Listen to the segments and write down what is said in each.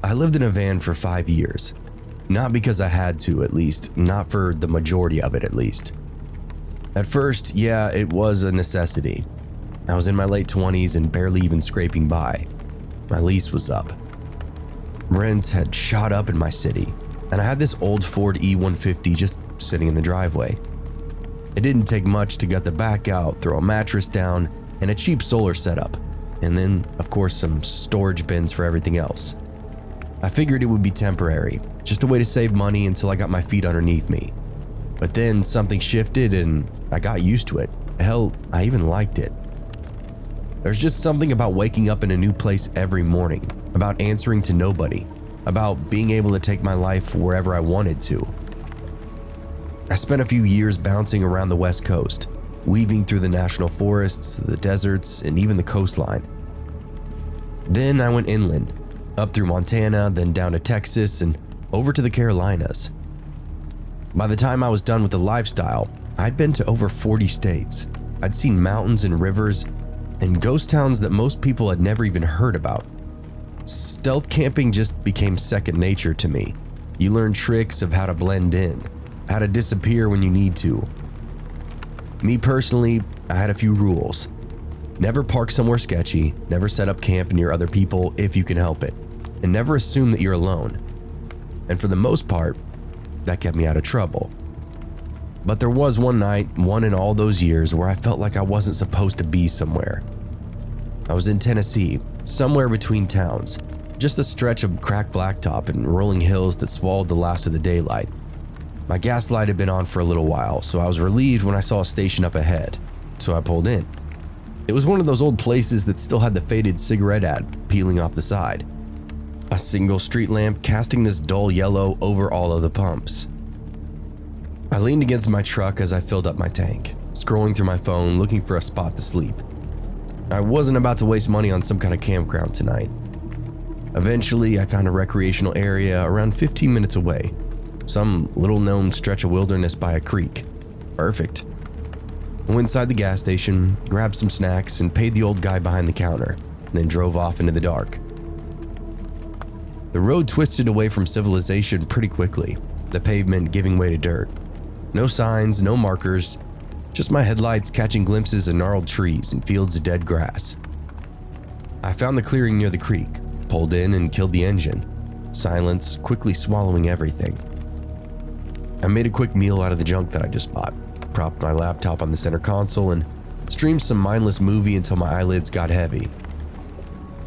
I lived in a van for 5 years. Not because I had to, at least, not for the majority of it, at least. At first, yeah, it was a necessity. I was in my late 20s and barely even scraping by. My lease was up. Rent had shot up in my city, and I had this old Ford E150 just sitting in the driveway. It didn't take much to gut the back out, throw a mattress down, and a cheap solar setup, and then, of course, some storage bins for everything else. I figured it would be temporary, just a way to save money until I got my feet underneath me. But then something shifted and I got used to it. Hell, I even liked it. There's just something about waking up in a new place every morning, about answering to nobody, about being able to take my life wherever I wanted to. I spent a few years bouncing around the West Coast, weaving through the national forests, the deserts, and even the coastline. Then I went inland, up through Montana, then down to Texas, and over to the Carolinas. By the time I was done with the lifestyle, I'd been to over 40 states. I'd seen mountains and rivers, and ghost towns that most people had never even heard about. Stealth camping just became second nature to me. You learn tricks of how to blend in, how to disappear when you need to. Me personally, I had a few rules. Never park somewhere sketchy, never set up camp near other people if you can help it, and never assume that you're alone. And for the most part, that kept me out of trouble. But there was one night, one in all those years, where I felt like I wasn't supposed to be somewhere. I was in Tennessee, somewhere between towns, just a stretch of cracked blacktop and rolling hills that swallowed the last of the daylight. My gas light had been on for a little while, so I was relieved when I saw a station up ahead, so I pulled in. It was one of those old places that still had the faded cigarette ad peeling off the side. A single street lamp casting this dull yellow over all of the pumps. I leaned against my truck as I filled up my tank, scrolling through my phone looking for a spot to sleep. I wasn't about to waste money on some kind of campground tonight. Eventually, I found a recreational area around 15 minutes away, some little-known stretch of wilderness by a creek. Perfect. I went inside the gas station, grabbed some snacks, and paid the old guy behind the counter, then drove off into the dark. The road twisted away from civilization pretty quickly, the pavement giving way to dirt. No signs, no markers, just my headlights catching glimpses of gnarled trees and fields of dead grass. I found the clearing near the creek, pulled in and killed the engine, silence quickly swallowing everything. I made a quick meal out of the junk that I just bought, propped my laptop on the center console, and streamed some mindless movie until my eyelids got heavy.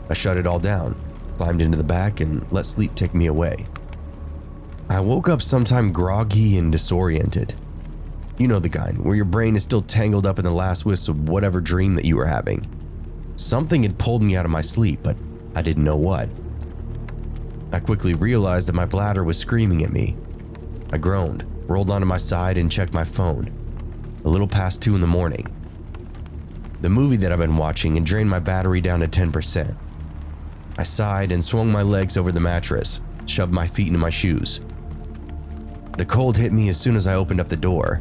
I shut it all down, climbed into the back, and let sleep take me away. I woke up sometime groggy and disoriented. You know the kind, where your brain is still tangled up in the last wisps of whatever dream that you were having. Something had pulled me out of my sleep, but I didn't know what. I quickly realized that my bladder was screaming at me. I groaned, rolled onto my side, and checked my phone. A little past 2 in the morning. The movie that I've been watching had drained my battery down to 10%. I sighed and swung my legs over the mattress, shoved my feet into my shoes. The cold hit me as soon as I opened up the door.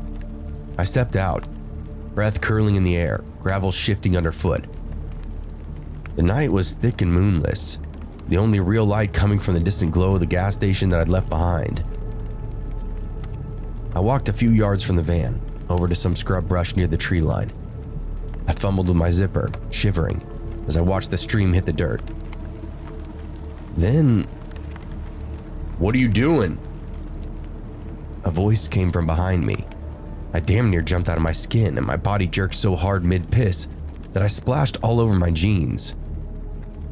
I stepped out, breath curling in the air, gravel shifting underfoot. The night was thick and moonless, the only real light coming from the distant glow of the gas station that I'd left behind. I walked a few yards from the van, over to some scrub brush near the tree line. I fumbled with my zipper, shivering, as I watched the stream hit the dirt. Then, "What are you doing?" A voice came from behind me. I damn near jumped out of my skin, and my body jerked so hard mid-piss that I splashed all over my jeans.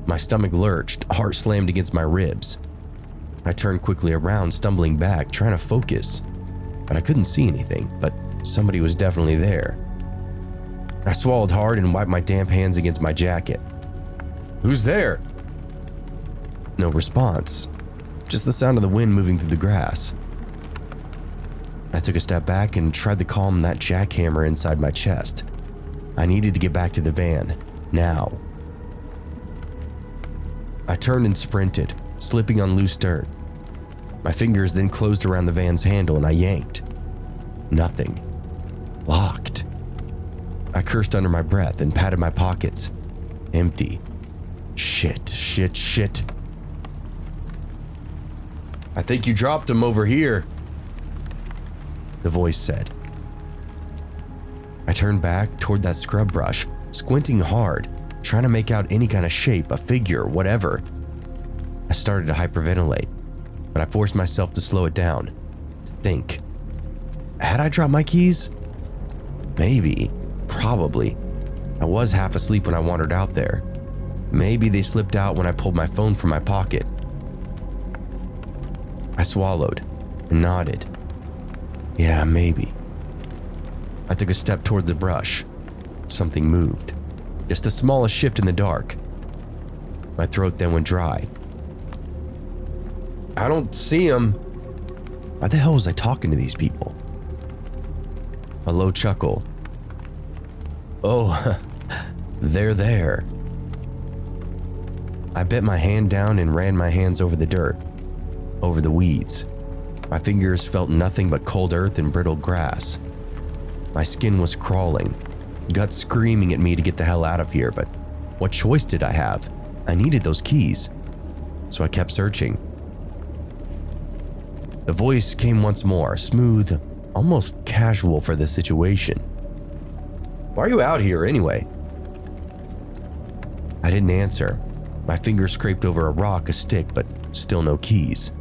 My stomach lurched, heart slammed against my ribs. I turned quickly around, stumbling back, trying to focus, but I couldn't see anything, but somebody was definitely there. I swallowed hard and wiped my damp hands against my jacket. "Who's there?" No response, just the sound of the wind moving through the grass. I took a step back and tried to calm that jackhammer inside my chest. I needed to get back to the van, now. I turned and sprinted, slipping on loose dirt. My fingers then closed around the van's handle and I yanked. Nothing. Locked. I cursed under my breath and patted my pockets. Empty. Shit. "I think you dropped them over here," the voice said. I turned back toward that scrub brush, squinting hard, trying to make out any kind of shape, a figure, whatever. I started to hyperventilate, but I forced myself to slow it down, to think. Had I dropped my keys? Maybe, probably. I was half asleep when I wandered out there. Maybe they slipped out when I pulled my phone from my pocket. I swallowed and nodded. Yeah, maybe. I took a step toward the brush. Something moved. Just the smallest shift in the dark. My throat then went dry. "I don't see him." Why the hell was I talking to these people? A low chuckle. "Oh, they're there." I bent my hand down and ran my hands over the dirt, over the weeds. My fingers felt nothing but cold earth and brittle grass. My skin was crawling, gut screaming at me to get the hell out of here, but what choice did I have? I needed those keys, so I kept searching. The voice came once more, smooth, almost casual for the situation. "Why are you out here anyway?" I didn't answer. My fingers scraped over a rock, a stick, but still no keys.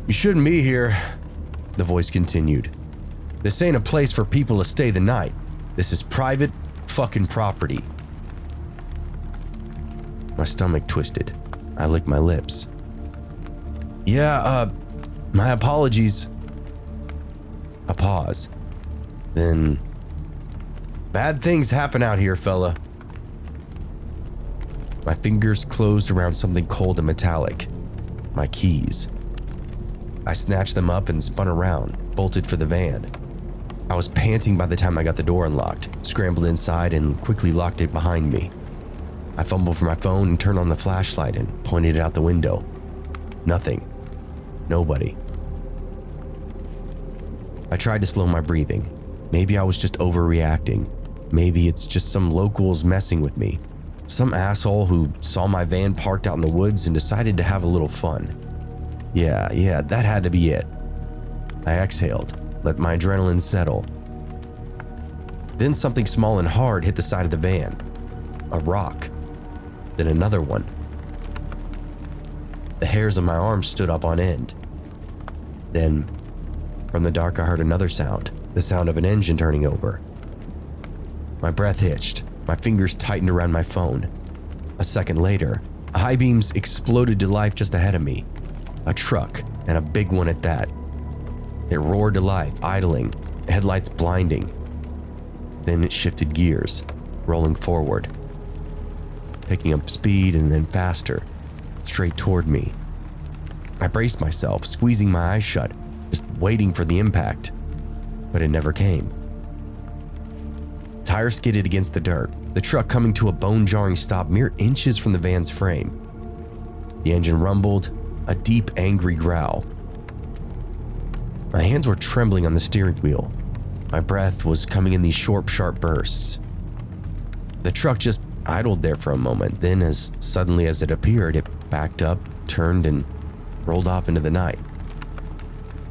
"You shouldn't be here," the voice continued. "This ain't a place for people to stay the night. This is private fucking property." My stomach twisted. I licked my lips. "Yeah, my apologies." A pause. Then, "Bad things happen out here, fella." My fingers closed around something cold and metallic. My keys. I snatched them up and spun around, bolted for the van. I was panting by the time I got the door unlocked, scrambled inside, and quickly locked it behind me. I fumbled for my phone and turned on the flashlight and pointed it out the window. Nothing. Nobody. I tried to slow my breathing. Maybe I was just overreacting. Maybe it's just some locals messing with me. Some asshole who saw my van parked out in the woods and decided to have a little fun. Yeah, that had to be it. I exhaled, let my adrenaline settle. Then something small and hard hit the side of the van. A rock. Then another one. The hairs on my arms stood up on end. Then, from the dark, I heard another sound, the sound of an engine turning over. My breath hitched, my fingers tightened around my phone. A second later, high beams exploded to life just ahead of me. A truck, and a big one at that. It roared to life, idling, headlights blinding. Then it shifted gears, rolling forward, picking up speed and then faster, straight toward me. I braced myself, squeezing my eyes shut, just waiting for the impact, but it never came. Tires skidded against the dirt, the truck coming to a bone-jarring stop mere inches from the van's frame. The engine rumbled, a deep, angry growl. My hands were trembling on the steering wheel. My breath was coming in these short, sharp bursts. The truck just idled there for a moment, then as suddenly as it appeared, it backed up, turned, and rolled off into the night.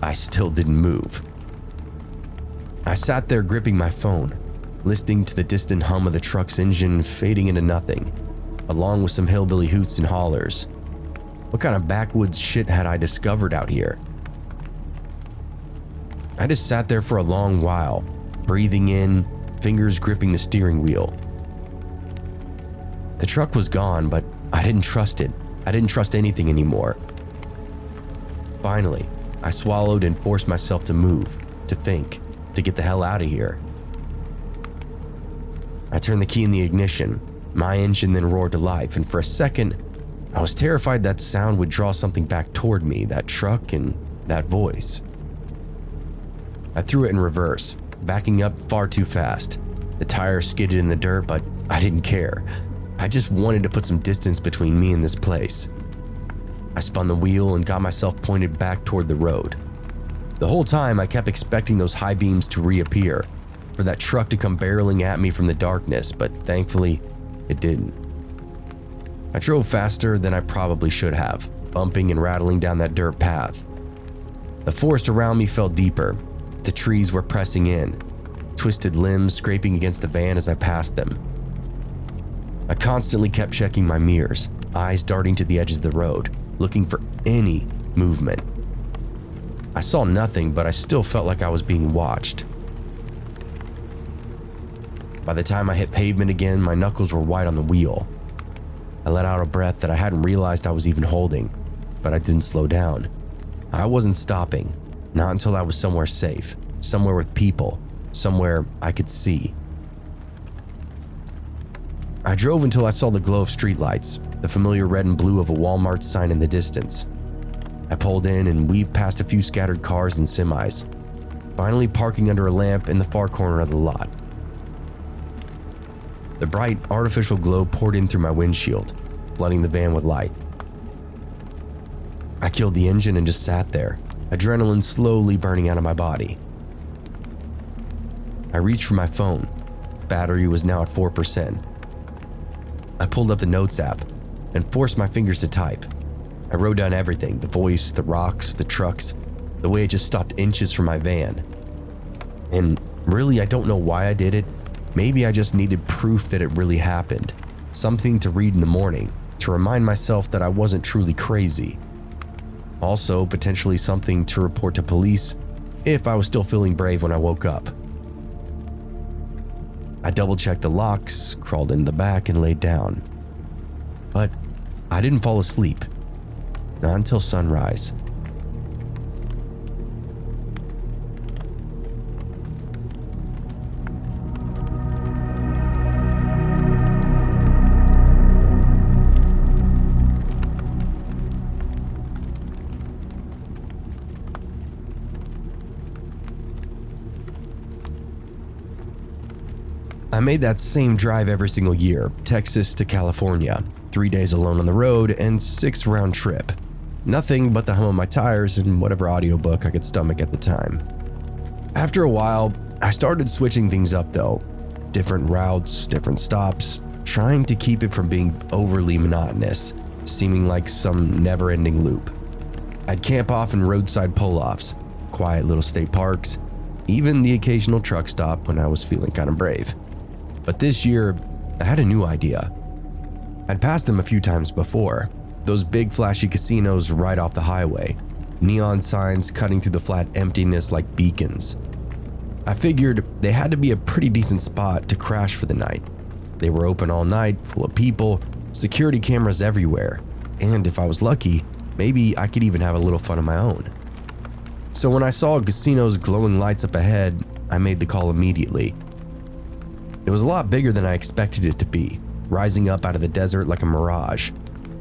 I still didn't move. I sat there gripping my phone, listening to the distant hum of the truck's engine fading into nothing, along with some hillbilly hoots and hollers. What kind of backwoods shit had I discovered out here? I just sat there for a long while, breathing in, fingers gripping the steering wheel. The truck was gone, but I didn't trust it. I didn't trust anything anymore. Finally, I swallowed and forced myself to move, to think, to get the hell out of here. I turned the key in the ignition. My engine then roared to life, and for a second, I was terrified that sound would draw something back toward me, that truck and that voice. I threw it in reverse, backing up far too fast. The tire skidded in the dirt, but I didn't care. I just wanted to put some distance between me and this place. I spun the wheel and got myself pointed back toward the road. The whole time I kept expecting those high beams to reappear, for that truck to come barreling at me from the darkness, but thankfully, it didn't. I drove faster than I probably should have, bumping and rattling down that dirt path. The forest around me felt deeper. The trees were pressing in, twisted limbs scraping against the van as I passed them. I constantly kept checking my mirrors, eyes darting to the edges of the road, looking for any movement. I saw nothing, but I still felt like I was being watched. By the time I hit pavement again, my knuckles were white on the wheel. I let out a breath that I hadn't realized I was even holding, but I didn't slow down. I wasn't stopping, not until I was somewhere safe, somewhere with people, somewhere I could see. I drove until I saw the glow of streetlights, the familiar red and blue of a Walmart sign in the distance. I pulled in and weaved past a few scattered cars and semis, finally parking under a lamp in the far corner of the lot. The bright, artificial glow poured in through my windshield, flooding the van with light. I killed the engine and just sat there, adrenaline slowly burning out of my body. I reached for my phone. Battery was now at 4%. I pulled up the Notes app and forced my fingers to type. I wrote down everything, the voice, the rocks, the trucks, the way it just stopped inches from my van. And really, I don't know why I did it. Maybe I just needed proof that it really happened. Something to read in the morning, to remind myself that I wasn't truly crazy. Also, potentially something to report to police if I was still feeling brave when I woke up. I double-checked the locks, crawled in the back, and laid down. But I didn't fall asleep. Not until sunrise. I made that same drive every single year, Texas to California, 3 days alone on the road and 6 round trip. Nothing but the hum of my tires and whatever audiobook I could stomach at the time. After a while, I started switching things up though. Different routes, different stops, trying to keep it from being overly monotonous, seeming like some never-ending loop. I'd camp off in roadside pull-offs, quiet little state parks, even the occasional truck stop when I was feeling kind of brave. But this year, I had a new idea. I'd passed them a few times before, those big flashy casinos right off the highway, neon signs cutting through the flat emptiness like beacons. I figured they had to be a pretty decent spot to crash for the night. They were open all night, full of people, security cameras everywhere, and if I was lucky, maybe I could even have a little fun of my own. So when I saw a casino's glowing lights up ahead, I made the call immediately. It was a lot bigger than I expected it to be, rising up out of the desert like a mirage.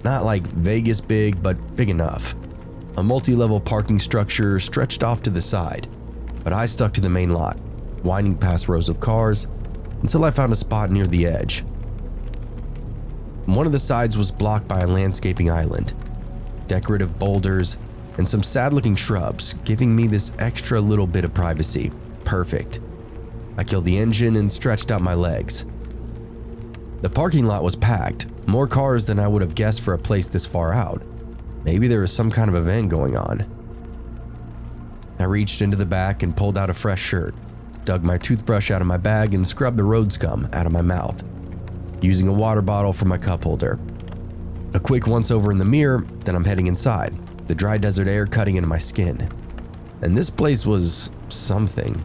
Not like Vegas big, but big enough. A multi-level parking structure stretched off to the side, but I stuck to the main lot, winding past rows of cars until I found a spot near the edge. One of the sides was blocked by a landscaping island, decorative boulders, and some sad-looking shrubs, giving me this extra little bit of privacy. Perfect. I killed the engine and stretched out my legs. The parking lot was packed, more cars than I would have guessed for a place this far out. Maybe there was some kind of event going on. I reached into the back and pulled out a fresh shirt, dug my toothbrush out of my bag and scrubbed the road scum out of my mouth, using a water bottle for my cup holder. A quick once over in the mirror, then I'm heading inside, the dry desert air cutting into my skin. And this place was something.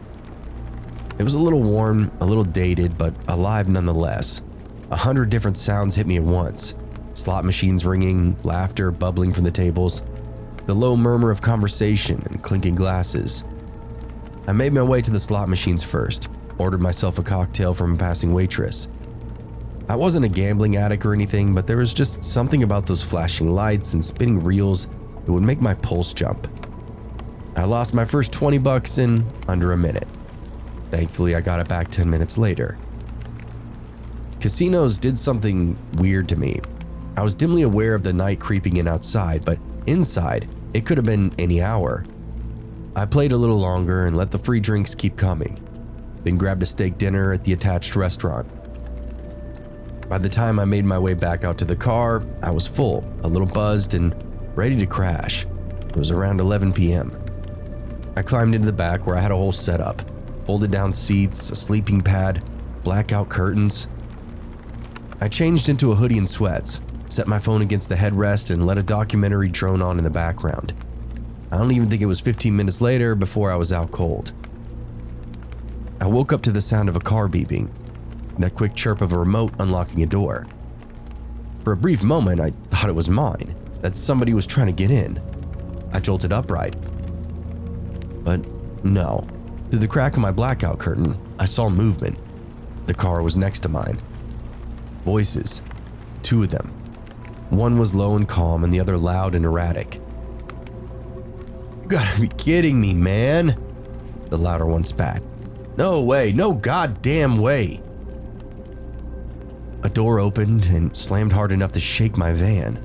It was a little warm, a little dated, but alive nonetheless. 100 different sounds hit me at once. Slot machines ringing, laughter bubbling from the tables, the low murmur of conversation and clinking glasses. I made my way to the slot machines first, ordered myself a cocktail from a passing waitress. I wasn't a gambling addict or anything, but there was just something about those flashing lights and spinning reels that would make my pulse jump. I lost my first $20 in under a minute. Thankfully, I got it back 10 minutes later. Casinos did something weird to me. I was dimly aware of the night creeping in outside, but inside, it could have been any hour. I played a little longer and let the free drinks keep coming, then grabbed a steak dinner at the attached restaurant. By the time I made my way back out to the car, I was full, a little buzzed, and ready to crash. It was around 11 p.m. I climbed into the back where I had a whole setup, folded down seats, a sleeping pad, blackout curtains. I changed into a hoodie and sweats, set my phone against the headrest, and let a documentary drone on in the background. I don't even think it was 15 minutes later before I was out cold. I woke up to the sound of a car beeping, that quick chirp of a remote unlocking a door. For a brief moment, I thought it was mine, that somebody was trying to get in. I jolted upright. But no. Through the crack of my blackout curtain, I saw movement. The car was next to mine. Voices. 2 of them. One was low and calm and the other loud and erratic. You gotta be kidding me, man, the louder one spat. No way, no goddamn way. A door opened and slammed hard enough to shake my van.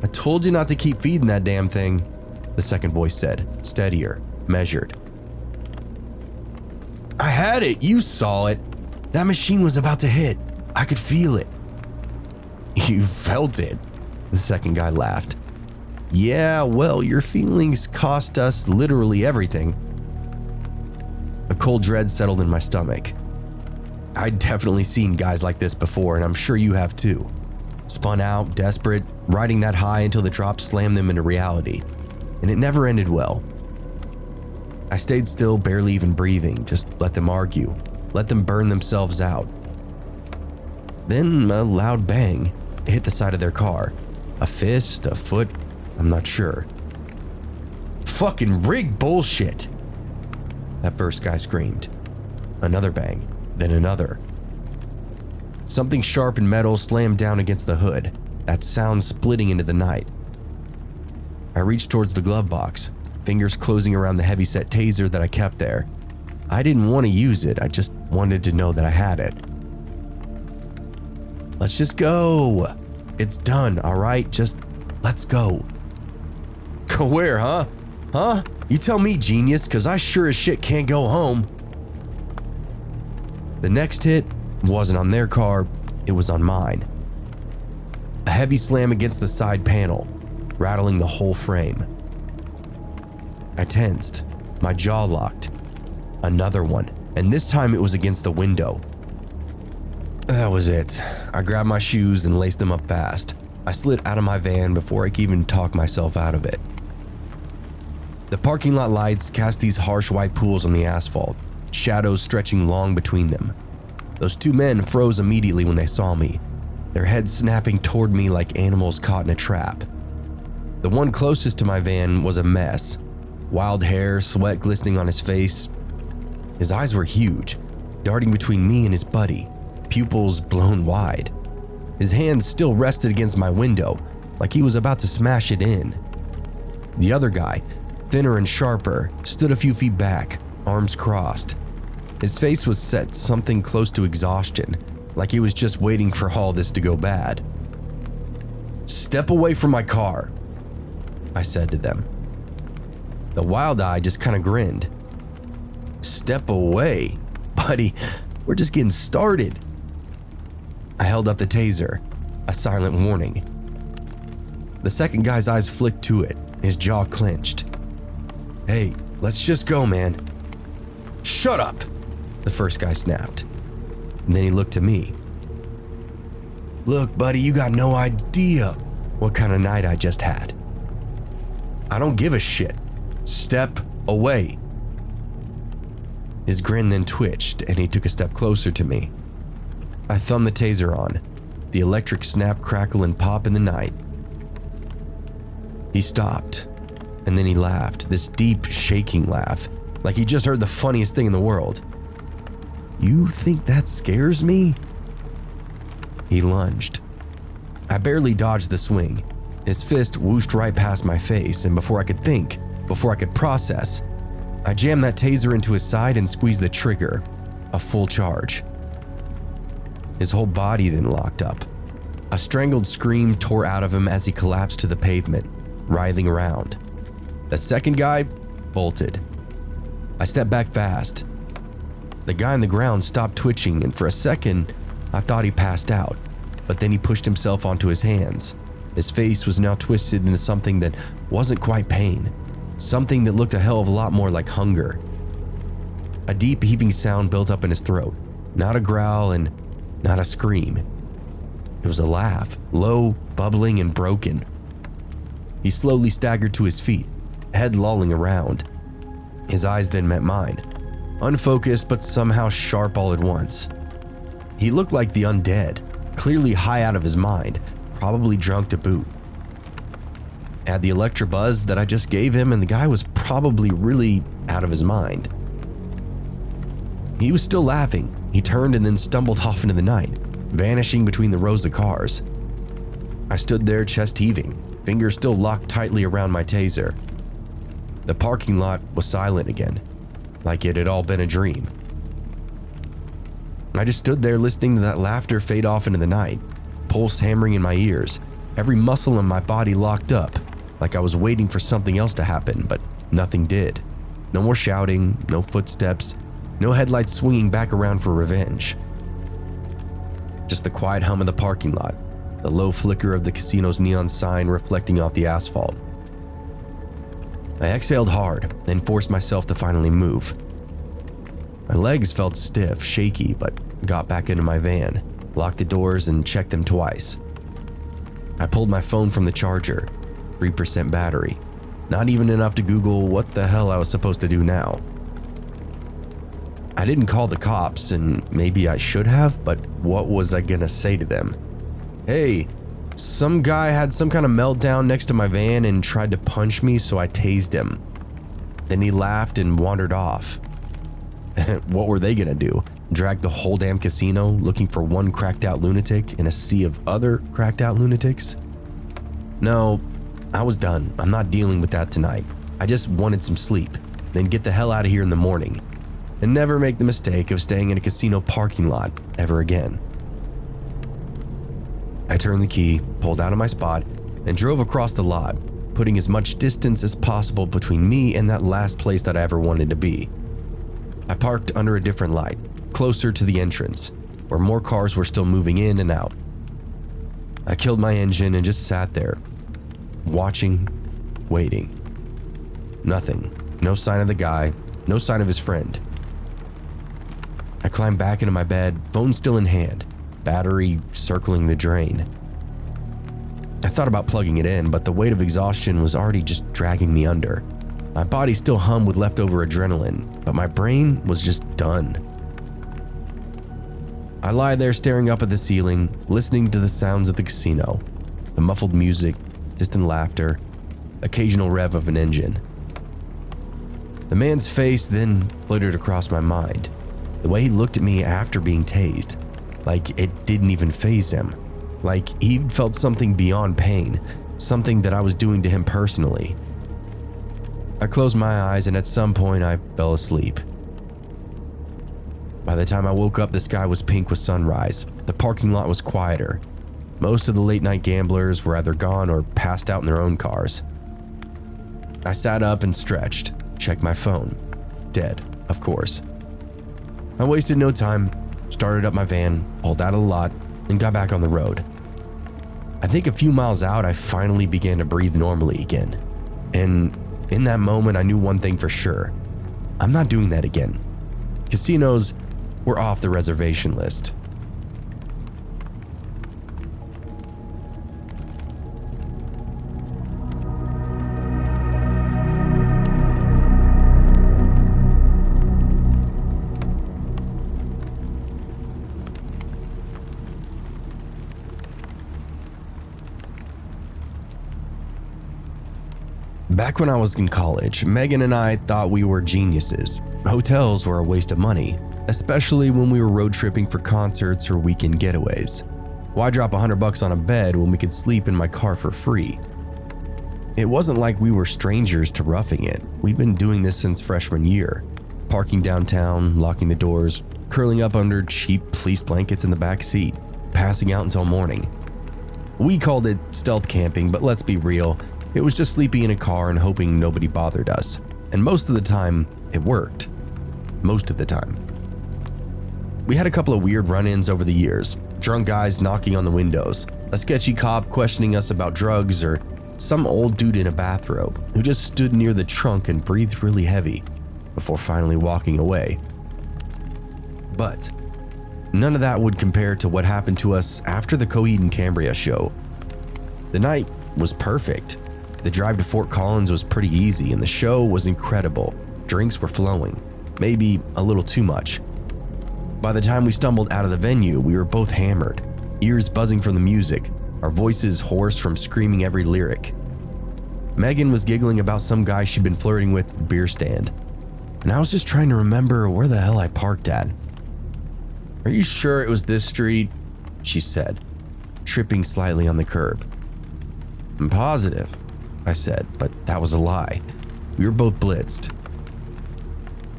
I told you not to keep feeding that damn thing, the second voice said, steadier, measured. I had it, you saw it. That machine was about to hit. I could feel it. You felt it, the second guy laughed. Yeah, well, your feelings cost us literally everything. A cold dread settled in my stomach. I'd definitely seen guys like this before, and I'm sure you have too. Spun out, desperate, riding that high until the drop slammed them into reality. And it never ended well. I stayed still, barely even breathing, just let them argue, let them burn themselves out. Then a loud bang hit the side of their car. A fist, a foot, I'm not sure. Fucking rig bullshit, that first guy screamed. Another bang, then another. Something sharp and metal slammed down against the hood, that sound splitting into the night. I reached towards the glove box, fingers closing around the heavy-set taser that I kept there. I didn't want to use it, I just wanted to know that I had it. Let's just go. It's done, all right? Just let's go. Go where, huh? Huh? You tell me, genius, because I sure as shit can't go home. The next hit wasn't on their car, it was on mine. A heavy slam against the side panel, rattling the whole frame. I tensed, my jaw locked. Another one, and this time it was against the window. That was it. I grabbed my shoes and laced them up fast. I slid out of my van before I could even talk myself out of it. The parking lot lights cast these harsh white pools on the asphalt, shadows stretching long between them. Those 2 men froze immediately when they saw me, their heads snapping toward me like animals caught in a trap. The one closest to my van was a mess. Wild hair, sweat glistening on his face. His eyes were huge, darting between me and his buddy, pupils blown wide. His hands still rested against my window, like he was about to smash it in. The other guy, thinner and sharper, stood a few feet back, arms crossed. His face was set something close to exhaustion, like he was just waiting for all this to go bad. Step away from my car, I said to them. The wild eye just kind of grinned. Step away? Buddy, we're just getting started. I held up the taser, a silent warning. The second guy's eyes flicked to it, his jaw clenched. Hey, let's just go, man. Shut up, the first guy snapped. And then he looked to me. Look, buddy, you got no idea what kind of night I just had. I don't give a shit. Step away. His grin then twitched and he took a step closer to me. I thumbed the taser on, the electric snap, crackle, and pop in the night. He stopped, and then he laughed, this deep, shaking laugh, like he just heard the funniest thing in the world. You think that scares me? He lunged. I barely dodged the swing. His fist whooshed right past my face, and before I could think, before I could process, I jammed that taser into his side and squeezed the trigger, a full charge. His whole body then locked up. A strangled scream tore out of him as he collapsed to the pavement, writhing around. The second guy bolted. I stepped back fast. The guy on the ground stopped twitching, and for a second, I thought he passed out, but then he pushed himself onto his hands, His face was now twisted into something that wasn't quite pain, something that looked a hell of a lot more like hunger. A deep heaving sound built up in his throat, not a growl and not a scream. It was a laugh, low, bubbling, and broken. He slowly staggered to his feet, head lolling around. His eyes then met mine, unfocused but somehow sharp all at once. He looked like the undead, clearly high out of his mind, probably drunk to boot. Add the Electra buzz that I just gave him, and the guy was probably really out of his mind. He was still laughing. He turned and then stumbled off into the night, vanishing between the rows of cars. I stood there, chest heaving, fingers still locked tightly around my taser. The parking lot was silent again, like it had all been a dream. I just stood there listening to that laughter fade off into the night, pulse hammering in my ears, every muscle in my body locked up, like I was waiting for something else to happen, but nothing did. No more shouting, no footsteps, no headlights swinging back around for revenge. Just the quiet hum of the parking lot, the low flicker of the casino's neon sign reflecting off the asphalt. I exhaled hard, then forced myself to finally move. My legs felt stiff, shaky, but got back into my van, locked the doors, and checked them twice. I pulled my phone from the charger, 3% battery, not even enough to Google what the hell I was supposed to do now. I didn't call the cops, and maybe I should have, but what was I gonna say to them? Hey, some guy had some kind of meltdown next to my van and tried to punch me, so I tased him. Then he laughed and wandered off. What were they gonna do? Drag the whole damn casino looking for one cracked out lunatic in a sea of other cracked out lunatics? No, I was done. I'm not dealing with that tonight. I just wanted some sleep, then get the hell out of here in the morning, and never make the mistake of staying in a casino parking lot ever again. I turned the key, pulled out of my spot, and drove across the lot, putting as much distance as possible between me and that last place that I ever wanted to be. I parked under a different light, closer to the entrance, where more cars were still moving in and out. I killed my engine and just sat there, watching, waiting. Nothing. No sign of the guy, no sign of his friend. I climbed back into my bed, phone still in hand, battery circling the drain. I thought about plugging it in, but the weight of exhaustion was already just dragging me under. My body still hummed with leftover adrenaline, but my brain was just done. I lie there staring up at the ceiling, listening to the sounds of the casino, the muffled music, distant laughter, occasional rev of an engine. The man's face then flitted across my mind, the way he looked at me after being tased, like it didn't even faze him, like he'd felt something beyond pain, something that I was doing to him personally. I closed my eyes and at some point I fell asleep. By the time I woke up, the sky was pink with sunrise. The parking lot was quieter. Most of the late night gamblers were either gone or passed out in their own cars. I sat up and stretched, checked my phone. Dead, of course. I wasted no time, started up my van, pulled out of the lot, and got back on the road. I think a few miles out, I finally began to breathe normally again. And in that moment, I knew one thing for sure. I'm not doing that again. Casinos were off the reservation list. Back when I was in college, Megan and I thought we were geniuses. Hotels were a waste of money, especially when we were road tripping for concerts or weekend getaways. Why drop $100 on a bed when we could sleep in my car for free? It wasn't like we were strangers to roughing it. We'd been doing this since freshman year, parking downtown, locking the doors, curling up under cheap fleece blankets in the back seat, passing out until morning. We called it stealth camping, but let's be real, it was just sleeping in a car and hoping nobody bothered us. And most of the time, it worked. Most of the time. We had a couple of weird run-ins over the years, drunk guys knocking on the windows, A sketchy cop questioning us about drugs, or some old dude in a bathrobe who just stood near the trunk and breathed really heavy before finally walking away. But none of that would compare to what happened to us after the Coheed and Cambria show. The night was perfect. The drive to Fort Collins was pretty easy and the show was incredible. Drinks were flowing, maybe a little too much. By the time we stumbled out of the venue, we were both hammered, ears buzzing from the music, our voices hoarse from screaming every lyric. Megan was giggling about some guy she'd been flirting with at the beer stand, and I was just trying to remember where the hell I parked at. "Are you sure it was this street?" she said, tripping slightly on the curb. "I'm positive," I said, but that was a lie. We were both blitzed.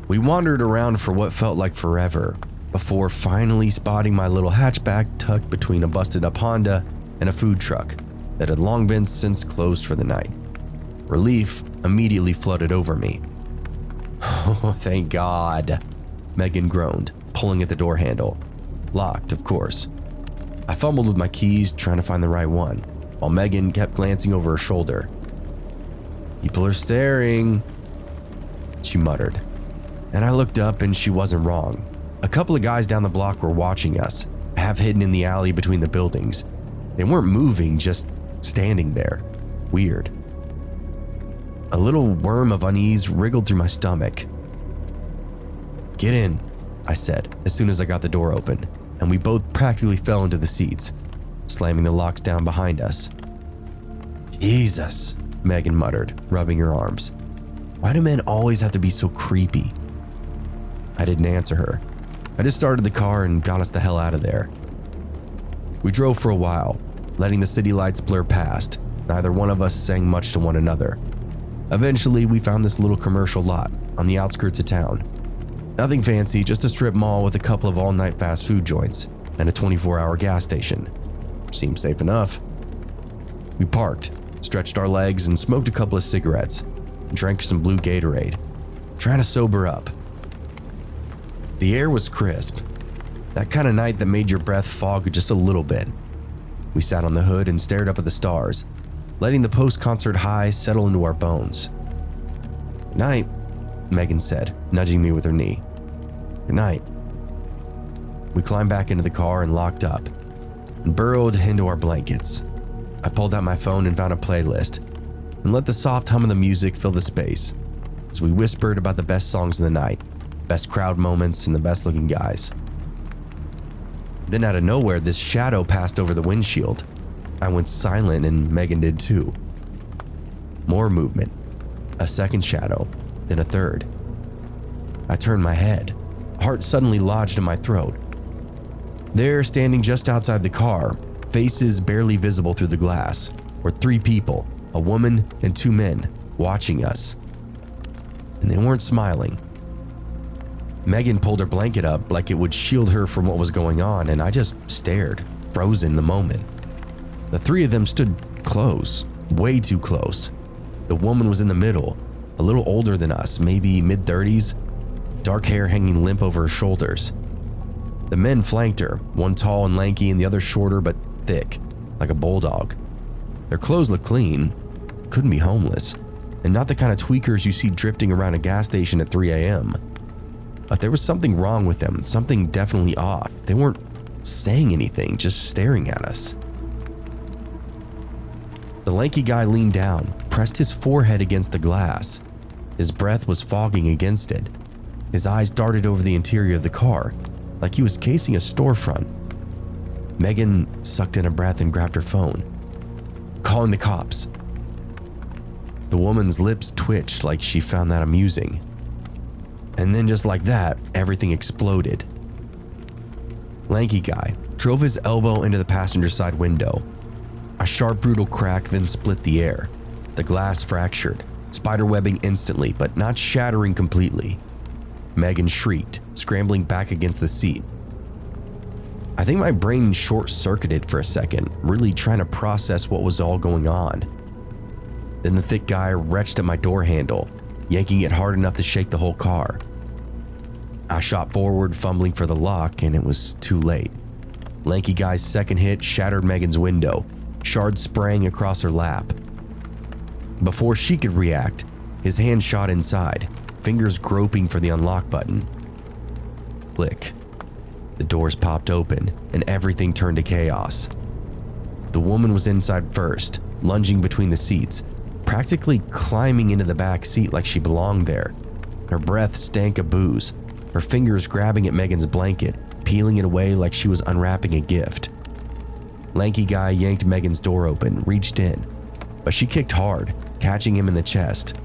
We wandered around for what felt like forever, before finally spotting my little hatchback tucked between a busted up Honda and a food truck that had long been since closed for the night. Relief immediately flooded over me. "Oh, thank God," Megan groaned, pulling at the door handle. Locked, of course. I fumbled with my keys, trying to find the right one, while Megan kept glancing over her shoulder. "People are staring," she muttered. And I looked up and she wasn't wrong. A couple of guys down the block were watching us, half hidden in the alley between the buildings. They weren't moving, just standing there. Weird. A little worm of unease wriggled through my stomach. "Get in," I said as soon as I got the door open, and we both practically fell into the seats, slamming the locks down behind us. "Jesus," Megan muttered, rubbing her arms. "Why do men always have to be so creepy?" I didn't answer her. I just started the car and got us the hell out of there. We drove for a while, letting the city lights blur past. Neither one of us saying much to one another. Eventually, we found this little commercial lot on the outskirts of town. Nothing fancy, just a strip mall with a couple of all-night fast food joints and a 24-hour gas station. Seemed safe enough. We parked, stretched our legs, and smoked a couple of cigarettes, and drank some blue Gatorade, trying to sober up. The air was crisp, that kind of night that made your breath fog just a little bit. We sat on the hood and stared up at the stars, letting the post-concert high settle into our bones. "Good night," Megan said, nudging me with her knee. "Good night." We climbed back into the car and locked up, and burrowed into our blankets. I pulled out my phone and found a playlist, and let the soft hum of the music fill the space, as we whispered about the best songs of the night, best crowd moments, and the best looking guys. Then out of nowhere, this shadow passed over the windshield. I went silent and Megan did too. More movement, a second shadow, then a third. I turned my head, heart suddenly lodged in my throat. There, standing just outside the car, faces barely visible through the glass, were three people, a woman and two men, watching us. And they weren't smiling. Megan pulled her blanket up like it would shield her from what was going on, and I just stared, frozen in the moment. The three of them stood close, way too close. The woman was in the middle, a little older than us, maybe mid-30s, dark hair hanging limp over her shoulders. The men flanked her, one tall and lanky and the other shorter but thick, like a bulldog. Their clothes looked clean, couldn't be homeless, and not the kind of tweakers you see drifting around a gas station at 3 a.m. But there was something wrong with them, something definitely off. They weren't saying anything, just staring at us. The lanky guy leaned down, pressed his forehead against the glass. His breath was fogging against it. His eyes darted over the interior of the car, like he was casing a storefront. Megan sucked in a breath and grabbed her phone. "Calling the cops." The woman's lips twitched like she found that amusing. And then just like that, everything exploded. Lanky guy drove his elbow into the passenger side window. A sharp, brutal crack then split the air. The glass fractured, spiderwebbing instantly, but not shattering completely. Megan shrieked, scrambling back against the seat. I think my brain short-circuited for a second, really trying to process what was all going on. Then the thick guy wrenched at my door handle, yanking it hard enough to shake the whole car. I shot forward, fumbling for the lock, and it was too late. Lanky guy's second hit shattered Megan's window, shards spraying across her lap. Before she could react, his hand shot inside, fingers groping for the unlock button. Click. The doors popped open and everything turned to chaos. The woman was inside first, lunging between the seats, practically climbing into the back seat like she belonged there. Her breath stank of booze, her fingers grabbing at Megan's blanket, peeling it away like she was unwrapping a gift. Lanky guy yanked Megan's door open, reached in, but she kicked hard, catching him in the chest.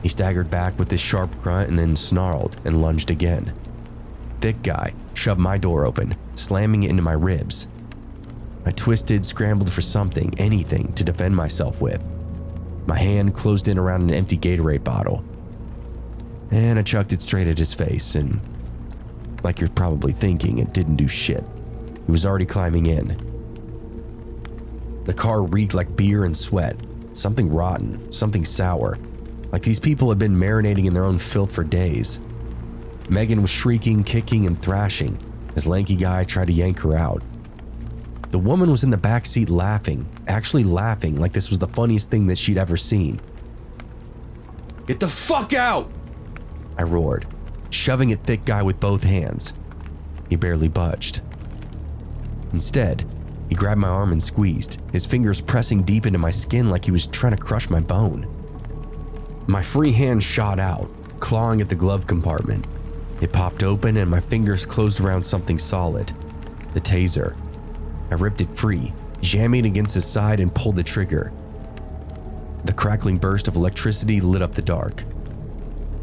He staggered back with this sharp grunt and then snarled and lunged again. Thick guy shoved my door open, slamming it into my ribs. I twisted, scrambled for something, anything to defend myself with. My hand closed in around an empty Gatorade bottle, and I chucked it straight at his face, and like you're probably thinking, it didn't do shit. He was already climbing in. The car reeked like beer and sweat, something rotten, something sour, like these people had been marinating in their own filth for days. Megan was shrieking, kicking, and thrashing as Lanky guy tried to yank her out. The woman was in the back seat laughing, actually laughing like this was the funniest thing that she'd ever seen. "Get the fuck out!" I roared, shoving at Thick guy with both hands. He barely budged. Instead, he grabbed my arm and squeezed, his fingers pressing deep into my skin like he was trying to crush my bone. My free hand shot out, clawing at the glove compartment. It popped open and my fingers closed around something solid, the taser. I ripped it free, jamming it against his side and pulled the trigger. The crackling burst of electricity lit up the dark.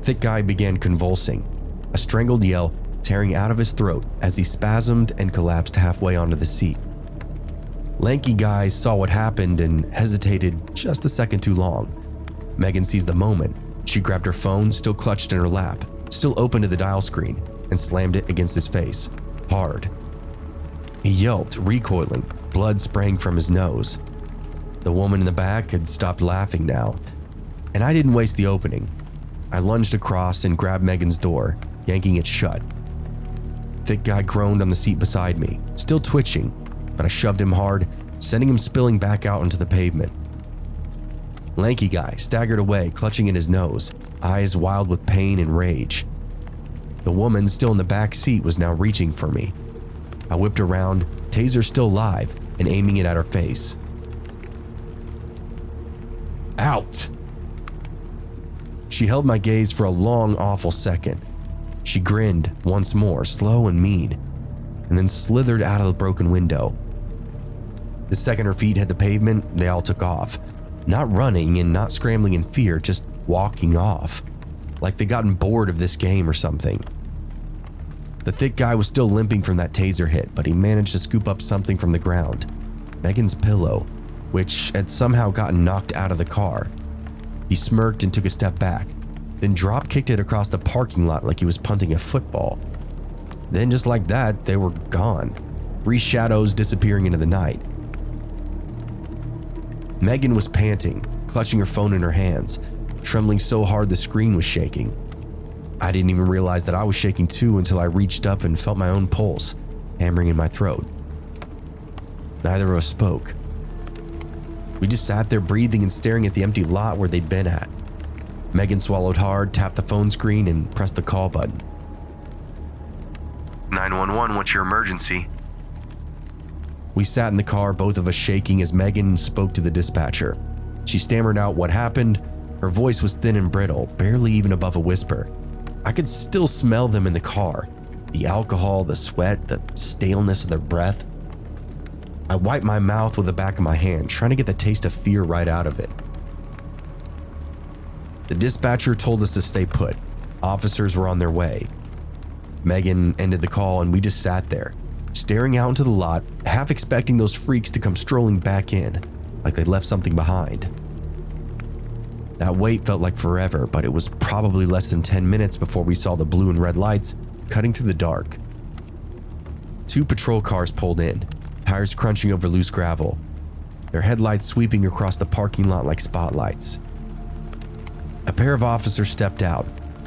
Thick guy began convulsing, a strangled yell tearing out of his throat as he spasmed and collapsed halfway onto the seat. Lanky guy saw what happened and hesitated just a second too long. Megan seized the moment. She grabbed her phone, still clutched in her lap, still open to the dial screen, and slammed it against his face, hard. He yelped, recoiling, blood spraying from his nose. The woman in the back had stopped laughing now, and I didn't waste the opening. I lunged across and grabbed Megan's door, yanking it shut. Thick guy groaned on the seat beside me, still twitching, but I shoved him hard, sending him spilling back out onto the pavement. Lanky guy staggered away, clutching at his nose, eyes wild with pain and rage. The woman still in the back seat was now reaching for me. I whipped around, taser still live, and aiming it at her face. "Out!" She held my gaze for a long, awful second. She grinned once more, slow and mean, and then slithered out of the broken window. The second her feet hit the pavement, they all took off. Not running and not scrambling in fear, just walking off, like they'd gotten bored of this game or something. The thick guy was still limping from that taser hit, but he managed to scoop up something from the ground. Megan's pillow, which had somehow gotten knocked out of the car. He smirked and took a step back, then drop-kicked it across the parking lot like he was punting a football. Then just like that, they were gone, 3 shadows disappearing into the night. Megan was panting, clutching her phone in her hands, trembling so hard the screen was shaking. I didn't even realize that I was shaking too until I reached up and felt my own pulse hammering in my throat. Neither of us spoke. We just sat there breathing and staring at the empty lot where they'd been at. Megan swallowed hard, tapped the phone screen, and pressed the call button. 911, what's your emergency? We sat in the car, both of us shaking as Megan spoke to the dispatcher. She stammered out what happened. Her voice was thin and brittle, barely even above a whisper. I could still smell them in the car. The alcohol, the sweat, the staleness of their breath. I wiped my mouth with the back of my hand, trying to get the taste of fear right out of it. The dispatcher told us to stay put. Officers were on their way. Megan ended the call and we just sat there, staring out into the lot, half expecting those freaks to come strolling back in, like they'd left something behind. That wait felt like forever, but it was probably less than 10 minutes before we saw the blue and red lights cutting through the dark. 2 patrol cars pulled in, tires crunching over loose gravel, their headlights sweeping across the parking lot like spotlights. A pair of officers stepped out,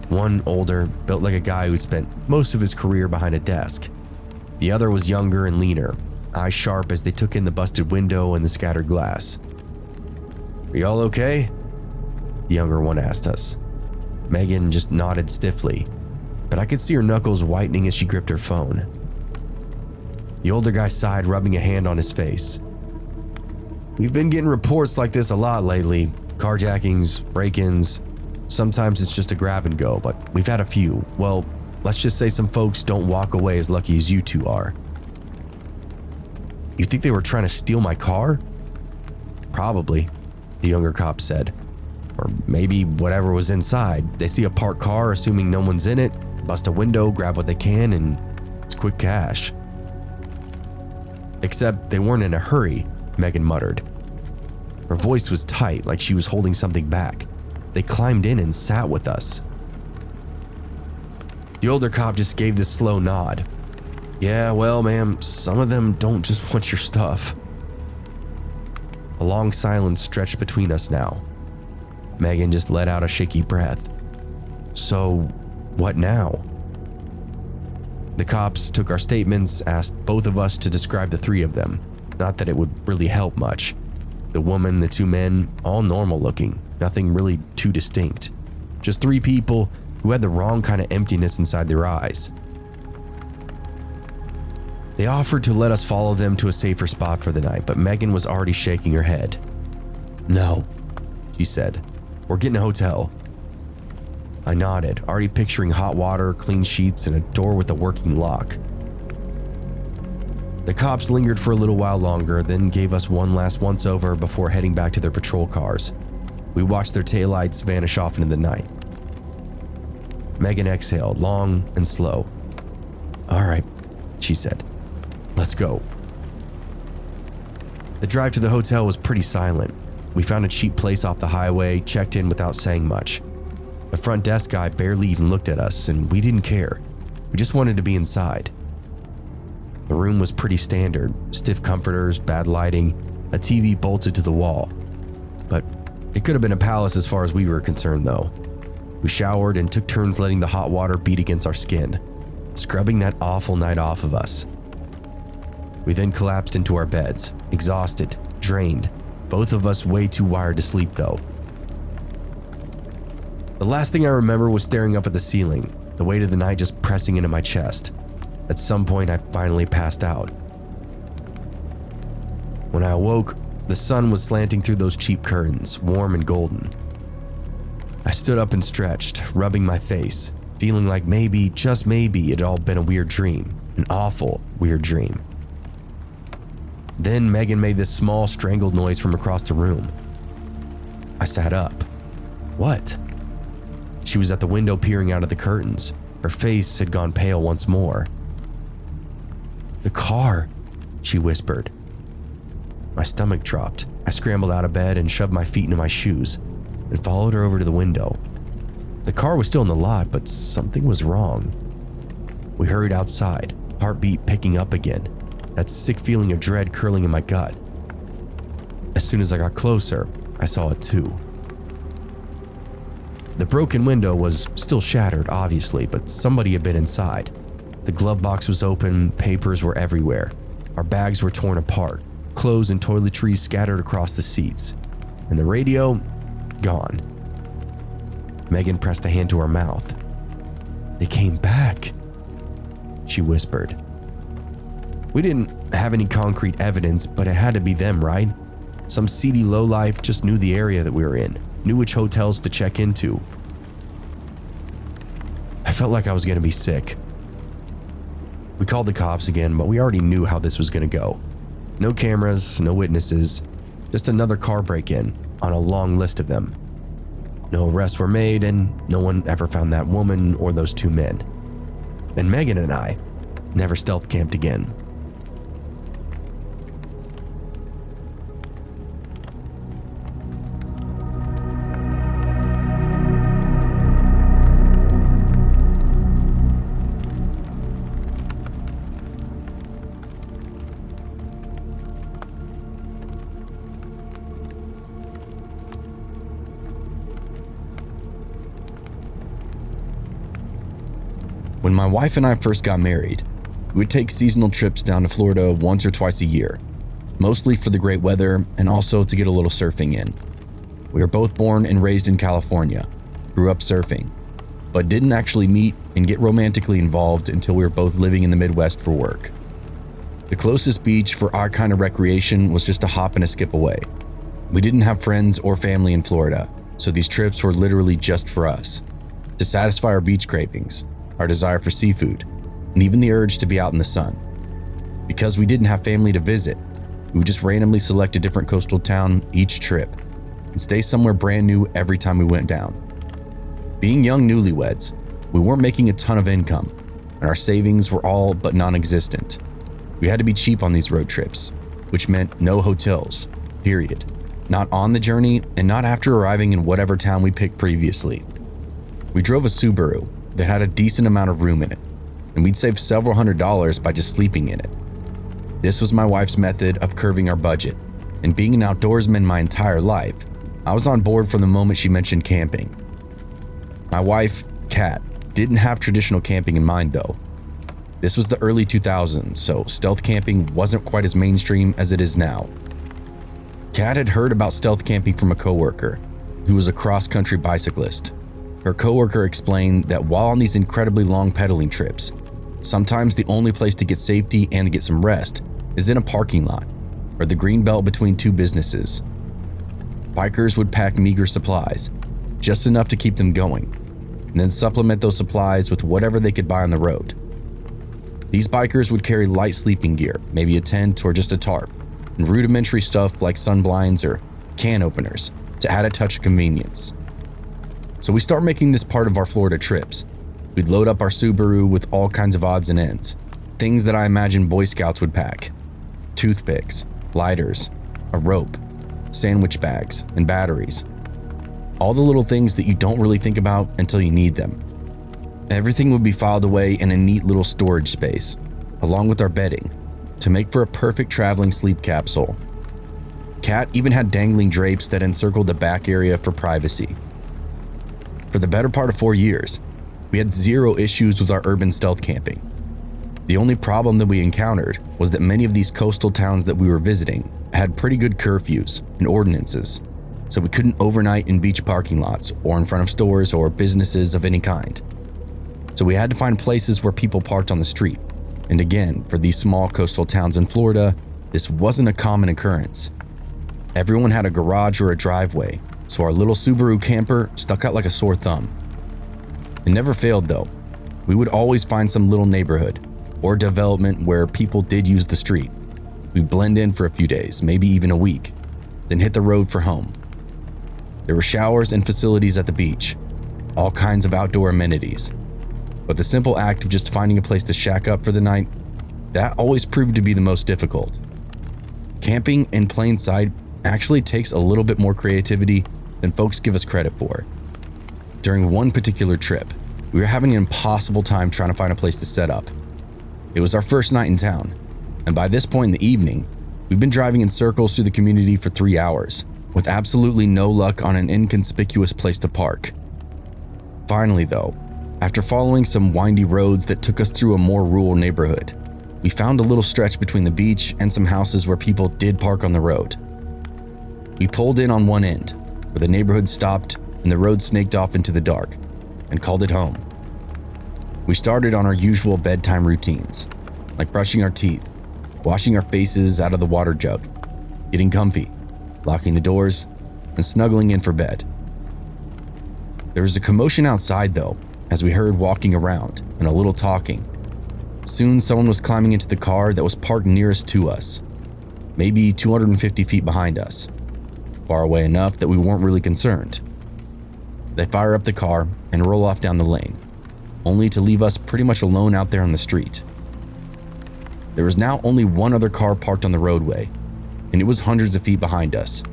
one older, built like a guy who'd spent most of his career behind a desk. The other was younger and leaner, eyes sharp as they took in the busted window and the scattered glass. "Are you all okay?" the younger one asked us. Megan just nodded stiffly, but I could see her knuckles whitening as she gripped her phone. The older guy sighed, rubbing a hand on his face. "We've been getting reports like this a lot lately. Carjackings, break-ins. Sometimes it's just a grab and go, but we've had a few. Well, let's just say some folks don't walk away as lucky as you two are." "You think they were trying to steal my car?" "Probably," the younger cop said. "Or maybe whatever was inside. They see a parked car, assuming no one's in it, bust a window, grab what they can, and it's quick cash." "Except they weren't in a hurry," Megan muttered. Her voice was tight, like she was holding something back. "They climbed in and sat with us." The older cop just gave this slow nod. "Yeah, well, ma'am, some of them don't just want your stuff." A long silence stretched between us now. Megan just let out a shaky breath. "So, what now?" The cops took our statements, asked both of us to describe the three of them. Not that it would really help much. The woman, the two men, all normal looking, nothing really too distinct. Just three people who had the wrong kind of emptiness inside their eyes. They offered to let us follow them to a safer spot for the night, but Megan was already shaking her head. "No," she said. "We're getting a hotel." I nodded, already picturing hot water, clean sheets, and a door with a working lock. The cops lingered for a little while longer, then gave us one last once-over before heading back to their patrol cars. We watched their taillights vanish off into the night. Megan exhaled, long and slow. "All right," she said. "Let's go." The drive to the hotel was pretty silent. We found a cheap place off the highway, checked in without saying much. The front desk guy barely even looked at us, and we didn't care. We just wanted to be inside. The room was pretty standard, stiff comforters, bad lighting, a TV bolted to the wall. But it could have been a palace as far as we were concerned though. We showered and took turns letting the hot water beat against our skin, scrubbing that awful night off of us. We then collapsed into our beds, exhausted, drained, both of us way too wired to sleep though. The last thing I remember was staring up at the ceiling, the weight of the night just pressing into my chest. At some point, I finally passed out. When I awoke, the sun was slanting through those cheap curtains, warm and golden. I stood up and stretched, rubbing my face, feeling like maybe, just maybe, it had all been a weird dream, an awful, weird dream. Then Megan made this small, strangled noise from across the room. I sat up. What? She was at the window peering out of the curtains. Her face had gone pale once more. "The car," she whispered. My stomach dropped. I scrambled out of bed and shoved my feet into my shoes and followed her over to the window. The car was still in the lot, but something was wrong. We hurried outside, heartbeat picking up again, that sick feeling of dread curling in my gut. As soon as I got closer, I saw it too. The broken window was still shattered, obviously, but somebody had been inside. The glove box was open, papers were everywhere. Our bags were torn apart, clothes and toiletries scattered across the seats. And the radio, gone. Megan pressed a hand to her mouth. "They came back," she whispered. We didn't have any concrete evidence, but it had to be them, right? Some seedy lowlife just knew the area that we were in, knew which hotels to check into. I felt like I was gonna be sick. We called the cops again, but we already knew how this was gonna go. No cameras, no witnesses, just another car break-in on a long list of them. No arrests were made, and no one ever found that woman or those two men. And Megan and I never stealth camped again. When my wife and I first got married, We would take seasonal trips down to Florida once or twice a year, mostly for the great weather and also to get a little surfing in. We were both born and raised in California, grew up surfing, but didn't actually meet and get romantically involved until we were both living in the Midwest for work. The closest beach for our kind of recreation was just a hop and a skip away. We didn't have friends or family in Florida, so these trips were literally just for us, to satisfy our beach cravings, our desire for seafood, and even the urge to be out in the sun. Because we didn't have family to visit, we would just randomly select a different coastal town each trip and stay somewhere brand new every time we went down. Being young newlyweds, we weren't making a ton of income, and our savings were all but non-existent. We had to be cheap on these road trips, which meant no hotels, period. Not on the journey and not after arriving in whatever town we picked previously. We drove a Subaru that had a decent amount of room in it, and we'd save several $100s by just sleeping in it. This was my wife's method of curving our budget, and being an outdoorsman my entire life, I was on board from the moment she mentioned camping. My wife, Kat, didn't have traditional camping in mind though. This was the early 2000s, so stealth camping wasn't quite as mainstream as it is now. Kat had heard about stealth camping from a coworker who was a cross-country bicyclist. Her coworker explained that while on these incredibly long pedaling trips, sometimes the only place to get safety and to get some rest is in a parking lot or the green belt between two businesses. Bikers would pack meager supplies, just enough to keep them going, and then supplement those supplies with whatever they could buy on the road. These bikers would carry light sleeping gear, maybe a tent or just a tarp, and rudimentary stuff like sun blinds or can openers to add a touch of convenience. So we start making this part of our Florida trips. We'd load up our Subaru with all kinds of odds and ends, things that I imagine Boy Scouts would pack: toothpicks, lighters, a rope, sandwich bags, and batteries. All the little things that you don't really think about until you need them. Everything would be filed away in a neat little storage space, along with our bedding, to make for a perfect traveling sleep capsule. Kat even had dangling drapes that encircled the back area for privacy. For the better part of 4 years, we had zero issues with our urban stealth camping. The only problem that we encountered was that many of these coastal towns that we were visiting had pretty good curfews and ordinances, so we couldn't overnight in beach parking lots or in front of stores or businesses of any kind. So we had to find places where people parked on the street. And again, for these small coastal towns in Florida, this wasn't a common occurrence. Everyone had a garage or a driveway, so our little Subaru camper stuck out like a sore thumb. It never failed though. We would always find some little neighborhood or development where people did use the street. We'd blend in for a few days, maybe even a week, then hit the road for home. There were showers and facilities at the beach, all kinds of outdoor amenities. But the simple act of just finding a place to shack up for the night, that always proved to be the most difficult. Camping in plain sight actually takes a little bit more creativity than folks give us credit for. During one particular trip, we were having an impossible time trying to find a place to set up. It was our first night in town, and by this point in the evening, we've been driving in circles through the community for 3 hours, with absolutely no luck on an inconspicuous place to park. Finally though, after following some windy roads that took us through a more rural neighborhood, we found a little stretch between the beach and some houses where people did park on the road. We pulled in on one end, where the neighborhood stopped and the road snaked off into the dark, and called it home. We started on our usual bedtime routines, like brushing our teeth, washing our faces out of the water jug, getting comfy, locking the doors, and snuggling in for bed. There was a commotion outside though, as we heard walking around and a little talking. Soon someone was climbing into the car that was parked nearest to us, maybe 250 feet behind us, far away enough that we weren't really concerned. They fire up the car and roll off down the lane, only to leave us pretty much alone out there on the street. There was now only one other car parked on the roadway, and it was hundreds of feet behind us.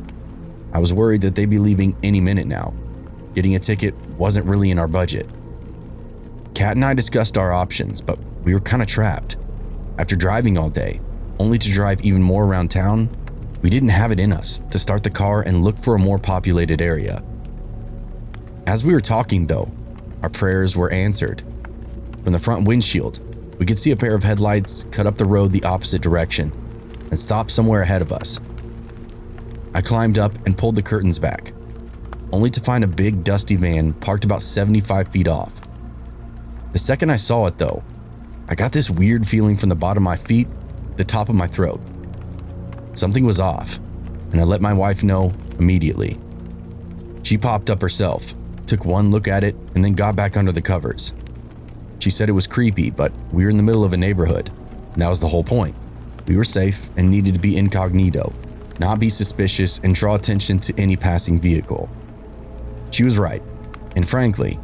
I was worried that they'd be leaving any minute now. Getting a ticket wasn't really in our budget. Kat and I discussed our options, but we were kind of trapped. After driving all day, only to drive even more around town, we didn't have it in us to start the car and look for a more populated area. As we were talking though, our prayers were answered. From the front windshield, We could see a pair of headlights cut up the road the opposite direction and stop somewhere ahead of us. I climbed up and pulled the curtains back, only to find a big dusty van parked about 75 feet off. The second I saw it though, I got this weird feeling from the bottom of my feet, the top of my throat. Something was off, and I let my wife know immediately. She popped up herself, took one look at it, and then got back under the covers. She said it was creepy, but we were in the middle of a neighborhood, and that was the whole point. We were safe and needed to be incognito, not be suspicious and draw attention to any passing vehicle. She was right, and frankly,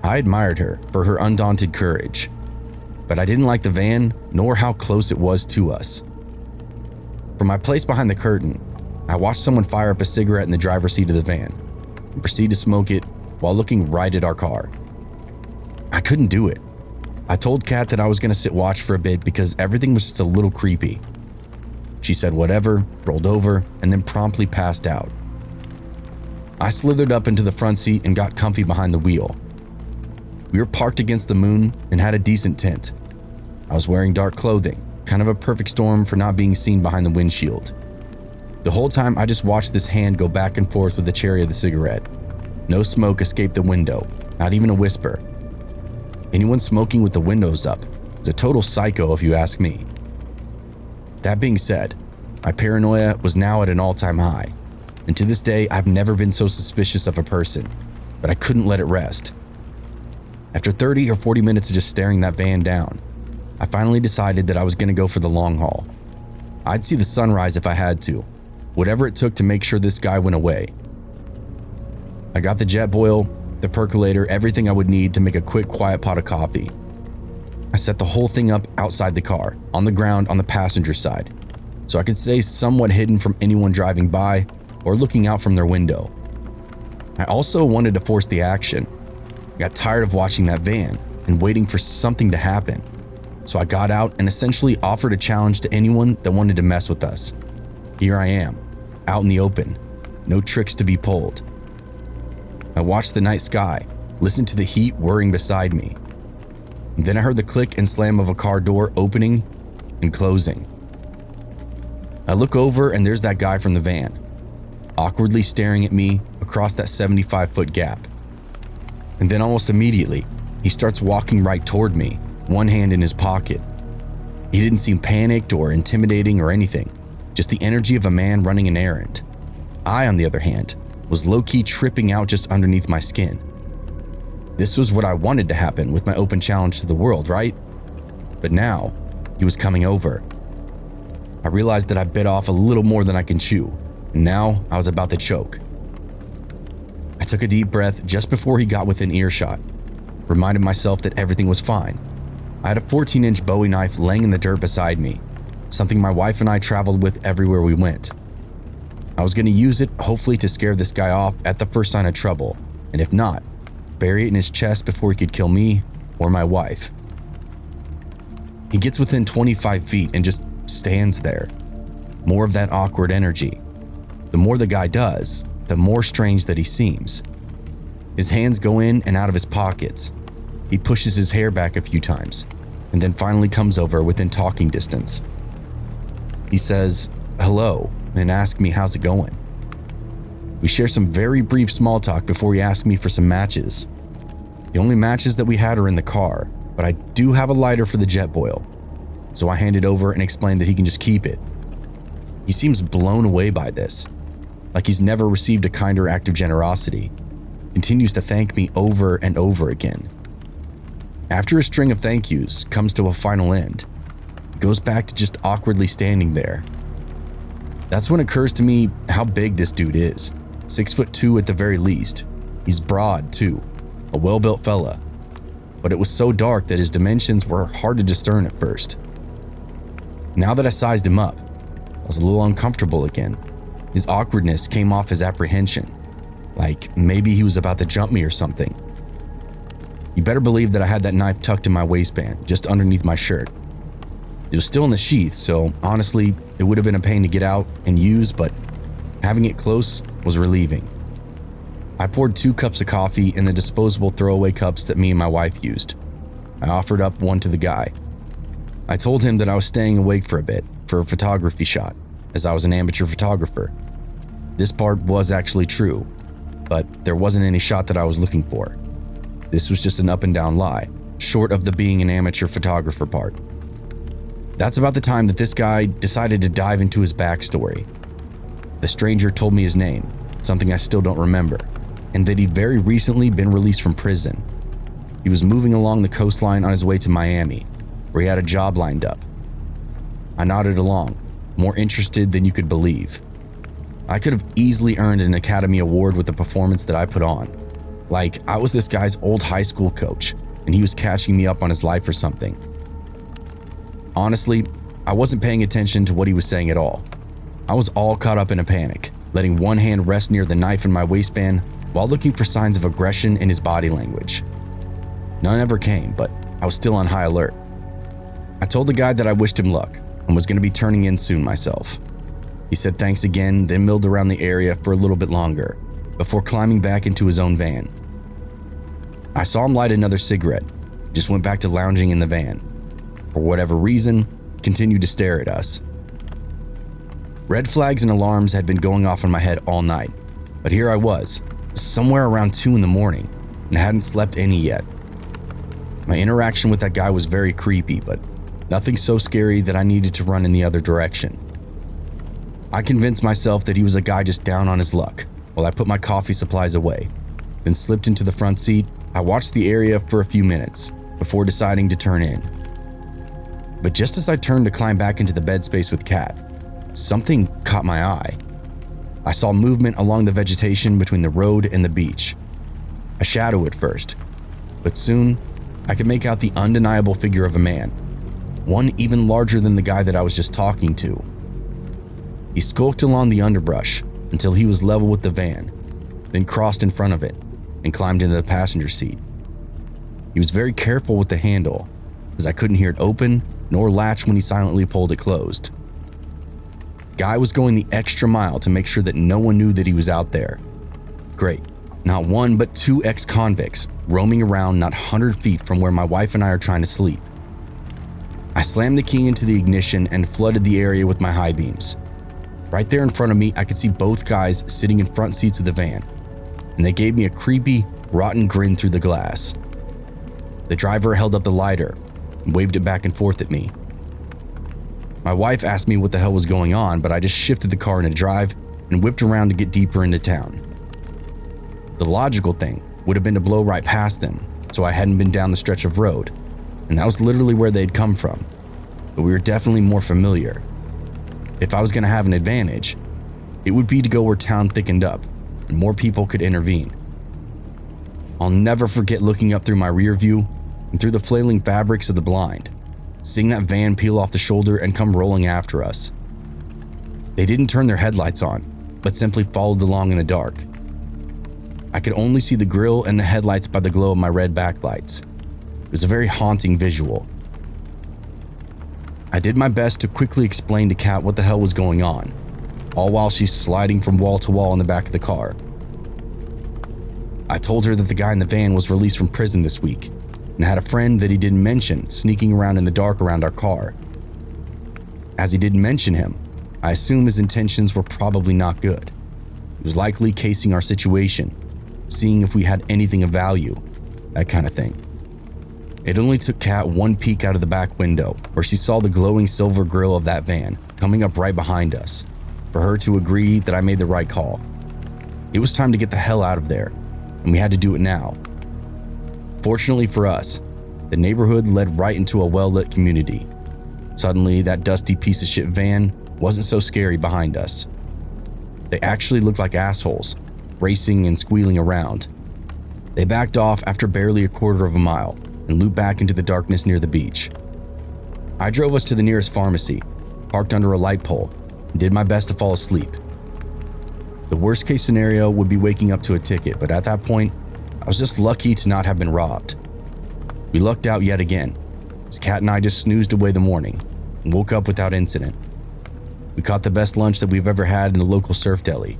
I admired her for her undaunted courage, but I didn't like the van nor how close it was to us. From my place behind the curtain, I watched someone fire up a cigarette in the driver's seat of the van and proceed to smoke it while looking right at our car. I couldn't do it. I told Kat that I was going to sit watch for a bit because everything was just a little creepy. She said whatever, rolled over, and then promptly passed out. I slithered up into the front seat and got comfy behind the wheel. We were parked against the moon and had a decent tint. I was wearing dark clothing, kind of a perfect storm for not being seen behind the windshield. The whole time I just watched this hand go back and forth with the cherry of the cigarette. No smoke escaped the window, not even a whisper. Anyone smoking with the windows up is a total psycho if you ask me. That being said, my paranoia was now at an all-time high, and to this day I've never been so suspicious of a person, but I couldn't let it rest. After 30 or 40 minutes of just staring that van down, I finally decided that I was going to go for the long haul. I'd see the sunrise if I had to, whatever it took to make sure this guy went away. I got the Jetboil, the percolator, everything I would need to make a quick, quiet pot of coffee. I set the whole thing up outside the car, on the ground on the passenger side, so I could stay somewhat hidden from anyone driving by or looking out from their window. I also wanted to force the action. I got tired of watching that van and waiting for something to happen, so I got out and essentially offered a challenge to anyone that wanted to mess with us. Here I am, out in the open, no tricks to be pulled. I watched the night sky, listened to the heat whirring beside me. And then I heard the click and slam of a car door opening and closing. I look over and there's that guy from the van, awkwardly staring at me across that 75-foot gap. And then almost immediately, he starts walking right toward me, one hand in his pocket. He didn't seem panicked or intimidating or anything, just the energy of a man running an errand. I, on the other hand, was low-key tripping out just underneath my skin. This was what I wanted to happen with my open challenge to the world, right? But now, he was coming over. I realized that I bit off a little more than I can chew, and now I was about to choke. I took a deep breath just before he got within earshot, reminded myself that everything was fine. I had a 14-inch Bowie knife laying in the dirt beside me, something my wife and I traveled with everywhere we went. I was going to use it, hopefully to scare this guy off at the first sign of trouble, and if not, bury it in his chest before he could kill me or my wife. He gets within 25 feet and just stands there. More of that awkward energy. The more the guy does, the more strange that he seems. His hands go in and out of his pockets. He pushes his hair back a few times, and then finally comes over within talking distance. He says, "Hello," and asks me how's it going. We share some very brief small talk before he asks me for some matches. The only matches that we had are in the car, but I do have a lighter for the Jetboil, so I hand it over and explain that he can just keep it. He seems blown away by this, like he's never received a kinder act of generosity, continues to thank me over and over again. After a string of thank yous comes to a final end, he goes back to just awkwardly standing there. That's when it occurs to me how big this dude is. 6'2" at the very least. He's broad too, a well-built fella. But it was so dark that his dimensions were hard to discern at first. Now that I sized him up, I was a little uncomfortable again. His awkwardness came off as apprehension, like maybe he was about to jump me or something. You better believe that I had that knife tucked in my waistband, just underneath my shirt. It was still in the sheath, so honestly, it would have been a pain to get out and use, but having it close was relieving. I poured 2 cups of coffee in the disposable throwaway cups that me and my wife used. I offered up one to the guy. I told him that I was staying awake for a bit for a photography shot, as I was an amateur photographer. This part was actually true, but there wasn't any shot that I was looking for. This was just an up and down lie, short of the being an amateur photographer part. That's about the time that this guy decided to dive into his backstory. The stranger told me his name, something I still don't remember, and that he'd very recently been released from prison. He was moving along the coastline on his way to Miami, where he had a job lined up. I nodded along, more interested than you could believe. I could have easily earned an Academy Award with the performance that I put on. Like, I was this guy's old high school coach, and he was catching me up on his life or something. Honestly, I wasn't paying attention to what he was saying at all. I was all caught up in a panic, letting one hand rest near the knife in my waistband while looking for signs of aggression in his body language. None ever came, but I was still on high alert. I told the guy that I wished him luck and was going to be turning in soon myself. He said thanks again, then milled around the area for a little bit longer before climbing back into his own van. I saw him light another cigarette, just went back to lounging in the van. For whatever reason, continued to stare at us. Red flags and alarms had been going off in my head all night, but here I was, somewhere around 2 in the morning, and hadn't slept any yet. My interaction with that guy was very creepy, but nothing so scary that I needed to run in the other direction. I convinced myself that he was a guy just down on his luck while I put my coffee supplies away, then slipped into the front seat. I watched the area for a few minutes before deciding to turn in. But just as I turned to climb back into the bed space with Kat, something caught my eye. I saw movement along the vegetation between the road and the beach. A shadow at first, but soon I could make out the undeniable figure of a man, one even larger than the guy that I was just talking to. He skulked along the underbrush until he was level with the van, then crossed in front of it and climbed into the passenger seat. He was very careful with the handle, as I couldn't hear it open nor latch when he silently pulled it closed. Guy was going the extra mile to make sure that no one knew that he was out there. Great, not one but 2 ex-convicts roaming around not 100 feet from where my wife and I are trying to sleep. I slammed the key into the ignition and flooded the area with my high beams. Right there in front of me, I could see both guys sitting in front seats of the van, and they gave me a creepy, rotten grin through the glass. The driver held up the lighter and waved it back and forth at me. My wife asked me what the hell was going on, but I just shifted the car into drive and whipped around to get deeper into town. The logical thing would have been to blow right past them, so I hadn't been down the stretch of road, and that was literally where they'd come from, but we were definitely more familiar. If I was going to have an advantage, it would be to go where town thickened up and more people could intervene. I'll never forget looking up through my rear view and through the flailing fabrics of the blind, seeing that van peel off the shoulder and come rolling after us. They didn't turn their headlights on, but simply followed along in the dark. I could only see the grille and the headlights by the glow of my red backlights. It was a very haunting visual. I did my best to quickly explain to Kat what the hell was going on, all while she's sliding from wall to wall in the back of the car. I told her that the guy in the van was released from prison this week and had a friend that he didn't mention sneaking around in the dark around our car. As he didn't mention him, I assume his intentions were probably not good. He was likely casing our situation, seeing if we had anything of value, that kind of thing. It only took Kat one peek out of the back window where she saw the glowing silver grille of that van coming up right behind us for her to agree that I made the right call. It was time to get the hell out of there, and we had to do it now. Fortunately for us, the neighborhood led right into a well-lit community. Suddenly, that dusty piece of shit van wasn't so scary behind us. They actually looked like assholes, racing and squealing around. They backed off after barely a quarter of a mile and looped back into the darkness near the beach. I drove us to the nearest pharmacy, parked under a light pole, and did my best to fall asleep. The worst case scenario would be waking up to a ticket, but at that point, I was just lucky to not have been robbed. We lucked out yet again, as Kat and I just snoozed away the morning and woke up without incident. We caught the best lunch that we've ever had in the local surf deli.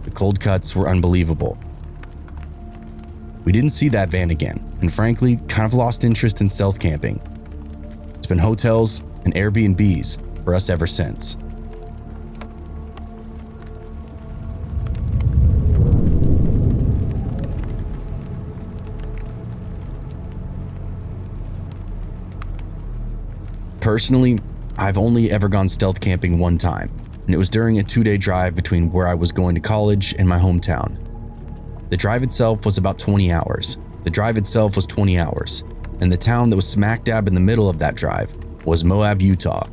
The cold cuts were unbelievable. We didn't see that van again, and frankly, kind of lost interest in stealth camping. It's been hotels and Airbnbs for us ever since. Personally, I've only ever gone stealth camping one time, and it was during a 2-day drive between where I was going to college and my hometown. The drive itself was about 20 hours. And the town that was smack dab in the middle of that drive was Moab, Utah.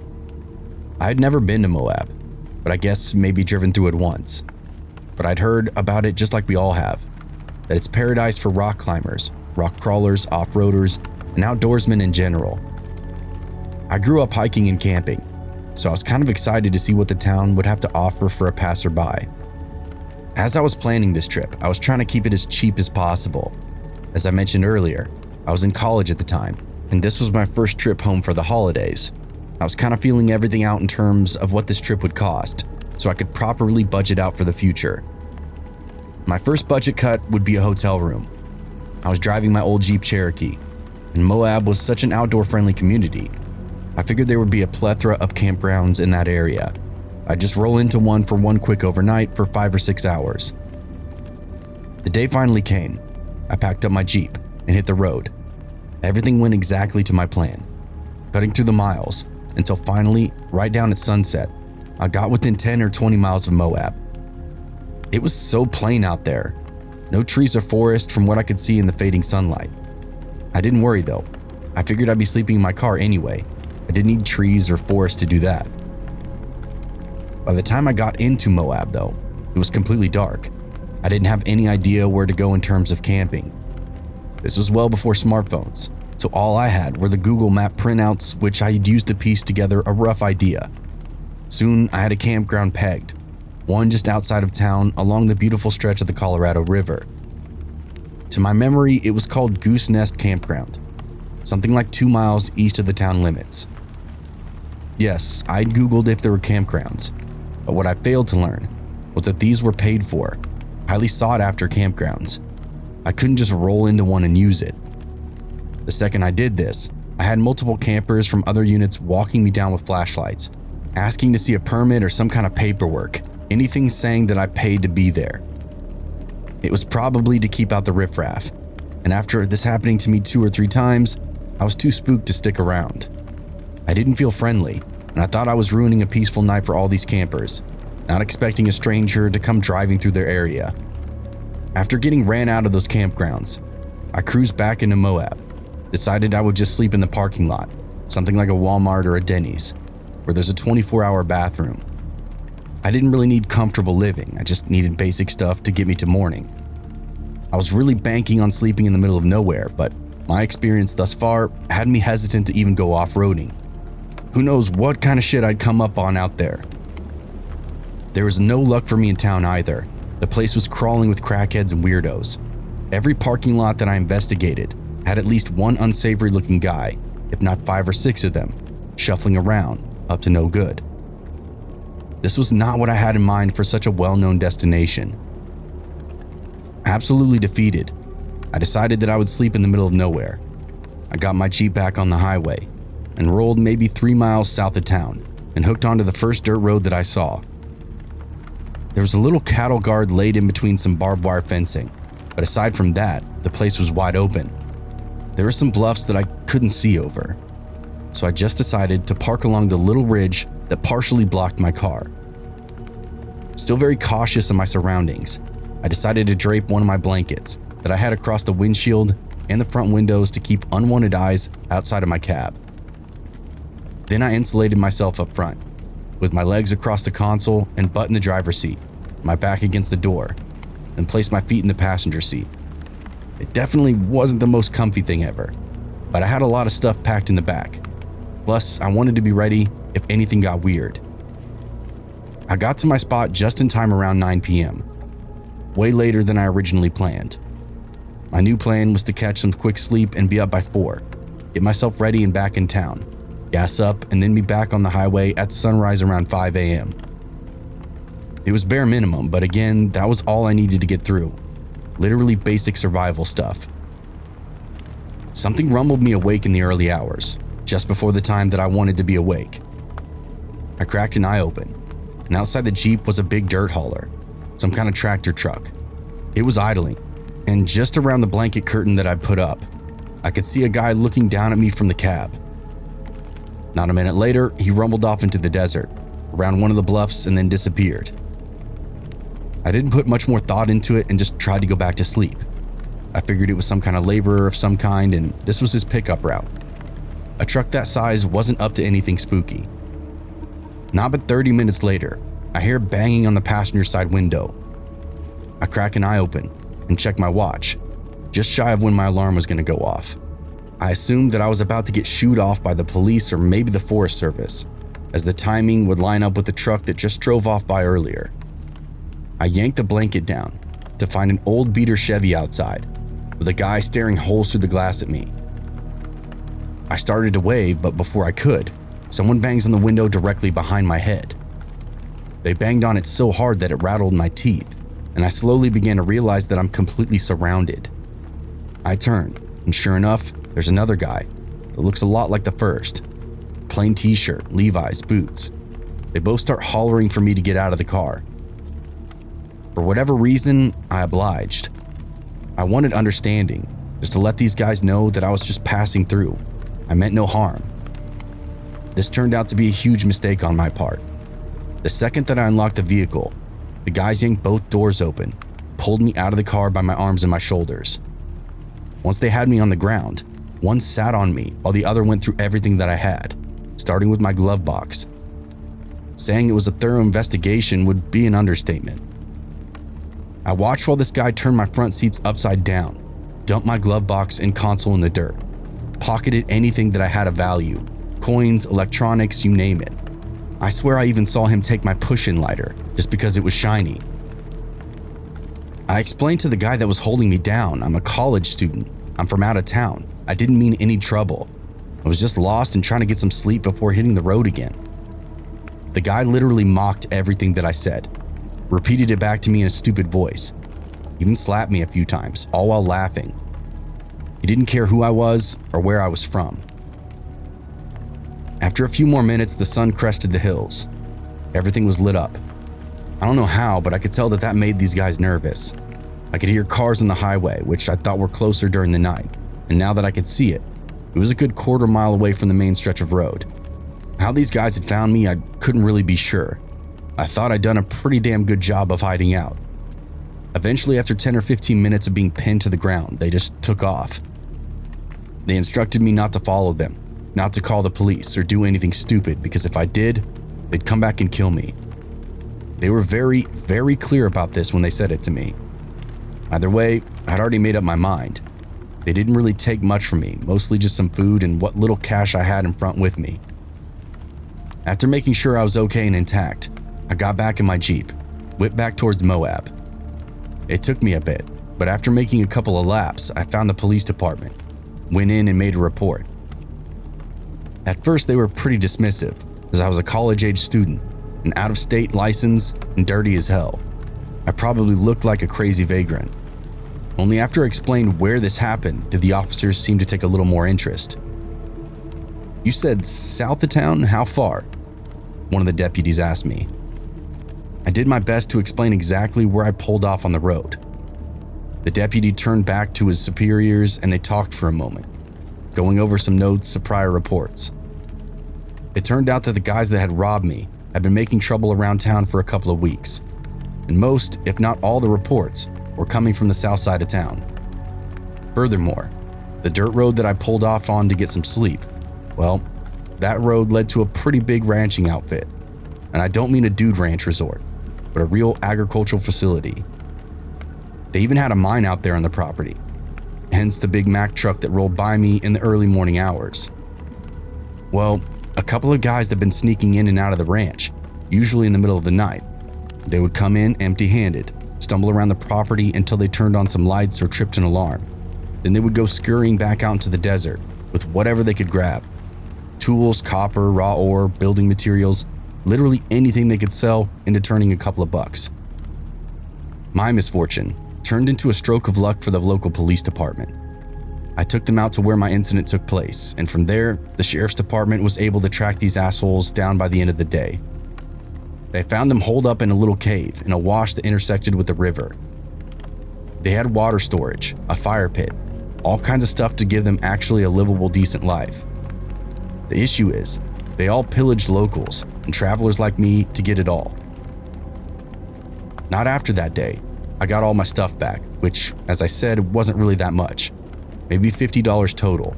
I had never been to Moab, but I guess maybe driven through it once. But I'd heard about it just like we all have, that it's paradise for rock climbers, rock crawlers, off-roaders, and outdoorsmen in general. I grew up hiking and camping, so I was kind of excited to see what the town would have to offer for a passerby. As I was planning this trip, I was trying to keep it as cheap as possible. As I mentioned earlier, I was in college at the time, and this was my first trip home for the holidays. I was kind of feeling everything out in terms of what this trip would cost, so I could properly budget out for the future. My first budget cut would be a hotel room. I was driving my old Jeep Cherokee, and Moab was such an outdoor-friendly community. I figured there would be a plethora of campgrounds in that area. I'd just roll into one for one quick overnight for 5 or 6 hours. The day finally came. I packed up my Jeep and hit the road. Everything went exactly to my plan, cutting through the miles until finally, right down at sunset, I got within 10 or 20 miles of Moab. It was so plain out there. No trees or forest from what I could see in the fading sunlight. I didn't worry though. I figured I'd be sleeping in my car anyway. I didn't need trees or forest to do that. By the time I got into Moab though, it was completely dark. I didn't have any idea where to go in terms of camping. This was well before smartphones, so all I had were the Google Map printouts which I had used to piece together a rough idea. Soon I had a campground pegged, one just outside of town along the beautiful stretch of the Colorado River. To my memory, it was called Goose Nest Campground, something like 2 miles east of the town limits. Yes, I'd Googled if there were campgrounds, but what I failed to learn was that these were paid for, highly sought after campgrounds. I couldn't just roll into one and use it. The second I did this, I had multiple campers from other units walking me down with flashlights, asking to see a permit or some kind of paperwork, anything saying that I paid to be there. It was probably to keep out the riffraff, and after this happening to me 2 or 3 times, I was too spooked to stick around. I didn't feel friendly, and I thought I was ruining a peaceful night for all these campers, not expecting a stranger to come driving through their area. After getting ran out of those campgrounds, I cruised back into Moab, decided I would just sleep in the parking lot, something like a Walmart or a Denny's, where there's a 24-hour bathroom. I didn't really need comfortable living, I just needed basic stuff to get me to morning. I was really banking on sleeping in the middle of nowhere, but my experience thus far had me hesitant to even go off-roading. Who knows what kind of shit I'd come up on out there. There was no luck for me in town either. The place was crawling with crackheads and weirdos. Every parking lot that I investigated had at least one unsavory looking guy, if not 5 or 6 of them, shuffling around, up to no good. This was not what I had in mind for such a well-known destination. Absolutely defeated, I decided that I would sleep in the middle of nowhere. I got my Jeep back on the highway and rolled maybe 3 miles south of town and hooked onto the first dirt road that I saw. There was a little cattle guard laid in between some barbed wire fencing, but aside from that, the place was wide open. There were some bluffs that I couldn't see over, so I just decided to park along the little ridge that partially blocked my car. Still very cautious of my surroundings, I decided to drape one of my blankets that I had across the windshield and the front windows to keep unwanted eyes outside of my cab. Then I insulated myself up front, with my legs across the console and butt in the driver's seat, my back against the door, and placed my feet in the passenger seat. It definitely wasn't the most comfy thing ever, but I had a lot of stuff packed in the back. Plus, I wanted to be ready if anything got weird. I got to my spot just in time around 9 p.m., way later than I originally planned. My new plan was to catch some quick sleep and be up by 4, get myself ready and back in town, gas up, and then be back on the highway at sunrise around 5 a.m. It was bare minimum, but again, that was all I needed to get through. Literally basic survival stuff. Something rumbled me awake in the early hours, just before the time that I wanted to be awake. I cracked an eye open, and outside the Jeep was a big dirt hauler, some kind of tractor truck. It was idling, and just around the blanket curtain that I'd put up, I could see a guy looking down at me from the cab. Not a minute later, he rumbled off into the desert, around one of the bluffs, and then disappeared. I didn't put much more thought into it and just tried to go back to sleep. I figured it was some kind of laborer of some kind, and this was his pickup route. A truck that size wasn't up to anything spooky. Not but 30 minutes later, I hear banging on the passenger side window. I crack an eye open and check my watch, just shy of when my alarm was going to go off. I assumed that I was about to get shooed off by the police or maybe the Forest Service, as the timing would line up with the truck that just drove off by earlier. I yanked the blanket down to find an old beater Chevy outside, with a guy staring holes through the glass at me. I started to wave, but before I could, someone bangs on the window directly behind my head. They banged on it so hard that it rattled my teeth, and I slowly began to realize that I'm completely surrounded. I turn, and sure enough, there's another guy that looks a lot like the first. Plain t-shirt, Levi's, boots. They both start hollering for me to get out of the car. For whatever reason, I obliged. I wanted understanding, just to let these guys know that I was just passing through. I meant no harm. This turned out to be a huge mistake on my part. The second that I unlocked the vehicle, the guys yanked both doors open, pulled me out of the car by my arms and my shoulders. Once they had me on the ground, one sat on me while the other went through everything that I had, starting with my glove box. Saying it was a thorough investigation would be an understatement. I watched while this guy turned my front seats upside down, dumped my glove box and console in the dirt, pocketed anything that I had of value, coins, electronics, you name it. I swear I even saw him take my push-in lighter just because it was shiny. I explained to the guy that was holding me down, I'm a college student. I'm from out of town. I didn't mean any trouble. I was just lost and trying to get some sleep before hitting the road again. The guy literally mocked everything that I said, repeated it back to me in a stupid voice, even slapped me a few times, all while laughing. He didn't care who I was or where I was from. After a few more minutes, the sun crested the hills. Everything was lit up. I don't know how, but I could tell that that made these guys nervous. I could hear cars on the highway, which I thought were closer during the night, and now that I could see it, it was a good quarter mile away from the main stretch of road. How these guys had found me, I couldn't really be sure. I thought I'd done a pretty damn good job of hiding out. Eventually, after 10 or 15 minutes of being pinned to the ground, they just took off. They instructed me not to follow them, not to call the police or do anything stupid, because if I did, they'd come back and kill me. They were very, very clear about this when they said it to me. Either way, I'd already made up my mind. They didn't really take much from me, mostly just some food and what little cash I had in front with me. After making sure I was okay and intact, I got back in my Jeep, whipped back towards Moab. It took me a bit, but after making a couple of laps, I found the police department, went in and made a report. At first, they were pretty dismissive, as I was a college-age student, an out-of-state license, and dirty as hell. I probably looked like a crazy vagrant. Only after I explained where this happened did the officers seem to take a little more interest. "You said south of town? How far?" one of the deputies asked me. I did my best to explain exactly where I pulled off on the road. The deputy turned back to his superiors and they talked for a moment, going over some notes of prior reports. It turned out that the guys that had robbed me had been making trouble around town for a couple of weeks, and most, if not all, the reports were coming from the south side of town. Furthermore, the dirt road that I pulled off on to get some sleep, well, that road led to a pretty big ranching outfit, and I don't mean a dude ranch resort, but a real agricultural facility. They even had a mine out there on the property, hence the Big Mac truck that rolled by me in the early morning hours. Well, a couple of guys that had been sneaking in and out of the ranch, usually in the middle of the night. They would come in empty-handed, stumble around the property until they turned on some lights or tripped an alarm. Then they would go scurrying back out into the desert with whatever they could grab. Tools, copper, raw ore, building materials, literally anything they could sell into turning a couple of bucks. My misfortune turned into a stroke of luck for the local police department. I took them out to where my incident took place, and from there, the sheriff's department was able to track these assholes down by the end of the day. They found them holed up in a little cave in a wash that intersected with the river. They had water storage, a fire pit, all kinds of stuff to give them actually a livable, decent life. The issue is, they all pillaged locals and travelers like me to get it all. Not after that day. I got all my stuff back, which, as I said, wasn't really that much. Maybe $50 total,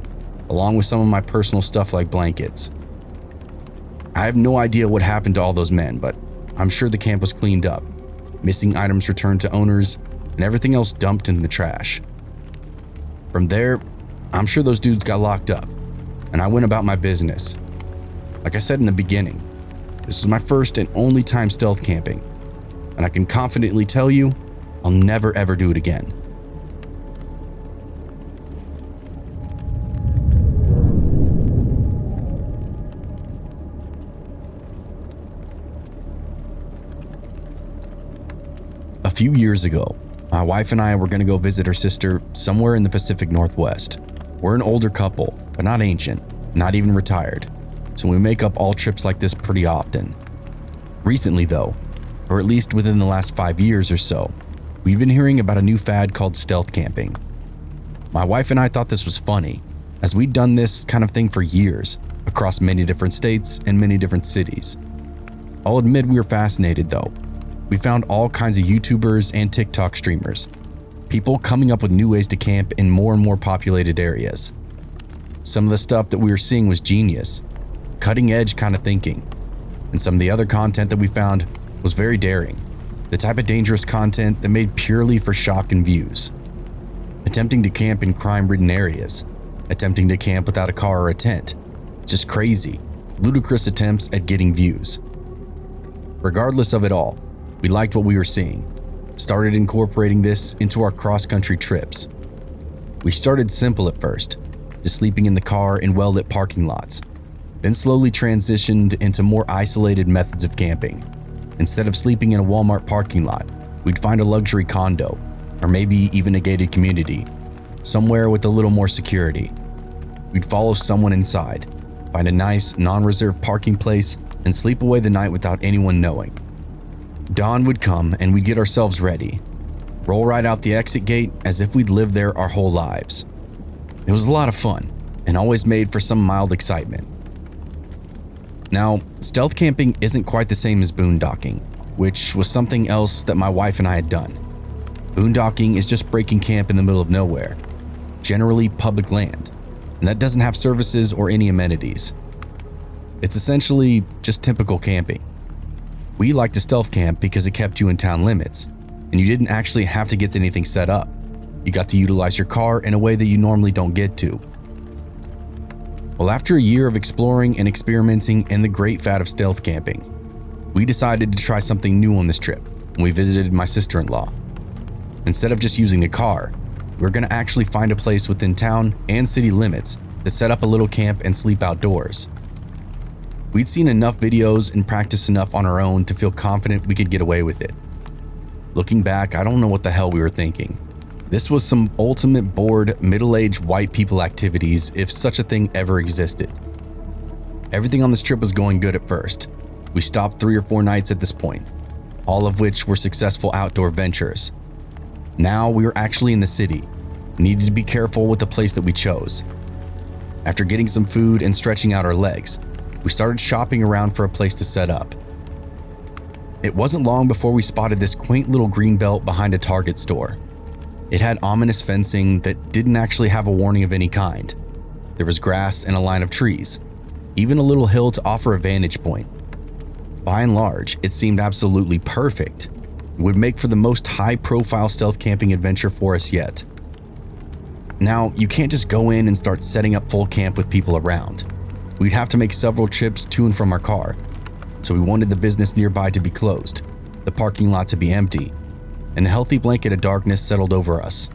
along with some of my personal stuff like blankets. I have no idea what happened to all those men, but I'm sure the camp was cleaned up, missing items returned to owners, and everything else dumped in the trash. From there, I'm sure those dudes got locked up, and I went about my business. Like I said in the beginning, this was my first and only time stealth camping, and I can confidently tell you, I'll never ever do it again. A few years ago, my wife and I were going to go visit her sister somewhere in the Pacific Northwest. We're an older couple, but not ancient, not even retired, so we make up all trips like this pretty often. Recently though, or at least within the last 5 years or so, we've been hearing about a new fad called stealth camping. My wife and I thought this was funny, as we'd done this kind of thing for years, across many different states and many different cities. I'll admit we were fascinated though. We found all kinds of YouTubers and TikTok streamers, people coming up with new ways to camp in more and more populated areas. Some of the stuff that we were seeing was genius, cutting edge kind of thinking, and some of the other content that we found was very daring, the type of dangerous content that made purely for shock and views. Attempting to camp in crime-ridden areas, attempting to camp without a car or a tent, just crazy, ludicrous attempts at getting views. Regardless of it all, we liked what we were seeing, started incorporating this into our cross-country trips. We started simple at first, just sleeping in the car in well-lit parking lots, then slowly transitioned into more isolated methods of camping. Instead of sleeping in a Walmart parking lot, we'd find a luxury condo, or maybe even a gated community, somewhere with a little more security. We'd follow someone inside, find a nice, non-reserved parking place, and sleep away the night without anyone knowing. Dawn would come and we'd get ourselves ready, roll right out the exit gate as if we'd lived there our whole lives. It was a lot of fun, and always made for some mild excitement. Now, stealth camping isn't quite the same as boondocking, which was something else that my wife and I had done. Boondocking is just breaking camp in the middle of nowhere, generally public land, and that doesn't have services or any amenities. It's essentially just typical camping. We liked to stealth camp because it kept you in town limits, and you didn't actually have to get anything set up. You got to utilize your car in a way that you normally don't get to. Well, after a year of exploring and experimenting in the great fad of stealth camping, we decided to try something new on this trip when we visited my sister-in-law. Instead of just using a car, we were going to actually find a place within town and city limits to set up a little camp and sleep outdoors. We'd seen enough videos and practiced enough on our own to feel confident we could get away with it. Looking back, I don't know what the hell we were thinking. This was some ultimate bored, middle-aged white people activities if such a thing ever existed. Everything on this trip was going good at first. We stopped 3 or 4 nights at this point, all of which were successful outdoor ventures. Now we were actually in the city, needed to be careful with the place that we chose. After getting some food and stretching out our legs, we started shopping around for a place to set up. It wasn't long before we spotted this quaint little green belt behind a Target store. It had ominous fencing that didn't actually have a warning of any kind. There was grass and a line of trees, even a little hill to offer a vantage point. By and large, it seemed absolutely perfect. It would make for the most high-profile stealth camping adventure for us yet. Now, you can't just go in and start setting up full camp with people around. We'd have to make several trips to and from our car, so we wanted the business nearby to be closed, the parking lot to be empty, and a healthy blanket of darkness settled over us.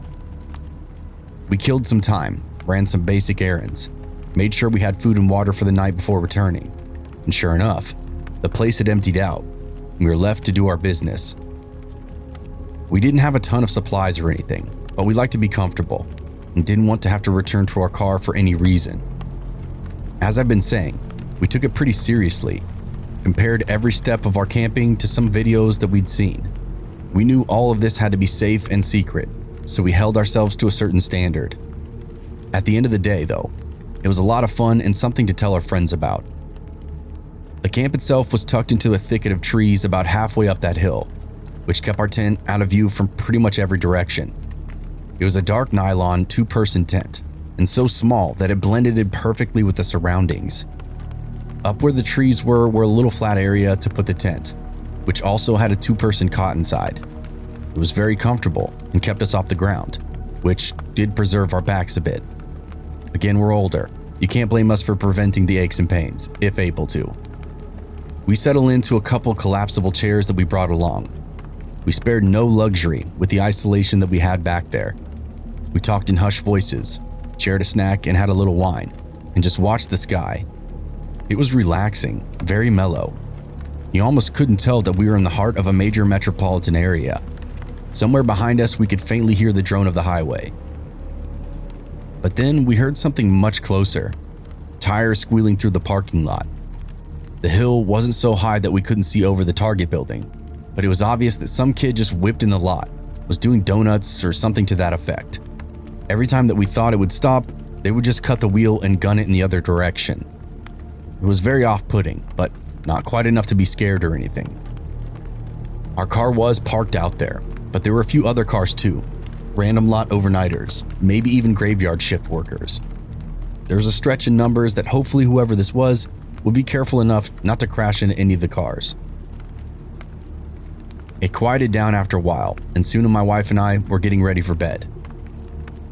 We killed some time, ran some basic errands, made sure we had food and water for the night before returning, and sure enough, the place had emptied out, and we were left to do our business. We didn't have a ton of supplies or anything, but we liked to be comfortable. and didn't want to have to return to our car for any reason. As I've been saying, we took it pretty seriously, compared every step of our camping to some videos that we'd seen. We knew all of this had to be safe and secret, so we held ourselves to a certain standard. At the end of the day, though, it was a lot of fun and something to tell our friends about. The camp itself was tucked into a thicket of trees about halfway up that hill, which kept our tent out of view from pretty much every direction. It was a dark nylon two-person tent, and so small that it blended in perfectly with the surroundings. Up where the trees were a little flat area to put the tent, which also had a two-person cot inside. It was very comfortable and kept us off the ground, which did preserve our backs a bit. Again, we're older. You can't blame us for preventing the aches and pains, if able to. We settle into a couple collapsible chairs that we brought along. We spared no luxury with the isolation that we had back there. We talked in hushed voices, shared a snack and had a little wine, and just watched the sky. It was relaxing, very mellow. You almost couldn't tell that we were in the heart of a major metropolitan area. Somewhere behind us, we could faintly hear the drone of the highway. But then we heard something much closer, tires squealing through the parking lot. The hill wasn't so high that we couldn't see over the Target building, but it was obvious that some kid just whipped in the lot, was doing donuts or something to that effect. Every time that we thought it would stop, they would just cut the wheel and gun it in the other direction. It was very off-putting, but not quite enough to be scared or anything. Our car was parked out there, but there were a few other cars too. Random lot overnighters, maybe even graveyard shift workers. There was a stretch in numbers that hopefully whoever this was would be careful enough not to crash into any of the cars. It quieted down after a while, and soon my wife and I were getting ready for bed.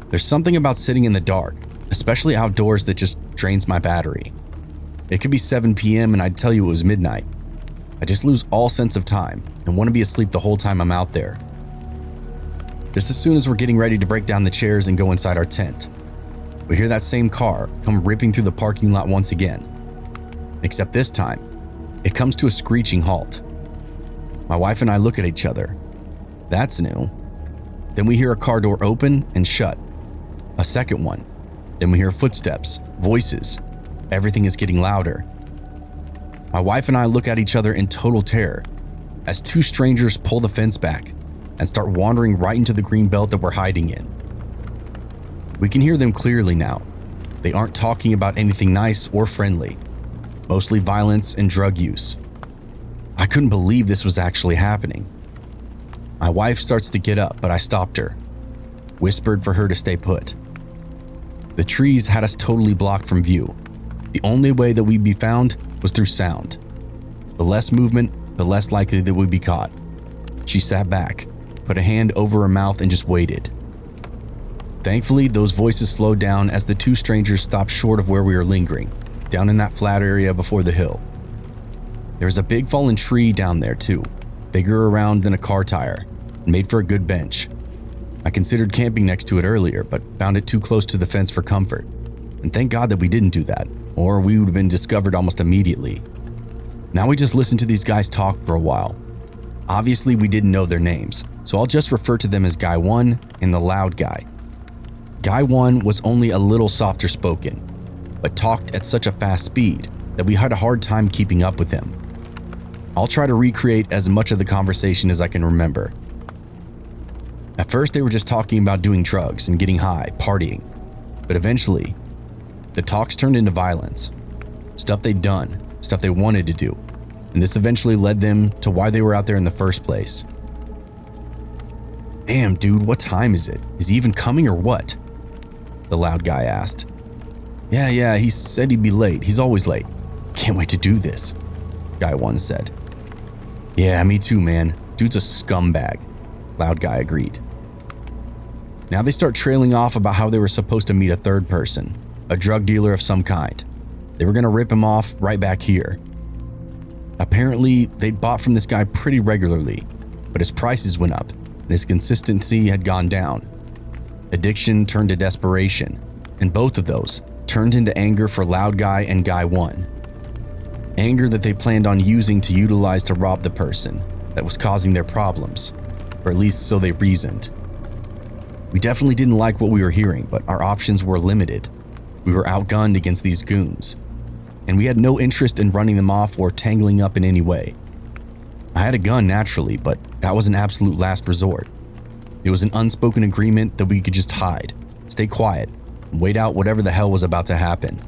There's something about sitting in the dark, especially outdoors, that just drains my battery. It could be 7 p.m. and I'd tell you it was midnight. I just lose all sense of time and want to be asleep the whole time I'm out there. Just as soon as we're getting ready to break down the chairs and go inside our tent, we hear that same car come ripping through the parking lot once again. Except this time, it comes to a screeching halt. My wife and I look at each other. That's new. Then we hear a car door open and shut. A second one. Then we hear footsteps, voices. Everything is getting louder. My wife and I look at each other in total terror as two strangers pull the fence back and start wandering right into the green belt that we're hiding in. We can hear them clearly now. They aren't talking about anything nice or friendly. Mostly violence and drug use. I couldn't believe this was actually happening. My wife starts to get up, but I stopped her, whispered for her to stay put. The trees had us totally blocked from view. The only way that we'd be found was through sound. The less movement, the less likely that we'd be caught. She sat back, put a hand over her mouth and just waited. Thankfully, those voices slowed down as the two strangers stopped short of where we were lingering, down in that flat area before the hill. There was a big fallen tree down there too, bigger around than a car tire, and made for a good bench. I considered camping next to it earlier, but found it too close to the fence for comfort. And thank God that we didn't do that, or we would have been discovered almost immediately. Now we just listened to these guys talk for a while. Obviously we didn't know their names, so I'll just refer to them as Guy 1 and the loud guy. Guy 1 was only a little softer spoken, but talked at such a fast speed that we had a hard time keeping up with him. I'll try to recreate as much of the conversation as I can remember. At first they were just talking about doing drugs and getting high, partying, but eventually the talks turned into violence. Stuff they'd done, stuff they wanted to do, and this eventually led them to why they were out there in the first place. Damn, dude, what time is it? Is he even coming or what? The loud guy asked. Yeah, he said he'd be late. He's always late. Can't wait to do this, Guy 1 said. Yeah, me too, man. Dude's a scumbag, loud guy agreed. Now they start trailing off about how they were supposed to meet a third person, a drug dealer of some kind. They were gonna rip him off right back here. Apparently, they'd bought from this guy pretty regularly, but his prices went up and his consistency had gone down. Addiction turned to desperation, and both of those turned into anger for Loud Guy and Guy 1. Anger that they planned on using to utilize to rob the person that was causing their problems, or at least so they reasoned. We definitely didn't like what we were hearing, but our options were limited. We were outgunned against these goons, and we had no interest in running them off or tangling up in any way. I had a gun naturally, but that was an absolute last resort. It was an unspoken agreement that we could just hide, stay quiet, and wait out whatever the hell was about to happen.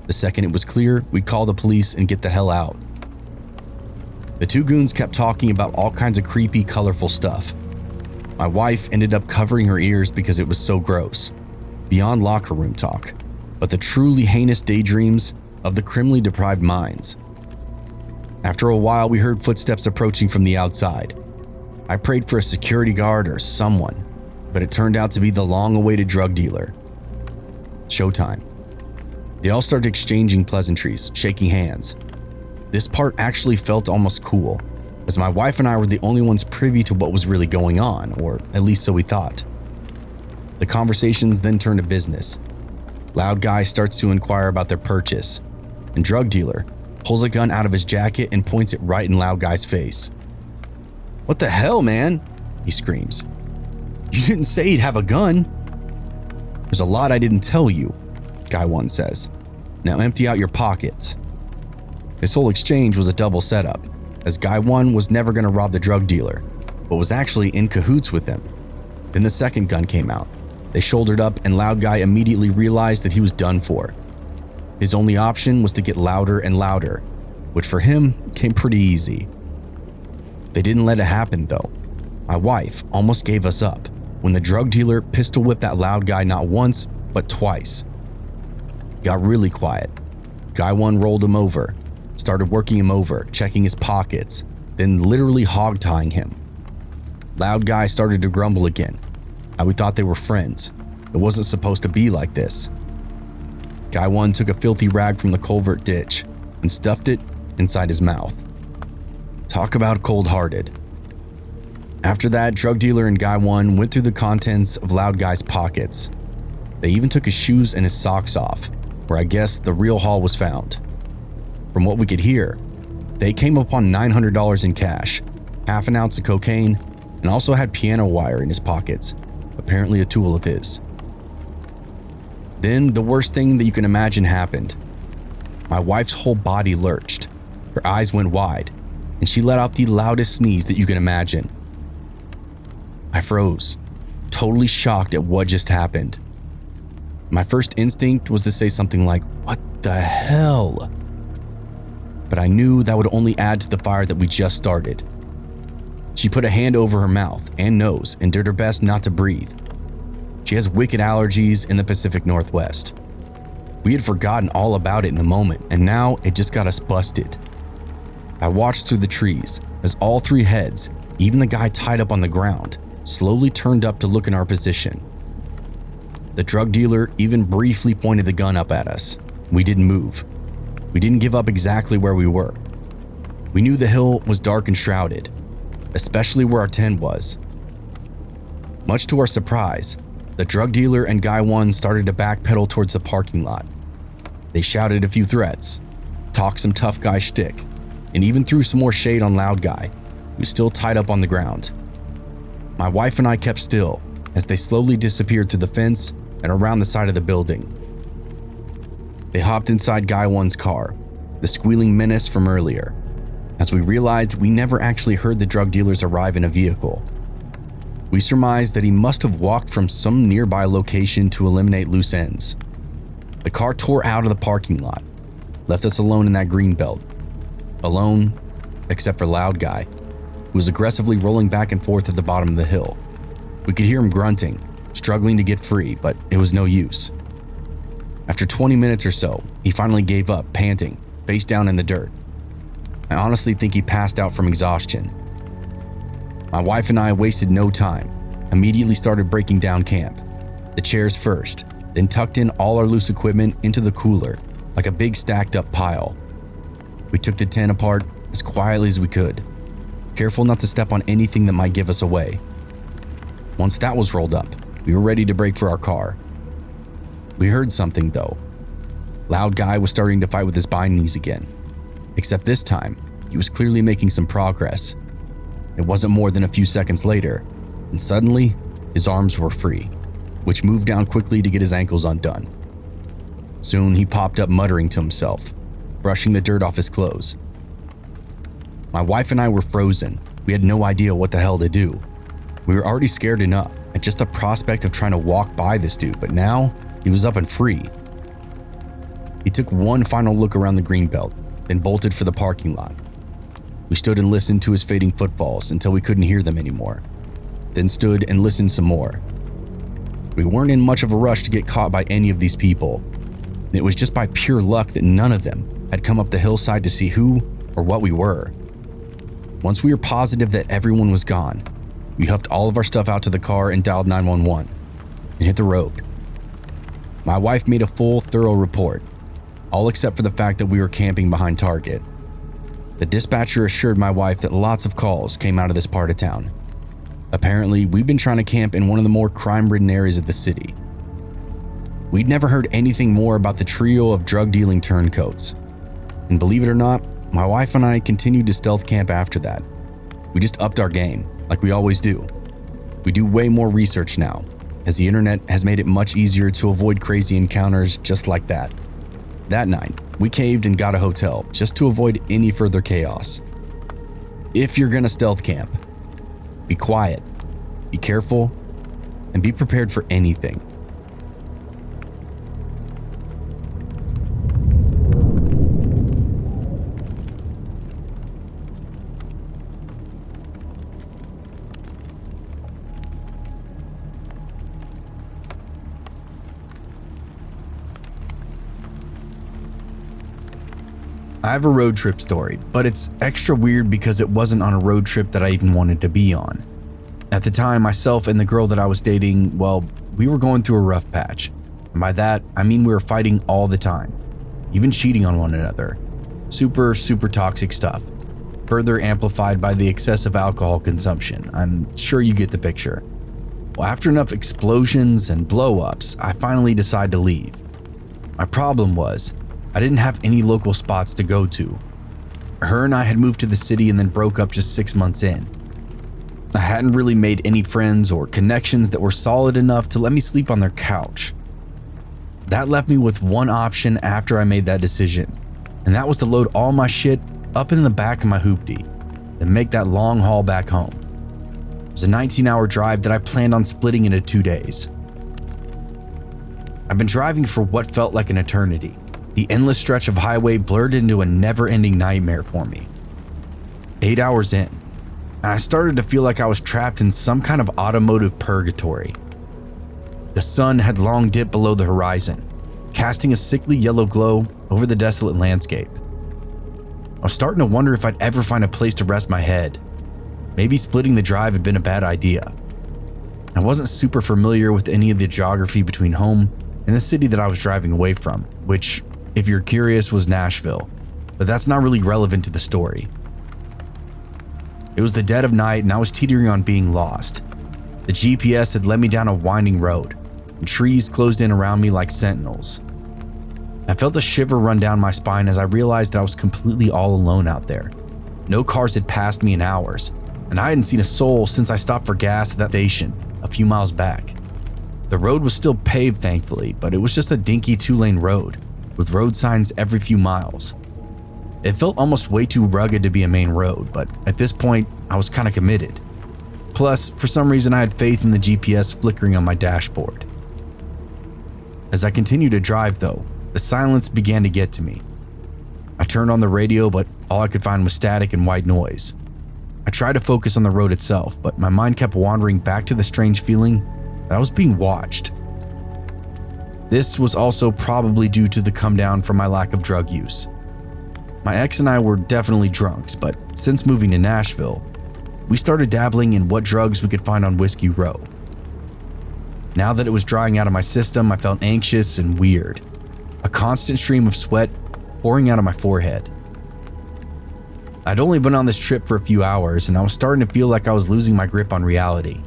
The second it was clear, we'd call the police and get the hell out. The two goons kept talking about all kinds of creepy, colorful stuff. My wife ended up covering her ears because it was so gross, beyond locker room talk, but the truly heinous daydreams of the criminally deprived minds. After a while, we heard footsteps approaching from the outside. I prayed for a security guard or someone, but it turned out to be the long-awaited drug dealer. Showtime. They all started exchanging pleasantries, shaking hands. This part actually felt almost cool, as my wife and I were the only ones privy to what was really going on, or at least so we thought. The conversations then turned to business. Loud guy starts to inquire about their purchase, and drug dealer pulls a gun out of his jacket and points it right in Loud guy's face. "What the hell, man?" he screams. "You didn't say he'd have a gun." "There's a lot I didn't tell you," guy one says. "Now empty out your pockets." This whole exchange was a double setup, as guy one was never going to rob the drug dealer, but was actually in cahoots with him. Then the second gun came out. They shouldered up, and Loud guy immediately realized that he was done for. His only option was to get louder and louder, which for him came pretty easy. They didn't let it happen though. My wife almost gave us up when the drug dealer pistol whipped that Loud guy not once, but twice. It got really quiet. Guy one rolled him over, started working him over, checking his pockets, then literally hog-tying him. Loud guy started to grumble again. How we thought they were friends. It wasn't supposed to be like this. Guy one took a filthy rag from the culvert ditch and stuffed it inside his mouth. Talk about cold-hearted. After that, drug dealer and guy one went through the contents of Loud guy's pockets. They even took his shoes and his socks off, where I guess the real haul was found. From what we could hear, they came upon $900 in cash, half an ounce of cocaine, and also had piano wire in his pockets, apparently a tool of his. Then the worst thing that you can imagine happened. My wife's whole body lurched, her eyes went wide, and she let out the loudest sneeze that you can imagine. I froze, totally shocked at what just happened. My first instinct was to say something like, "What the hell?" But I knew that would only add to the fire that we just started. She put a hand over her mouth and nose and did her best not to breathe. She has wicked allergies in the Pacific Northwest. We had forgotten all about it in the moment, and now it just got us busted. I watched through the trees as all three heads, even the guy tied up on the ground, slowly turned up to look in our position. The drug dealer even briefly pointed the gun up at us. We didn't move. We didn't give up exactly where we were. We knew the hill was dark and shrouded, especially where our tent was. Much to our surprise, the drug dealer and guy one started to backpedal towards the parking lot. They shouted a few threats, talked some tough guy shtick, and even threw some more shade on Loud guy, who's still tied up on the ground. My wife and I kept still as they slowly disappeared through the fence and around the side of the building. They hopped inside guy one's car, the squealing menace from earlier, as we realized we never actually heard the drug dealers arrive in a vehicle. We surmised that he must have walked from some nearby location to eliminate loose ends. The car tore out of the parking lot, left us alone in that green belt. Alone, except for Loud guy, who was aggressively rolling back and forth at the bottom of the hill. We could hear him grunting, struggling to get free, but it was no use. After 20 minutes or so, he finally gave up, panting, face down in the dirt. I honestly think he passed out from exhaustion. My wife and I wasted no time, immediately started breaking down camp. The chairs first, then tucked in all our loose equipment into the cooler, like a big stacked up pile. We took the tent apart as quietly as we could, careful not to step on anything that might give us away. Once that was rolled up, we were ready to break for our car. We heard something though. Loud guy was starting to fight with his bindings again, except this time, he was clearly making some progress. It wasn't more than a few seconds later, and suddenly, his arms were free. which moved down quickly to get his ankles undone. Soon he popped up muttering to himself, brushing the dirt off his clothes. My wife and I were frozen. We had no idea what the hell to do. We were already scared enough at just the prospect of trying to walk by this dude, but now he was up and free. He took one final look around the greenbelt, then bolted for the parking lot. We stood and listened to his fading footfalls until we couldn't hear them anymore, then stood and listened some more. We weren't in much of a rush to get caught by any of these people. It was just by pure luck that none of them had come up the hillside to see who or what we were. Once we were positive that everyone was gone, we huffed all of our stuff out to the car and dialed 911 and hit the road. My wife made a full, thorough report, all except for the fact that we were camping behind Target. The dispatcher assured my wife that lots of calls came out of this part of town. Apparently, we'd been trying to camp in one of the more crime-ridden areas of the city. We'd never heard anything more about the trio of drug-dealing turncoats. And believe it or not, my wife and I continued to stealth camp after that. We just upped our game, like we always do. We do way more research now, as the internet has made it much easier to avoid crazy encounters just like that. That night, we caved and got a hotel just to avoid any further chaos. If you're gonna stealth camp, be quiet, be careful, and be prepared for anything. I have a road trip story, but it's extra weird because it wasn't on a road trip that I even wanted to be on. At the time, myself and the girl that I was dating, well, we were going through a rough patch. And by that, I mean we were fighting all the time, even cheating on one another. Super toxic stuff, further amplified by the excessive alcohol consumption. I'm sure you get the picture. Well, after enough explosions and blow-ups, I finally decided to leave. My problem was, I didn't have any local spots to go to. Her and I had moved to the city and then broke up just 6 months in. I hadn't really made any friends or connections that were solid enough to let me sleep on their couch. That left me with one option after I made that decision, and that was to load all my shit up in the back of my hoopty and make that long haul back home. It was a 19-hour drive that I planned on splitting into 2 days. I've been driving for what felt like an eternity. The endless stretch of highway blurred into a never-ending nightmare for me. 8 hours in, and I started to feel like I was trapped in some kind of automotive purgatory. The sun had long dipped below the horizon, casting a sickly yellow glow over the desolate landscape. I was starting to wonder if I'd ever find a place to rest my head. Maybe splitting the drive had been a bad idea. I wasn't super familiar with any of the geography between home and the city that I was driving away from, which, if you're curious, was Nashville, but that's not really relevant to the story. It was the dead of night and I was teetering on being lost. The GPS had led me down a winding road, and trees closed in around me like sentinels. I felt a shiver run down my spine as I realized that I was completely all alone out there. No cars had passed me in hours, and I hadn't seen a soul since I stopped for gas at that station a few miles back. The road was still paved, thankfully, but it was just a dinky 2-lane road with road signs every few miles. It felt almost way too rugged to be a main road, but at this point, I was kind of committed. Plus, for some reason, I had faith in the GPS flickering on my dashboard. As I continued to drive, though, the silence began to get to me. I turned on the radio, but all I could find was static and white noise. I tried to focus on the road itself, but my mind kept wandering back to the strange feeling that I was being watched. This was also probably due to the come down from my lack of drug use. My ex and I were definitely drunks, but since moving to Nashville, we started dabbling in what drugs we could find on Whiskey Row. Now that it was drying out of my system, I felt anxious and weird, a constant stream of sweat pouring out of my forehead. I'd only been on this trip for a few hours, and I was starting to feel like I was losing my grip on reality.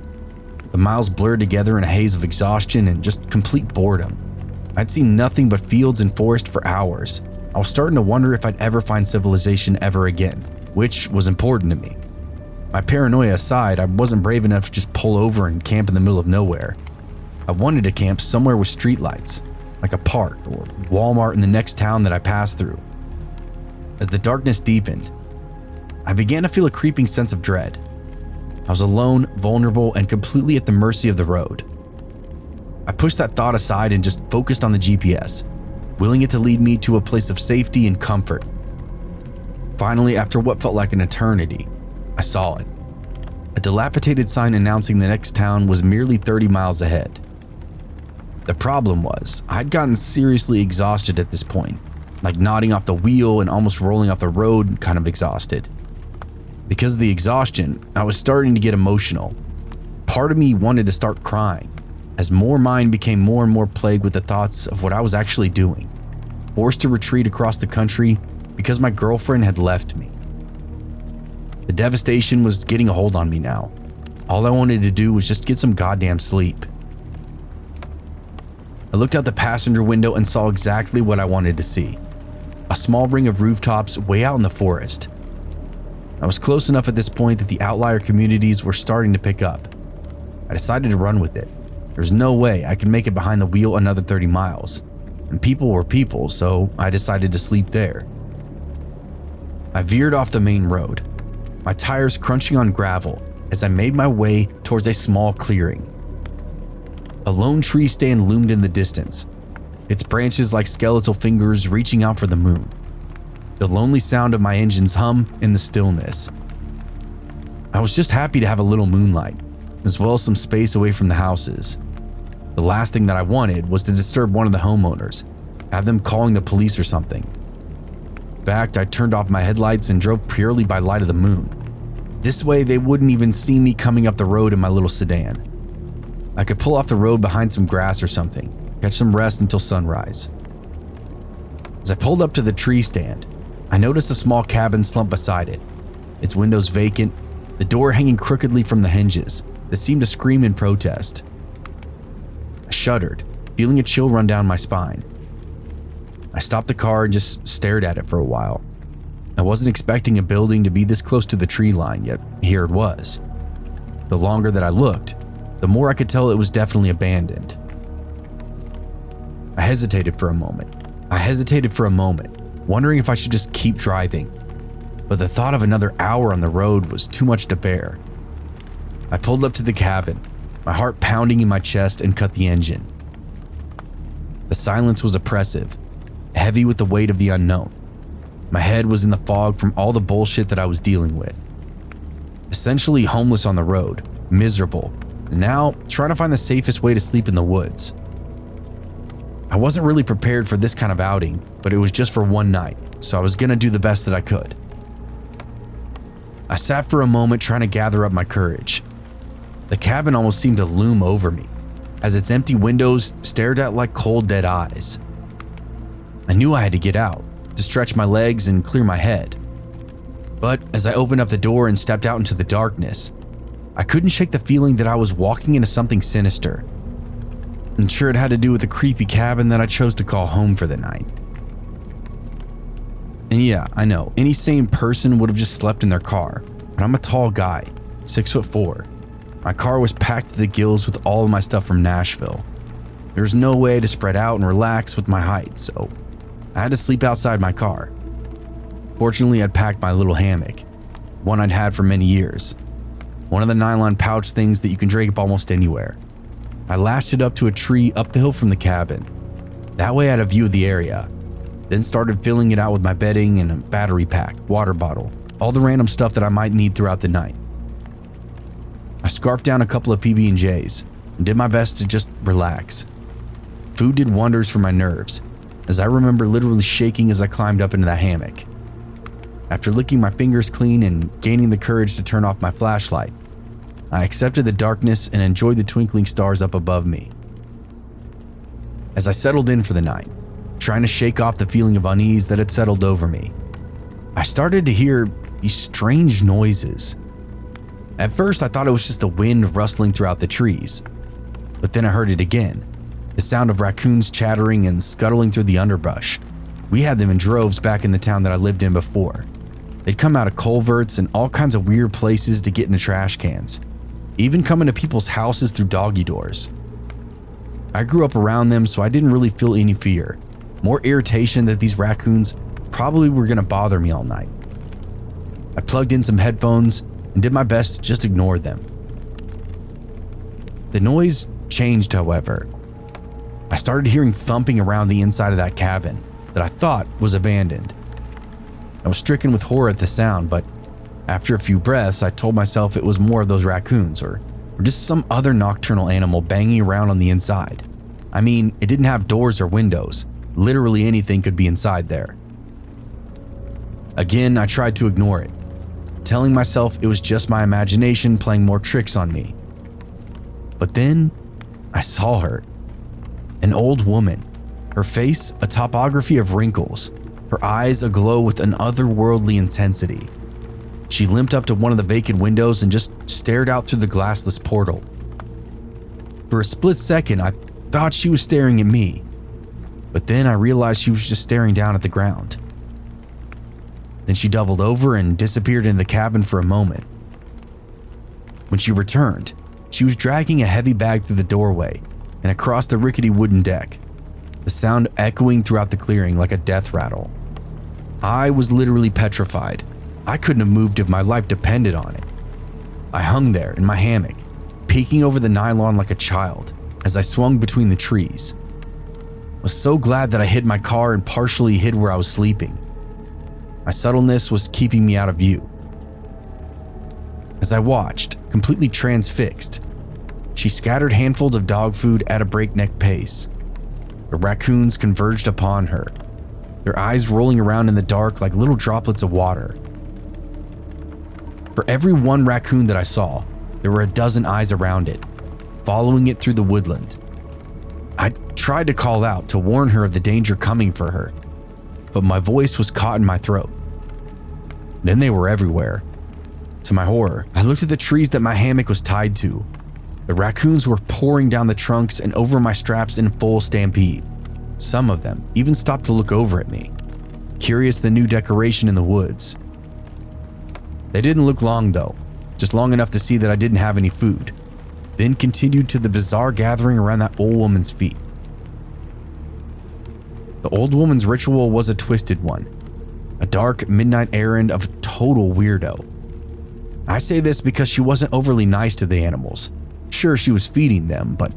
The miles blurred together in a haze of exhaustion and just complete boredom. I'd seen nothing but fields and forest for hours. I was starting to wonder if I'd ever find civilization ever again, which was important to me. My paranoia aside, I wasn't brave enough to just pull over and camp in the middle of nowhere. I wanted to camp somewhere with streetlights, like a park or Walmart in the next town that I passed through. As the darkness deepened, I began to feel a creeping sense of dread. I was alone, vulnerable, and completely at the mercy of the road. I pushed that thought aside and just focused on the GPS, willing it to lead me to a place of safety and comfort. Finally, after what felt like an eternity, I saw it. A dilapidated sign announcing the next town was merely 30 miles ahead. The problem was, I'd gotten seriously exhausted at this point, like nodding off the wheel and almost rolling off the road, kind of exhausted. Because of the exhaustion, I was starting to get emotional. Part of me wanted to start crying, as more mind became more and more plagued with the thoughts of what I was actually doing, forced to retreat across the country because my girlfriend had left me. The devastation was getting a hold on me now. All I wanted to do was just get some goddamn sleep. I looked out the passenger window and saw exactly what I wanted to see. A small ring of rooftops way out in the forest. I was close enough at this point that the outlier communities were starting to pick up. I decided to run with it. There's no way I could make it behind the wheel another 30 miles. And people were people, so I decided to sleep there. I veered off the main road, my tires crunching on gravel as I made my way towards a small clearing. A lone tree stand loomed in the distance, its branches like skeletal fingers reaching out for the moon. The lonely sound of my engines hum in the stillness. I was just happy to have a little moonlight, as well as some space away from the houses. The last thing that I wanted was to disturb one of the homeowners, have them calling the police or something. In fact, I turned off my headlights and drove purely by light of the moon. This way they wouldn't even see me coming up the road in my little sedan. I could pull off the road behind some grass or something, catch some rest until sunrise. As I pulled up to the tree stand, I noticed a small cabin slumped beside it, its windows vacant, the door hanging crookedly from the hinges that seemed to scream in protest. I shuddered, feeling a chill run down my spine. I stopped the car and just stared at it for a while. I wasn't expecting a building to be this close to the tree line, yet here it was. The longer that I looked, the more I could tell it was definitely abandoned. I hesitated for a moment, wondering if I should just keep driving. But the thought of another hour on the road was too much to bear. I pulled up to the cabin, my heart pounding in my chest, and cut the engine. The silence was oppressive, heavy with the weight of the unknown. My head was in the fog from all the bullshit that I was dealing with. Essentially homeless on the road, miserable, and now trying to find the safest way to sleep in the woods. I wasn't really prepared for this kind of outing, but it was just for one night, so I was gonna do the best that I could. I sat for a moment trying to gather up my courage. The cabin almost seemed to loom over me, as its empty windows stared at like cold dead eyes. I knew I had to get out, to stretch my legs and clear my head. But as I opened up the door and stepped out into the darkness, I couldn't shake the feeling that I was walking into something sinister. I'm sure it had to do with the creepy cabin that I chose to call home for the night. And yeah, I know, any sane person would have just slept in their car, but I'm a tall guy, 6'4". My car was packed to the gills with all of my stuff from Nashville. There was no way to spread out and relax with my height, so I had to sleep outside my car. Fortunately, I'd packed my little hammock, one I'd had for many years. One of the nylon pouch things that you can drape almost anywhere. I lashed it up to a tree up the hill from the cabin. That way I had a view of the area. Then started filling it out with my bedding and a battery pack, water bottle, all the random stuff that I might need throughout the night. I scarfed down a couple of PB&Js and did my best to just relax. Food did wonders for my nerves, as I remember literally shaking as I climbed up into the hammock. After licking my fingers clean and gaining the courage to turn off my flashlight, I accepted the darkness and enjoyed the twinkling stars up above me. As I settled in for the night, trying to shake off the feeling of unease that had settled over me, I started to hear these strange noises. At first, I thought it was just the wind rustling throughout the trees, but then I heard it again, the sound of raccoons chattering and scuttling through the underbrush. We had them in droves back in the town that I lived in before. They'd come out of culverts and all kinds of weird places to get into trash cans, even come into people's houses through doggy doors. I grew up around them, so I didn't really feel any fear. More irritation that these raccoons probably were going to bother me all night. I plugged in some headphones and did my best to just ignore them. The noise changed, however. I started hearing thumping around the inside of that cabin that I thought was abandoned. I was stricken with horror at the sound, but after a few breaths, I told myself it was more of those raccoons or just some other nocturnal animal banging around on the inside. I mean, it didn't have doors or windows. Literally anything could be inside there. Again, I tried to ignore it, telling myself it was just my imagination playing more tricks on me. But then I saw her. An old woman. Her face a topography of wrinkles. Her eyes aglow with an otherworldly intensity. She limped up to one of the vacant windows and just stared out through the glassless portal. For a split second, I thought she was staring at me, but then I realized she was just staring down at the ground. Then she doubled over and disappeared in the cabin for a moment. When she returned, she was dragging a heavy bag through the doorway and across the rickety wooden deck, the sound echoing throughout the clearing like a death rattle. I was literally petrified. I couldn't have moved if my life depended on it. I hung there in my hammock, peeking over the nylon like a child as I swung between the trees. I was so glad that I hid my car and partially hid where I was sleeping. My subtleness was keeping me out of view. As I watched, completely transfixed, she scattered handfuls of dog food at a breakneck pace. The raccoons converged upon her, their eyes rolling around in the dark like little droplets of water. For every one raccoon that I saw, there were a dozen eyes around it, following it through the woodland. I tried to call out to warn her of the danger coming for her, but my voice was caught in my throat. Then they were everywhere. To my horror, I looked at the trees that my hammock was tied to. The raccoons were pouring down the trunks and over my straps in full stampede. Some of them even stopped to look over at me, curious the new decoration in the woods. They didn't look long though, just long enough to see that I didn't have any food, then continued to the bizarre gathering around that old woman's feet. The old woman's ritual was a twisted one, a dark midnight errand of a total weirdo. I say this because she wasn't overly nice to the animals. Sure, she was feeding them, but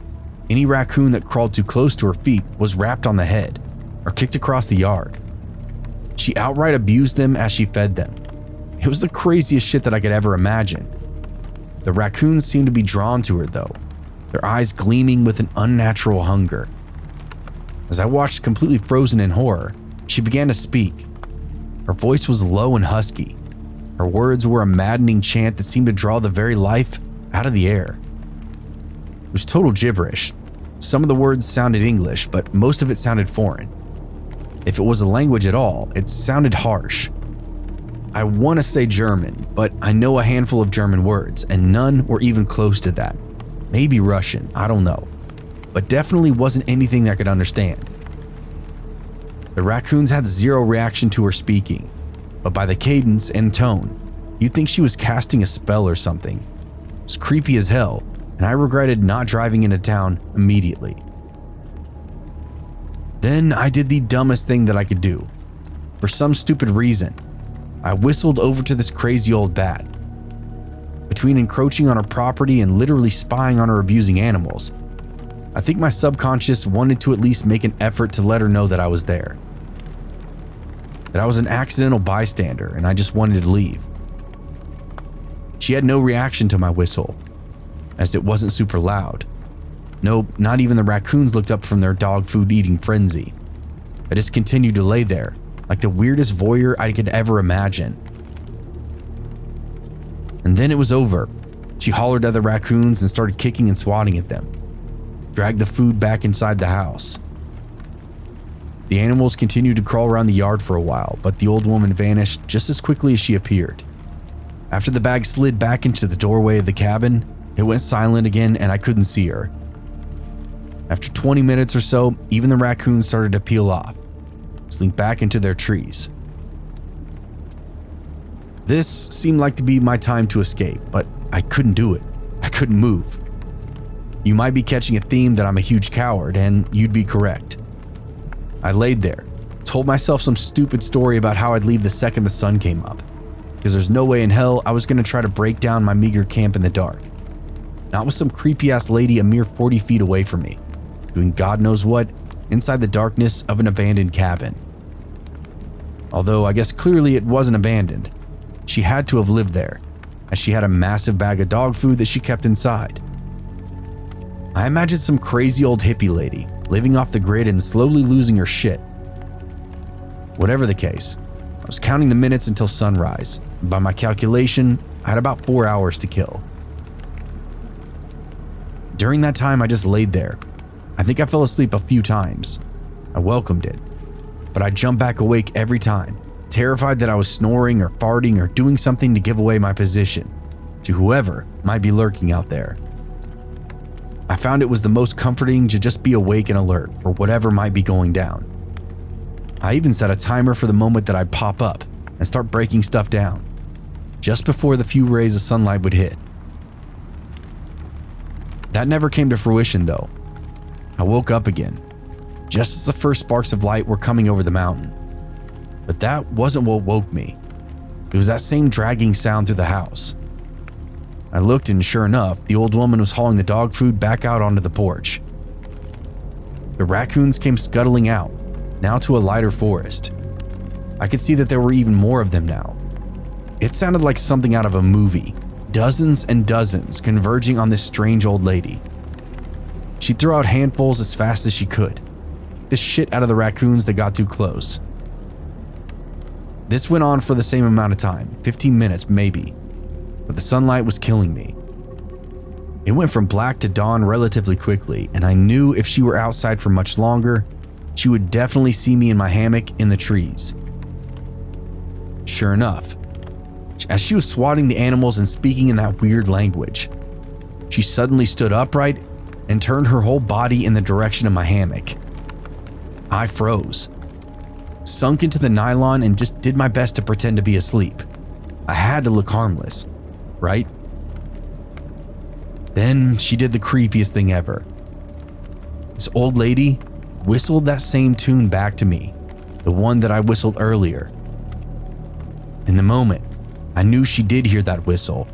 any raccoon that crawled too close to her feet was rapped on the head or kicked across the yard. She outright abused them as she fed them. It was the craziest shit that I could ever imagine. The raccoons seemed to be drawn to her though, their eyes gleaming with an unnatural hunger. As I watched completely frozen in horror, she began to speak. Her voice was low and husky. Her words were a maddening chant that seemed to draw the very life out of the air. It was total gibberish. Some of the words sounded English, but most of it sounded foreign. If it was a language at all, it sounded harsh. I want to say German, but I know a handful of German words, and none were even close to that. Maybe Russian, I don't know. But definitely wasn't anything I could understand. The raccoons had zero reaction to her speaking, but by the cadence and tone, you'd think she was casting a spell or something. It was creepy as hell, and I regretted not driving into town immediately. Then I did the dumbest thing that I could do. For some stupid reason, I whistled over to this crazy old bat. Between encroaching on her property and literally spying on her abusing animals, I think my subconscious wanted to at least make an effort to let her know that I was there. That I was an accidental bystander and I just wanted to leave. She had no reaction to my whistle, as it wasn't super loud. Nope, not even the raccoons looked up from their dog food eating frenzy. I just continued to lay there, like the weirdest voyeur I could ever imagine. And then it was over. She hollered at the raccoons and started kicking and swatting at them, dragged the food back inside the house. The animals continued to crawl around the yard for a while, but the old woman vanished just as quickly as she appeared. After the bag slid back into the doorway of the cabin, it went silent again and I couldn't see her. After 20 minutes or so, even the raccoons started to peel off, slink back into their trees. This seemed like to be my time to escape, but I couldn't do it. I couldn't move. You might be catching a theme that I'm a huge coward, and you'd be correct. I laid there, told myself some stupid story about how I'd leave the second the sun came up, because there's no way in hell I was going to try to break down my meager camp in the dark. Not with some creepy-ass lady a mere 40 feet away from me, doing God knows what inside the darkness of an abandoned cabin. Although I guess clearly it wasn't abandoned. She had to have lived there, as she had a massive bag of dog food that she kept inside. I imagined some crazy old hippie lady living off the grid and slowly losing her shit. Whatever the case, I was counting the minutes until sunrise. By my calculation, I had about 4 hours to kill. During that time, I just laid there. I think I fell asleep a few times. I welcomed it, but I jumped back awake every time, terrified that I was snoring or farting or doing something to give away my position to whoever might be lurking out there. I found it was the most comforting to just be awake and alert for whatever might be going down. I even set a timer for the moment that I'd pop up and start breaking stuff down, just before the few rays of sunlight would hit. That never came to fruition though. I woke up again, just as the first sparks of light were coming over the mountain. But that wasn't what woke me. It was that same dragging sound through the house. I looked and sure enough, the old woman was hauling the dog food back out onto the porch. The raccoons came scuttling out, now to a lighter forest. I could see that there were even more of them now. It sounded like something out of a movie, dozens and dozens converging on this strange old lady. She'd throw out handfuls as fast as she could, the shit out of the raccoons that got too close. This went on for the same amount of time, 15 minutes maybe, but the sunlight was killing me. It went from black to dawn relatively quickly, and I knew if she were outside for much longer, she would definitely see me in my hammock in the trees. Sure enough, as she was swatting the animals and speaking in that weird language, she suddenly stood upright and turned her whole body in the direction of my hammock. I froze, sunk into the nylon, and just did my best to pretend to be asleep. I had to look harmless, right? Then she did the creepiest thing ever. This old lady whistled that same tune back to me, the one that I whistled earlier. In the moment, I knew she did hear that whistle.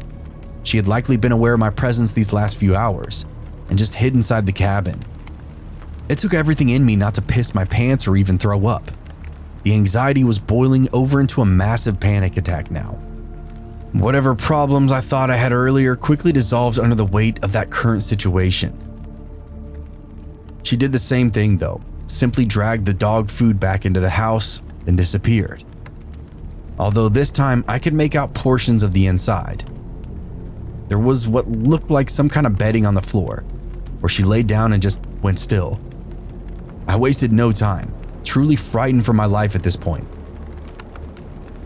She had likely been aware of my presence these last few hours and just hid inside the cabin. It took everything in me not to piss my pants or even throw up. The anxiety was boiling over into a massive panic attack now. Whatever problems I thought I had earlier quickly dissolved under the weight of that current situation. She did the same thing though, simply dragged the dog food back into the house and disappeared. Although this time I could make out portions of the inside. There was what looked like some kind of bedding on the floor, where she laid down and just went still. I wasted no time, truly frightened for my life at this point.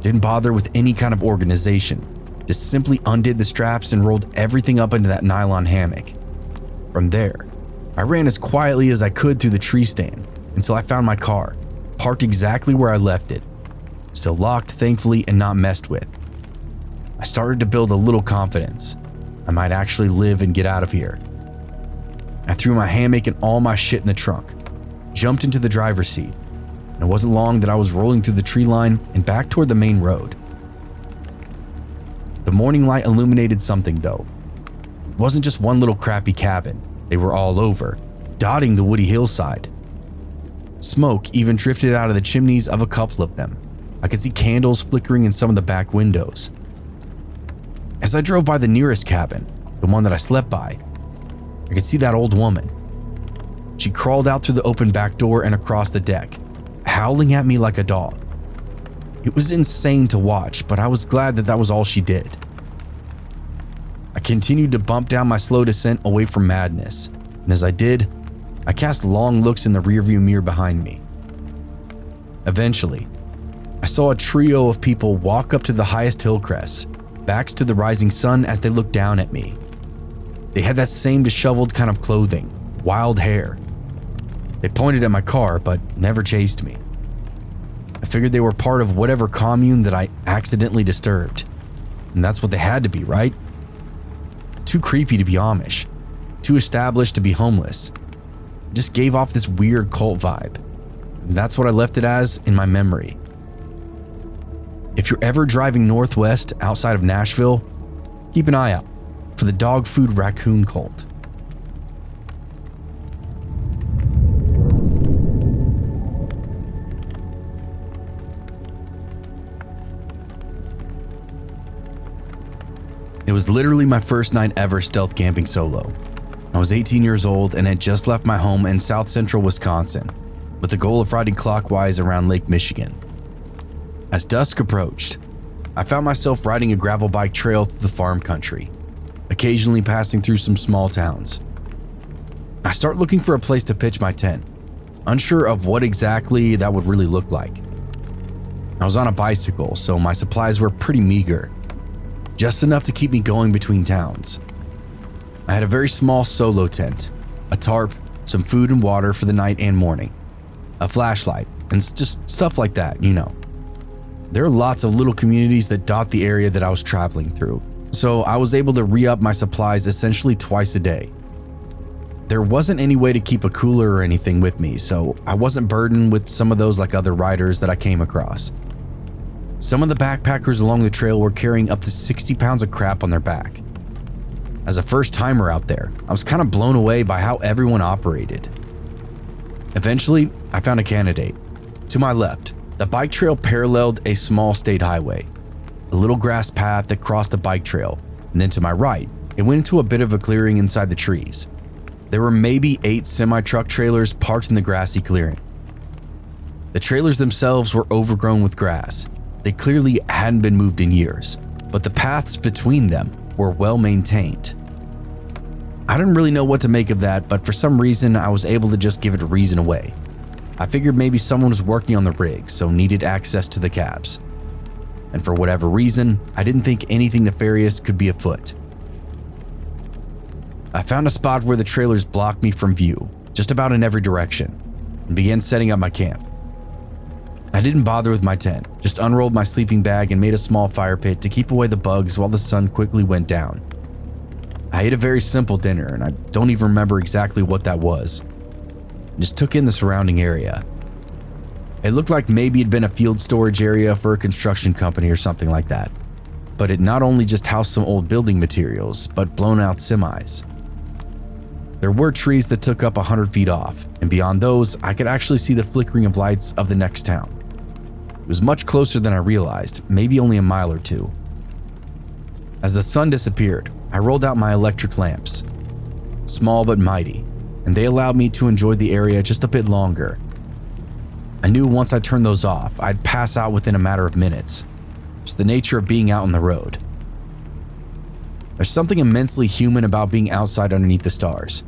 Didn't bother with any kind of organization, just simply undid the straps and rolled everything up into that nylon hammock. From there, I ran as quietly as I could through the tree stand until I found my car, parked exactly where I left it, still locked thankfully and not messed with. I started to build a little confidence. I might actually live and get out of here. I threw my hammock and all my shit in the trunk, jumped into the driver's seat, and it wasn't long that I was rolling through the tree line and back toward the main road. The morning light illuminated something though. It wasn't just one little crappy cabin. They were all over, dotting the woody hillside. Smoke even drifted out of the chimneys of a couple of them. I could see candles flickering in some of the back windows. As I drove by the nearest cabin, the one that I slept by, I could see that old woman. She crawled out through the open back door and across the deck, howling at me like a dog. It was insane to watch, but I was glad that that was all she did. I continued to bump down my slow descent away from madness, and as I did, I cast long looks in the rearview mirror behind me. Eventually, I saw a trio of people walk up to the highest hill crests, backs to the rising sun as they looked down at me. They had that same disheveled kind of clothing, wild hair. They pointed at my car, but never chased me. I figured they were part of whatever commune that I accidentally disturbed. And that's what they had to be, right? Too creepy to be Amish. too established to be homeless. It just gave off this weird cult vibe. And that's what I left it as in my memory. If you're ever driving northwest outside of Nashville, keep an eye out for the dog food raccoon cult. It was literally my first night ever stealth camping solo. I was 18 years old and had just left my home in south central Wisconsin with the goal of riding clockwise around Lake Michigan. As dusk approached, I found myself riding a gravel bike trail through the farm country, occasionally passing through some small towns. I start looking for a place to pitch my tent, unsure of what exactly that would really look like. I was on a bicycle, so my supplies were pretty meager, just enough to keep me going between towns. I had a very small solo tent, a tarp, some food and water for the night and morning, a flashlight, and just stuff like that, you know. There are lots of little communities that dot the area that I was traveling through, so I was able to re-up my supplies essentially twice a day. There wasn't any way to keep a cooler or anything with me, so I wasn't burdened with some of those like other riders that I came across. Some of the backpackers along the trail were carrying up to 60 pounds of crap on their back. As a first timer out there, I was kind of blown away by how everyone operated. Eventually, I found a candidate. To my left, the bike trail paralleled a small state highway, a little grass path that crossed the bike trail, and then to my right, it went into a bit of a clearing inside the trees. There were maybe 8 semi-truck trailers parked in the grassy clearing. The trailers themselves were overgrown with grass. They clearly hadn't been moved in years, but the paths between them were well maintained. I didn't really know what to make of that, but for some reason I was able to just give it a reason away. I figured maybe someone was working on the rig, so needed access to the cabs. And for whatever reason, I didn't think anything nefarious could be afoot. I found a spot where the trailers blocked me from view, just about in every direction, and began setting up my camp. I didn't bother with my tent, just unrolled my sleeping bag and made a small fire pit to keep away the bugs while the sun quickly went down. I ate a very simple dinner, and I don't even remember exactly what that was. I just took in the surrounding area. It looked like maybe it'd been a field storage area for a construction company or something like that, but it not only just housed some old building materials, but blown out semis. There were trees that took up 100 feet off, and beyond those, I could actually see the flickering of lights of the next town. It was much closer than I realized, maybe only a mile or two. As the sun disappeared, I rolled out my electric lamps, small but mighty, and they allowed me to enjoy the area just a bit longer. I knew once I turned those off, I'd pass out within a matter of minutes. It's the nature of being out on the road. There's something immensely human about being outside underneath the stars,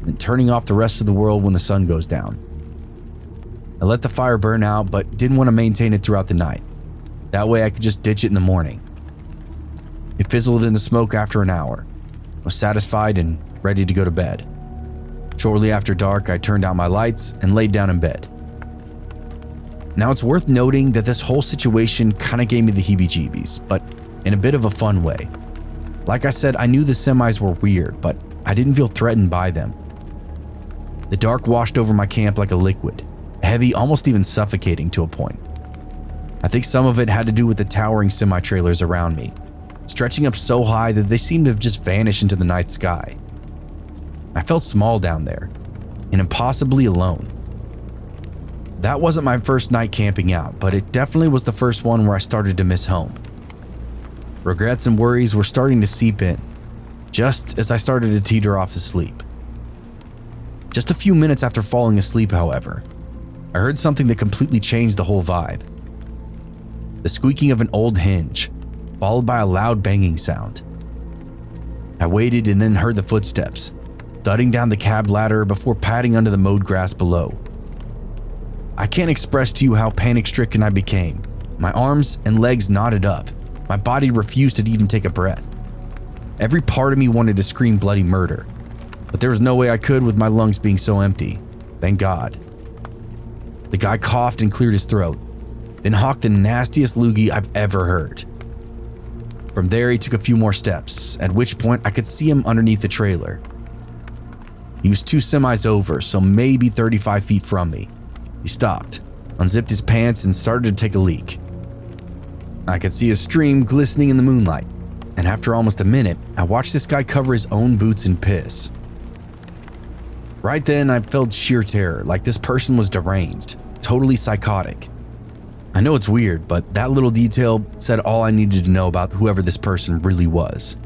and turning off the rest of the world when the sun goes down. I let the fire burn out, but didn't want to maintain it throughout the night. That way I could just ditch it in the morning. It fizzled into smoke after an hour. I was satisfied and ready to go to bed. Shortly after dark, I turned out my lights and laid down in bed. Now it's worth noting that this whole situation kind of gave me the heebie-jeebies, but in a bit of a fun way. Like I said, I knew the semis were weird, but I didn't feel threatened by them. The dark washed over my camp like a liquid, heavy, almost even suffocating to a point. I think some of it had to do with the towering semi-trailers around me, stretching up so high that they seemed to have just vanished into the night sky. I felt small down there, and impossibly alone. That wasn't my first night camping out, but it definitely was the first one where I started to miss home. Regrets and worries were starting to seep in, just as I started to teeter off to sleep. Just a few minutes after falling asleep, however, I heard something that completely changed the whole vibe. The squeaking of an old hinge, followed by a loud banging sound. I waited and then heard the footsteps, thudding down the cab ladder before padding under the mowed grass below. I can't express to you how panic-stricken I became. My arms and legs knotted up. My body refused to even take a breath. Every part of me wanted to scream bloody murder, but there was no way I could with my lungs being so empty. Thank God. The guy coughed and cleared his throat, then hawked the nastiest loogie I've ever heard. From there, he took a few more steps, at which point I could see him underneath the trailer. He was 2 semis over, so maybe 35 feet from me. He stopped, unzipped his pants, and started to take a leak. I could see a stream glistening in the moonlight, and after almost a minute, I watched this guy cover his own boots in piss. Right then, I felt sheer terror, like this person was deranged, totally psychotic. I know it's weird, but that little detail said all I needed to know about whoever this person really was.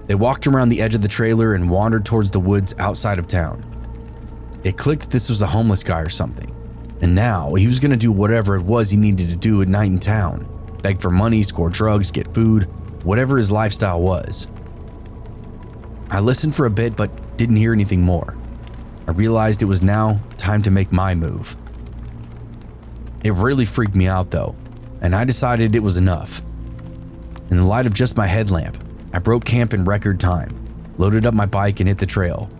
They walked around the edge of the trailer and wandered towards the woods outside of town. It clicked this was a homeless guy or something, and now he was going to do whatever it was he needed to do at night in town. Beg for money, score drugs, get food, whatever his lifestyle was. I listened for a bit but didn't hear anything more. I realized it was now time to make my move. It really freaked me out though, and I decided it was enough. In the light of just my headlamp, I broke camp in record time, loaded up my bike and hit the trail.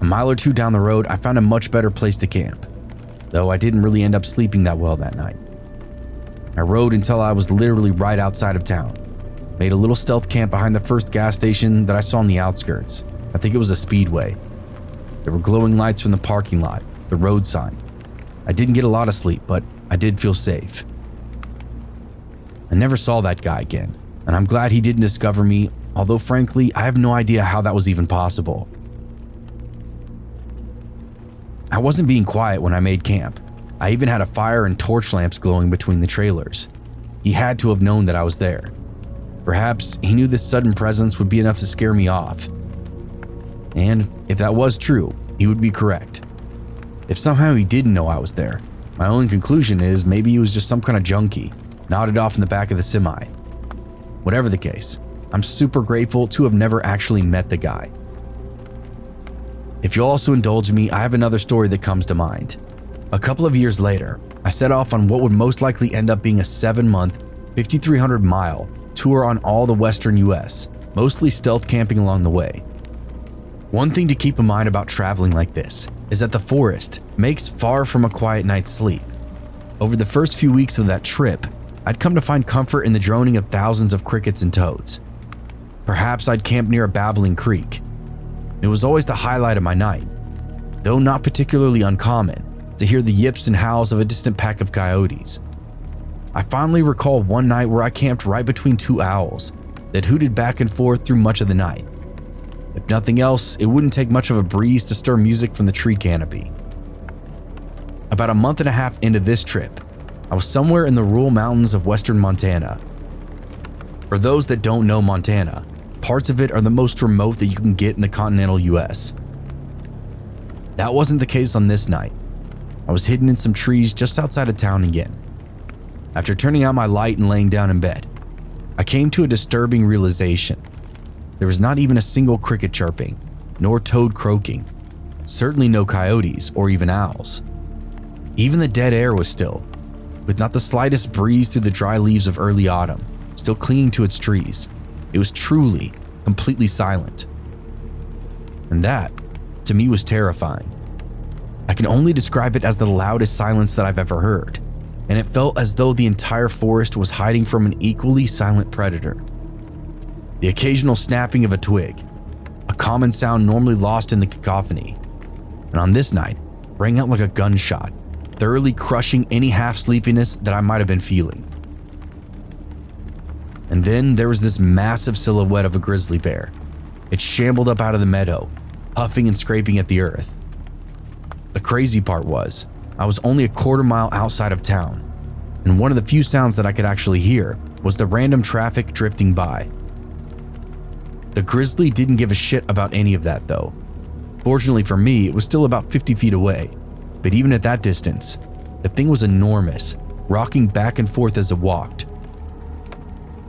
A mile or 2 down the road, I found a much better place to camp, though I didn't really end up sleeping that well that night. I rode until I was literally right outside of town, made a little stealth camp behind the first gas station that I saw on the outskirts. I think it was a Speedway. There were glowing lights from the parking lot, the road sign. I didn't get a lot of sleep, but I did feel safe. I never saw that guy again, and I'm glad he didn't discover me, although frankly, I have no idea how that was even possible. I wasn't being quiet when I made camp. I even had a fire and torch lamps glowing between the trailers. He had to have known that I was there. Perhaps he knew this sudden presence would be enough to scare me off. And if that was true, he would be correct. If somehow he didn't know I was there, my only conclusion is maybe he was just some kind of junkie, nodded off in the back of the semi. Whatever the case, I'm super grateful to have never actually met the guy. If you'll also indulge me, I have another story that comes to mind. A couple of years later, I set off on what would most likely end up being a 7-month, 5,300-mile tour on all the western US, mostly stealth camping along the way. One thing to keep in mind about traveling like this is that the forest makes far from a quiet night's sleep. Over the first few weeks of that trip, I'd come to find comfort in the droning of thousands of crickets and toads. Perhaps I'd camp near a babbling creek. It was always the highlight of my night, though not particularly uncommon, to hear the yips and howls of a distant pack of coyotes. I fondly recall one night where I camped right between 2 owls that hooted back and forth through much of the night. If nothing else, it wouldn't take much of a breeze to stir music from the tree canopy. About a month and a half into this trip, I was somewhere in the rural mountains of western Montana. For those that don't know Montana, parts of it are the most remote that you can get in the continental US. That wasn't the case on this night. I was hidden in some trees just outside of town again. After turning out my light and laying down in bed, I came to a disturbing realization. There was not even a single cricket chirping, nor toad croaking, certainly no coyotes or even owls. Even the dead air was still, with not the slightest breeze through the dry leaves of early autumn, still clinging to its trees. It was truly, completely silent. And that, to me, was terrifying. I can only describe it as the loudest silence that I've ever heard, and it felt as though the entire forest was hiding from an equally silent predator. The occasional snapping of a twig, a common sound normally lost in the cacophony, and on this night, rang out like a gunshot, thoroughly crushing any half-sleepiness that I might have been feeling. And then there was this massive silhouette of a grizzly bear. It shambled up out of the meadow, huffing and scraping at the earth. The crazy part was, I was only a quarter mile outside of town, and one of the few sounds that I could actually hear was the random traffic drifting by. The grizzly didn't give a shit about any of that though. Fortunately for me, it was still about 50 feet away, but even at that distance, the thing was enormous, rocking back and forth as it walked.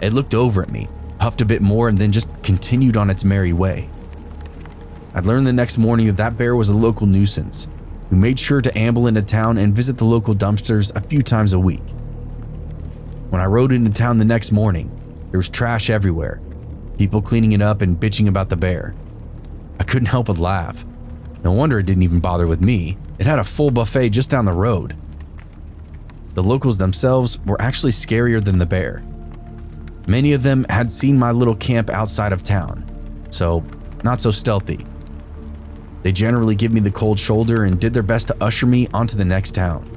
It looked over at me, huffed a bit more, and then just continued on its merry way. I'd learned the next morning that that bear was a local nuisance, who made sure to amble into town and visit the local dumpsters a few times a week. When I rode into town the next morning, there was trash everywhere, people cleaning it up and bitching about the bear. I couldn't help but laugh. No wonder it didn't even bother with me. It had a full buffet just down the road. The locals themselves were actually scarier than the bear. Many of them had seen my little camp outside of town, so not so stealthy. They generally give me the cold shoulder and did their best to usher me onto the next town.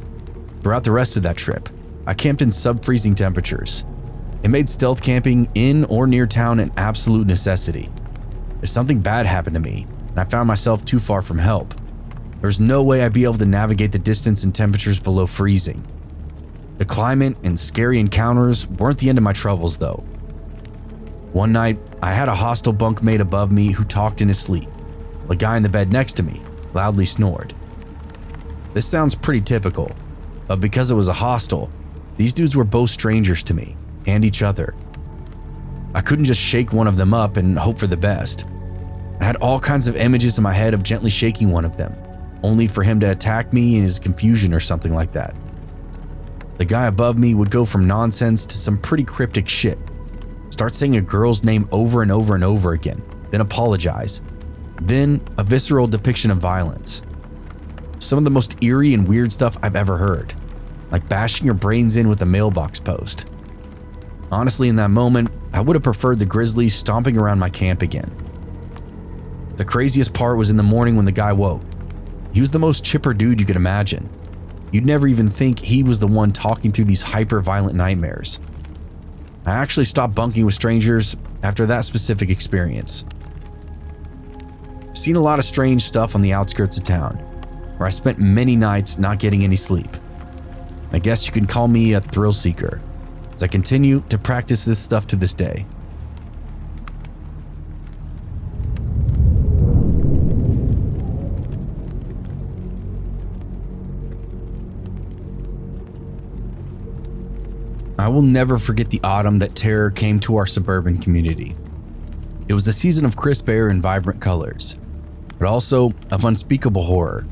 Throughout the rest of that trip, I camped in sub-freezing temperatures. It made stealth camping in or near town an absolute necessity. If something bad happened to me and I found myself too far from help, there was no way I'd be able to navigate the distance and temperatures below freezing. The climate and scary encounters weren't the end of my troubles though. One night, I had a hostile bunkmate above me who talked in his sleep. The guy in the bed next to me loudly snored. This sounds pretty typical, but because it was a hostel, these dudes were both strangers to me and each other. I couldn't just shake one of them up and hope for the best. I had all kinds of images in my head of gently shaking one of them, only for him to attack me in his confusion or something like that. The guy above me would go from nonsense to some pretty cryptic shit. Start saying a girl's name over and over and over again, then apologize. Then a visceral depiction of violence. Some of the most eerie and weird stuff I've ever heard, like bashing your brains in with a mailbox post. Honestly, in that moment, I would have preferred the grizzlies stomping around my camp again. The craziest part was in the morning when the guy woke. He was the most chipper dude you could imagine. You'd never even think he was the one talking through these hyper-violent nightmares. I actually stopped bunking with strangers after that specific experience. I've seen a lot of strange stuff on the outskirts of town, where I spent many nights not getting any sleep. I guess you can call me a thrill seeker, as I continue to practice this stuff to this day. I will never forget the autumn that terror came to our suburban community. It was the season of crisp air and vibrant colors, but also of unspeakable horror.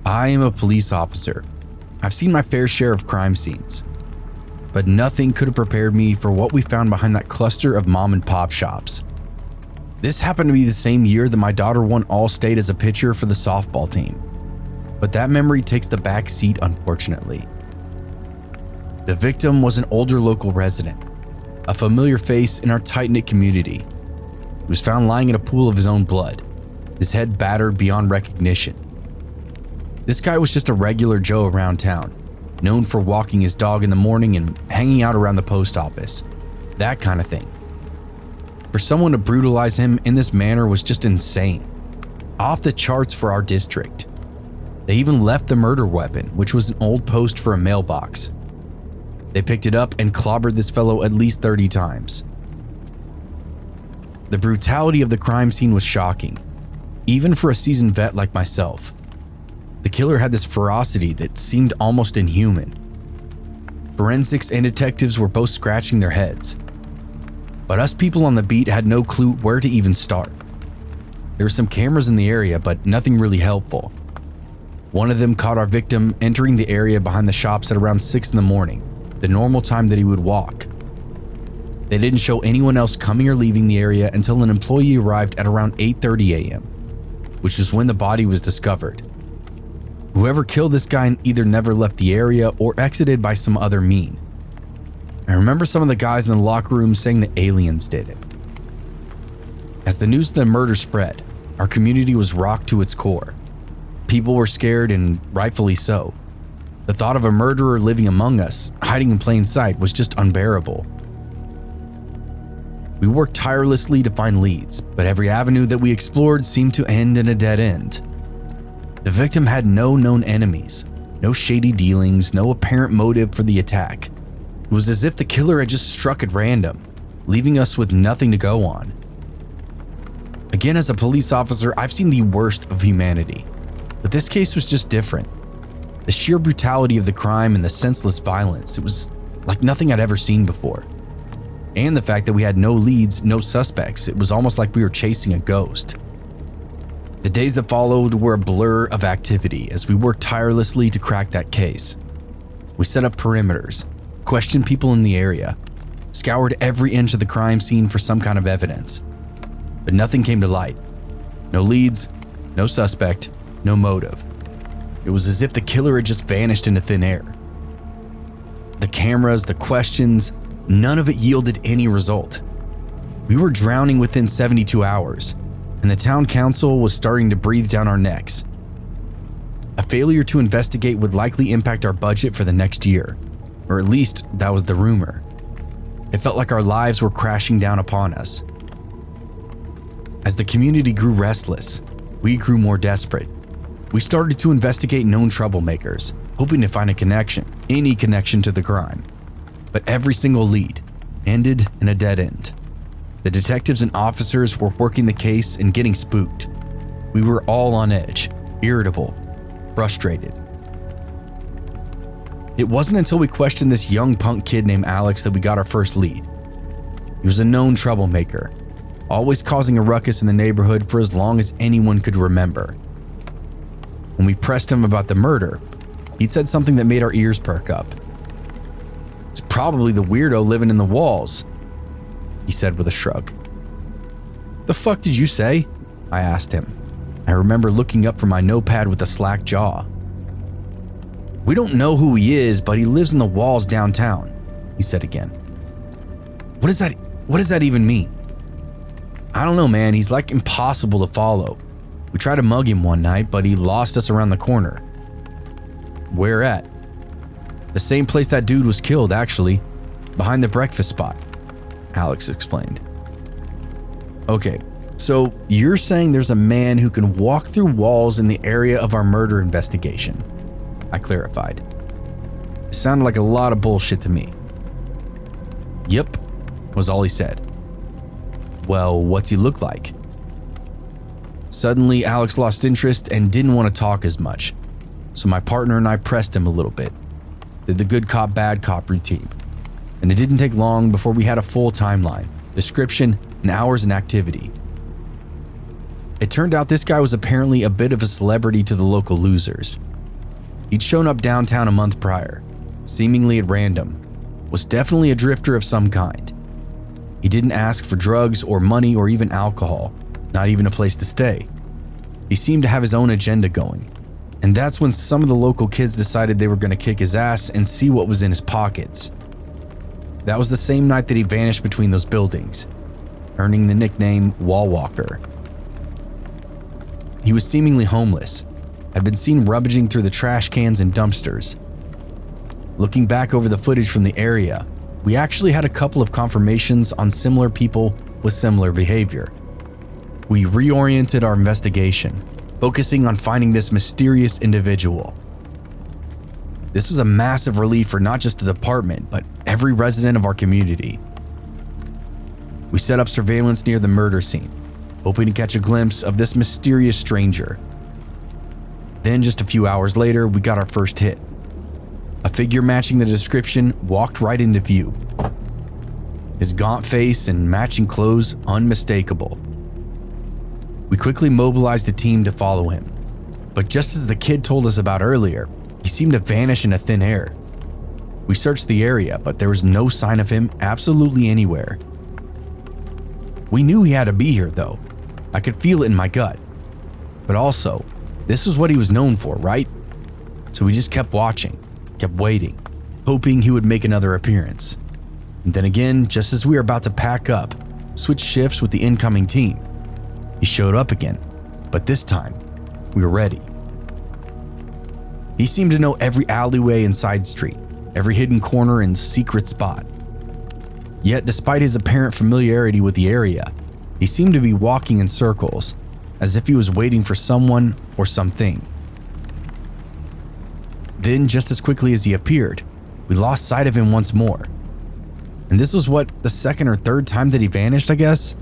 I am a police officer. I've seen my fair share of crime scenes, but nothing could have prepared me for what we found behind that cluster of mom and pop shops. This happened to be the same year that my daughter won All-State as a pitcher for the softball team, but that memory takes the back seat, unfortunately. The victim was an older local resident, a familiar face in our tight-knit community. He was found lying in a pool of his own blood, his head battered beyond recognition. This guy was just a regular Joe around town, known for walking his dog in the morning and hanging out around the post office, that kind of thing. For someone to brutalize him in this manner was just insane, off the charts for our district. They even left the murder weapon, which was an old post for a mailbox. They picked it up and clobbered this fellow at least 30 times. The brutality of the crime scene was shocking, even for a seasoned vet like myself. The killer had this ferocity that seemed almost inhuman. Forensics and detectives were both scratching their heads, but us people on the beat had no clue where to even start. There were some cameras in the area, but nothing really helpful. One of them caught our victim entering the area behind the shops at around 6 in the morning, the normal time that he would walk. They didn't show anyone else coming or leaving the area until an employee arrived at around 8:30 a.m., which is when the body was discovered. Whoever killed this guy either never left the area or exited by some other mean. I remember some of the guys in the locker room saying that aliens did it. As the news of the murder spread, our community was rocked to its core. People were scared, and rightfully so. The thought of a murderer living among us, hiding in plain sight, was just unbearable. We worked tirelessly to find leads, but every avenue that we explored seemed to end in a dead end. The victim had no known enemies, no shady dealings, no apparent motive for the attack. It was as if the killer had just struck at random, leaving us with nothing to go on. Again, as a police officer, I've seen the worst of humanity, but this case was just different. The sheer brutality of the crime and the senseless violence, it was like nothing I'd ever seen before. And the fact that we had no leads, no suspects, it was almost like we were chasing a ghost. The days that followed were a blur of activity as we worked tirelessly to crack that case. We set up perimeters, questioned people in the area, scoured every inch of the crime scene for some kind of evidence. But nothing came to light. No leads, no suspect, no motive. It was as if the killer had just vanished into thin air. The cameras, the questions, none of it yielded any result. We were drowning within 72 hours, and the town council was starting to breathe down our necks. A failure to investigate would likely impact our budget for the next year, or at least that was the rumor. It felt like our lives were crashing down upon us. As the community grew restless, we grew more desperate. We started to investigate known troublemakers, hoping to find a connection, any connection to the crime. But every single lead ended in a dead end. The detectives and officers were working the case and getting spooked. We were all on edge, irritable, frustrated. It wasn't until we questioned this young punk kid named Alex that we got our first lead. He was a known troublemaker, always causing a ruckus in the neighborhood for as long as anyone could remember. When we pressed him about the murder, he'd said something that made our ears perk up. "It's probably the weirdo living in the walls," he said with a shrug. "The fuck did you say?" I asked him. I remember looking up from my notepad with a slack jaw. "We don't know who he is, but he lives in the walls downtown," he said again. What does that even mean?" "I don't know, man. He's like impossible to follow. We tried to mug him one night, but he lost us around the corner." "Where at?" "The same place that dude was killed, actually. Behind the breakfast spot," Alex explained. "Okay, so you're saying there's a man who can walk through walls in the area of our murder investigation," I clarified. It sounded like a lot of bullshit to me. "Yep," was all he said. "Well, what's he look like?" Suddenly, Alex lost interest and didn't want to talk as much, so my partner and I pressed him a little bit, did the good cop, bad cop routine, and it didn't take long before we had a full timeline, description, and hours in activity. It turned out this guy was apparently a bit of a celebrity to the local losers. He'd shown up downtown a month prior, seemingly at random, was definitely a drifter of some kind. He didn't ask for drugs or money or even alcohol, not even a place to stay. He seemed to have his own agenda going, and that's when some of the local kids decided they were going to kick his ass and see what was in his pockets. That was the same night that he vanished between those buildings, earning the nickname Wall Walker. He was seemingly homeless, had been seen rummaging through the trash cans and dumpsters. Looking back over the footage from the area, we actually had a couple of confirmations on similar people with similar behavior. We reoriented our investigation, focusing on finding this mysterious individual. This was a massive relief for not just the department, but every resident of our community. We set up surveillance near the murder scene, hoping to catch a glimpse of this mysterious stranger. Then just a few hours later, we got our first hit. A figure matching the description walked right into view. His gaunt face and matching clothes unmistakable. We quickly mobilized a team to follow him, but just as the kid told us about earlier, he seemed to vanish into thin air. We searched the area, but there was no sign of him absolutely anywhere. We knew he had to be here though. I could feel it in my gut. But also, this was what he was known for, right? So we just kept watching, kept waiting, hoping he would make another appearance. And then again, just as we were about to pack up, switch shifts with the incoming team, he showed up again, but this time, we were ready. He seemed to know every alleyway and side street, every hidden corner and secret spot. Yet, despite his apparent familiarity with the area, he seemed to be walking in circles, as if he was waiting for someone or something. Then, just as quickly as he appeared, we lost sight of him once more. And this was the second or third time that he vanished, I guess?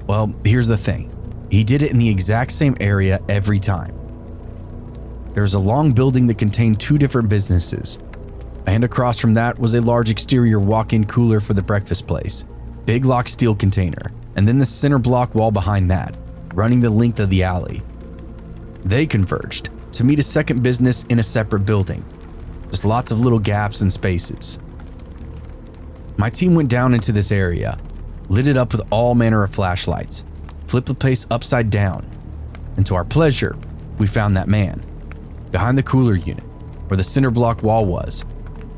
Well, here's the thing. He did it in the exact same area every time. There was a long building that contained two different businesses, and across from that was a large exterior walk-in cooler for the breakfast place, big locked steel container, and then the center block wall behind that, running the length of the alley. They converged to meet a second business in a separate building, just lots of little gaps and spaces. My team went down into this area, lit it up with all manner of flashlights, flipped the place upside down, and to our pleasure, we found that man. Behind the cooler unit, where the center block wall was,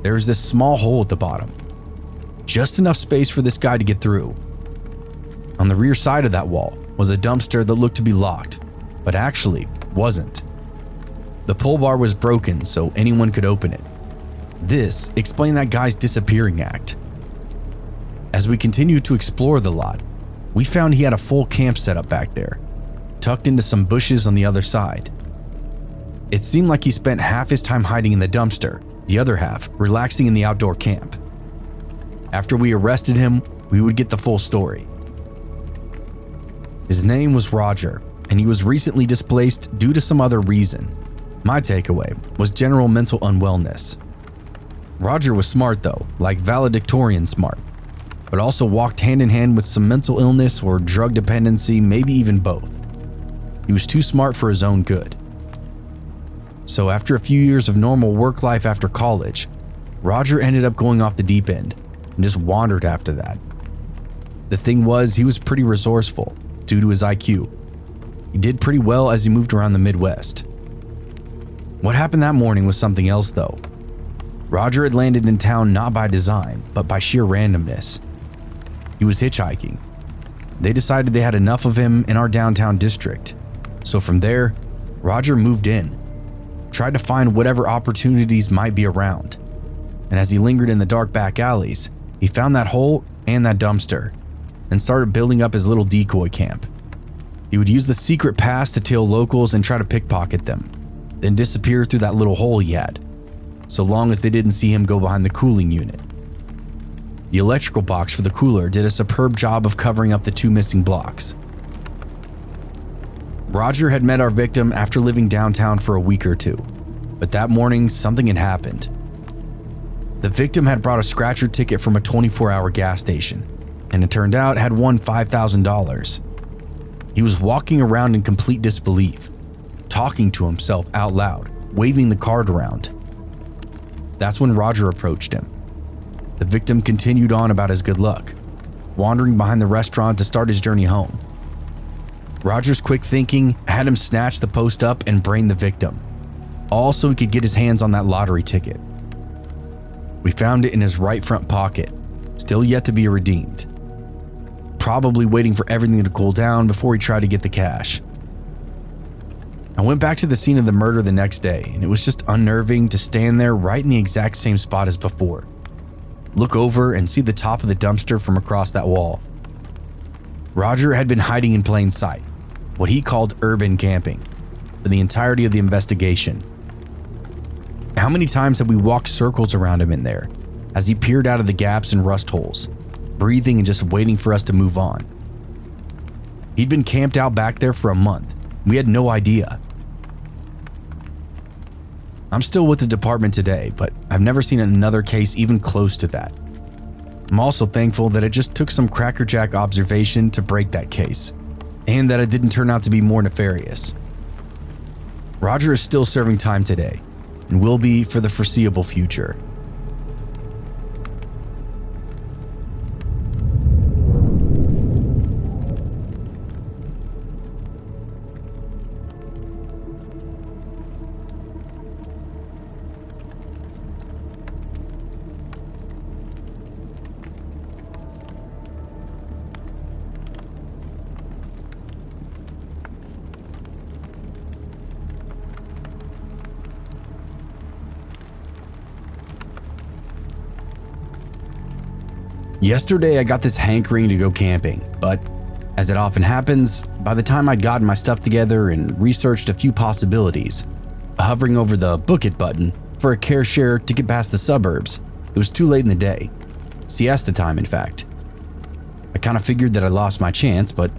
there was this small hole at the bottom. Just enough space for this guy to get through. On the rear side of that wall was a dumpster that looked to be locked, but actually wasn't. The pull bar was broken so anyone could open it. This explained that guy's disappearing act. As we continued to explore the lot, we found he had a full camp set up back there, tucked into some bushes on the other side. It seemed like he spent half his time hiding in the dumpster, the other half relaxing in the outdoor camp. After we arrested him, we would get the full story. His name was Roger, and he was recently displaced due to some other reason. My takeaway was general mental unwellness. Roger was smart though, like valedictorian smart, but also walked hand in hand with some mental illness or drug dependency, maybe even both. He was too smart for his own good. So after a few years of normal work life after college, Roger ended up going off the deep end and just wandered after that. The thing was, he was pretty resourceful due to his IQ. He did pretty well as he moved around the Midwest. What happened that morning was something else though. Roger had landed in town not by design, but by sheer randomness. He was hitchhiking. They decided they had enough of him in our downtown district. So from there, Roger moved in, tried to find whatever opportunities might be around. And as he lingered in the dark back alleys, he found that hole and that dumpster and started building up his little decoy camp. He would use the secret pass to tail locals and try to pickpocket them, then disappear through that little hole he had, so long as they didn't see him go behind the cooling unit. The electrical box for the cooler did a superb job of covering up the 2 missing blocks. Roger had met our victim after living downtown for a week or two, but that morning something had happened. The victim had brought a scratcher ticket from a 24-hour gas station, and it turned out had won $5,000. He was walking around in complete disbelief, talking to himself out loud, waving the card around. That's when Roger approached him. The victim continued on about his good luck, wandering behind the restaurant to start his journey home. Roger's quick thinking had him snatch the post up and brain the victim, all so he could get his hands on that lottery ticket. We found it in his right front pocket, still yet to be redeemed, probably waiting for everything to cool down before he tried to get the cash. I went back to the scene of the murder the next day, and it was just unnerving to stand there right in the exact same spot as before. Look over and see the top of the dumpster from across that wall. Roger had been hiding in plain sight, what he called urban camping, for the entirety of the investigation. How many times had we walked circles around him in there, as he peered out of the gaps and rust holes, breathing and just waiting for us to move on. He'd been camped out back there for a month. We had no idea. I'm still with the department today, but I've never seen another case even close to that. I'm also thankful that it just took some crackerjack observation to break that case, and that it didn't turn out to be more nefarious. Roger is still serving time today, and will be for the foreseeable future. Yesterday, I got this hankering to go camping, but as it often happens, by the time I'd gotten my stuff together and researched a few possibilities, hovering over the book it button for a care share to get past the suburbs, it was too late in the day. Siesta time, in fact. I kind of figured that I lost my chance, but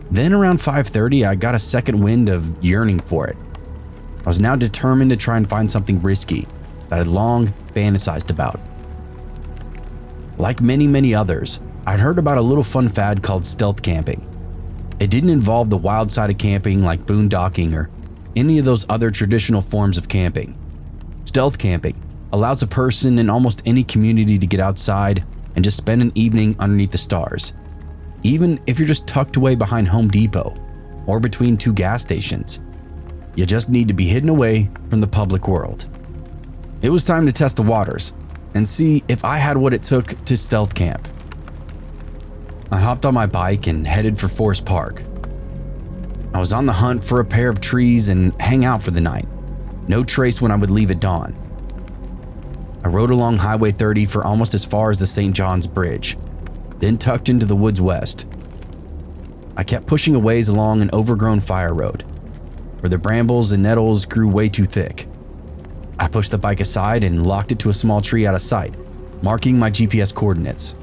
then around 5:30, I got a second wind of yearning for it. I was now determined to try and find something risky that I'd long fantasized about. Like many others, I'd heard about a little fun fad called stealth camping. It didn't involve the wild side of camping like boondocking or any of those other traditional forms of camping. Stealth camping allows a person in almost any community to get outside and just spend an evening underneath the stars, even if you're just tucked away behind Home Depot or between 2 gas stations. You just need to be hidden away from the public world. It was time to test the waters and see if I had what it took to stealth camp. I hopped on my bike and headed for Forest Park. I was on the hunt for a pair of trees and hang out for the night. No trace when I would leave at dawn. I rode along Highway 30 for almost as far as the St. John's Bridge, then tucked into the woods west. I kept pushing a ways along an overgrown fire road, where the brambles and nettles grew way too thick. I pushed the bike aside and locked it to a small tree out of sight, marking my GPS coordinates.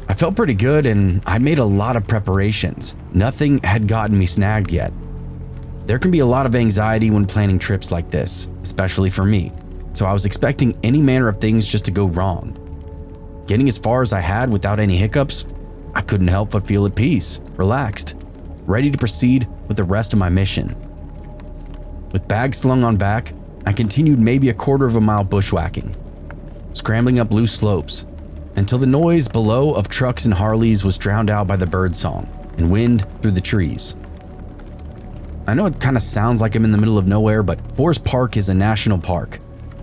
I felt pretty good and I made a lot of preparations. Nothing had gotten me snagged yet. There can be a lot of anxiety when planning trips like this, especially for me, so I was expecting any manner of things just to go wrong. Getting as far as I had without any hiccups, I couldn't help but feel at peace, relaxed, ready to proceed with the rest of my mission. With bags slung on back, I continued maybe a quarter of a mile bushwhacking, scrambling up loose slopes, until the noise below of trucks and Harleys was drowned out by the bird song and wind through the trees. I know it kind of sounds like I'm in the middle of nowhere, but Forest Park is a national park,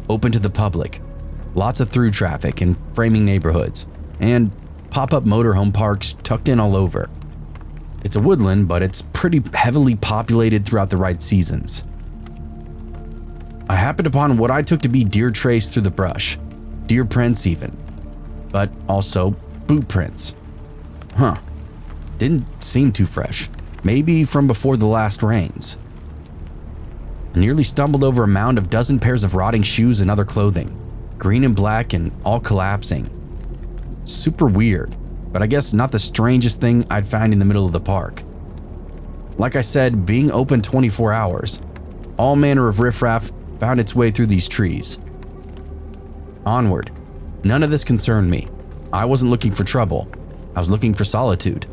open to the public, lots of through traffic and framing neighborhoods, and pop-up motorhome parks tucked in all over. It's a woodland, but it's pretty heavily populated throughout the right seasons. I happened upon what I took to be deer trace through the brush, deer prints even, but also boot prints. Didn't seem too fresh, maybe from before the last rains. I nearly stumbled over a mound of dozen pairs of rotting shoes and other clothing, green and black and all collapsing. Super weird, but I guess not the strangest thing I'd find in the middle of the park. Like I said, being open 24 hours, all manner of riffraff found its way through these trees. Onward. None of this concerned me. I wasn't looking for trouble. I was looking for solitude.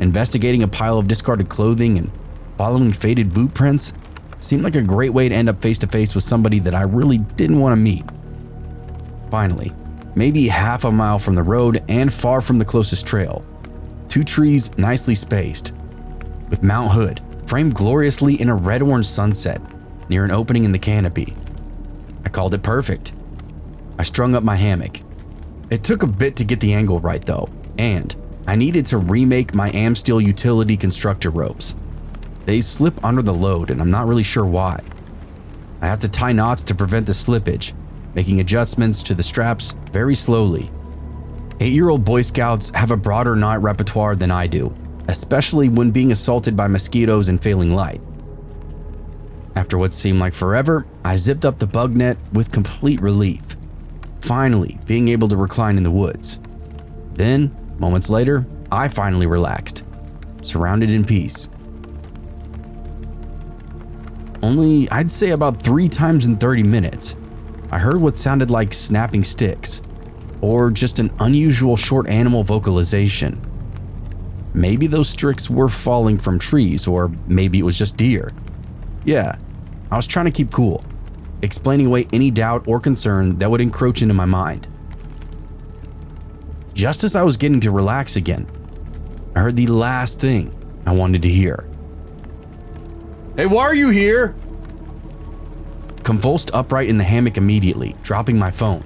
Investigating a pile of discarded clothing and following faded boot prints seemed like a great way to end up face to face with somebody that I really didn't want to meet. Finally, maybe half a mile from the road and far from the closest trail, two trees nicely spaced, with Mount Hood framed gloriously in a red-orange sunset near an opening in the canopy. I called it perfect. I strung up my hammock. It took a bit to get the angle right though, and I needed to remake my Amsteel utility constructor ropes. They slip under the load and I'm not really sure why. I have to tie knots to prevent the slippage, making adjustments to the straps very slowly. 8-year-old Boy Scouts have a broader knot repertoire than I do, especially when being assaulted by mosquitoes and failing light. After what seemed like forever, I zipped up the bug net with complete relief, finally being able to recline in the woods. Then, moments later, I finally relaxed, surrounded in peace. Only, I'd say about 3 times in 30 minutes, I heard what sounded like snapping sticks, or just an unusual short animal vocalization. Maybe those sticks were falling from trees, or maybe it was just deer. Yeah, I was trying to keep cool, explaining away any doubt or concern that would encroach into my mind. Just as I was getting to relax again, I heard the last thing I wanted to hear. "Hey, why are you here?" Convulsed upright in the hammock immediately, dropping my phone.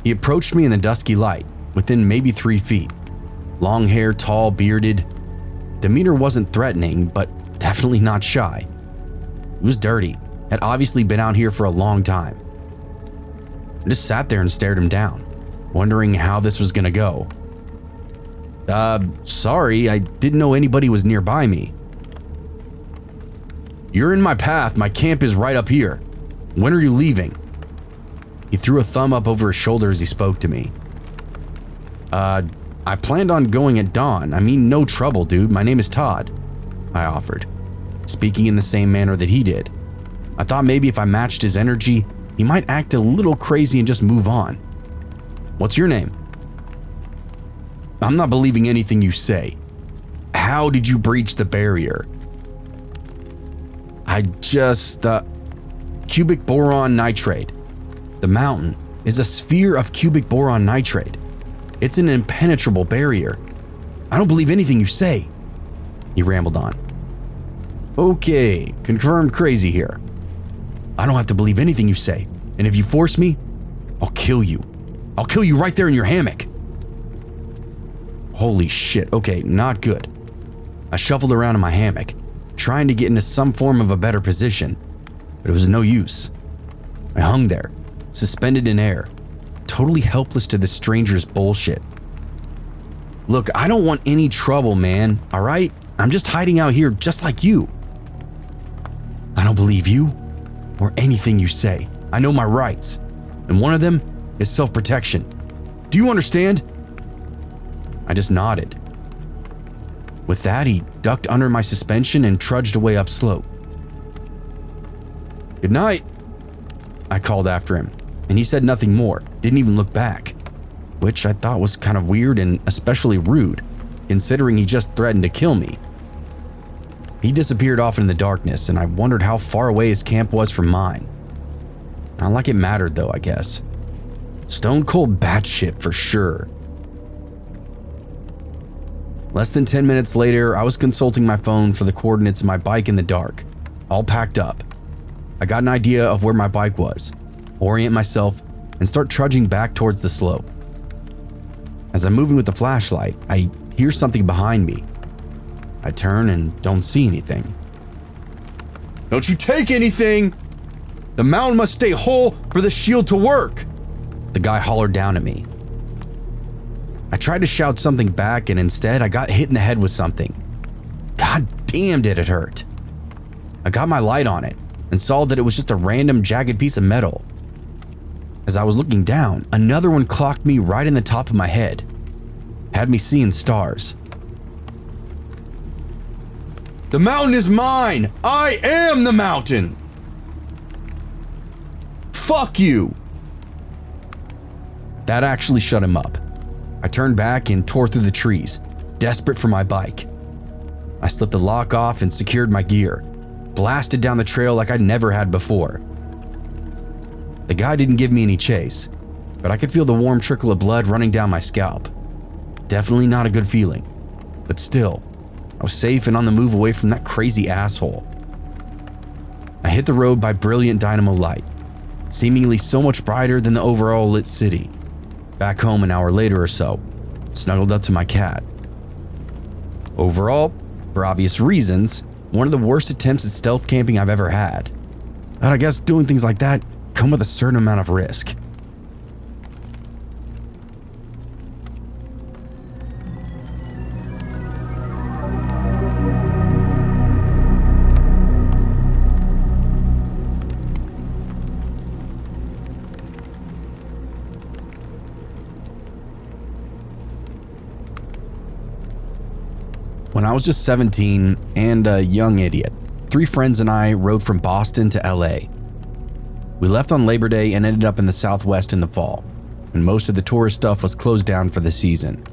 He approached me in the dusky light, within maybe 3 feet. Long hair, tall, bearded. Demeanor wasn't threatening, but definitely not shy. He was dirty, had obviously been out here for a long time. I just sat there and stared him down, wondering how this was gonna go. Sorry, I didn't know anybody was nearby me." "You're in my path, my camp is right up here. When are you leaving?" He threw a thumb up over his shoulder as he spoke to me. I planned on going at dawn. I mean, no trouble, dude. My name is Todd," I offered, speaking in the same manner that he did. I thought maybe if I matched his energy, he might act a little crazy and just move on. "What's your name?" "I'm not believing anything you say. How did you breach the barrier?" Cubic boron nitrate. The mountain is a sphere of cubic boron nitrate. It's an impenetrable barrier. I don't believe anything you say," he rambled on. "Okay, confirmed crazy here. I don't have to believe anything you say, and if you force me, I'll kill you. I'll kill you right there in your hammock." Holy shit, okay, not good. I shuffled around in my hammock, trying to get into some form of a better position, but it was no use. I hung there, suspended in air, totally helpless to this stranger's bullshit. Look, I don't want any trouble, man, all right? I'm just hiding out here just like you. I don't believe you or anything you say. I know my rights, and one of them is self-protection. Do you understand? I just nodded. With that, he ducked under my suspension and trudged away upslope. Good night, I called after him, and he said nothing more, didn't even look back, which I thought was kind of weird and especially rude, considering he just threatened to kill me. He disappeared off in the darkness, and I wondered how far away his camp was from mine. Not like it mattered though, I guess. Stone cold batshit for sure. Less than 10 minutes later, I was consulting my phone for the coordinates of my bike in the dark, all packed up. I got an idea of where my bike was, orient myself, and start trudging back towards the slope. As I'm moving with the flashlight, I hear something behind me. I turn and don't see anything. Don't you take anything! The mountain must stay whole for the shield to work! The guy hollered down at me. I tried to shout something back, and instead I got hit in the head with something. God damn, did it hurt. I got my light on it and saw that it was just a random jagged piece of metal. As I was looking down, another one clocked me right in the top of my head. Had me seeing stars. The mountain is mine! I am the mountain! Fuck you! That actually shut him up. I turned back and tore through the trees, desperate for my bike. I slipped the lock off and secured my gear, blasted down the trail like I'd never had before. The guy didn't give me any chase, but I could feel the warm trickle of blood running down my scalp. Definitely not a good feeling, but still, I was safe and on the move away from that crazy asshole. I hit the road by brilliant dynamo light, seemingly so much brighter than the overall lit city. Back home an hour later or so, snuggled up to my cat. Overall, for obvious reasons, one of the worst attempts at stealth camping I've ever had. But I guess doing things like that come with a certain amount of risk. When I was just 17 and a young idiot, 3 friends and I rode from Boston to LA. We left on Labor Day and ended up in the Southwest in the fall, when most of the tourist stuff was closed down for the season.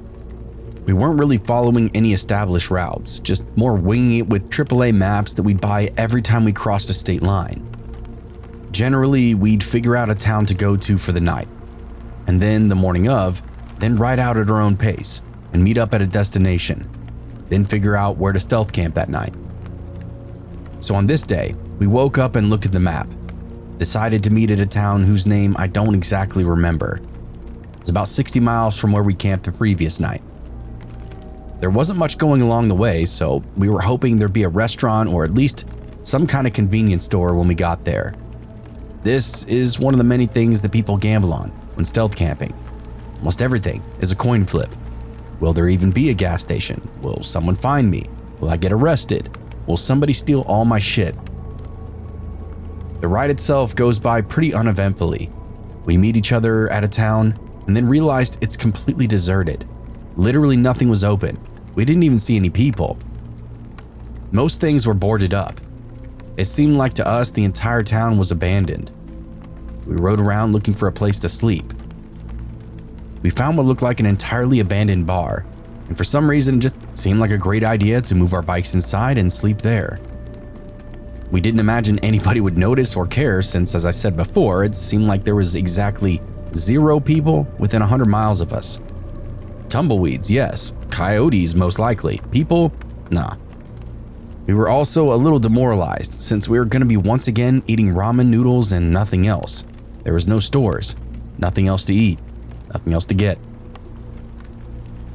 We weren't really following any established routes, just more winging it with AAA maps that we'd buy every time we crossed a state line. Generally, we'd figure out a town to go to for the night, and then the morning of, then ride out at our own pace and meet up at a destination. Then figure out where to stealth camp that night. So on this day, we woke up and looked at the map, decided to meet at a town whose name I don't exactly remember. It was about 60 miles from where we camped the previous night. There wasn't much going along the way, so we were hoping there'd be a restaurant or at least some kind of convenience store when we got there. This is one of the many things that people gamble on when stealth camping. Almost everything is a coin flip. Will there even be a gas station? Will someone find me? Will I get arrested? Will somebody steal all my shit? The ride itself goes by pretty uneventfully. We meet each other at a town and then realized it's completely deserted. Literally nothing was open. We didn't even see any people. Most things were boarded up. It seemed like to us the entire town was abandoned. We rode around looking for a place to sleep. We found what looked like an entirely abandoned bar, and for some reason it just seemed like a great idea to move our bikes inside and sleep there. We didn't imagine anybody would notice or care since, as I said before, it seemed like there was exactly 0 people within 100 miles of us. Tumbleweeds, yes. Coyotes, most likely. People, nah. We were also a little demoralized since we were going to be once again eating ramen noodles and nothing else. There was no stores, nothing else to eat, nothing else to get.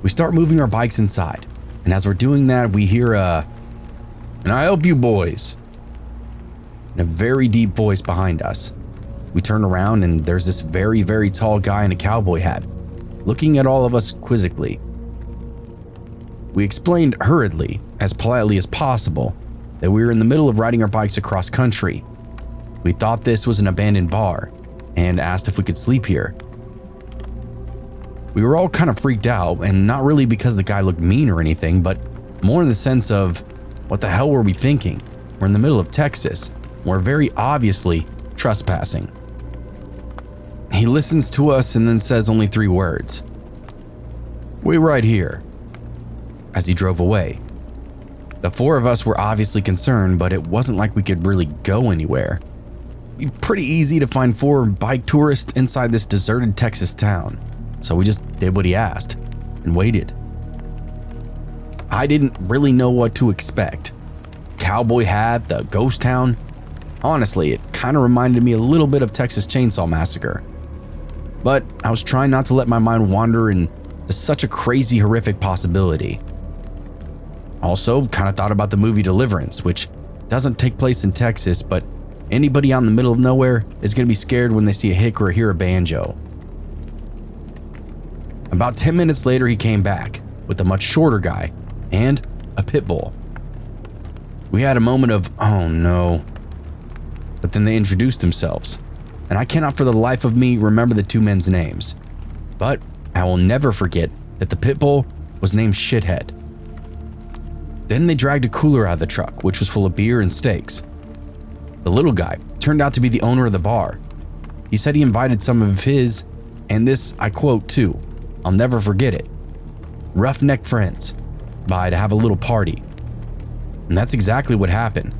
We start moving our bikes inside, and as we're doing that, we hear "And I help you boys," in a very deep voice behind us. We turn around and there's this very, very tall guy in a cowboy hat, looking at all of us quizzically. We explained hurriedly, as politely as possible, that we were in the middle of riding our bikes across country. We thought this was an abandoned bar and asked if we could sleep here. We were all kind of freaked out, and not really because the guy looked mean or anything, but more in the sense of, what the hell were we thinking? We're in the middle of Texas. We're very obviously trespassing. He listens to us and then says only 3 words. "We right here," as he drove away. The 4 of us were obviously concerned, but it wasn't like we could really go anywhere. It'd be pretty easy to find 4 bike tourists inside this deserted Texas town, so we just did what he asked and waited. I didn't really know what to expect. Cowboy hat, the ghost town. Honestly, it kind of reminded me a little bit of Texas Chainsaw Massacre. But I was trying not to let my mind wander into such a crazy, horrific possibility. Also, kind of thought about the movie Deliverance, which doesn't take place in Texas, but anybody out in the middle of nowhere is going to be scared when they see a hick or hear a banjo. About 10 minutes later, he came back with a much shorter guy and a pit bull. We had a moment of, oh no. But then they introduced themselves, and I cannot for the life of me remember the 2 men's names. But I will never forget that the pit bull was named Shithead. Then they dragged a cooler out of the truck, which was full of beer and steaks. The little guy turned out to be the owner of the bar. He said he invited some of his, and this I quote too, I'll never forget it, roughneck friends by to have a little party. And that's exactly what happened.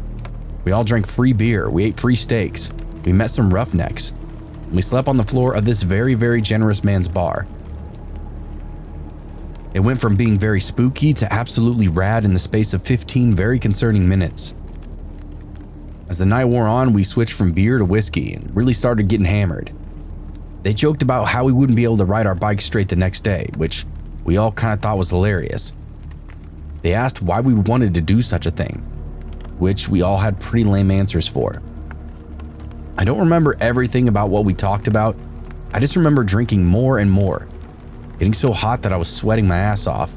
We all drank free beer, we ate free steaks, we met some roughnecks, and we slept on the floor of this very, very generous man's bar. It went from being very spooky to absolutely rad in the space of 15 very concerning minutes. As the night wore on, we switched from beer to whiskey and really started getting hammered. They joked about how we wouldn't be able to ride our bikes straight the next day, which we all kind of thought was hilarious. They asked why we wanted to do such a thing, which we all had pretty lame answers for. I don't remember everything about what we talked about. I just remember drinking more and more, getting so hot that I was sweating my ass off.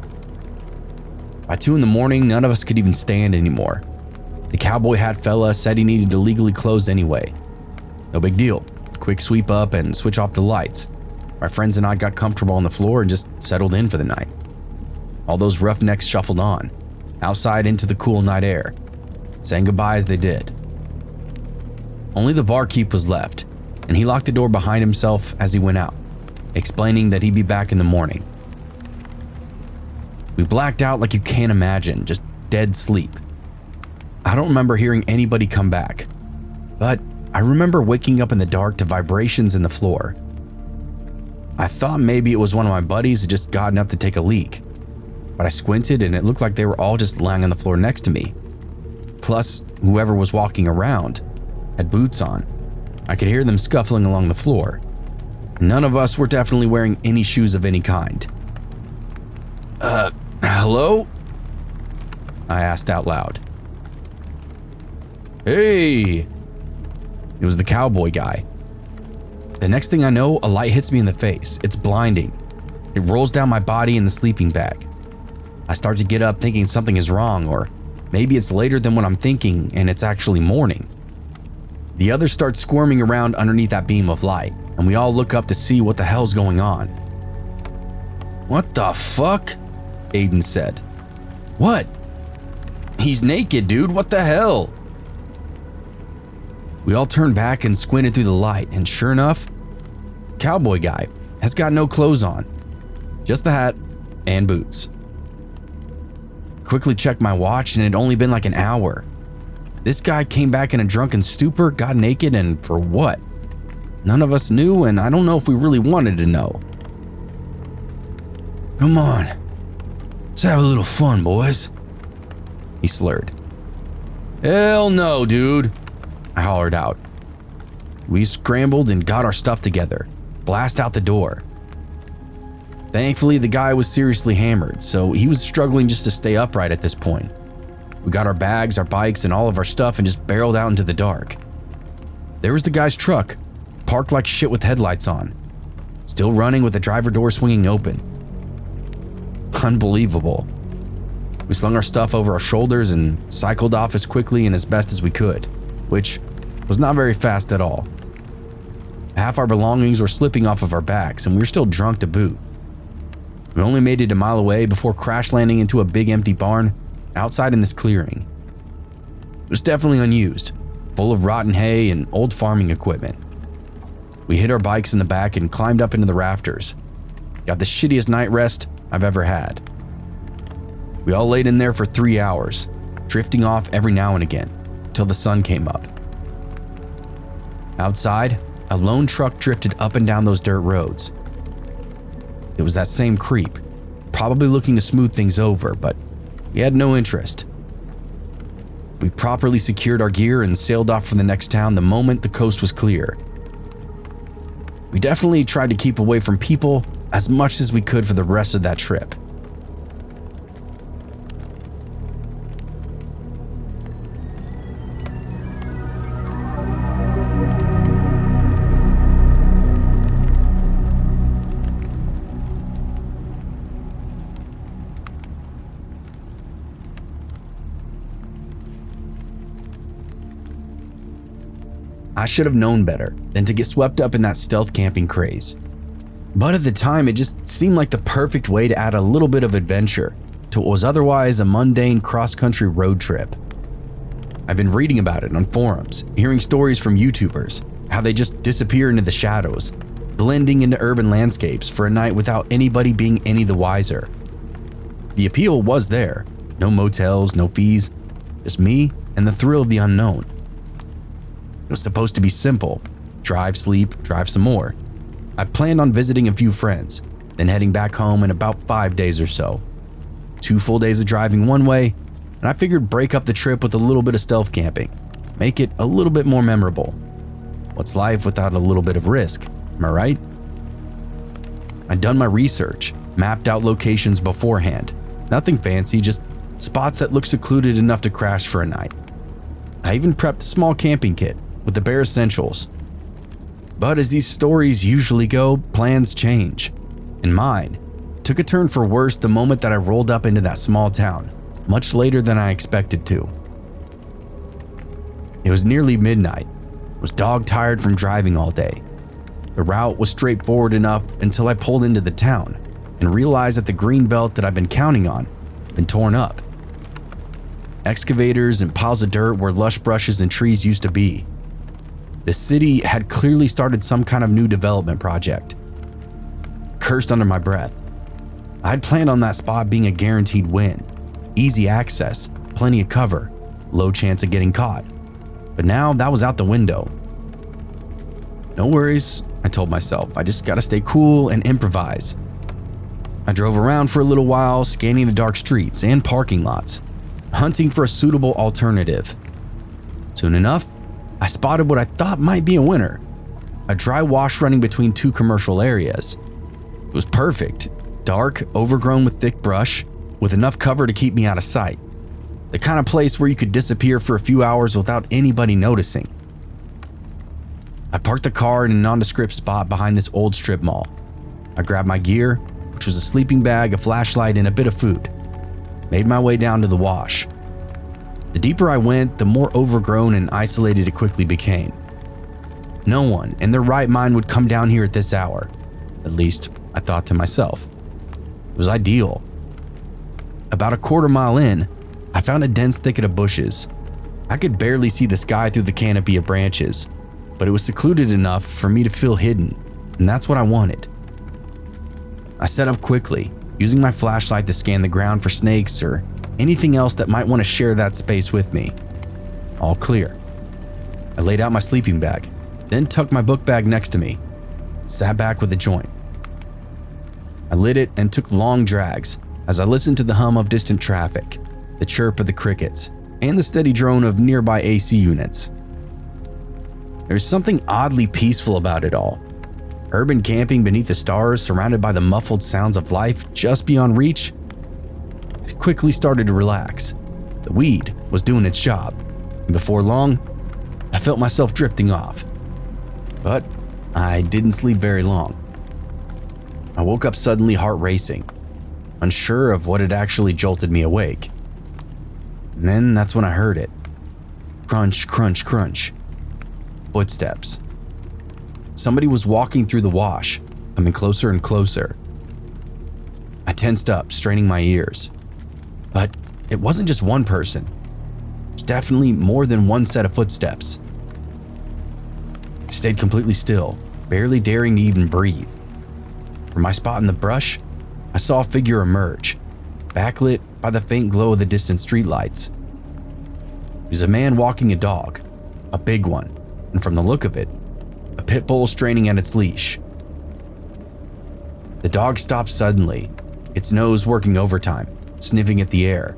By 2 a.m, none of us could even stand anymore. The cowboy hat fella said he needed to legally close anyway. No big deal. Quick sweep up and switch off the lights. My friends and I got comfortable on the floor and just settled in for the night. All those roughnecks shuffled on, outside into the cool night air, saying goodbye as they did. Only the barkeep was left, and he locked the door behind himself as he went out, explaining that he'd be back in the morning. We blacked out like you can't imagine, just dead sleep. I don't remember hearing anybody come back, but I remember waking up in the dark to vibrations in the floor. I thought maybe it was one of my buddies who just gotten up to take a leak, but I squinted and it looked like they were all just lying on the floor next to me. Plus, whoever was walking around had boots on. I could hear them scuffling along the floor. None of us were definitely wearing any shoes of any kind. Hello? I asked out loud. Hey! It was the cowboy guy. The next thing I know, a light hits me in the face. It's blinding. It rolls down my body in the sleeping bag. I start to get up thinking something is wrong, or maybe it's later than what I'm thinking and it's actually morning. The others start squirming around underneath that beam of light, and we all look up to see what the hell's going on. What the fuck? Aiden said. What? He's naked, dude. What the hell? We all turned back and squinted through the light, and sure enough, cowboy guy has got no clothes on, just the hat and boots. Quickly checked my watch, and it had only been like an hour. This guy came back in a drunken stupor, got naked, and for what? None of us knew, and I don't know if we really wanted to know. Come on, let's have a little fun, boys, he slurred. Hell no, dude, I hollered out. We scrambled and got our stuff together, blast out the door. Thankfully, the guy was seriously hammered, so he was struggling just to stay upright at this point. We got our bags, our bikes, and all of our stuff and just barreled out into the dark. There was the guy's truck, parked like shit with headlights on, still running with the driver door swinging open. Unbelievable. We slung our stuff over our shoulders and cycled off as quickly and as best as we could, which was not very fast at all. Half our belongings were slipping off of our backs, and we were still drunk to boot. We only made it a mile away before crash landing into a big empty barn outside in this clearing. It was definitely unused, full of rotten hay and old farming equipment. We hid our bikes in the back and climbed up into the rafters. Got the shittiest night rest I've ever had. We all laid in there for 3 hours, drifting off every now and again, till the sun came up. Outside, a lone truck drifted up and down those dirt roads. It was that same creep, probably looking to smooth things over, but he had no interest. We properly secured our gear and sailed off for the next town the moment the coast was clear. We definitely tried to keep away from people as much as we could for the rest of that trip. I should have known better than to get swept up in that stealth camping craze. But at the time, it just seemed like the perfect way to add a little bit of adventure to what was otherwise a mundane cross-country road trip. I've been reading about it on forums, hearing stories from YouTubers, how they just disappear into the shadows, blending into urban landscapes for a night without anybody being any the wiser. The appeal was there. No motels, no fees, just me and the thrill of the unknown. It was supposed to be simple. Drive, sleep, drive some more. I planned on visiting a few friends, then heading back home in about 5 days or so. 2 full days of driving one way, and I figured break up the trip with a little bit of stealth camping, make it a little bit more memorable. What's life without a little bit of risk, am I right? I'd done my research, mapped out locations beforehand. Nothing fancy, just spots that look secluded enough to crash for a night. I even prepped a small camping kit with the bare essentials. But as these stories usually go, plans change. And mine took a turn for worse the moment that I rolled up into that small town, much later than I expected to. It was nearly midnight. I was dog-tired from driving all day. The route was straightforward enough until I pulled into the town and realized that the green belt that I've been counting on had been torn up. Excavators and piles of dirt where lush brushes and trees used to be. The city had clearly started some kind of new development project. Cursed under my breath. I'd planned on that spot being a guaranteed win. Easy access, plenty of cover, low chance of getting caught. But now that was out the window. No worries, I told myself. I just gotta stay cool and improvise. I drove around for a little while, scanning the dark streets and parking lots, hunting for a suitable alternative. Soon enough, I spotted what I thought might be a winner. A dry wash running between 2 commercial areas. It was perfect. Dark, overgrown with thick brush, with enough cover to keep me out of sight. The kind of place where you could disappear for a few hours without anybody noticing. I parked the car in a nondescript spot behind this old strip mall. I grabbed my gear, which was a sleeping bag, a flashlight, and a bit of food. Made my way down to the wash. The deeper I went, the more overgrown and isolated it quickly became. No one in their right mind would come down here at this hour. At least, I thought to myself. It was ideal. About a quarter mile in, I found a dense thicket of bushes. I could barely see the sky through the canopy of branches, but it was secluded enough for me to feel hidden, and that's what I wanted. I set up quickly, using my flashlight to scan the ground for snakes or anything else that might want to share that space with me. All clear. I laid out my sleeping bag, then tucked my book bag next to me, and sat back with a joint. I lit it and took long drags as I listened to the hum of distant traffic, the chirp of the crickets, and the steady drone of nearby AC units. There's something oddly peaceful about it all. urban camping beneath the stars, surrounded by the muffled sounds of life just beyond reach, I quickly started to relax. The weed was doing its job, and before long, I felt myself drifting off. But I didn't sleep very long. I woke up suddenly, heart racing, unsure of what had actually jolted me awake. And then that's when I heard it. Crunch, crunch, crunch. Footsteps. Somebody was walking through the wash, coming closer and closer. I tensed up, straining my ears. But it wasn't just one person. It was definitely more than one set of footsteps. I stayed completely still, barely daring to even breathe. From my spot in the brush, I saw a figure emerge, backlit by the faint glow of the distant streetlights. He was a man walking a dog, a big one, and from the look of it, a pit bull straining at its leash. The dog stopped suddenly, its nose working overtime, sniffing at the air.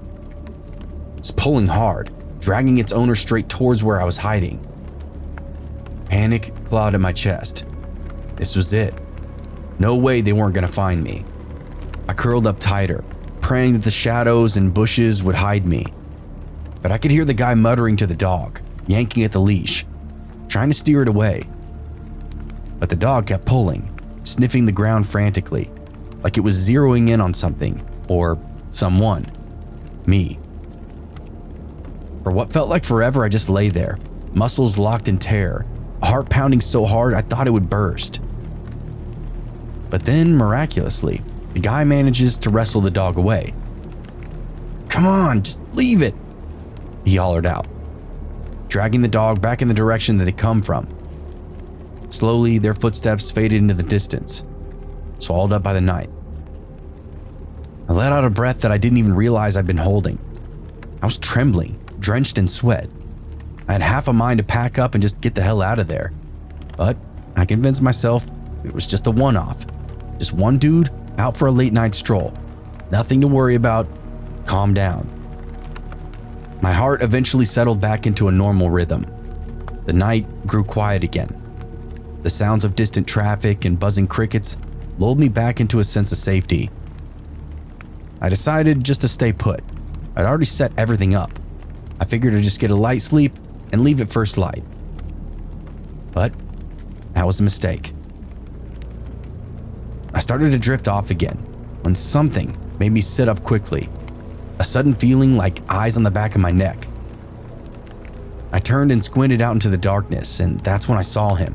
It was pulling hard, dragging its owner straight towards where I was hiding. Panic clawed at my chest. This was it. No way they weren't going to find me. I curled up tighter, praying that the shadows and bushes would hide me. But I could hear the guy muttering to the dog, yanking at the leash, trying to steer it away. But the dog kept pulling, sniffing the ground frantically, like it was zeroing in on something, or someone. Me. For what felt like forever, I just lay there, muscles locked in terror, a heart pounding so hard I thought it would burst. But then, miraculously, the guy manages to wrestle the dog away. "Come on, just leave it," he hollered out, dragging the dog back in the direction that it come from. Slowly, their footsteps faded into the distance, swallowed up by the night. I let out a breath that I didn't even realize I'd been holding. I was trembling, drenched in sweat. I had half a mind to pack up and just get the hell out of there. But I convinced myself it was just a one-off. Just one dude out for a late night stroll. Nothing to worry about. Calm down. My heart eventually settled back into a normal rhythm. The night grew quiet again. The sounds of distant traffic and buzzing crickets lulled me back into a sense of safety. I decided just to stay put. I'd already set everything up. I figured I'd just get a light sleep and leave at first light. But that was a mistake. I started to drift off again when something made me sit up quickly, a sudden feeling like eyes on the back of my neck. I turned and squinted out into the darkness, and that's when I saw him.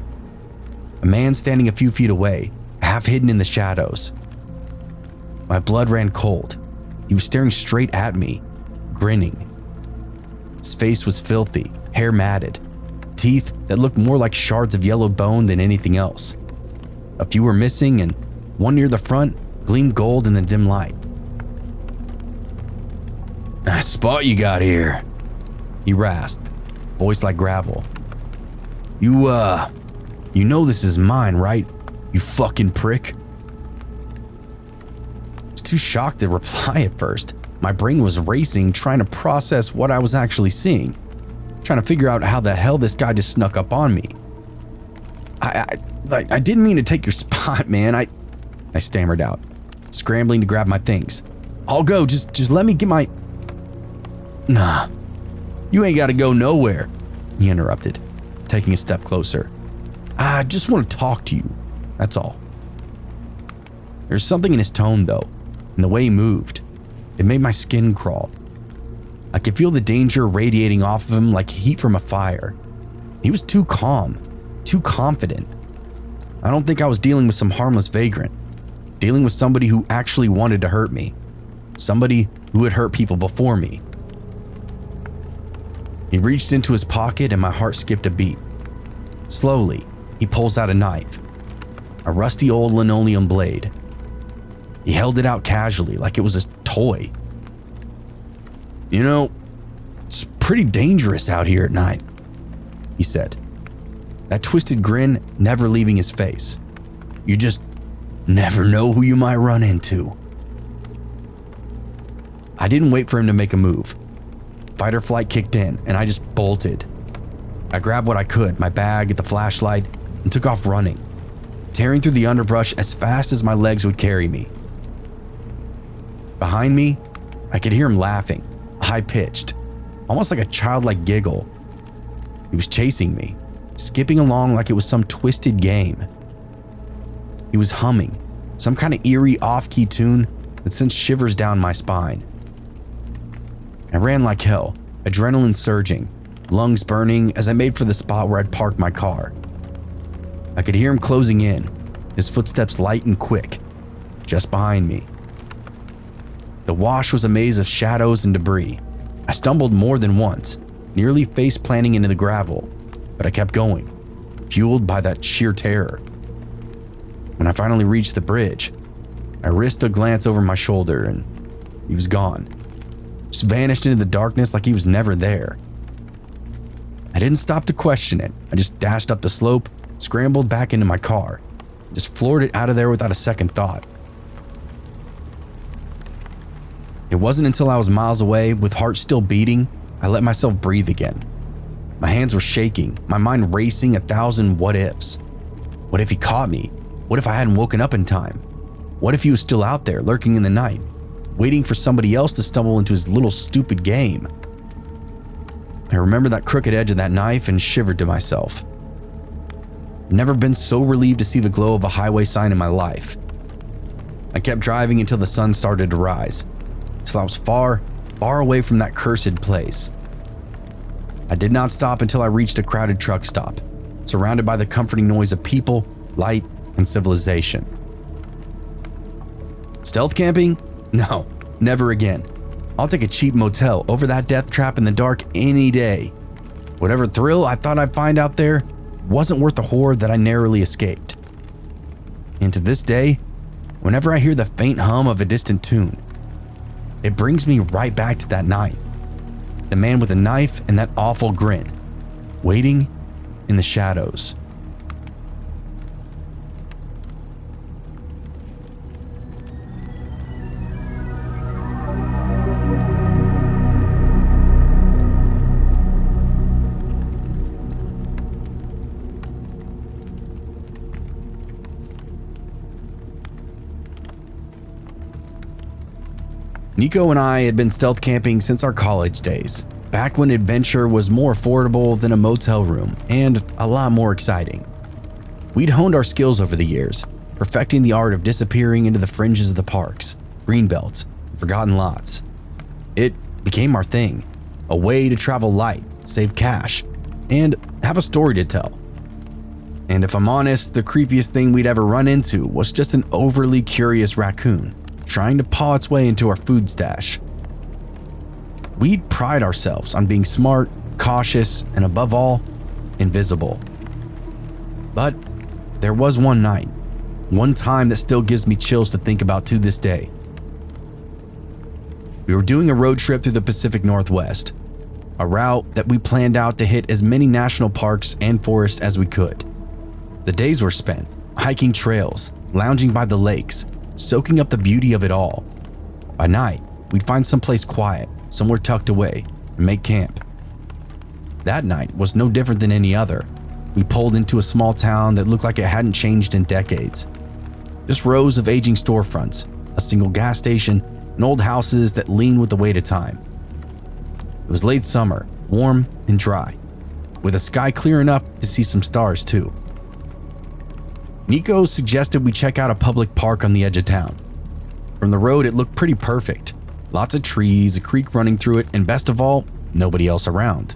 A man standing a few feet away, half hidden in the shadows. My blood ran cold. He was staring straight at me, grinning. His face was filthy, hair matted, teeth that looked more like shards of yellowed bone than anything else. A few were missing, and one near the front gleamed gold in the dim light. "Nice spot you got here," he rasped, voice like gravel. You know this is mine, right? You fucking prick." I was too shocked to reply at first. My brain was racing, trying to process what I was actually seeing, trying to figure out how the hell this guy just snuck up on me. I didn't mean to take your spot, man. I stammered out, scrambling to grab my things. "I'll go, just let me get my..." "Nah, you ain't gotta go nowhere," he interrupted, taking a step closer. "I just want to talk to you, that's all." There's something in his tone though, and the way he moved. It made my skin crawl. I could feel the danger radiating off of him like heat from a fire. He was too calm, too confident. I don't think I was dealing with some harmless vagrant. Dealing with somebody who actually wanted to hurt me. Somebody who had hurt people before me. He reached into his pocket and my heart skipped a beat. Slowly, he pulls out a knife. A rusty old linoleum blade. He held it out casually like it was a toy. "You know, it's pretty dangerous out here at night," he said. That twisted grin never leaving his face. "You just never know who you might run into." I didn't wait for him to make a move. Fight or flight kicked in, and I just bolted. I grabbed what I could, my bag, the flashlight, and took off running. tearing through the underbrush as fast as my legs would carry me. Behind me, I could hear him laughing, high-pitched, almost like a childlike giggle. He was chasing me, skipping along like it was some twisted game. He was humming some kind of eerie off-key tune that sent shivers down my spine. I ran like hell, adrenaline surging, lungs burning as I made for the spot where I'd parked my car. I could hear him closing in, his footsteps light and quick, just behind me. The wash was a maze of shadows and debris. I stumbled more than once, nearly face planting into the gravel, but I kept going, fueled by that sheer terror. When I finally reached the bridge, I risked a glance over my shoulder and he was gone. Just vanished into the darkness like he was never there. I didn't stop to question it. I just dashed up the slope, scrambled back into my car, just floored it out of there without a second thought. It wasn't until I was miles away, with heart still beating, I let myself breathe again. My hands were shaking, my mind racing 1,000 what ifs. What if he caught me? What if I hadn't woken up in time? What if he was still out there, lurking in the night, waiting for somebody else to stumble into his little stupid game? I remember that crooked edge of that knife and shivered to myself. I've never been so relieved to see the glow of a highway sign in my life. I kept driving until the sun started to rise, until I was far, far away from that cursed place. I did not stop until I reached a crowded truck stop, surrounded by the comforting noise of people, light, and civilization. Stealth camping? No, never again. I'll take a cheap motel over that death trap in the dark any day. Whatever thrill I thought I'd find out there wasn't worth the horror that I narrowly escaped. And to this day, whenever I hear the faint hum of a distant tune, it brings me right back to that night. The man with a knife and that awful grin, waiting in the shadows. Nico and I had been stealth camping since our college days, back when adventure was more affordable than a motel room and a lot more exciting. We'd honed our skills over the years, perfecting the art of disappearing into the fringes of the parks, greenbelts, and forgotten lots. It became our thing, a way to travel light, save cash, and have a story to tell. And if I'm honest, the creepiest thing we'd ever run into was just an overly curious raccoon trying to paw its way into our food stash. We'd pride ourselves on being smart, cautious, and above all, invisible. But there was one night, one time that still gives me chills to think about to this day. We were doing a road trip through the Pacific Northwest, a route that we planned out to hit as many national parks and forests as we could. The days were spent hiking trails, lounging by the lakes, soaking up the beauty of it all. By night, we'd find someplace quiet, somewhere tucked away, and make camp. That night was no different than any other. We pulled into a small town that looked like it hadn't changed in decades. Just rows of aging storefronts, a single gas station, and old houses that leaned with the weight of time. It was late summer, warm and dry, with a sky clear enough to see some stars too. Nico suggested we check out a public park on the edge of town. From the road, it looked pretty perfect. Lots of trees, a creek running through it, and best of all, nobody else around.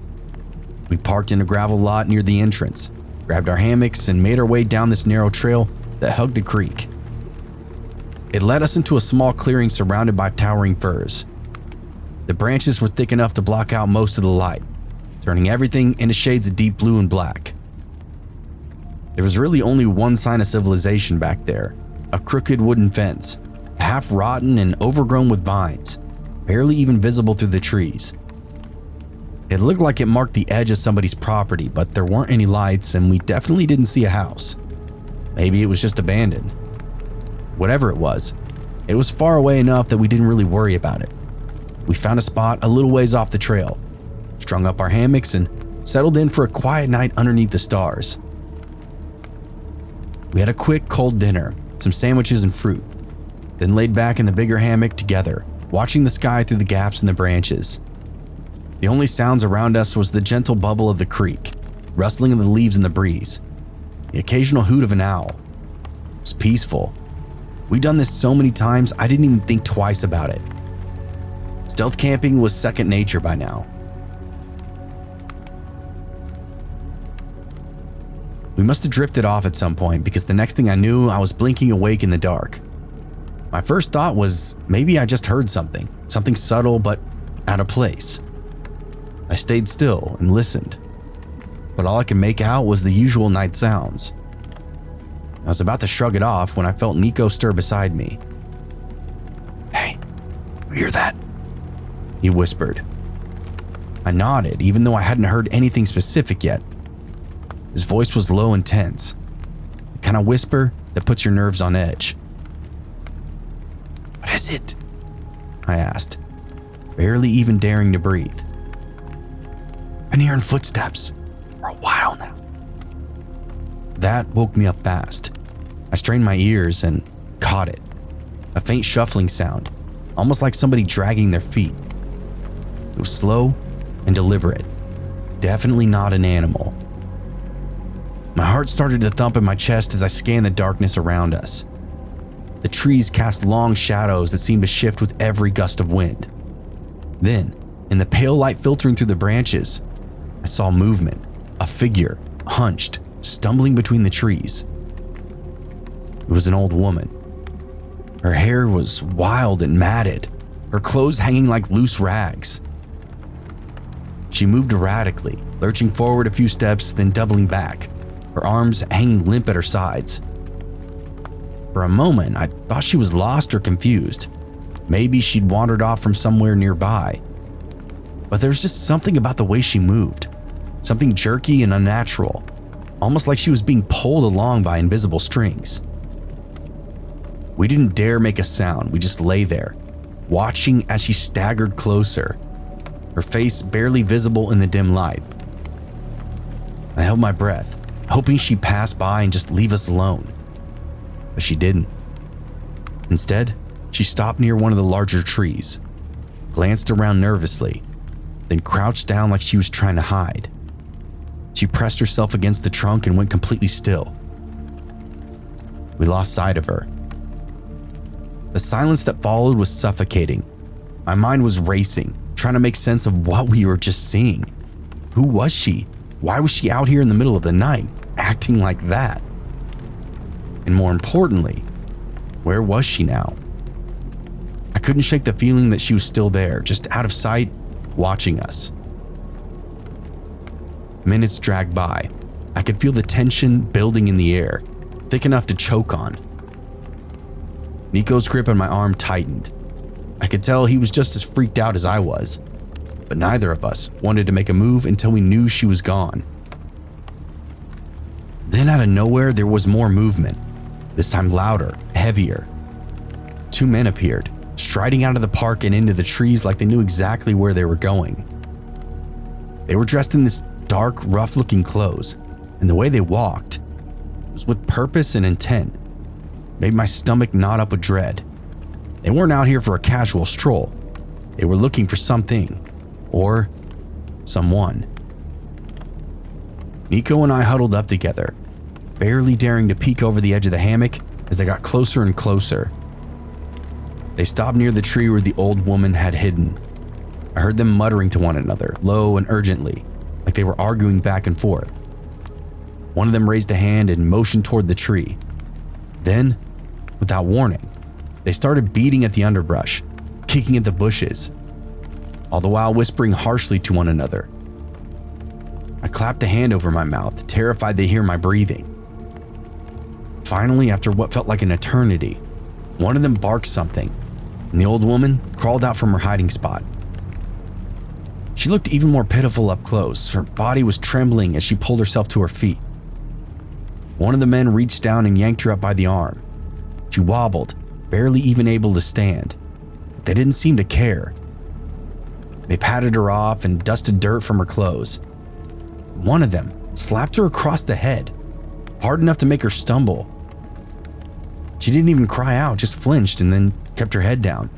We parked in a gravel lot near the entrance, grabbed our hammocks, and made our way down this narrow trail that hugged the creek. It led us into a small clearing surrounded by towering firs. The branches were thick enough to block out most of the light, turning everything into shades of deep blue and black. There was really only one sign of civilization back there, a crooked wooden fence, half rotten and overgrown with vines, barely even visible through the trees. It looked like it marked the edge of somebody's property, but there weren't any lights and we definitely didn't see a house. Maybe it was just abandoned. Whatever it was far away enough that we didn't really worry about it. We found a spot a little ways off the trail, strung up our hammocks, and settled in for a quiet night underneath the stars. We had a quick, cold dinner, some sandwiches and fruit, then laid back in the bigger hammock together, watching the sky through the gaps in the branches. The only sounds around us was the gentle bubble of the creek, rustling of the leaves in the breeze, the occasional hoot of an owl. It was peaceful. We'd done this so many times, I didn't even think twice about it. Stealth camping was second nature by now. We must have drifted off at some point because the next thing I knew, I was blinking awake in the dark. My first thought was maybe I just heard something subtle but out of place. I stayed still and listened, but all I could make out was the usual night sounds. I was about to shrug it off when I felt Nico stir beside me. "Hey, you hear that?" he whispered. I nodded, even though I hadn't heard anything specific yet. His voice was low and tense, the kind of whisper that puts your nerves on edge. "What is it?" I asked, barely even daring to breathe. "Been hearing footsteps for a while now." That woke me up fast. I strained my ears and caught it. A faint shuffling sound, almost like somebody dragging their feet. It was slow and deliberate, definitely not an animal. My heart started to thump in my chest as I scanned the darkness around us. The trees cast long shadows that seemed to shift with every gust of wind. Then, in the pale light filtering through the branches, I saw movement, a figure, hunched, stumbling between the trees. It was an old woman. Her hair was wild and matted, her clothes hanging like loose rags. She moved erratically, lurching forward a few steps, then doubling back, her arms hanging limp at her sides. For a moment, I thought she was lost or confused. Maybe she'd wandered off from somewhere nearby. But there was just something about the way she moved, something jerky and unnatural, almost like she was being pulled along by invisible strings. We didn't dare make a sound, we just lay there, watching as she staggered closer, her face barely visible in the dim light. I held my breath, hoping she'd pass by and just leave us alone. But she didn't. Instead, she stopped near one of the larger trees, glanced around nervously, then crouched down like she was trying to hide. She pressed herself against the trunk and went completely still. We lost sight of her. The silence that followed was suffocating. My mind was racing, trying to make sense of what we were just seeing. Who was she? Why was she out here in the middle of the night, acting like that? And more importantly, where was she now? I couldn't shake the feeling that she was still there, just out of sight, watching us. Minutes dragged by. I could feel the tension building in the air, thick enough to choke on. Nico's grip on my arm tightened. I could tell he was just as freaked out as I was, but neither of us wanted to make a move until we knew she was gone. Then out of nowhere, there was more movement, this time louder, heavier. Two men appeared, striding out of the park and into the trees like they knew exactly where they were going. They were dressed in this dark, rough-looking clothes, and the way they walked was with purpose and intent. Made my stomach knot up with dread. They weren't out here for a casual stroll. They were looking for something, or someone. Nico and I huddled up together, barely daring to peek over the edge of the hammock as they got closer and closer. They stopped near the tree where the old woman had hidden. I heard them muttering to one another, low and urgently, like they were arguing back and forth. One of them raised a hand and motioned toward the tree. Then, without warning, they started beating at the underbrush, kicking at the bushes, all the while whispering harshly to one another. I clapped a hand over my mouth, terrified they'd hear my breathing. Finally, after what felt like an eternity, one of them barked something, and the old woman crawled out from her hiding spot. She looked even more pitiful up close. Her body was trembling as she pulled herself to her feet. One of the men reached down and yanked her up by the arm. She wobbled, barely even able to stand. They didn't seem to care. They patted her off and dusted dirt from her clothes. One of them slapped her across the head, hard enough to make her stumble, She didn't even cry out, just flinched and then kept her head down.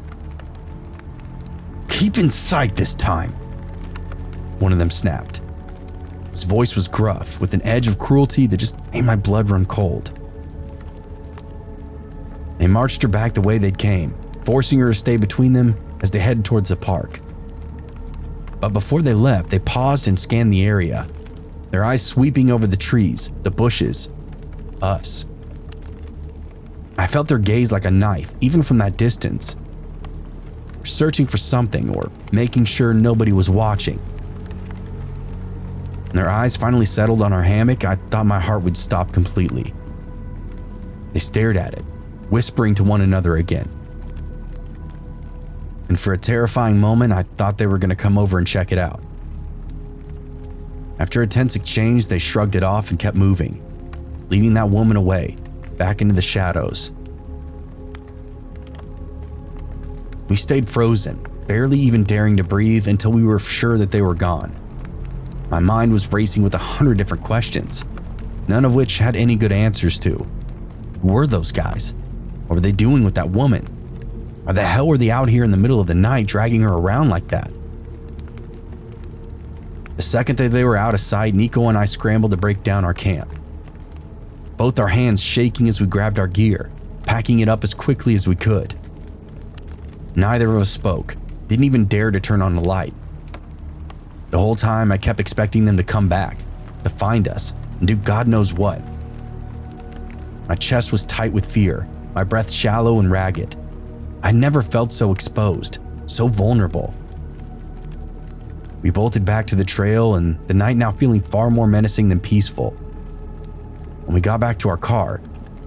"Keep in sight this time," one of them snapped. His voice was gruff, with an edge of cruelty that just made my blood run cold. They marched her back the way they'd came, forcing her to stay between them as they headed towards the park. But before they left, they paused and scanned the area, their eyes sweeping over the trees, the bushes, us. I felt their gaze like a knife, even from that distance, searching for something or making sure nobody was watching. When their eyes finally settled on our hammock, I thought my heart would stop completely. They stared at it, whispering to one another again. And for a terrifying moment, I thought they were going to come over and check it out. After a tense exchange, they shrugged it off and kept moving, leading that woman away, back into the shadows. We stayed frozen, barely even daring to breathe until we were sure that they were gone. My mind was racing with 100 different questions, none of which had any good answers to. Who were those guys? What were they doing with that woman? Why the hell were they out here in the middle of the night dragging her around like that? The second that they were out of sight, Nico and I scrambled to break down our camp. Both our hands shaking as we grabbed our gear, packing it up as quickly as we could. Neither of us spoke, didn't even dare to turn on the light. The whole time I kept expecting them to come back, to find us, and do God knows what. My chest was tight with fear, my breath shallow and ragged. I never felt so exposed, so vulnerable. We bolted back to the trail, and the night now feeling far more menacing than peaceful. When we got back to our car,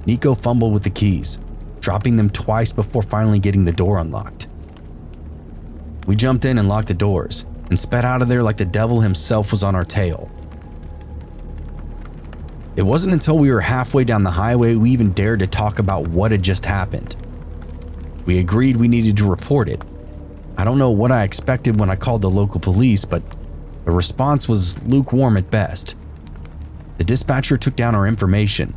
Nico fumbled with the keys, dropping them twice before finally getting the door unlocked. We jumped in and locked the doors, and sped out of there like the devil himself was on our tail. It wasn't until we were halfway down the highway we even dared to talk about what had just happened. We agreed we needed to report it. I don't know what I expected when I called the local police, but the response was lukewarm at best. The dispatcher took down our information,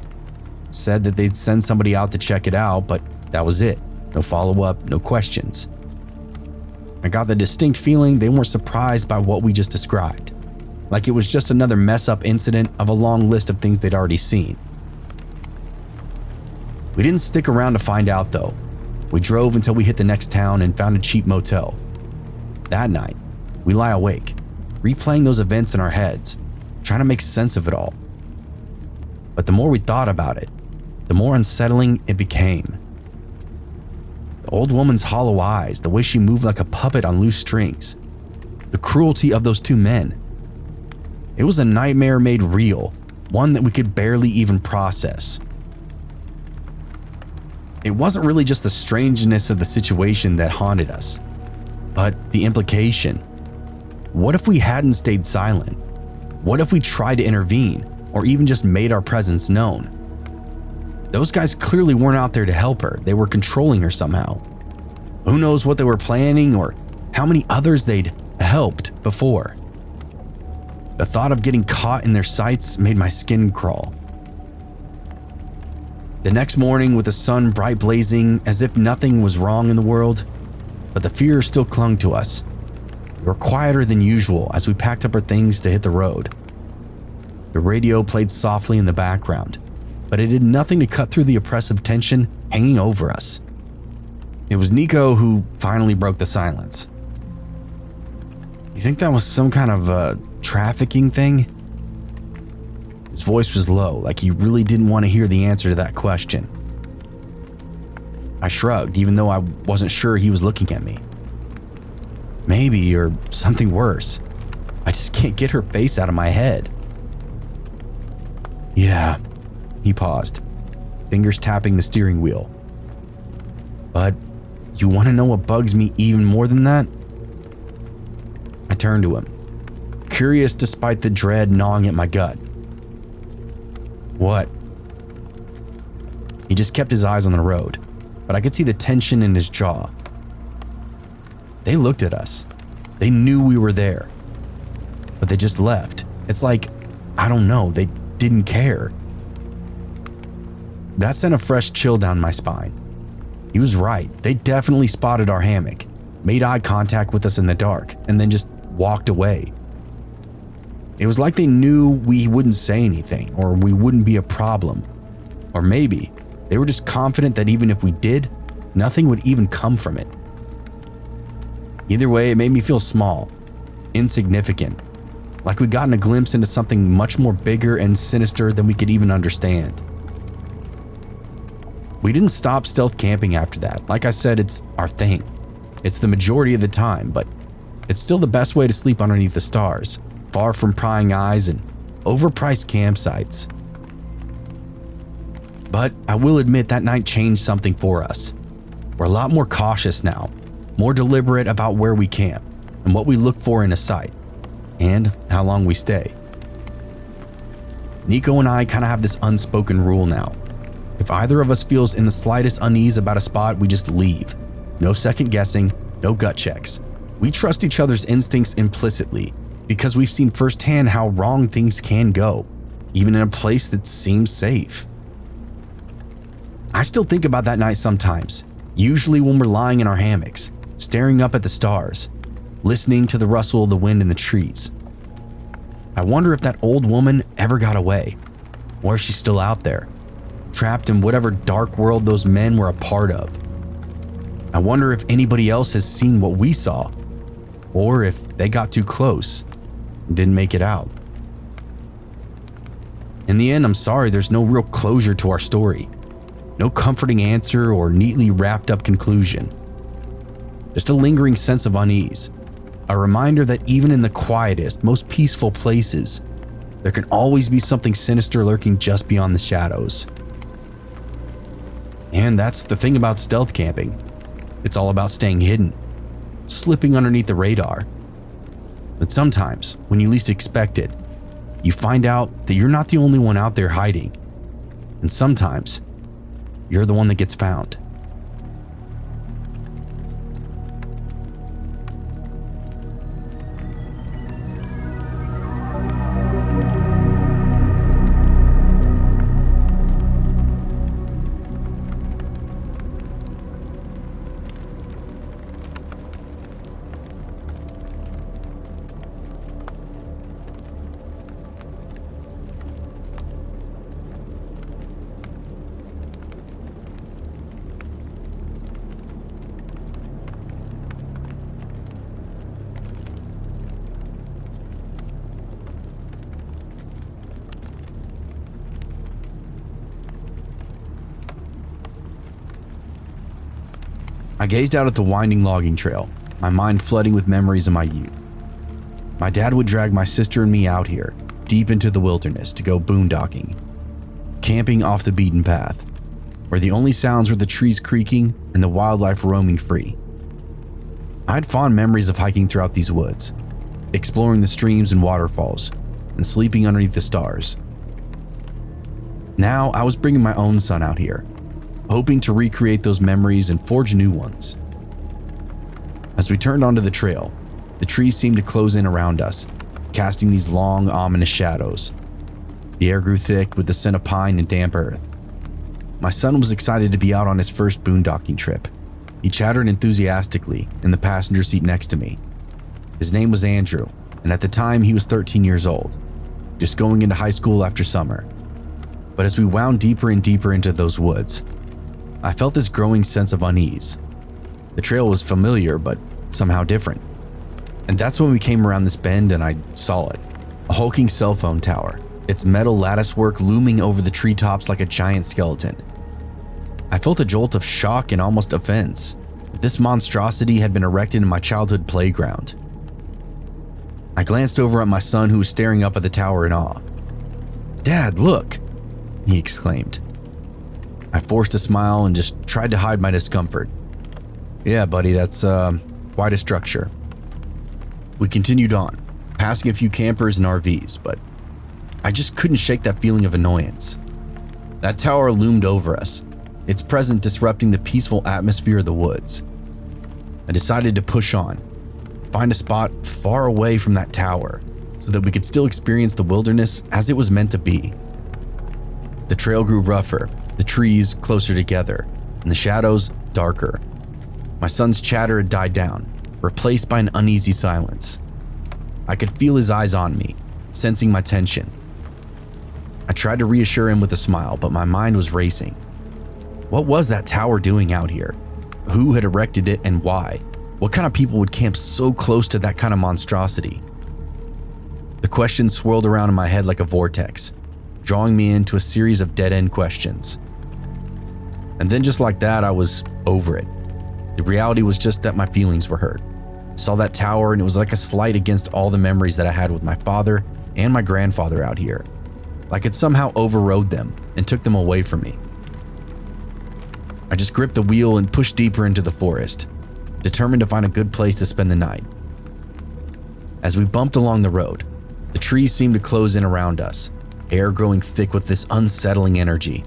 said that they'd send somebody out to check it out, but that was it. No follow-up, no questions. I got the distinct feeling they weren't surprised by what we just described, like it was just another mess-up incident of a long list of things they'd already seen. We didn't stick around to find out though. We drove until we hit the next town and found a cheap motel. That night, we lie awake, replaying those events in our heads, trying to make sense of it all. But the more we thought about it, the more unsettling it became. The old woman's hollow eyes, the way she moved like a puppet on loose strings, the cruelty of those two men. It was a nightmare made real, one that we could barely even process. It wasn't really just the strangeness of the situation that haunted us, but the implication. What if we hadn't stayed silent? What if we tried to intervene, or even just made our presence known? Those guys clearly weren't out there to help her, they were controlling her somehow. Who knows what they were planning or how many others they'd helped before. The thought of getting caught in their sights made my skin crawl. The next morning, with the sun bright blazing, as if nothing was wrong in the world, but the fear still clung to us. We were quieter than usual as we packed up our things to hit the road. The radio played softly in the background, but it did nothing to cut through the oppressive tension hanging over us. It was Nico who finally broke the silence. "You think that was some kind of trafficking thing?" His voice was low, like he really didn't want to hear the answer to that question. I shrugged, even though I wasn't sure he was looking at me. Maybe, or something worse. I just can't get her face out of my head. "Yeah," he paused, fingers tapping the steering wheel. "But you want to know what bugs me even more than that?" I turned to him, curious despite the dread gnawing at my gut. "What?" He just kept his eyes on the road, but I could see the tension in his jaw. They looked at us. They knew we were there, but they just left. It's like, I don't know, they didn't care. That sent a fresh chill down my spine. He was right. They definitely spotted our hammock, made eye contact with us in the dark, and then just walked away. It was like they knew we wouldn't say anything, or we wouldn't be a problem. Or maybe they were just confident that even if we did, nothing would even come from it. Either way, it made me feel small, insignificant, like we'd gotten a glimpse into something much more bigger and sinister than we could even understand. We didn't stop stealth camping after that. Like I said, it's our thing. It's the majority of the time, but it's still the best way to sleep underneath the stars, far from prying eyes and overpriced campsites. But I will admit that night changed something for us. We're a lot more cautious now, more deliberate about where we camp and what we look for in a site, and how long we stay. Nico and I kind of have this unspoken rule now. If either of us feels in the slightest unease about a spot, we just leave. No second guessing, no gut checks. We trust each other's instincts implicitly because we've seen firsthand how wrong things can go, even in a place that seems safe. I still think about that night sometimes, usually when we're lying in our hammocks, staring up at the stars, listening to the rustle of the wind in the trees. I wonder if that old woman ever got away, or if she's still out there, trapped in whatever dark world those men were a part of. I wonder if anybody else has seen what we saw, or if they got too close and didn't make it out. In the end, I'm sorry there's no real closure to our story. No comforting answer or neatly wrapped up conclusion. Just a lingering sense of unease. A reminder that even in the quietest, most peaceful places, there can always be something sinister lurking just beyond the shadows. And that's the thing about stealth camping. It's all about staying hidden, slipping underneath the radar. But sometimes, when you least expect it, you find out that you're not the only one out there hiding. And sometimes, you're the one that gets found. I gazed out at the winding logging trail, my mind flooding with memories of my youth. My dad would drag my sister and me out here, deep into the wilderness to go boondocking, camping off the beaten path, where the only sounds were the trees creaking and the wildlife roaming free. I had fond memories of hiking throughout these woods, exploring the streams and waterfalls, and sleeping underneath the stars. Now I was bringing my own son out here, hoping to recreate those memories and forge new ones. As we turned onto the trail, the trees seemed to close in around us, casting these long, ominous shadows. The air grew thick with the scent of pine and damp earth. My son was excited to be out on his first boondocking trip. He chattered enthusiastically in the passenger seat next to me. His name was Andrew, and at the time he was 13 years old, just going into high school after summer. But as we wound deeper and deeper into those woods, I felt this growing sense of unease. The trail was familiar, but somehow different. And that's when we came around this bend and I saw it. A hulking cell phone tower, its metal latticework looming over the treetops like a giant skeleton. I felt a jolt of shock and almost offense. This monstrosity had been erected in my childhood playground. I glanced over at my son who was staring up at the tower in awe. "Dad, look!" he exclaimed. I forced a smile and just tried to hide my discomfort. "Yeah, buddy, that's quite a structure." We continued on, passing a few campers and RVs, but I just couldn't shake that feeling of annoyance. That tower loomed over us, its presence disrupting the peaceful atmosphere of the woods. I decided to push on, find a spot far away from that tower so that we could still experience the wilderness as it was meant to be. The trail grew rougher, the trees closer together, and the shadows darker. My son's chatter had died down, replaced by an uneasy silence. I could feel his eyes on me, sensing my tension. I tried to reassure him with a smile, but my mind was racing. What was that tower doing out here? Who had erected it and why? What kind of people would camp so close to that kind of monstrosity? The questions swirled around in my head like a vortex, drawing me into a series of dead-end questions. And then just like that, I was over it. The reality was just that my feelings were hurt. I saw that tower and it was like a slight against all the memories that I had with my father and my grandfather out here. Like it somehow overrode them and took them away from me. I just gripped the wheel and pushed deeper into the forest, determined to find a good place to spend the night. As we bumped along the road, the trees seemed to close in around us, air growing thick with this unsettling energy.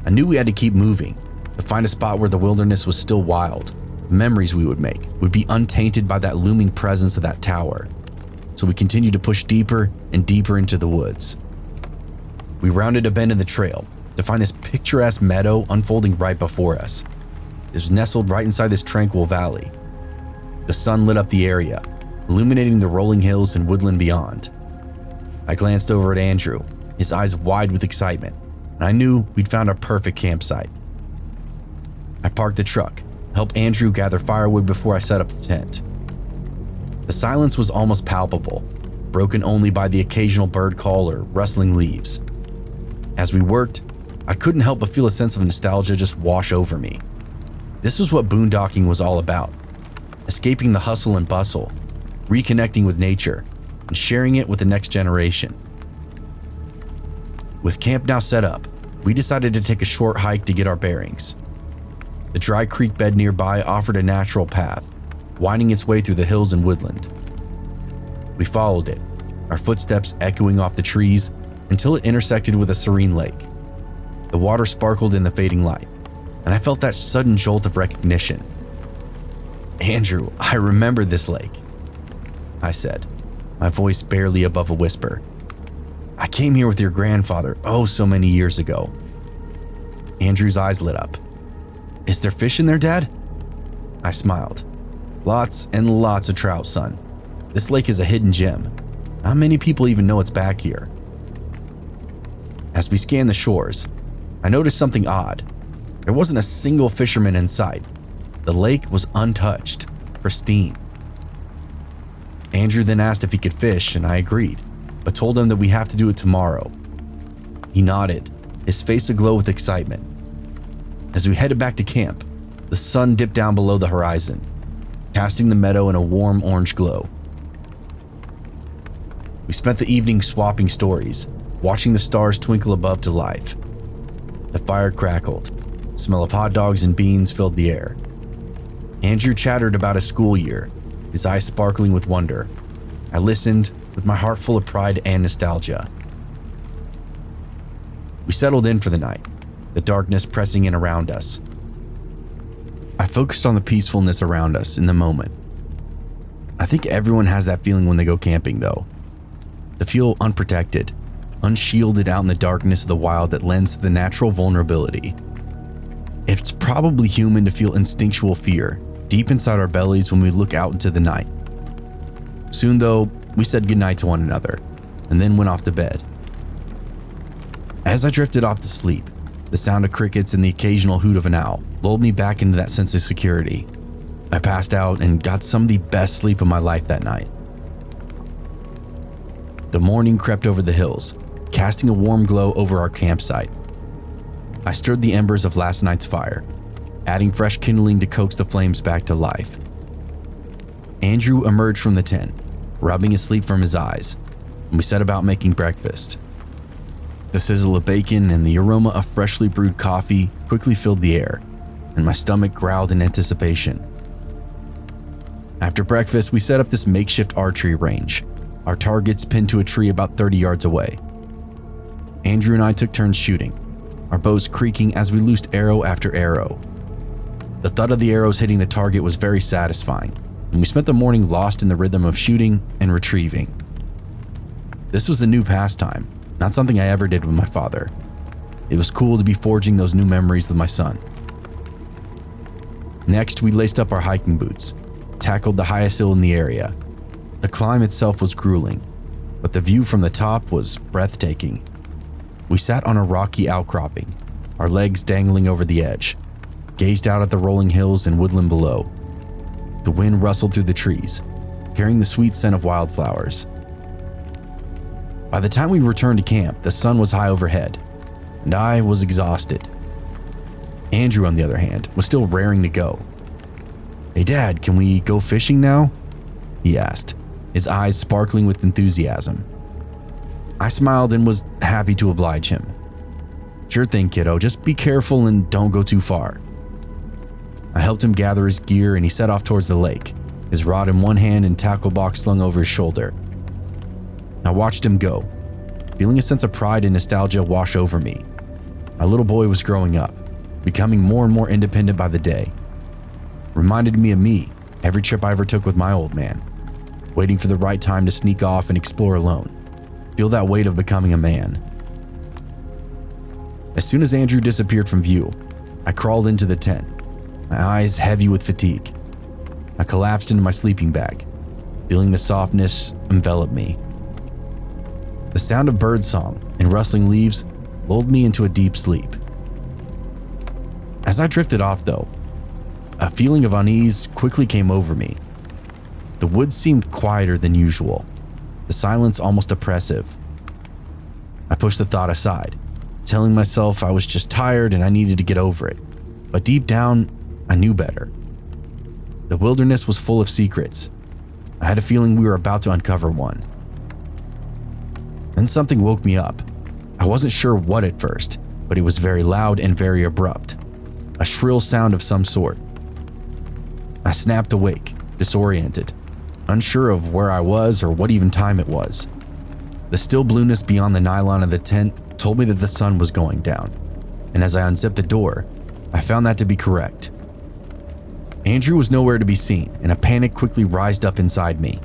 I knew we had to keep moving, to find a spot where the wilderness was still wild. The memories we would make would be untainted by that looming presence of that tower. So we continued to push deeper and deeper into the woods. We rounded a bend in the trail to find this picturesque meadow unfolding right before us. It was nestled right inside this tranquil valley. The sun lit up the area, illuminating the rolling hills and woodland beyond. I glanced over at Andrew, his eyes wide with excitement, and I knew we'd found our perfect campsite. I parked the truck, helped Andrew gather firewood before I set up the tent. The silence was almost palpable, broken only by the occasional bird call or rustling leaves. As we worked, I couldn't help but feel a sense of nostalgia just wash over me. This was what boondocking was all about, escaping the hustle and bustle, reconnecting with nature, and sharing it with the next generation. With camp now set up, we decided to take a short hike to get our bearings. The dry creek bed nearby offered a natural path, winding its way through the hills and woodland. We followed it, our footsteps echoing off the trees until it intersected with a serene lake. The water sparkled in the fading light, and I felt that sudden jolt of recognition. "Andrew, I remember this lake," I said, my voice barely above a whisper. "I came here with your grandfather oh so many years ago." Andrew's eyes lit up. "Is there fish in there, Dad?" I smiled. "Lots and lots of trout, son. This lake is a hidden gem. Not many people even know it's back here." As we scanned the shores, I noticed something odd. There wasn't a single fisherman in sight. The lake was untouched, pristine. Andrew then asked if he could fish, and I agreed, but told him that we have to do it tomorrow. He nodded, his face aglow with excitement. As we headed back to camp, the sun dipped down below the horizon, casting the meadow in a warm orange glow. We spent the evening swapping stories, watching the stars twinkle above to life. The fire crackled. The smell of hot dogs and beans filled the air. Andrew chattered about his school year, his eyes sparkling with wonder. I listened with my heart full of pride and nostalgia. We settled in for the night, the darkness pressing in around us. I focused on the peacefulness around us in the moment. I think everyone has that feeling when they go camping, though. To feel unprotected, unshielded out in the darkness of the wild that lends to the natural vulnerability. It's probably human to feel instinctual fear deep inside our bellies when we look out into the night. Soon, though, we said goodnight to one another and then went off to bed. As I drifted off to sleep, the sound of crickets and the occasional hoot of an owl lulled me back into that sense of security. I passed out and got some of the best sleep of my life that night. The morning crept over the hills, casting a warm glow over our campsite. I stirred the embers of last night's fire, adding fresh kindling to coax the flames back to life. Andrew emerged from the tent, rubbing his sleep from his eyes, and we set about making breakfast. The sizzle of bacon and the aroma of freshly brewed coffee quickly filled the air, and my stomach growled in anticipation. After breakfast, we set up this makeshift archery range, our targets pinned to a tree about 30 yards away. Andrew and I took turns shooting, our bows creaking as we loosed arrow after arrow. The thud of the arrows hitting the target was very satisfying, and we spent the morning lost in the rhythm of shooting and retrieving. This was a new pastime, not something I ever did with my father. It was cool to be forging those new memories with my son. Next, we laced up our hiking boots, tackled the highest hill in the area. The climb itself was grueling, but the view from the top was breathtaking. We sat on a rocky outcropping, our legs dangling over the edge, gazed out at the rolling hills and woodland below. The wind rustled through the trees, carrying the sweet scent of wildflowers. By the time we returned to camp, the sun was high overhead, and I was exhausted. Andrew, on the other hand, was still raring to go. "Hey Dad, can we go fishing now?" he asked, his eyes sparkling with enthusiasm. I smiled and was happy to oblige him. "Sure thing, kiddo, just be careful and don't go too far." I helped him gather his gear and he set off towards the lake, his rod in one hand and tackle box slung over his shoulder. I watched him go, feeling a sense of pride and nostalgia wash over me. My little boy was growing up, becoming more and more independent by the day. Reminded me of me every trip I ever took with my old man, waiting for the right time to sneak off and explore alone, feel that weight of becoming a man. As soon as Andrew disappeared from view, I crawled into the tent, my eyes heavy with fatigue. I collapsed into my sleeping bag, feeling the softness envelop me. The sound of birdsong and rustling leaves lulled me into a deep sleep. As I drifted off though, a feeling of unease quickly came over me. The woods seemed quieter than usual, the silence almost oppressive. I pushed the thought aside, telling myself I was just tired and I needed to get over it. But deep down, I knew better. The wilderness was full of secrets. I had a feeling we were about to uncover one. Then something woke me up. I wasn't sure what at first, but it was very loud and very abrupt. A shrill sound of some sort. I snapped awake, disoriented, unsure of where I was or what even time it was. The still blueness beyond the nylon of the tent told me that the sun was going down, and as I unzipped the door, I found that to be correct. Andrew was nowhere to be seen, and a panic quickly rised up inside me.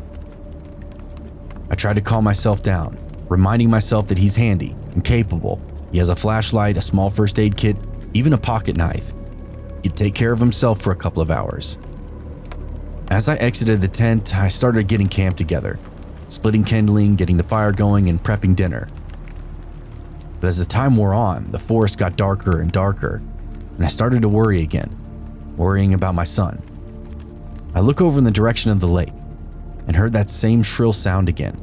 I tried to calm myself down, reminding myself that he's handy and capable. He has a flashlight, a small first aid kit, even a pocket knife. He'd take care of himself for a couple of hours. As I exited the tent, I started getting camp together, splitting kindling, getting the fire going, and prepping dinner. But as the time wore on, the forest got darker and darker, and I started to worry again, worrying about my son. I looked over in the direction of the lake and heard that same shrill sound again,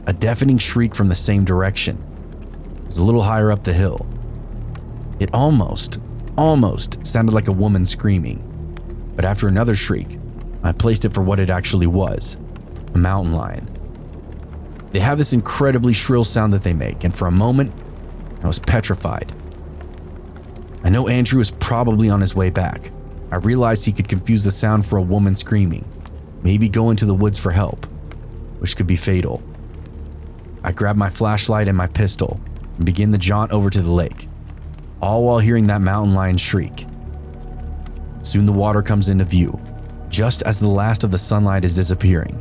a deafening shriek from the same direction. It was a little higher up the hill. It almost sounded like a woman screaming, but after another shriek, I placed it for what it actually was, a mountain lion. They have this incredibly shrill sound that they make, and for a moment, I was petrified. I know Andrew is probably on his way back. I realized he could confuse the sound for a woman screaming, maybe go into the woods for help, which could be fatal. I grabbed my flashlight and my pistol and began the jaunt over to the lake, all while hearing that mountain lion shriek. Soon the water comes into view, just as the last of the sunlight is disappearing,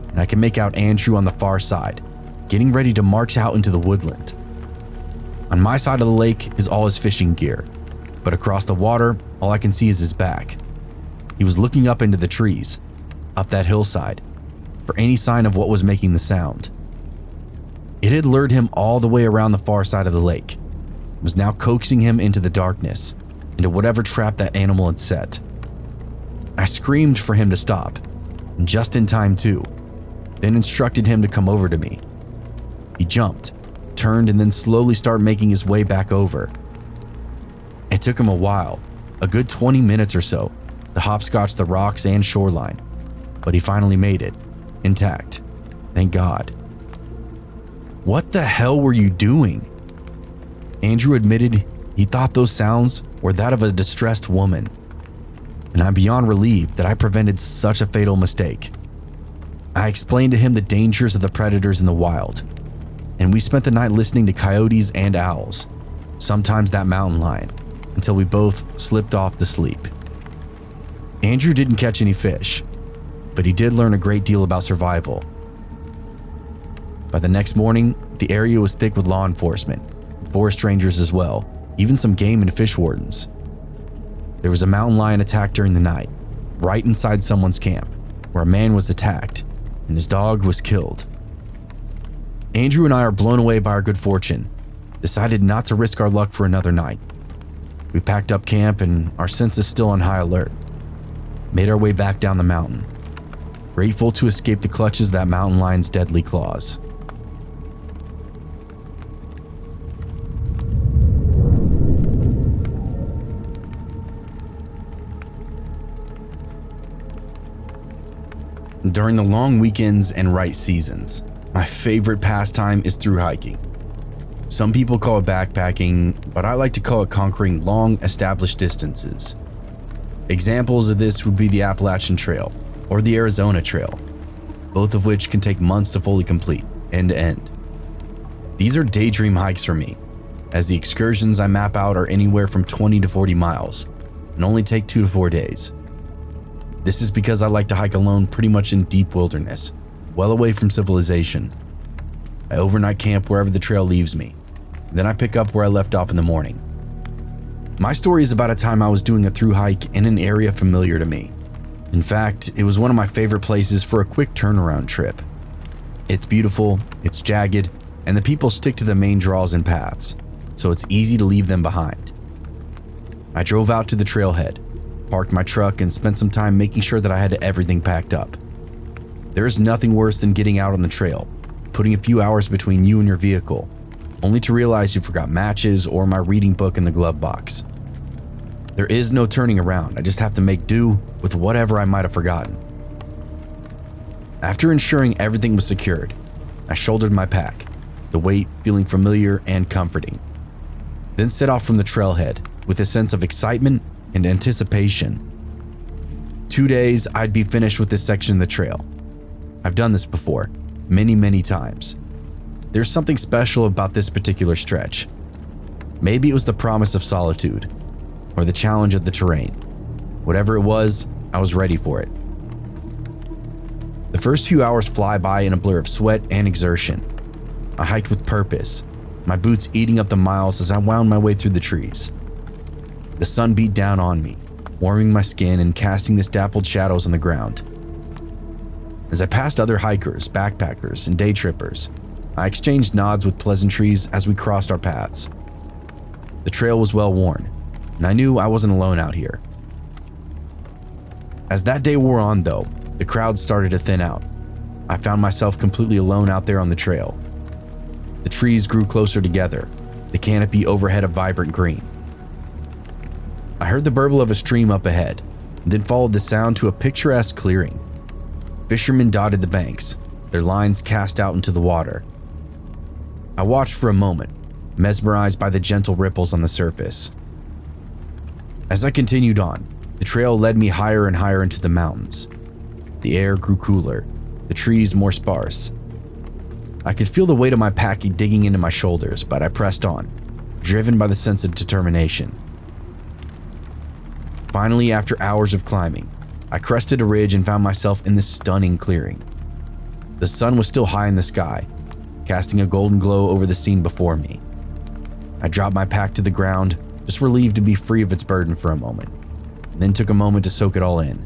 and I can make out Andrew on the far side, getting ready to march out into the woodland. On my side of the lake is all his fishing gear, but across the water, all I can see is his back. He was looking up into the trees, up that hillside, for any sign of what was making the sound. It had lured him all the way around the far side of the lake, and was now coaxing him into the darkness, into whatever trap that animal had set. I screamed for him to stop, and just in time too, then instructed him to come over to me. He jumped, turned, and then slowly started making his way back over. It took him a while, a good 20 minutes or so, to hopscotch the rocks and shoreline, but he finally made it, intact, thank God. "What the hell were you doing?" Andrew admitted he thought those sounds were that of a distressed woman, and I'm beyond relieved that I prevented such a fatal mistake. I explained to him the dangers of the predators in the wild, and we spent the night listening to coyotes and owls, sometimes that mountain lion, until we both slipped off to sleep. Andrew didn't catch any fish, but he did learn a great deal about survival. By the next morning, the area was thick with law enforcement, forest rangers as well, even some game and fish wardens. There was a mountain lion attack during the night, right inside someone's camp, where a man was attacked and his dog was killed. Andrew and I are blown away by our good fortune, decided not to risk our luck for another night. We packed up camp and our senses still on high alert. Made our way back down the mountain, grateful to escape the clutches of that mountain lion's deadly claws. During the long weekends and right seasons, my favorite pastime is through hiking. Some people call it backpacking, but I like to call it conquering long established distances. Examples of this would be the Appalachian Trail or the Arizona Trail, both of which can take months to fully complete, end to end. These are daydream hikes for me, as the excursions I map out are anywhere from 20 to 40 miles and only take 2 to 4 days. This is because I like to hike alone pretty much in deep wilderness, well away from civilization. I overnight camp wherever the trail leaves me, then I pick up where I left off in the morning. My story is about a time I was doing a through hike in an area familiar to me. In fact, it was one of my favorite places for a quick turnaround trip. It's beautiful, it's jagged, and the people stick to the main draws and paths, so it's easy to leave them behind. I drove out to the trailhead, parked my truck, and spent some time making sure that I had everything packed up. There is nothing worse than getting out on the trail, putting a few hours between you and your vehicle, only to realize you forgot matches or my reading book in the glove box. There is no turning around, I just have to make do with whatever I might have forgotten. After ensuring everything was secured, I shouldered my pack, the weight feeling familiar and comforting, then set off from the trailhead with a sense of excitement and anticipation. 2 days, I'd be finished with this section of the trail. I've done this before, many times. There's something special about this particular stretch. Maybe it was the promise of solitude, or the challenge of the terrain. Whatever it was, I was ready for it. The first few hours fly by in a blur of sweat and exertion. I hiked with purpose, my boots eating up the miles as I wound my way through the trees. The sun beat down on me, warming my skin and casting this dappled shadows on the ground. As I passed other hikers, backpackers, and day trippers, I exchanged nods with pleasantries as we crossed our paths. The trail was well worn, and I knew I wasn't alone out here. As that day wore on though, the crowd started to thin out. I found myself completely alone out there on the trail. The trees grew closer together, the canopy overhead a vibrant green. I heard the burble of a stream up ahead, and then followed the sound to a picturesque clearing. Fishermen dotted the banks, their lines cast out into the water. I watched for a moment, mesmerized by the gentle ripples on the surface. As I continued on, the trail led me higher and higher into the mountains. The air grew cooler, the trees more sparse. I could feel the weight of my pack digging into my shoulders, but I pressed on, driven by the sense of determination. Finally, after hours of climbing, I crested a ridge and found myself in this stunning clearing. The sun was still high in the sky, casting a golden glow over the scene before me. I dropped my pack to the ground, just relieved to be free of its burden for a moment, then took a moment to soak it all in.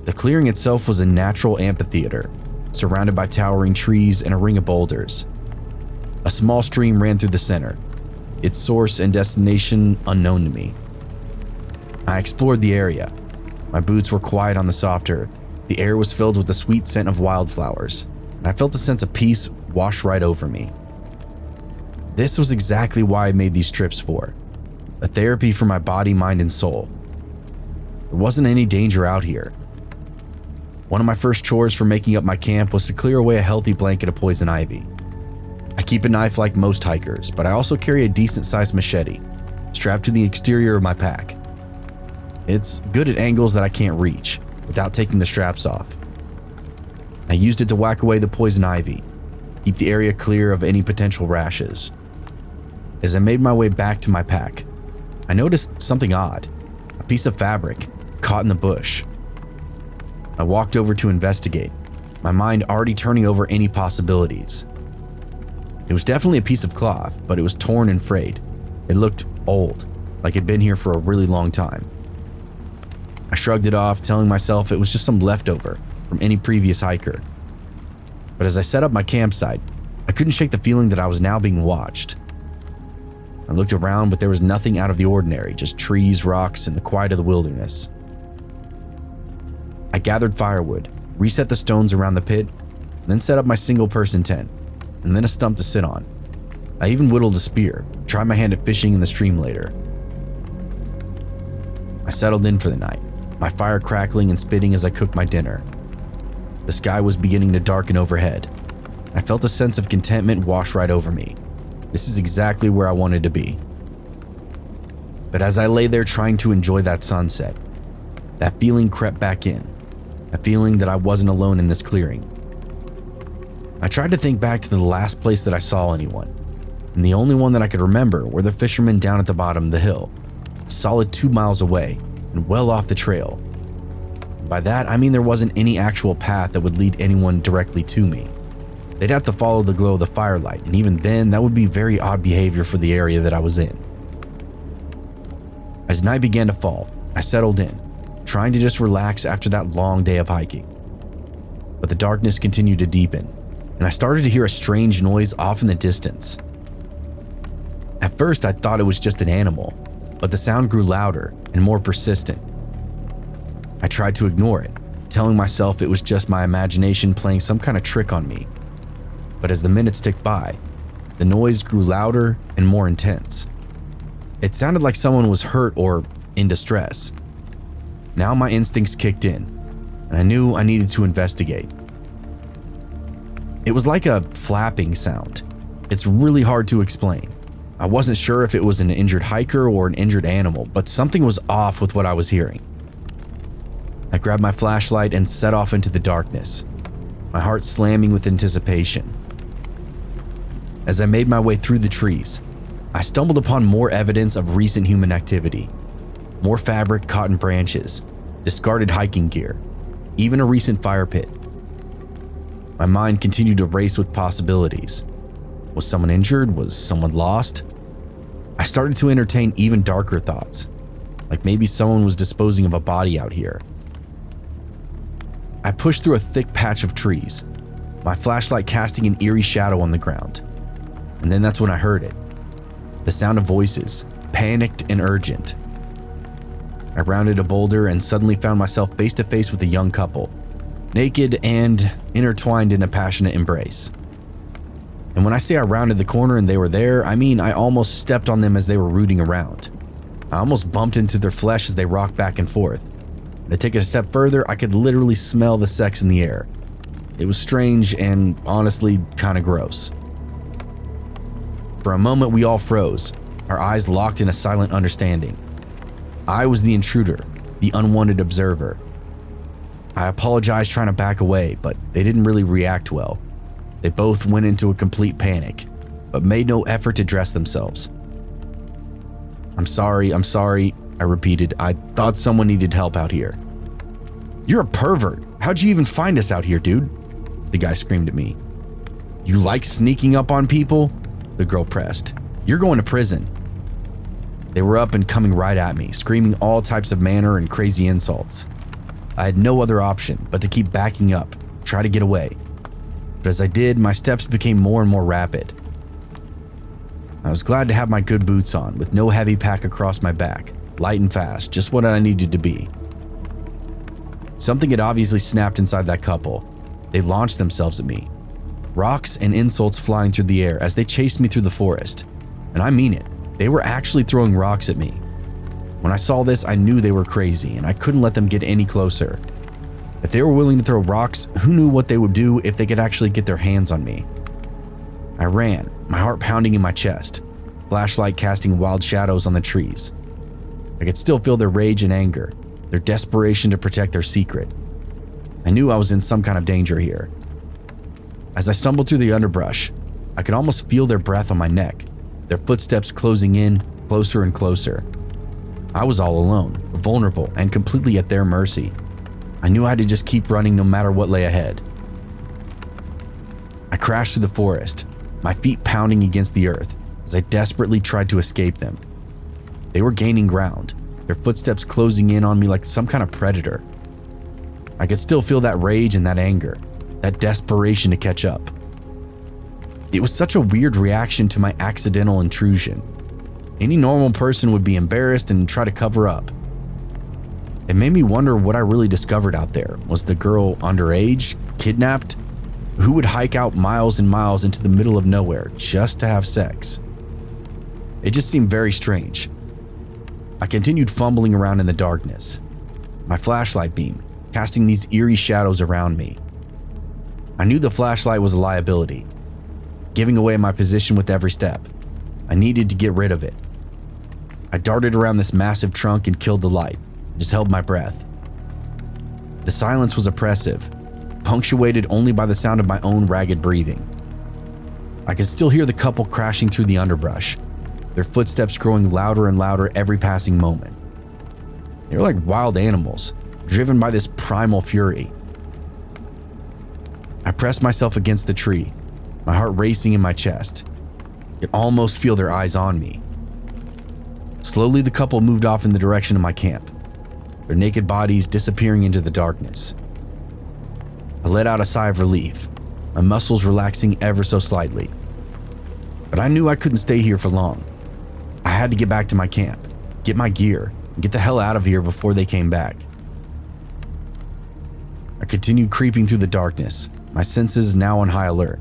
The clearing itself was a natural amphitheater, surrounded by towering trees and a ring of boulders. A small stream ran through the center, its source and destination unknown to me. I explored the area. My boots were quiet on the soft earth. The air was filled with the sweet scent of wildflowers, and I felt a sense of peace wash right over me. This was exactly why I made these trips for. A therapy for my body, mind, and soul. There wasn't any danger out here. One of my first chores for making up my camp was to clear away a healthy blanket of poison ivy. I keep a knife like most hikers, but I also carry a decent-sized machete, strapped to the exterior of my pack. It's good at angles that I can't reach, without taking the straps off. I used it to whack away the poison ivy, keep the area clear of any potential rashes. As I made my way back to my pack, I noticed something odd, a piece of fabric caught in the bush. I walked over to investigate, my mind already turning over any possibilities. It was definitely a piece of cloth, but it was torn and frayed. It looked old, like it'd been here for a really long time. I shrugged it off, telling myself it was just some leftover from any previous hiker. But as I set up my campsite, I couldn't shake the feeling that I was now being watched. I looked around, but there was nothing out of the ordinary, just trees, rocks, and the quiet of the wilderness. I gathered firewood, reset the stones around the pit, and then set up my single-person tent, and then a stump to sit on. I even whittled a spear, tried my hand at fishing in the stream later. I settled in for the night, my fire crackling and spitting as I cooked my dinner. The sky was beginning to darken overhead. I felt a sense of contentment wash right over me. This is exactly where I wanted to be. But as I lay there trying to enjoy that sunset, that feeling crept back in, a feeling that I wasn't alone in this clearing. I tried to think back to the last place that I saw anyone, and the only one that I could remember were the fishermen down at the bottom of the hill, a solid 2 miles away and well off the trail. By that, I mean there wasn't any actual path that would lead anyone directly to me. They'd have to follow the glow of the firelight, and even then, that would be very odd behavior for the area that I was in. As night began to fall, I settled in, trying to just relax after that long day of hiking. But the darkness continued to deepen, and I started to hear a strange noise off in the distance. At first, I thought it was just an animal, but the sound grew louder and more persistent. I tried to ignore it, telling myself it was just my imagination playing some kind of trick on me. But as the minutes ticked by, the noise grew louder and more intense. It sounded like someone was hurt or in distress. Now my instincts kicked in, and I knew I needed to investigate. It was like a flapping sound. It's really hard to explain. I wasn't sure if it was an injured hiker or an injured animal, but something was off with what I was hearing. I grabbed my flashlight and set off into the darkness, my heart slamming with anticipation. As I made my way through the trees, I stumbled upon more evidence of recent human activity. More fabric caught in branches, discarded hiking gear, even a recent fire pit. My mind continued to race with possibilities. Was someone injured? Was someone lost? I started to entertain even darker thoughts, like maybe someone was disposing of a body out here. I pushed through a thick patch of trees, my flashlight casting an eerie shadow on the ground. And then that's when I heard it. The sound of voices, panicked and urgent. I rounded a boulder and suddenly found myself face to face with a young couple, naked and intertwined in a passionate embrace. And when I say I rounded the corner and they were there, I mean I almost stepped on them as they were rooting around. I almost bumped into their flesh as they rocked back and forth. And to take it a step further, I could literally smell the sex in the air. It was strange and honestly kind of gross. For a moment, we all froze, our eyes locked in a silent understanding. I was the intruder, the unwanted observer. I apologized trying to back away, but they didn't really react well. They both went into a complete panic, but made no effort to dress themselves. I'm sorry, I repeated. I thought someone needed help out here. You're a pervert. How'd you even find us out here, dude? The guy screamed at me. You like sneaking up on people? The girl pressed. You're going to prison. They were up and coming right at me, screaming all types of manner and crazy insults. I had no other option but to keep backing up, try to get away. But as I did, my steps became more and more rapid. I was glad to have my good boots on, with no heavy pack across my back, light and fast, just what I needed to be. Something had obviously snapped inside that couple. They launched themselves at me, rocks and insults flying through the air as they chased me through the forest. And I mean it, they were actually throwing rocks at me. When I saw this, I knew they were crazy and I couldn't let them get any closer. If they were willing to throw rocks, who knew what they would do if they could actually get their hands on me? I ran, my heart pounding in my chest, flashlight casting wild shadows on the trees. I could still feel their rage and anger, their desperation to protect their secret. I knew I was in some kind of danger here. As I stumbled through the underbrush, I could almost feel their breath on my neck, their footsteps closing in, closer and closer. I was all alone, vulnerable, and completely at their mercy. I knew I had to just keep running no matter what lay ahead. I crashed through the forest, my feet pounding against the earth as I desperately tried to escape them. They were gaining ground, their footsteps closing in on me like some kind of predator. I could still feel that rage and that anger, that desperation to catch up. It was such a weird reaction to my accidental intrusion. Any normal person would be embarrassed and try to cover up. It made me wonder what I really discovered out there. Was the girl underage, kidnapped? Who would hike out miles and miles into the middle of nowhere just to have sex? It just seemed very strange. I continued fumbling around in the darkness, my flashlight beam casting these eerie shadows around me. I knew the flashlight was a liability, giving away my position with every step. I needed to get rid of it. I darted around this massive trunk and killed the light, just held my breath. The silence was oppressive, punctuated only by the sound of my own ragged breathing. I could still hear the couple crashing through the underbrush, their footsteps growing louder and louder every passing moment. They were like wild animals, driven by this primal fury. I pressed myself against the tree, my heart racing in my chest. I could almost feel their eyes on me. Slowly, the couple moved off in the direction of my camp, their naked bodies disappearing into the darkness. I let out a sigh of relief, my muscles relaxing ever so slightly. But I knew I couldn't stay here for long. I had to get back to my camp, get my gear, and get the hell out of here before they came back. I continued creeping through the darkness, my senses now on high alert.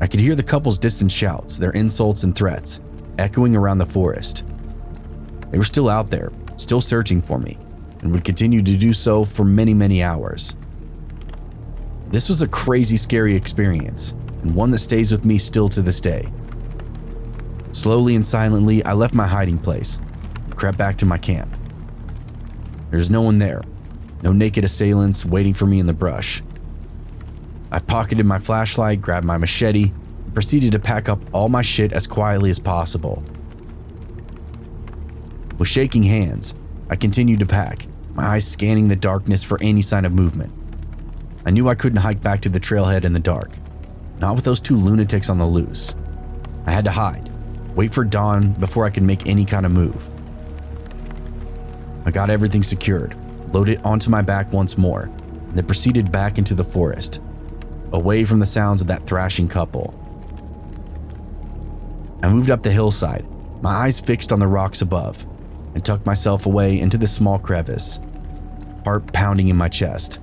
I could hear the couple's distant shouts, their insults and threats, echoing around the forest. They were still out there, still searching for me, and would continue to do so for many, many hours. This was a crazy, scary experience, and one that stays with me still to this day. Slowly and silently, I left my hiding place and crept back to my camp. There's no one there, no naked assailants waiting for me in the brush. I pocketed my flashlight, grabbed my machete, and proceeded to pack up all my shit as quietly as possible. With shaking hands, I continued to pack, my eyes scanning the darkness for any sign of movement. I knew I couldn't hike back to the trailhead in the dark, not with those two lunatics on the loose. I had to hide, wait for dawn before I could make any kind of move. I got everything secured, loaded it onto my back once more, and then proceeded back into the forest, away from the sounds of that thrashing couple. I moved up the hillside, my eyes fixed on the rocks above, and tucked myself away into the small crevice, heart pounding in my chest.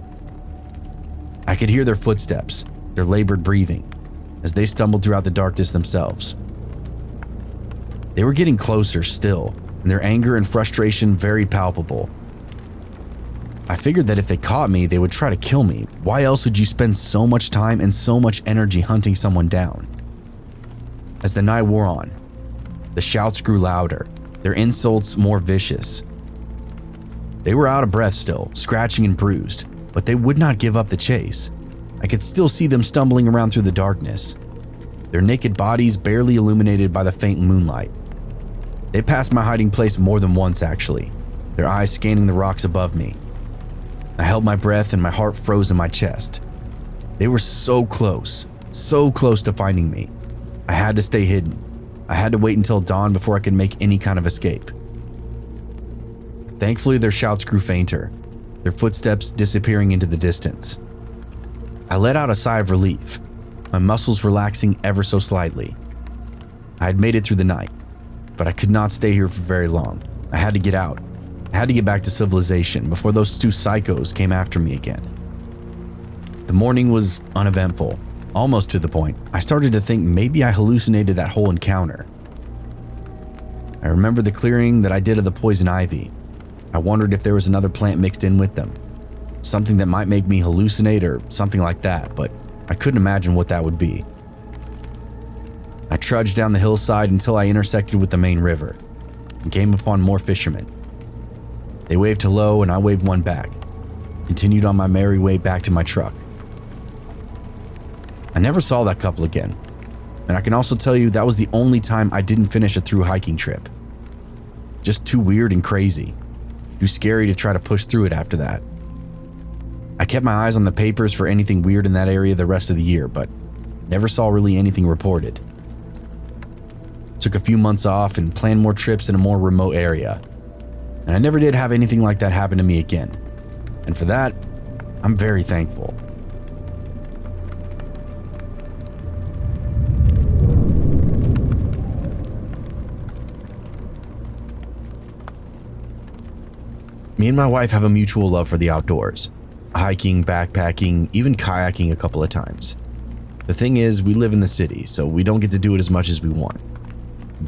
I could hear their footsteps, their labored breathing, as they stumbled throughout the darkness themselves. They were getting closer still, and their anger and frustration very palpable. I figured that if they caught me, they would try to kill me. Why else would you spend so much time and so much energy hunting someone down? As the night wore on, the shouts grew louder, their insults more vicious. They were out of breath still, scratching and bruised, but they would not give up the chase. I could still see them stumbling around through the darkness, their naked bodies barely illuminated by the faint moonlight. They passed my hiding place more than once actually, their eyes scanning the rocks above me. I held my breath and my heart froze in my chest. They were so close to finding me. I had to stay hidden. I had to wait until dawn before I could make any kind of escape. Thankfully, their shouts grew fainter, their footsteps disappearing into the distance. I let out a sigh of relief, my muscles relaxing ever so slightly. I had made it through the night, but I could not stay here for very long. I had to get out. I had to get back to civilization before those two psychos came after me again. The morning was uneventful, almost to the point I started to think maybe I hallucinated that whole encounter. I remember the clearing that I did of the poison ivy. I wondered if there was another plant mixed in with them, something that might make me hallucinate or something like that, but I couldn't imagine what that would be. I trudged down the hillside until I intersected with the main river and came upon more fishermen. They waved hello and I waved one back, continued on my merry way back to my truck. I never saw that couple again, and I can also tell you that was the only time I didn't finish a through hiking trip. Just too weird and crazy, too scary to try to push through it after that. I kept my eyes on the papers for anything weird in that area the rest of the year, but Never saw really anything reported. Took a few months off and planned more trips in a more remote area. And I never did have anything like that happen to me again. And for that, I'm very thankful. Me and my wife have a mutual love for the outdoors. Hiking, backpacking, even kayaking a couple of times. The thing is, we live in the city, so we don't get to do it as much as we want.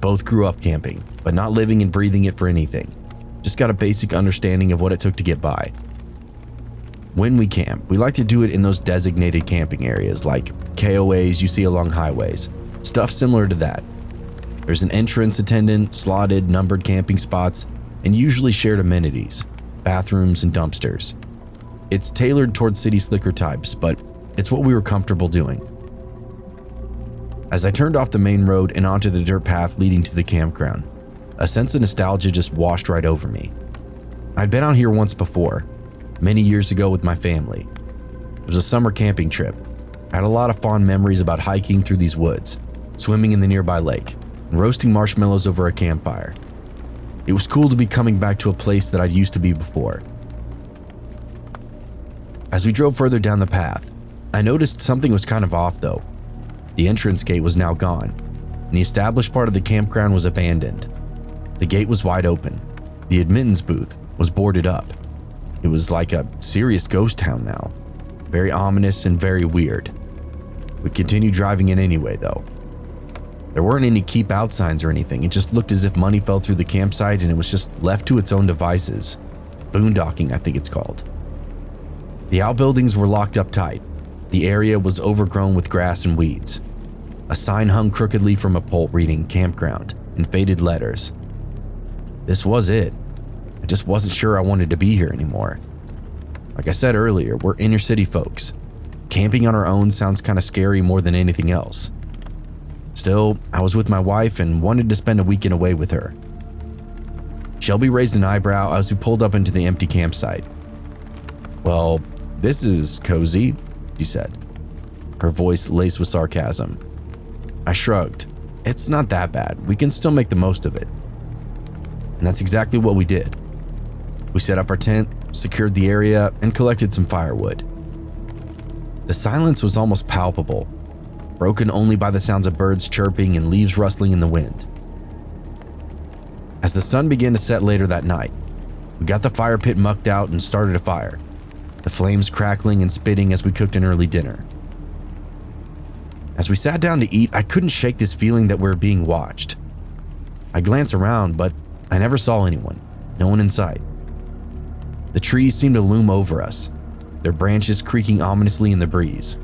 Both grew up camping, but not living and breathing it for anything. Just got a basic understanding of what it took to get by. When we camp, we like to do it in those designated camping areas like KOAs you see along highways, stuff similar to that. There's an entrance attendant, slotted, numbered camping spots, and usually shared amenities, bathrooms and dumpsters. It's tailored towards city slicker types, but it's what we were comfortable doing. As I turned off the main road and onto the dirt path leading to the campground, a sense of nostalgia just washed right over me. I'd been out here once before, many years ago with my family. It was a summer camping trip. I had a lot of fond memories about hiking through these woods, swimming in the nearby lake, and roasting marshmallows over a campfire. It was cool to be coming back to a place that I'd used to be before. As we drove further down the path, I noticed something was kind of off though. The entrance gate was now gone, and the established part of the campground was abandoned. The gate was wide open. The admittance booth was boarded up. It was like a serious ghost town now. Very ominous and very weird. We continued driving in anyway though. There weren't any keep out signs or anything. It just looked as if money fell through the campsite and it was just left to its own devices. Boondocking, I think it's called. The outbuildings were locked up tight. The area was overgrown with grass and weeds. A sign hung crookedly from a pole reading campground in faded letters. This was it. I just wasn't sure I wanted to be here anymore. Like I said earlier, we're inner city folks. Camping on our own sounds kind of scary more than anything else. Still, I was with my wife and wanted to spend a weekend away with her. Shelby raised an eyebrow as we pulled up into the empty campsite. "Well, this is cozy," she said, her voice laced with sarcasm. I shrugged. "It's not that bad. We can still make the most of it." And that's exactly what we did. We set up our tent, secured the area, and collected some firewood. The silence was almost palpable, broken only by the sounds of birds chirping and leaves rustling in the wind. As the sun began to set later that night, we got the fire pit mucked out and started a fire, the flames crackling and spitting as we cooked an early dinner. As we sat down to eat, I couldn't shake this feeling that we were being watched. I glanced around, but I never saw anyone, no one in sight. The trees seemed to loom over us, their branches creaking ominously in the breeze.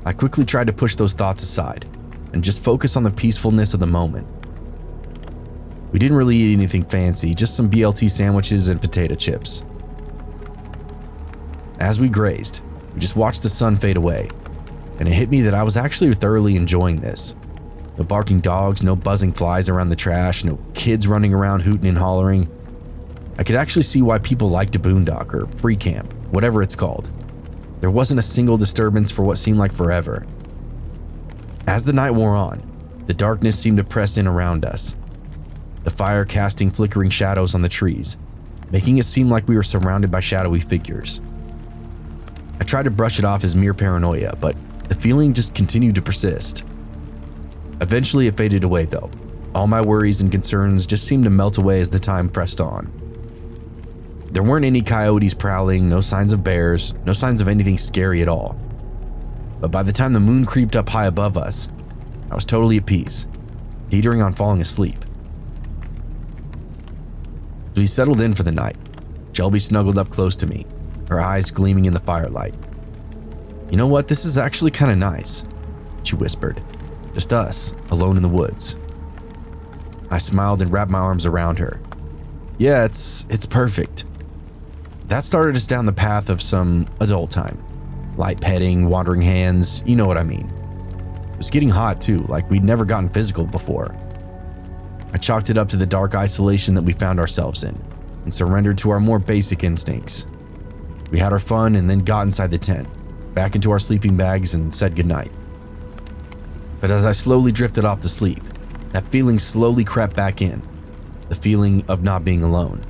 I quickly tried to push those thoughts aside and just focus on the peacefulness of the moment. We didn't really eat anything fancy, just some BLT sandwiches and potato chips. As we grazed, we just watched the sun fade away, and it hit me that I was actually thoroughly enjoying this. No barking dogs, no buzzing flies around the trash, no kids running around hooting and hollering. I could actually see why people like to boondock or free camp, whatever it's called. There wasn't a single disturbance for what seemed like forever. As the night wore on, the darkness seemed to press in around us, the fire casting flickering shadows on the trees, making it seem like we were surrounded by shadowy figures. I tried to brush it off as mere paranoia, but the feeling just continued to persist. Eventually it faded away though. All my worries and concerns just seemed to melt away as the time pressed on. There weren't any coyotes prowling, no signs of bears, no signs of anything scary at all. But by the time the moon creeped up high above us, I was totally at peace, teetering on falling asleep. As we settled in for the night, Shelby snuggled up close to me, her eyes gleaming in the firelight. "You know what, this is actually kind of nice," she whispered. "Just us, alone in the woods." I smiled and wrapped my arms around her. "Yeah, it's perfect." That started us down the path of some adult time. Light petting, wandering hands, you know what I mean. It was getting hot too, like we'd never gotten physical before. I chalked it up to the dark isolation that we found ourselves in, and surrendered to our more basic instincts. We had our fun and then got inside the tent, back into our sleeping bags and said goodnight. But as I slowly drifted off to sleep, that feeling slowly crept back in, the feeling of not being alone.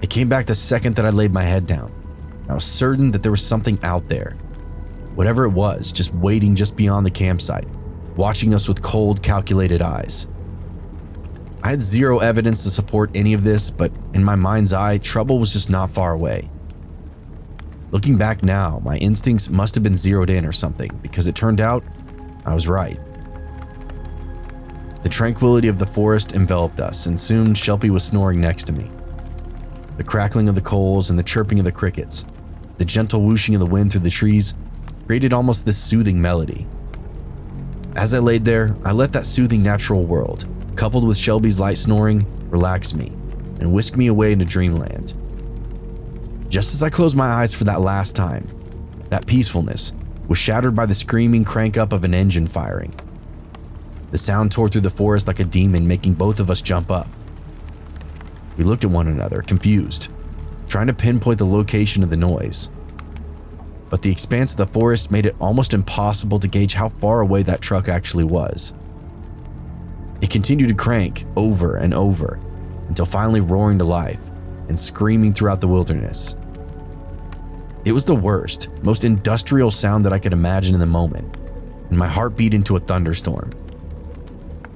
It came back the second that I laid my head down. I was certain that there was something out there. Whatever it was, just waiting just beyond the campsite, watching us with cold, calculated eyes. I had zero evidence to support any of this, but in my mind's eye, trouble was just not far away. Looking back now, my instincts must have been zeroed in or something, because it turned out I was right. The tranquility of the forest enveloped us, and soon Shelby was snoring next to me. The crackling of the coals and the chirping of the crickets, the gentle whooshing of the wind through the trees, created almost this soothing melody. As I laid there, I let that soothing natural world, coupled with Shelby's light snoring, relax me and whisk me away into dreamland. Just as I closed my eyes for that last time, that peacefulness was shattered by the screaming crank up of an engine firing. The sound tore through the forest like a demon, making both of us jump up. We looked at one another, confused, trying to pinpoint the location of the noise. But the expanse of the forest made it almost impossible to gauge how far away that truck actually was. It continued to crank over and over until finally roaring to life and screaming throughout the wilderness. It was the worst, most industrial sound that I could imagine in the moment, and my heart beat into a thunderstorm.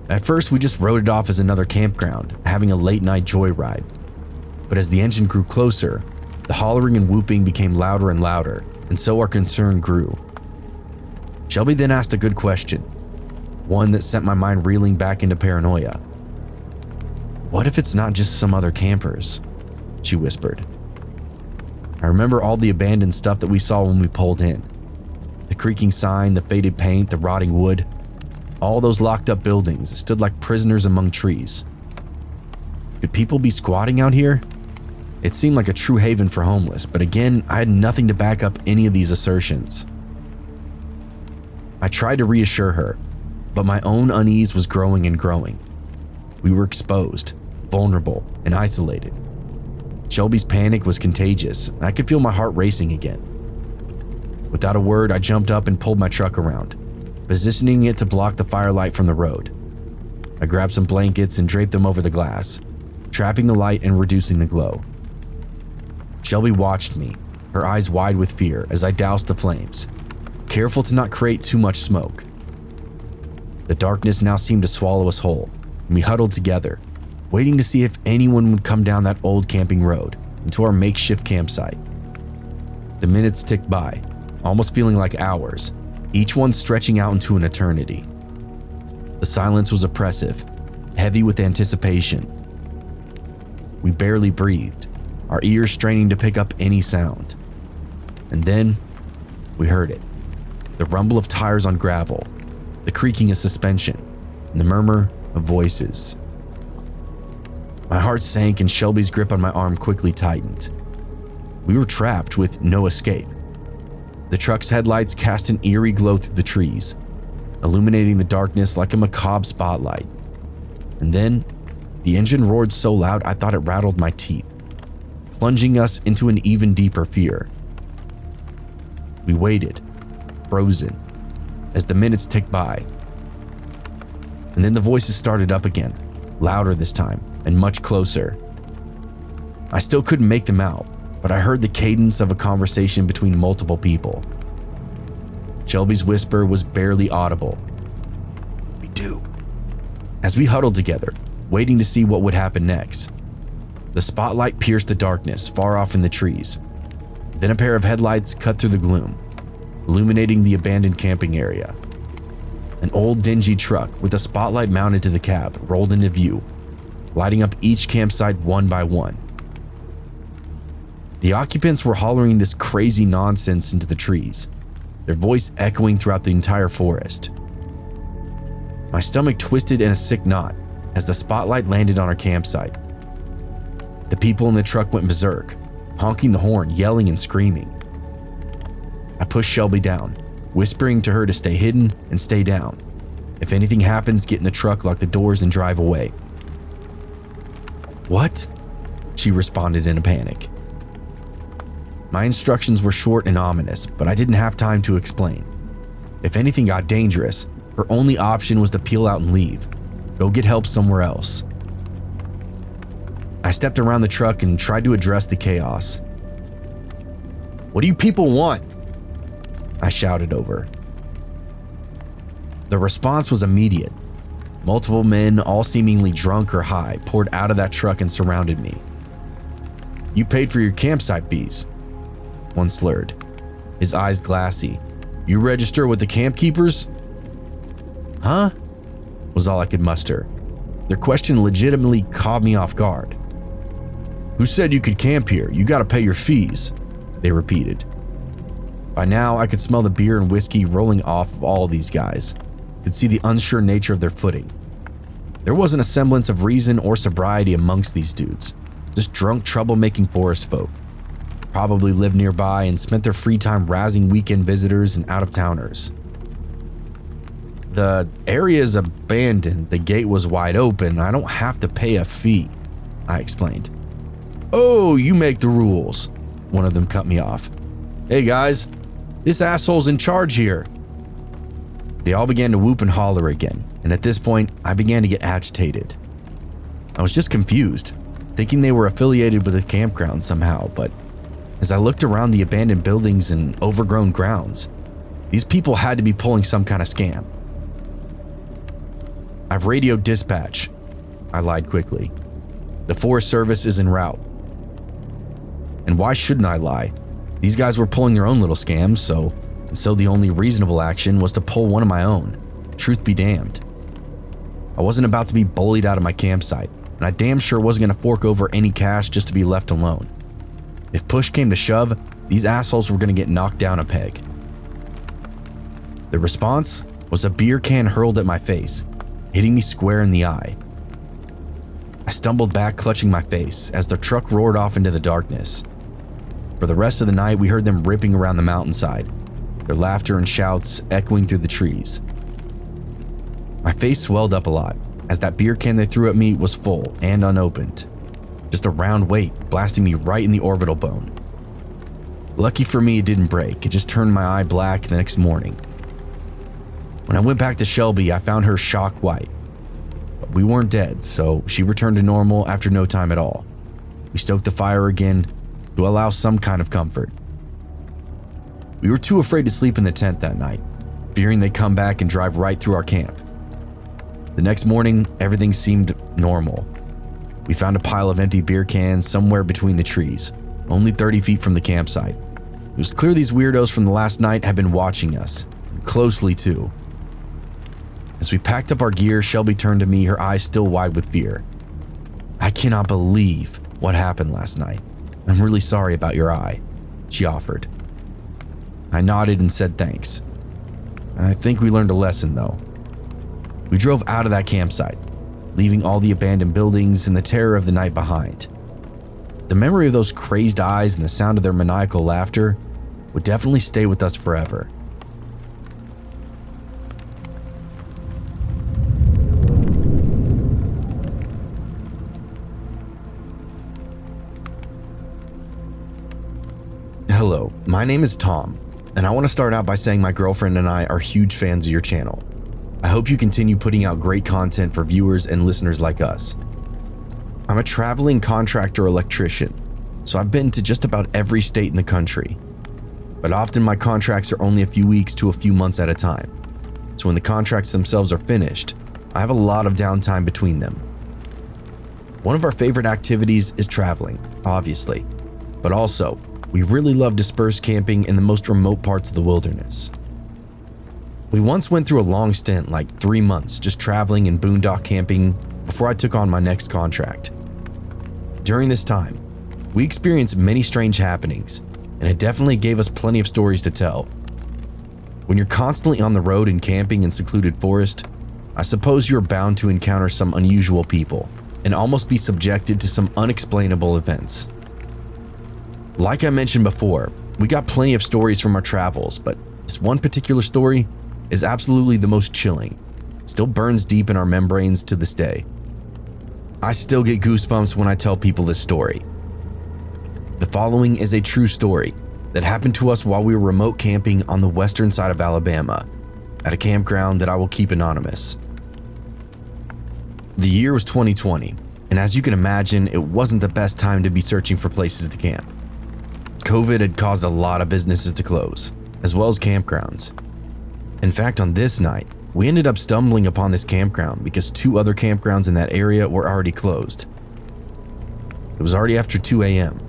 At first, we just wrote it off as another campground, having a late-night joyride. But as the engine grew closer, the hollering and whooping became louder and louder, and so our concern grew. Shelby then asked a good question, one that sent my mind reeling back into paranoia. "What if it's not just some other campers?" she whispered. I remember all the abandoned stuff that we saw when we pulled in. The creaking sign, the faded paint, the rotting wood. All those locked up buildings that stood like prisoners among trees. Could people be squatting out here? It seemed like a true haven for homeless, but again, I had nothing to back up any of these assertions. I tried to reassure her, but my own unease was growing and growing. We were exposed, vulnerable, and isolated. Shelby's panic was contagious, and I could feel my heart racing again. Without a word, I jumped up and pulled my truck around, positioning it to block the firelight from the road. I grabbed some blankets and draped them over the glass, trapping the light and reducing the glow. Shelby watched me, her eyes wide with fear as I doused the flames, careful to not create too much smoke. The darkness now seemed to swallow us whole, and we huddled together, waiting to see if anyone would come down that old camping road into our makeshift campsite. The minutes ticked by, almost feeling like hours, each one stretching out into an eternity. The silence was oppressive, heavy with anticipation. We barely breathed, our ears straining to pick up any sound. And then, we heard it. The rumble of tires on gravel, the creaking of suspension, and the murmur of voices. My heart sank and Shelby's grip on my arm quickly tightened. We were trapped with no escape. The truck's headlights cast an eerie glow through the trees, illuminating the darkness like a macabre spotlight. And then, the engine roared so loud I thought it rattled my teeth, plunging us into an even deeper fear. We waited, frozen, as the minutes ticked by. And then the voices started up again, louder this time, and much closer. I still couldn't make them out, but I heard the cadence of a conversation between multiple people. Shelby's whisper was barely audible. "We do." As we huddled together, waiting to see what would happen next, the spotlight pierced the darkness far off in the trees. Then a pair of headlights cut through the gloom, illuminating the abandoned camping area. An old dingy truck with a spotlight mounted to the cab rolled into view, lighting up each campsite one by one. The occupants were hollering this crazy nonsense into the trees, their voice echoing throughout the entire forest. My stomach twisted in a sick knot as the spotlight landed on our campsite. The people in the truck went berserk, honking the horn, yelling and screaming. I pushed Shelby down, whispering to her to stay hidden and stay down. If anything happens, get in the truck, lock the doors, and drive away. "What?" she responded in a panic. My instructions were short and ominous, but I didn't have time to explain. If anything got dangerous, Her only option was to peel out and leave, go get help somewhere else. I stepped around the truck and tried to address the chaos. "What do you people want?" I shouted over. The response was immediate. Multiple men, all seemingly drunk or high, poured out of that truck and surrounded me. "You paid for your campsite fees," one slurred, his eyes glassy. "You register with the camp keepers?" "Huh?" was all I could muster. Their question legitimately caught me off guard. "Who said you could camp here? You gotta pay your fees," they repeated. By now, I could smell the beer and whiskey rolling off of all these guys. Could see the unsure nature of their footing. There wasn't a semblance of reason or sobriety amongst these dudes, just drunk, troublemaking forest folk. Probably lived nearby and spent their free time razzing weekend visitors and out-of-towners. "The area is abandoned, the gate was wide open, I don't have to pay a fee," I explained. "Oh, you make the rules," one of them cut me off. "Hey guys, this asshole's in charge here." They all began to whoop and holler again, and at this point, I began to get agitated. I was just confused, thinking they were affiliated with the campground somehow, but as I looked around the abandoned buildings and overgrown grounds, these people had to be pulling some kind of scam. "I've radioed dispatch," I lied quickly. "The Forest Service is en route." And why shouldn't I lie? These guys were pulling their own little scams, so the only reasonable action was to pull one of my own. Truth be damned. I wasn't about to be bullied out of my campsite, and I damn sure wasn't going to fork over any cash just to be left alone. If push came to shove, these assholes were going to get knocked down a peg. The response was a beer can hurled at my face, hitting me square in the eye. I stumbled back, clutching my face, as the truck roared off into the darkness. For the rest of the night, we heard them ripping around the mountainside, their laughter and shouts echoing through the trees. My face swelled up a lot, as that beer can they threw at me was full and unopened. Just a round weight blasting me right in the orbital bone. Lucky for me, it didn't break. It just turned my eye black the next morning. When I went back to Shelby, I found her shock white. But we weren't dead, so she returned to normal after no time at all. We stoked the fire again to allow some kind of comfort. We were too afraid to sleep in the tent that night, fearing they'd come back and drive right through our camp. The next morning, everything seemed normal. We found a pile of empty beer cans somewhere between the trees, only 30 feet from the campsite. It was clear these weirdos from the last night had been watching us, closely too. As we packed up our gear, Shelby turned to me, her eyes still wide with fear. "I cannot believe what happened last night. I'm really sorry about your eye," she offered. I nodded and said thanks. I think we learned a lesson though. We drove out of that campsite, leaving all the abandoned buildings and the terror of the night behind. The memory of those crazed eyes and the sound of their maniacal laughter would definitely stay with us forever. Hello, my name is Tom, and I want to start out by saying my girlfriend and I are huge fans of your channel. I hope you continue putting out great content for viewers and listeners like us. I'm a traveling contractor electrician, so I've been to just about every state in the country. But often my contracts are only a few weeks to a few months at a time. So when the contracts themselves are finished, I have a lot of downtime between them. One of our favorite activities is traveling, obviously, but also we really love dispersed camping in the most remote parts of the wilderness. We once went through a long stint, like 3 months, just traveling and boondock camping before I took on my next contract. During this time, we experienced many strange happenings, and it definitely gave us plenty of stories to tell. When you're constantly on the road and camping in secluded forest, I suppose you're bound to encounter some unusual people and almost be subjected to some unexplainable events. Like I mentioned before, we got plenty of stories from our travels, but this one particular story is absolutely the most chilling. It still burns deep in our membranes to this day. I still get goosebumps when I tell people this story. The following is a true story that happened to us while we were remote camping on the western side of Alabama, at a campground that I will keep anonymous. The year was 2020, and as you can imagine, it wasn't the best time to be searching for places to camp. COVID had caused a lot of businesses to close, as well as campgrounds. In fact, on this night, we ended up stumbling upon this campground because 2 other campgrounds in that area were already closed. It was already after 2 a.m.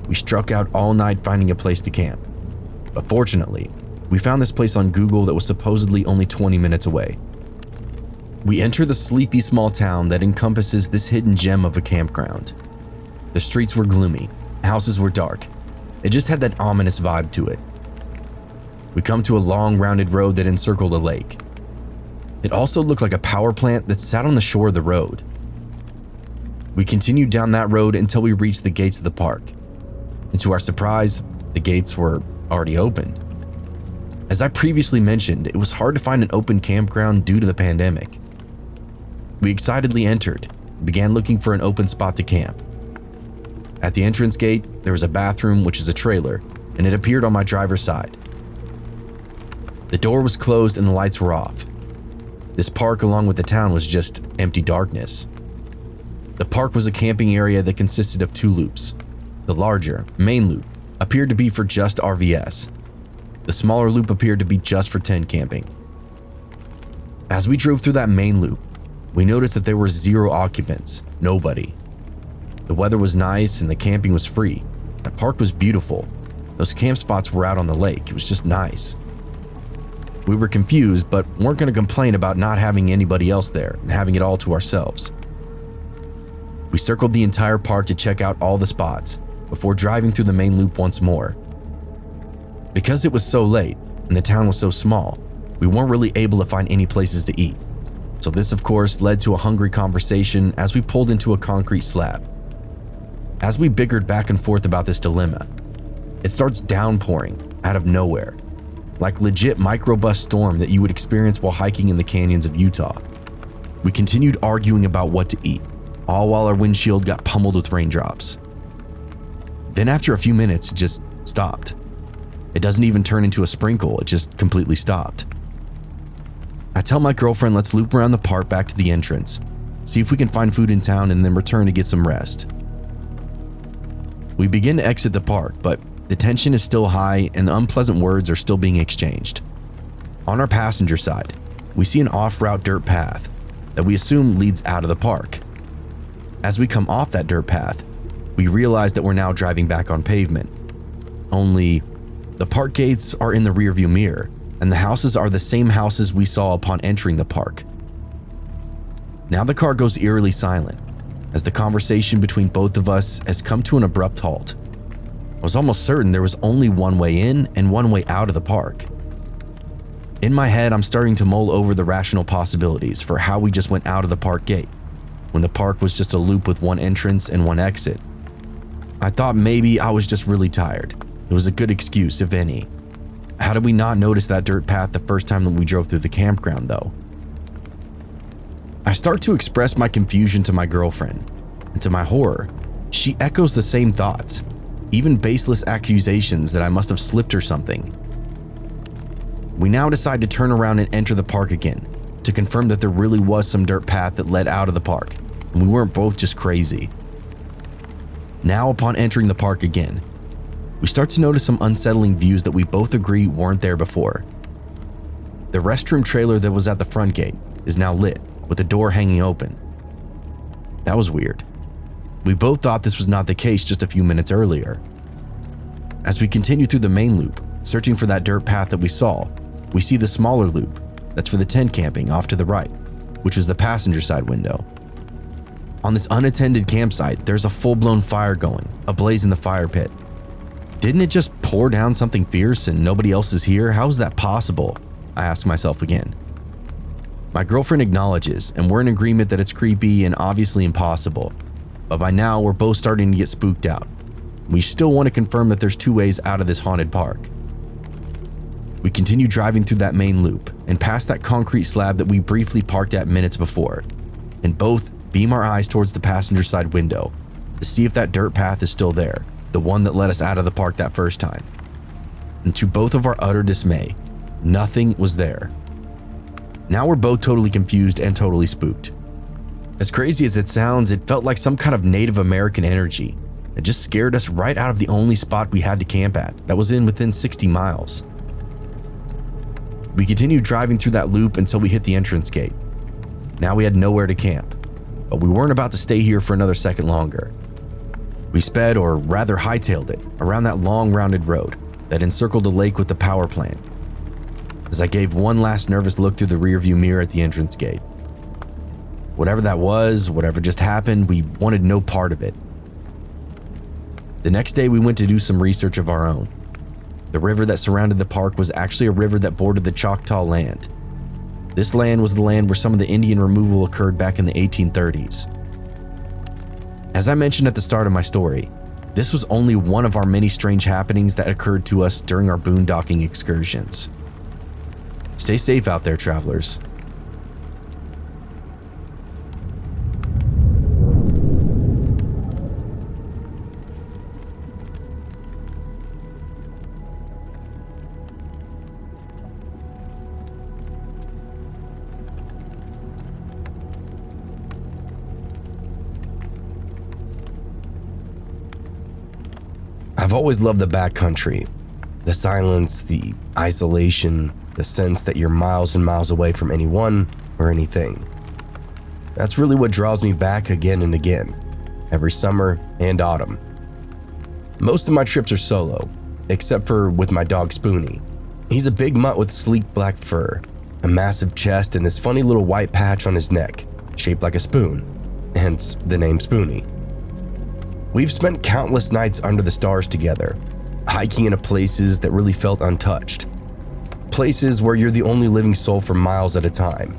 We struck out all night finding a place to camp. But fortunately, we found this place on Google that was supposedly only 20 minutes away. We enter the sleepy small town that encompasses this hidden gem of a campground. The streets were gloomy, houses were dark. It just had that ominous vibe to it. We come to a long rounded road that encircled a lake. It also looked like a power plant that sat on the shore of the road. We continued down that road until we reached the gates of the park. And to our surprise, the gates were already opened. As I previously mentioned, it was hard to find an open campground due to the pandemic. We excitedly entered and began looking for an open spot to camp. At the entrance gate, there was a bathroom, which is a trailer, and it appeared on my driver's side. The door was closed and the lights were off. This park, along with the town, was just empty darkness. The park was a camping area that consisted of 2 loops. The larger, main loop appeared to be for just RVS. The smaller loop appeared to be just for tent camping. As we drove through that main loop, we noticed that there were 0 occupants, nobody. The weather was nice and the camping was free. The park was beautiful. Those camp spots were out on the lake. It was just nice. We were confused, but weren't going to complain about not having anybody else there and having it all to ourselves. We circled the entire park to check out all the spots before driving through the main loop once more. Because it was so late and the town was so small, we weren't really able to find any places to eat. So this, of course, led to a hungry conversation as we pulled into a concrete slab. As we bickered back and forth about this dilemma, it starts downpouring out of nowhere, like legit microbus storm that you would experience while hiking in the canyons of Utah. We continued arguing about what to eat, all while our windshield got pummeled with raindrops. Then after a few minutes, it just stopped. It doesn't even turn into a sprinkle, it just completely stopped. I tell my girlfriend let's loop around the park back to the entrance, see if we can find food in town and then return to get some rest. We begin to exit the park, but the tension is still high and the unpleasant words are still being exchanged. On our passenger side, we see an off-route dirt path that we assume leads out of the park. As we come off that dirt path, we realize that we're now driving back on pavement. Only, the park gates are in the rearview mirror, and the houses are the same houses we saw upon entering the park. Now the car goes eerily silent, as the conversation between both of us has come to an abrupt halt. I was almost certain there was only one way in and one way out of the park. In my head, I'm starting to mull over the rational possibilities for how we just went out of the park gate, when the park was just a loop with one entrance and one exit. I thought maybe I was just really tired. It was a good excuse, if any. How did we not notice that dirt path the first time that we drove through the campground, though? I start to express my confusion to my girlfriend, and to my horror, she echoes the same thoughts, even baseless accusations that I must have slipped or something. We now decide to turn around and enter the park again, to confirm that there really was some dirt path that led out of the park, and we weren't both just crazy. Now, upon entering the park again, we start to notice some unsettling views that we both agree weren't there before. The restroom trailer that was at the front gate is now lit, with the door hanging open. That was weird. We both thought this was not the case just a few minutes earlier. As we continue through the main loop, searching for that dirt path that we saw, we see the smaller loop that's for the tent camping off to the right, which was the passenger side window. On this unattended campsite, there's a full-blown fire going, ablaze in the fire pit. Didn't it just pour down something fierce and nobody else is here? How is that possible? I ask myself again. My girlfriend acknowledges, and we're in agreement that it's creepy and obviously impossible. But by now, we're both starting to get spooked out. We still want to confirm that there's 2 ways out of this haunted park. We continue driving through that main loop and past that concrete slab that we briefly parked at minutes before, and both beam our eyes towards the passenger side window to see if that dirt path is still there, the one that led us out of the park that 1st time. And to both of our utter dismay, nothing was there. Now we're both totally confused and totally spooked. As crazy as it sounds, it felt like some kind of Native American energy. It just scared us right out of the only spot we had to camp at that was within 60 miles. We continued driving through that loop until we hit the entrance gate. Now we had nowhere to camp, but we weren't about to stay here for another second longer. We sped, or rather hightailed it, around that long rounded road that encircled the lake with the power plant. As I gave one last nervous look through the rearview mirror at the entrance gate. Whatever that was, whatever just happened, we wanted no part of it. The next day we went to do some research of our own. The river that surrounded the park was actually a river that bordered the Choctaw land. This land was the land where some of the Indian removal occurred back in the 1830s. As I mentioned at the start of my story, this was only one of our many strange happenings that occurred to us during our boondocking excursions. Stay safe out there, travelers. I've always loved the backcountry. The silence, the isolation, the sense that you're miles and miles away from anyone or anything. That's really what draws me back again and again, every summer and autumn. Most of my trips are solo, except for with my dog Spoonie. He's a big mutt with sleek black fur, a massive chest, and this funny little white patch on his neck, shaped like a spoon, hence the name Spoonie. We've spent countless nights under the stars together, hiking into places that really felt untouched. Places where you're the only living soul for miles at a time.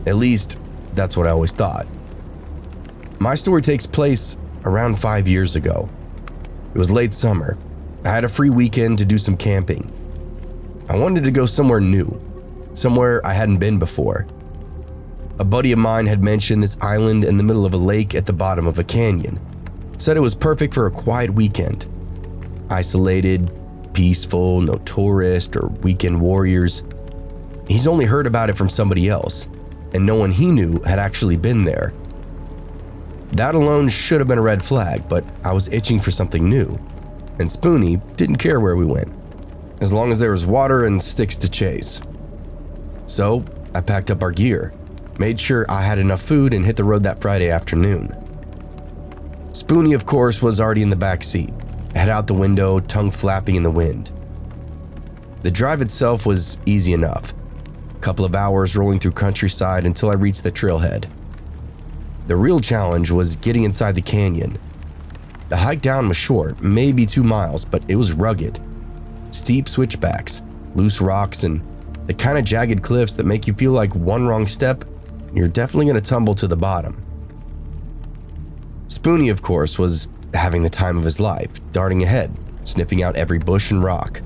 At least, that's what I always thought. My story takes place around 5 years ago. It was late summer. I had a free weekend to do some camping. I wanted to go somewhere new, somewhere I hadn't been before. A buddy of mine had mentioned this island in the middle of a lake at the bottom of a canyon. Said it was perfect for a quiet weekend. Isolated, peaceful, no tourists or weekend warriors. He's only heard about it from somebody else, and no one he knew had actually been there. That alone should have been a red flag, but I was itching for something new, and Spoonie didn't care where we went, as long as there was water and sticks to chase. So I packed up our gear, made sure I had enough food, and hit the road that Friday afternoon. Spoonie, of course, was already in the back seat, head out the window, tongue flapping in the wind. The drive itself was easy enough. A couple of hours rolling through countryside until I reached the trailhead. The real challenge was getting inside the canyon. The hike down was short, maybe 2 miles, but it was rugged. Steep switchbacks, loose rocks, and the kind of jagged cliffs that make you feel like one wrong step, you're definitely going to tumble to the bottom. Spoonie, of course, was having the time of his life, darting ahead, sniffing out every bush and rock.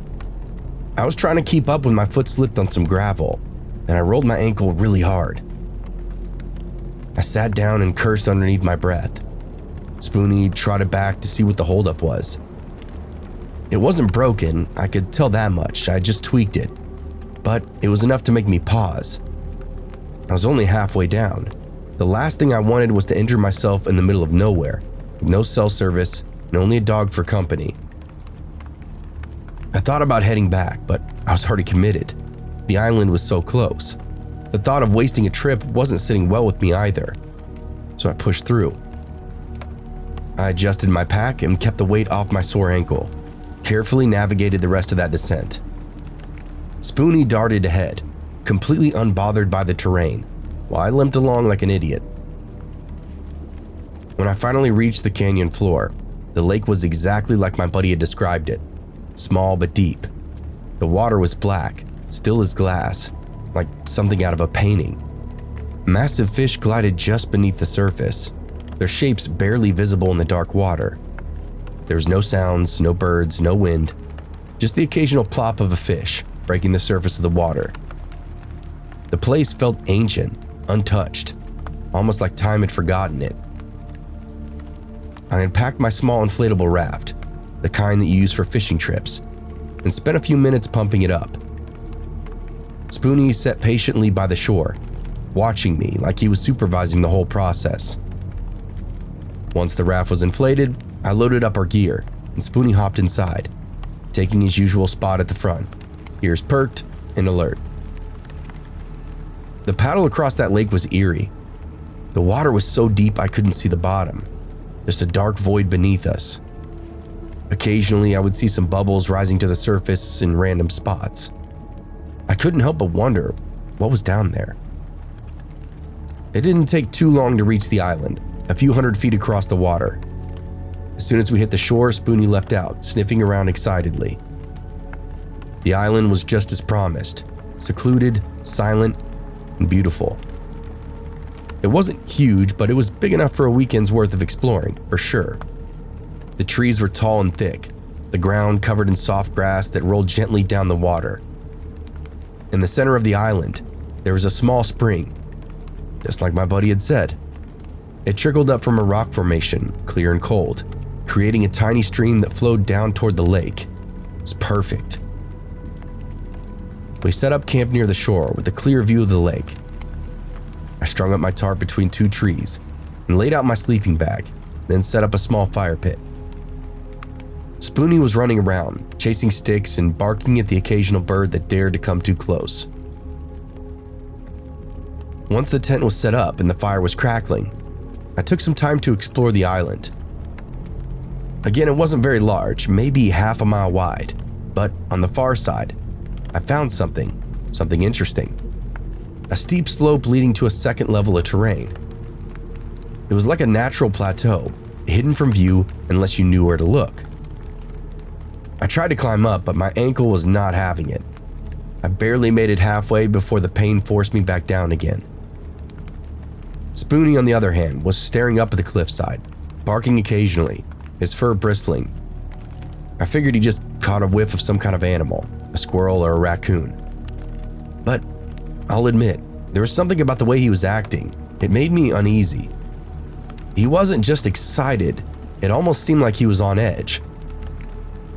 I was trying to keep up when my foot slipped on some gravel, and I rolled my ankle really hard. I sat down and cursed underneath my breath. Spoonie trotted back to see what the holdup was. It wasn't broken, I could tell that much, I just tweaked it, but it was enough to make me pause. I was only halfway down. The last thing I wanted was to injure myself in the middle of nowhere, with no cell service and only a dog for company. I thought about heading back, but I was already committed. The island was so close. The thought of wasting a trip wasn't sitting well with me either, so I pushed through. I adjusted my pack and kept the weight off my sore ankle, carefully navigated the rest of that descent. Spoonie darted ahead, completely unbothered by the terrain, while I limped along like an idiot. When I finally reached the canyon floor, the lake was exactly like my buddy had described it, small but deep. The water was black, still as glass, like something out of a painting. Massive fish glided just beneath the surface, their shapes barely visible in the dark water. There was no sounds, no birds, no wind, just the occasional plop of a fish breaking the surface of the water. The place felt ancient, untouched, almost like time had forgotten it. I unpacked my small inflatable raft, the kind that you use for fishing trips, and spent a few minutes pumping it up. Spoonie sat patiently by the shore, watching me like he was supervising the whole process. Once the raft was inflated, I loaded up our gear, and Spoonie hopped inside, taking his usual spot at the front, ears perked and alert. The paddle across that lake was eerie. The water was so deep I couldn't see the bottom, just a dark void beneath us. Occasionally, I would see some bubbles rising to the surface in random spots. I couldn't help but wonder what was down there. It didn't take too long to reach the island, a few hundred feet across the water. As soon as we hit the shore, Spoonie leapt out, sniffing around excitedly. The island was just as promised, secluded, silent, and beautiful. It wasn't huge, but it was big enough for a weekend's worth of exploring, for sure. The trees were tall and thick, the ground covered in soft grass that rolled gently down the water. In the center of the island, there was a small spring, just like my buddy had said. It trickled up from a rock formation, clear and cold, creating a tiny stream that flowed down toward the lake. It was perfect. We set up camp near the shore with a clear view of the lake. I strung up my tarp between two trees and laid out my sleeping bag, then set up a small fire pit. Spoonie was running around, chasing sticks and barking at the occasional bird that dared to come too close. Once the tent was set up and the fire was crackling, I took some time to explore the island. Again, it wasn't very large, maybe half a mile wide, but on the far side, I found something interesting. A steep slope leading to a second level of terrain. It was like a natural plateau, hidden from view unless you knew where to look. I tried to climb up, but my ankle was not having it. I barely made it halfway before the pain forced me back down again. Spoonie, on the other hand, was staring up at the cliffside, barking occasionally, his fur bristling. I figured he just caught a whiff of some kind of animal, a squirrel or a raccoon. But I'll admit, there was something about the way he was acting. It made me uneasy. He wasn't just excited, it almost seemed like he was on edge.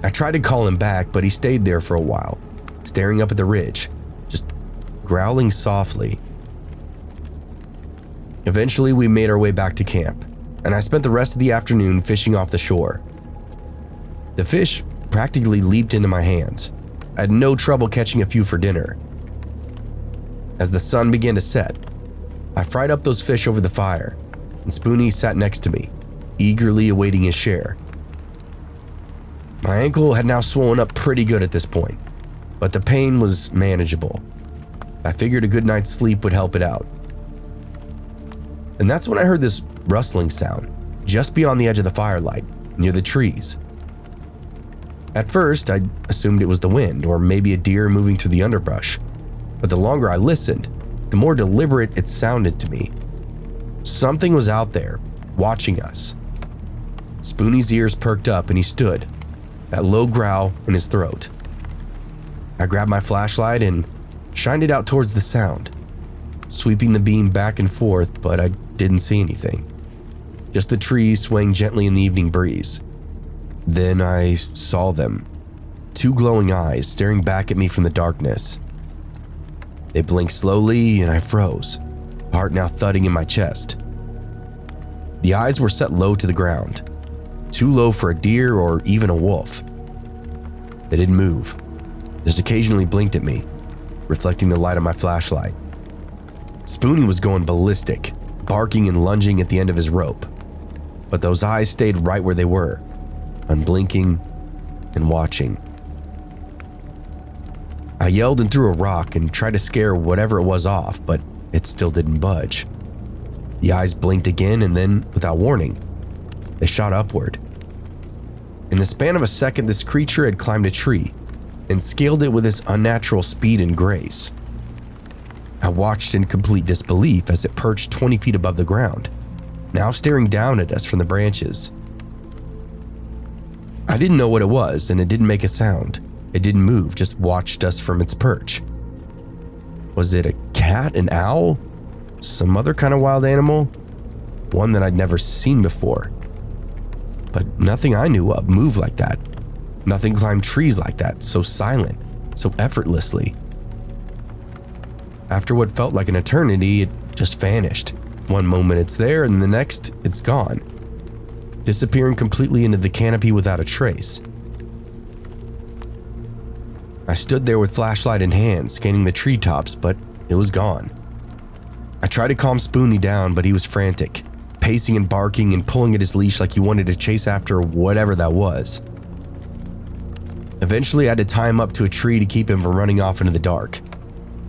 I tried to call him back, but he stayed there for a while, staring up at the ridge, just growling softly. Eventually, we made our way back to camp, and I spent the rest of the afternoon fishing off the shore. The fish practically leaped into my hands. I had no trouble catching a few for dinner. As the sun began to set, I fried up those fish over the fire, and Spoonie sat next to me, eagerly awaiting his share. My ankle had now swollen up pretty good at this point, but the pain was manageable. I figured a good night's sleep would help it out. And that's when I heard this rustling sound, just beyond the edge of the firelight, near the trees. At first, I assumed it was the wind, or maybe a deer moving through the underbrush. But the longer I listened, the more deliberate it sounded to me. Something was out there, watching us. Spoonie's ears perked up and he stood, that low growl in his throat. I grabbed my flashlight and shined it out towards the sound, sweeping the beam back and forth, but I didn't see anything. Just the trees swaying gently in the evening breeze. Then I saw them. Two glowing eyes staring back at me from the darkness. They blinked slowly and I froze, heart now thudding in my chest. The eyes were set low to the ground, too low for a deer or even a wolf. They didn't move, just occasionally blinked at me, reflecting the light of my flashlight. Spoonie was going ballistic, barking and lunging at the end of his rope, but those eyes stayed right where they were, unblinking and watching. I yelled and threw a rock and tried to scare whatever it was off, but it still didn't budge. The eyes blinked again and then, without warning, they shot upward. In the span of a second, this creature had climbed a tree and scaled it with its unnatural speed and grace. I watched in complete disbelief as it perched 20 feet above the ground, now staring down at us from the branches. I didn't know what it was, and it didn't make a sound. It didn't move, just watched us from its perch. Was it a cat, an owl, some other kind of wild animal? One that I'd never seen before. But nothing I knew of moved like that. Nothing climbed trees like that, so silent, so effortlessly. After what felt like an eternity, it just vanished. One moment it's there, and the next it's gone, disappearing completely into the canopy without a trace. I stood there with flashlight in hand, scanning the treetops, but it was gone. I tried to calm Spoonie down, but he was frantic, pacing and barking and pulling at his leash like he wanted to chase after whatever that was. Eventually, I had to tie him up to a tree to keep him from running off into the dark,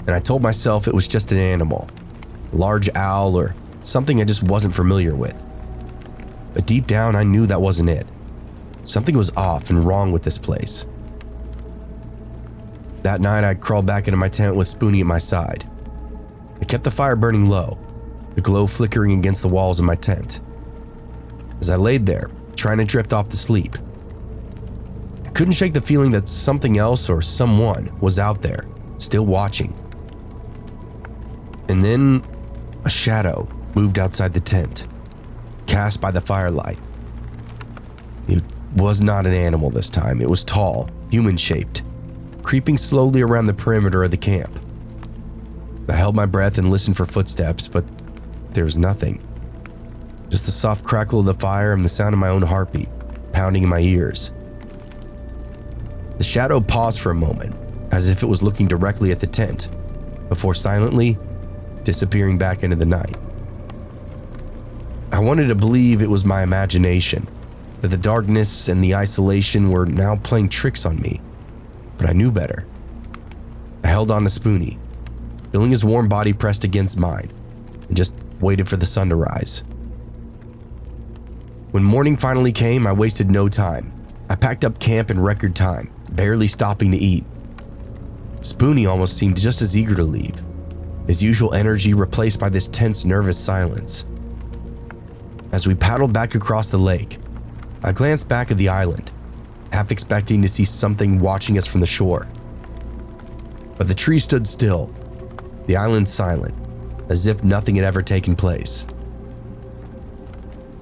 and I told myself it was just an animal, a large owl or something I just wasn't familiar with. But deep down, I knew that wasn't it. Something was off and wrong with this place. That night, I crawled back into my tent with Spoonie at my side. I kept the fire burning low, the glow flickering against the walls of my tent. As I laid there, trying to drift off to sleep, I couldn't shake the feeling that something else or someone was out there, still watching. And then, a shadow moved outside the tent, cast by the firelight. It was not an animal this time. It was tall, human-shaped, creeping slowly around the perimeter of the camp. I held my breath and listened for footsteps, but there was nothing. Just the soft crackle of the fire and the sound of my own heartbeat pounding in my ears. The shadow paused for a moment, as if it was looking directly at the tent, before silently disappearing back into the night. I wanted to believe it was my imagination, that the darkness and the isolation were now playing tricks on me, but I knew better. I held on to Spoonie, feeling his warm body pressed against mine, and just waited for the sun to rise. When morning finally came, I wasted no time. I packed up camp in record time, barely stopping to eat. Spoonie almost seemed just as eager to leave, his usual energy replaced by this tense, nervous silence. As we paddled back across the lake, I glanced back at the island, half expecting to see something watching us from the shore. But the tree stood still, the island silent, as if nothing had ever taken place.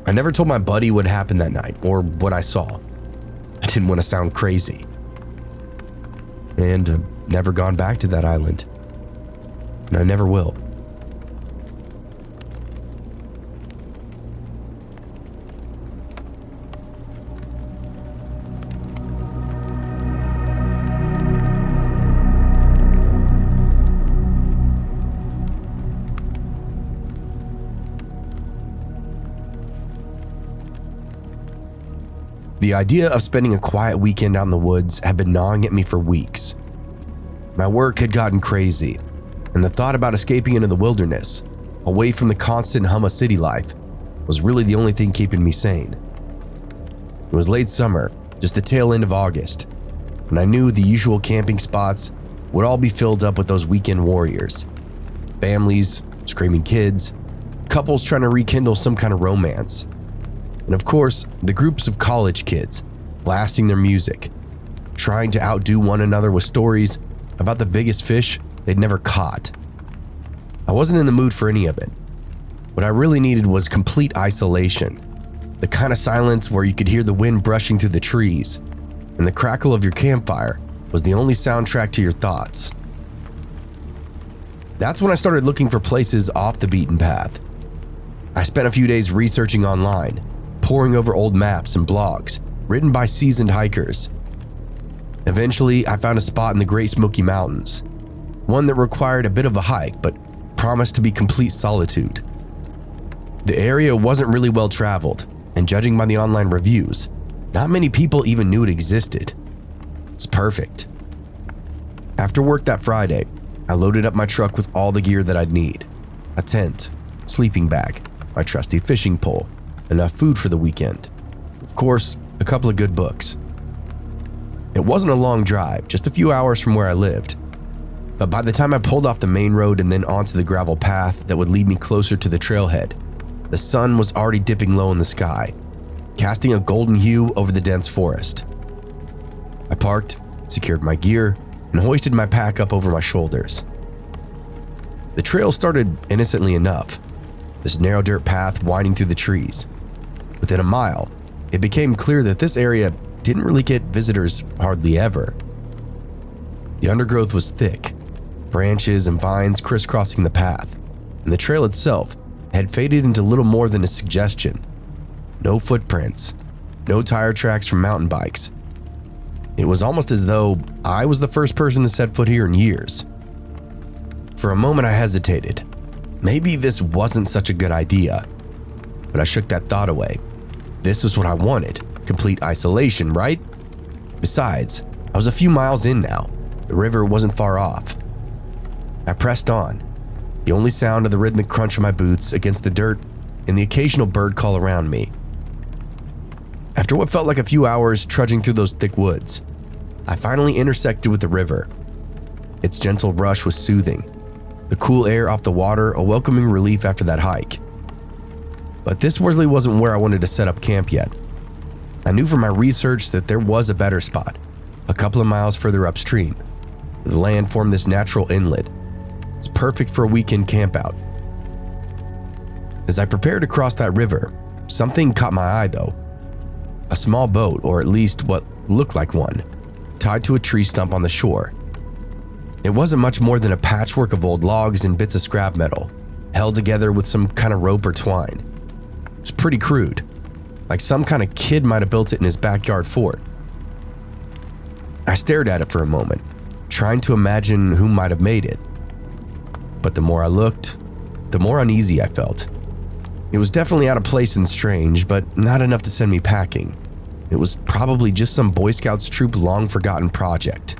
I never told my buddy what happened that night or what I saw. I didn't want to sound crazy. And I've never gone back to that island. And I never will. The idea of spending a quiet weekend out in the woods had been gnawing at me for weeks. My work had gotten crazy, and the thought about escaping into the wilderness, away from the constant hum of city life, was really the only thing keeping me sane. It was late summer, just the tail end of August, and I knew the usual camping spots would all be filled up with those weekend warriors. Families, screaming kids, couples trying to rekindle some kind of romance. And of course, the groups of college kids blasting their music, trying to outdo one another with stories about the biggest fish they'd never caught. I wasn't in the mood for any of it. What I really needed was complete isolation, the kind of silence where you could hear the wind brushing through the trees, and the crackle of your campfire was the only soundtrack to your thoughts. That's when I started looking for places off the beaten path. I spent a few days researching online, poring over old maps and blogs written by seasoned hikers. Eventually, I found a spot in the Great Smoky Mountains, one that required a bit of a hike but promised to be complete solitude. The area wasn't really well traveled, and judging by the online reviews, not many people even knew it existed. It was perfect. After work that Friday, I loaded up my truck with all the gear that I'd need: a tent, sleeping bag, my trusty fishing pole, enough food for the weekend. Of course, a couple of good books. It wasn't a long drive, just a few hours from where I lived. But by the time I pulled off the main road and then onto the gravel path that would lead me closer to the trailhead, the sun was already dipping low in the sky, casting a golden hue over the dense forest. I parked, secured my gear, and hoisted my pack up over my shoulders. The trail started innocently enough, this narrow dirt path winding through the trees. Within a mile, it became clear that this area didn't really get visitors hardly ever. The undergrowth was thick, branches and vines crisscrossing the path, and the trail itself had faded into little more than a suggestion. No footprints, no tire tracks from mountain bikes. It was almost as though I was the first person to set foot here in years. For a moment I hesitated. Maybe this wasn't such a good idea, but I shook that thought away. This was what I wanted, complete isolation, right? Besides, I was a few miles in now. The river wasn't far off. I pressed on, the only sound of the rhythmic crunch of my boots against the dirt and the occasional bird call around me. After what felt like a few hours trudging through those thick woods, I finally intersected with the river. Its gentle rush was soothing, the cool air off the water a welcoming relief after that hike. But this really wasn't where I wanted to set up camp yet. I knew from my research that there was a better spot, a couple of miles further upstream. The land formed this natural inlet. It's perfect for a weekend campout. As I prepared to cross that river, something caught my eye though. A small boat, or at least what looked like one, tied to a tree stump on the shore. It wasn't much more than a patchwork of old logs and bits of scrap metal, held together with some kind of rope or twine. It was pretty crude, like some kind of kid might have built it in his backyard fort. I stared at it for a moment, trying to imagine who might have made it. But the more I looked, the more uneasy I felt. It was definitely out of place and strange, but not enough to send me packing. It was probably just some Boy Scouts troop long-forgotten project,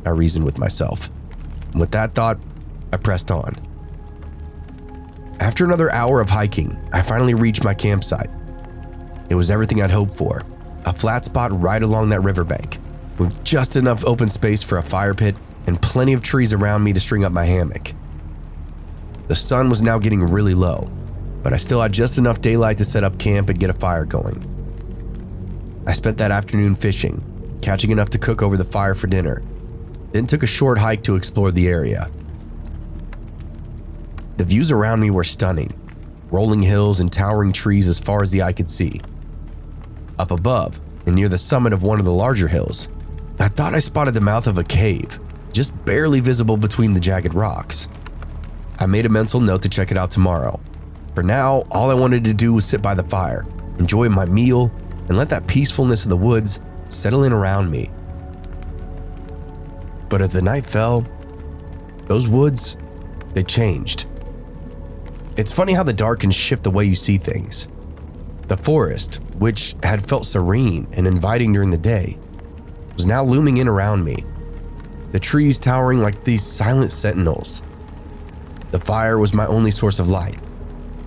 I reasoned with myself. And with that thought, I pressed on. After another hour of hiking, I finally reached my campsite. It was everything I'd hoped for, a flat spot right along that riverbank, with just enough open space for a fire pit and plenty of trees around me to string up my hammock. The sun was now getting really low, but I still had just enough daylight to set up camp and get a fire going. I spent that afternoon fishing, catching enough to cook over the fire for dinner, then took a short hike to explore the area. The views around me were stunning, rolling hills and towering trees as far as the eye could see. Up above, and near the summit of one of the larger hills, I thought I spotted the mouth of a cave, just barely visible between the jagged rocks. I made a mental note to check it out tomorrow. For now, all I wanted to do was sit by the fire, enjoy my meal, and let that peacefulness of the woods settle in around me. But as the night fell, those woods, they changed. It's funny how the dark can shift the way you see things. The forest, which had felt serene and inviting during the day, was now looming in around me, the trees towering like these silent sentinels. The fire was my only source of light,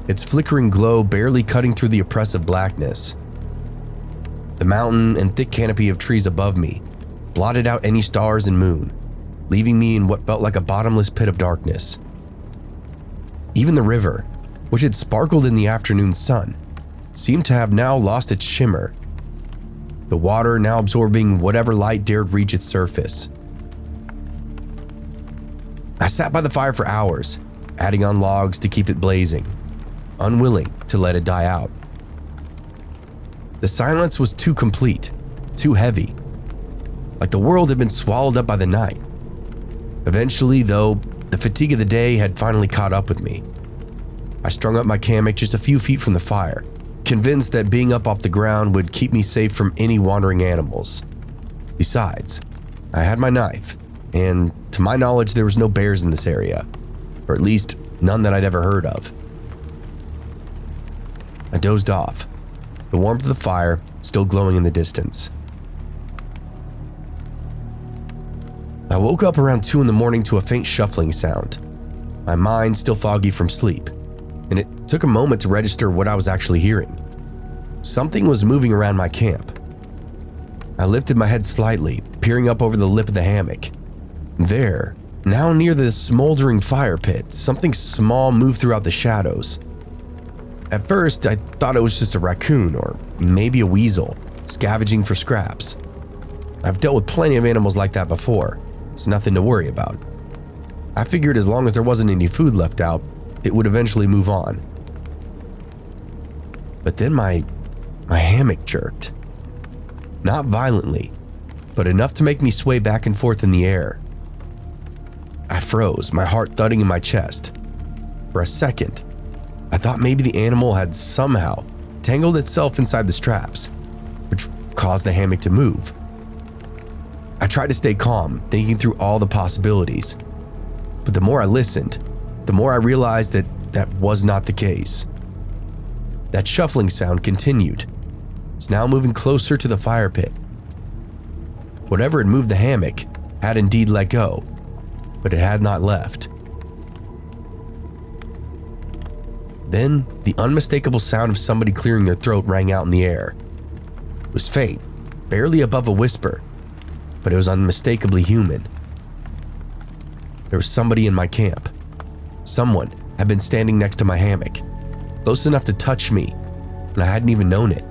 its flickering glow barely cutting through the oppressive blackness. The mountain and thick canopy of trees above me blotted out any stars and moon, leaving me in what felt like a bottomless pit of darkness. Even the river, which had sparkled in the afternoon sun, seemed to have now lost its shimmer, the water now absorbing whatever light dared reach its surface. I sat by the fire for hours, adding on logs to keep it blazing, unwilling to let it die out. The silence was too complete, too heavy, like the world had been swallowed up by the night. Eventually, though, the fatigue of the day had finally caught up with me. I strung up my hammock just a few feet from the fire, convinced that being up off the ground would keep me safe from any wandering animals. Besides, I had my knife, and to my knowledge there was no bears in this area, or at least none that I'd ever heard of. I dozed off, the warmth of the fire still glowing in the distance. I woke up around 2 a.m. to a faint shuffling sound, my mind still foggy from sleep, and it took a moment to register what I was actually hearing. Something was moving around my camp. I lifted my head slightly, peering up over the lip of the hammock. There, now near the smoldering fire pit, something small moved throughout the shadows. At first, I thought it was just a raccoon or maybe a weasel, scavenging for scraps. I've dealt with plenty of animals like that before. It's nothing to worry about. I figured as long as there wasn't any food left out, it would eventually move on. But then my hammock jerked. Not violently, but enough to make me sway back and forth in the air. I froze, my heart thudding in my chest. For a second, I thought maybe the animal had somehow tangled itself inside the straps, which caused the hammock to move. I tried to stay calm, thinking through all the possibilities. But the more I listened, the more I realized that that was not the case. That shuffling sound continued. It's now moving closer to the fire pit. Whatever had moved the hammock had indeed let go, but it had not left. Then, the unmistakable sound of somebody clearing their throat rang out in the air. It was faint, barely above a whisper, but it was unmistakably human. There was somebody in my camp. Someone had been standing next to my hammock, close enough to touch me, and I hadn't even known it.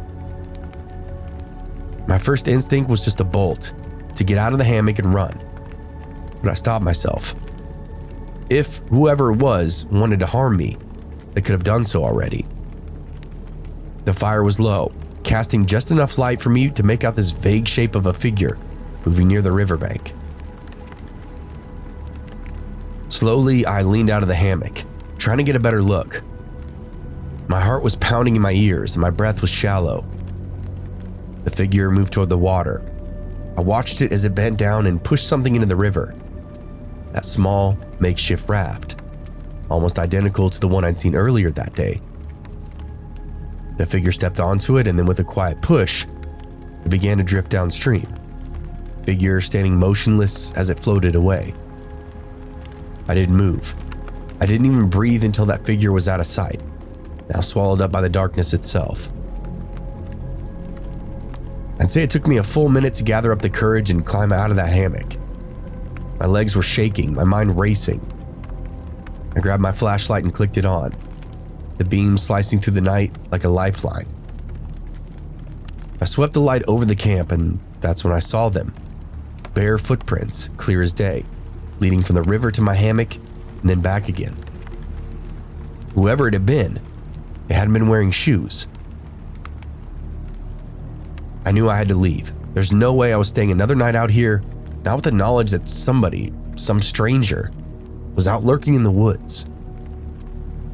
My first instinct was just to bolt, to get out of the hammock and run. But I stopped myself. If whoever it was wanted to harm me, they could have done so already. The fire was low, casting just enough light for me to make out this vague shape of a figure moving near the riverbank. Slowly, I leaned out of the hammock, trying to get a better look. My heart was pounding in my ears and my breath was shallow. The figure moved toward the water. I watched it as it bent down and pushed something into the river. That small, makeshift raft, almost identical to the one I'd seen earlier that day. The figure stepped onto it, and then with a quiet push, it began to drift downstream. Figure standing motionless as it floated away. I didn't move. I didn't even breathe until that figure was out of sight, now swallowed up by the darkness itself. I'd say it took me a full minute to gather up the courage and climb out of that hammock. My legs were shaking, my mind racing. I grabbed my flashlight and clicked it on, the beam slicing through the night like a lifeline. I swept the light over the camp, and that's when I saw them. Bare footprints, clear as day, leading from the river to my hammock and then back again. Whoever it had been, it hadn't been wearing shoes. I knew I had to leave. There's no way I was staying another night out here, not with the knowledge that somebody, some stranger, was out lurking in the woods.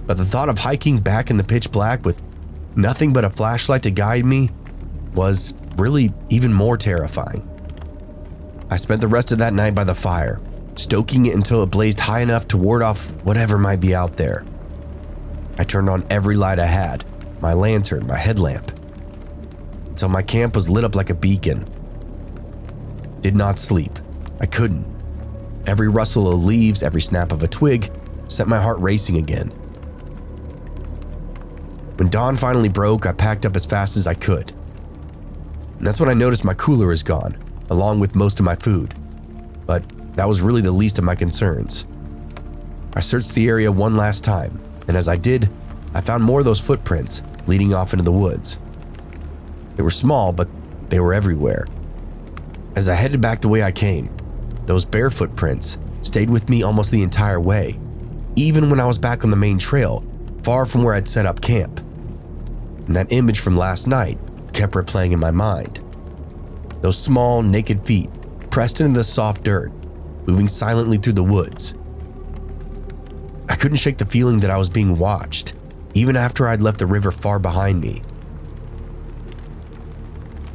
But the thought of hiking back in the pitch black with nothing but a flashlight to guide me was really even more terrifying. I spent the rest of that night by the fire, stoking it until it blazed high enough to ward off whatever might be out there. I turned on every light I had, my lantern, my headlamp, until my camp was lit up like a beacon. Did not sleep. I couldn't. Every rustle of leaves, every snap of a twig set my heart racing again. When dawn finally broke, I packed up as fast as I could. And that's when I noticed my cooler is gone, along with most of my food. But that was really the least of my concerns. I searched the area one last time, and as I did, I found more of those footprints leading off into the woods. They were small, but they were everywhere. As I headed back the way I came, those bare footprints stayed with me almost the entire way, even when I was back on the main trail, far from where I'd set up camp. And that image from last night kept replaying in my mind. Those small, naked feet pressed into the soft dirt, moving silently through the woods. I couldn't shake the feeling that I was being watched, even after I'd left the river far behind me.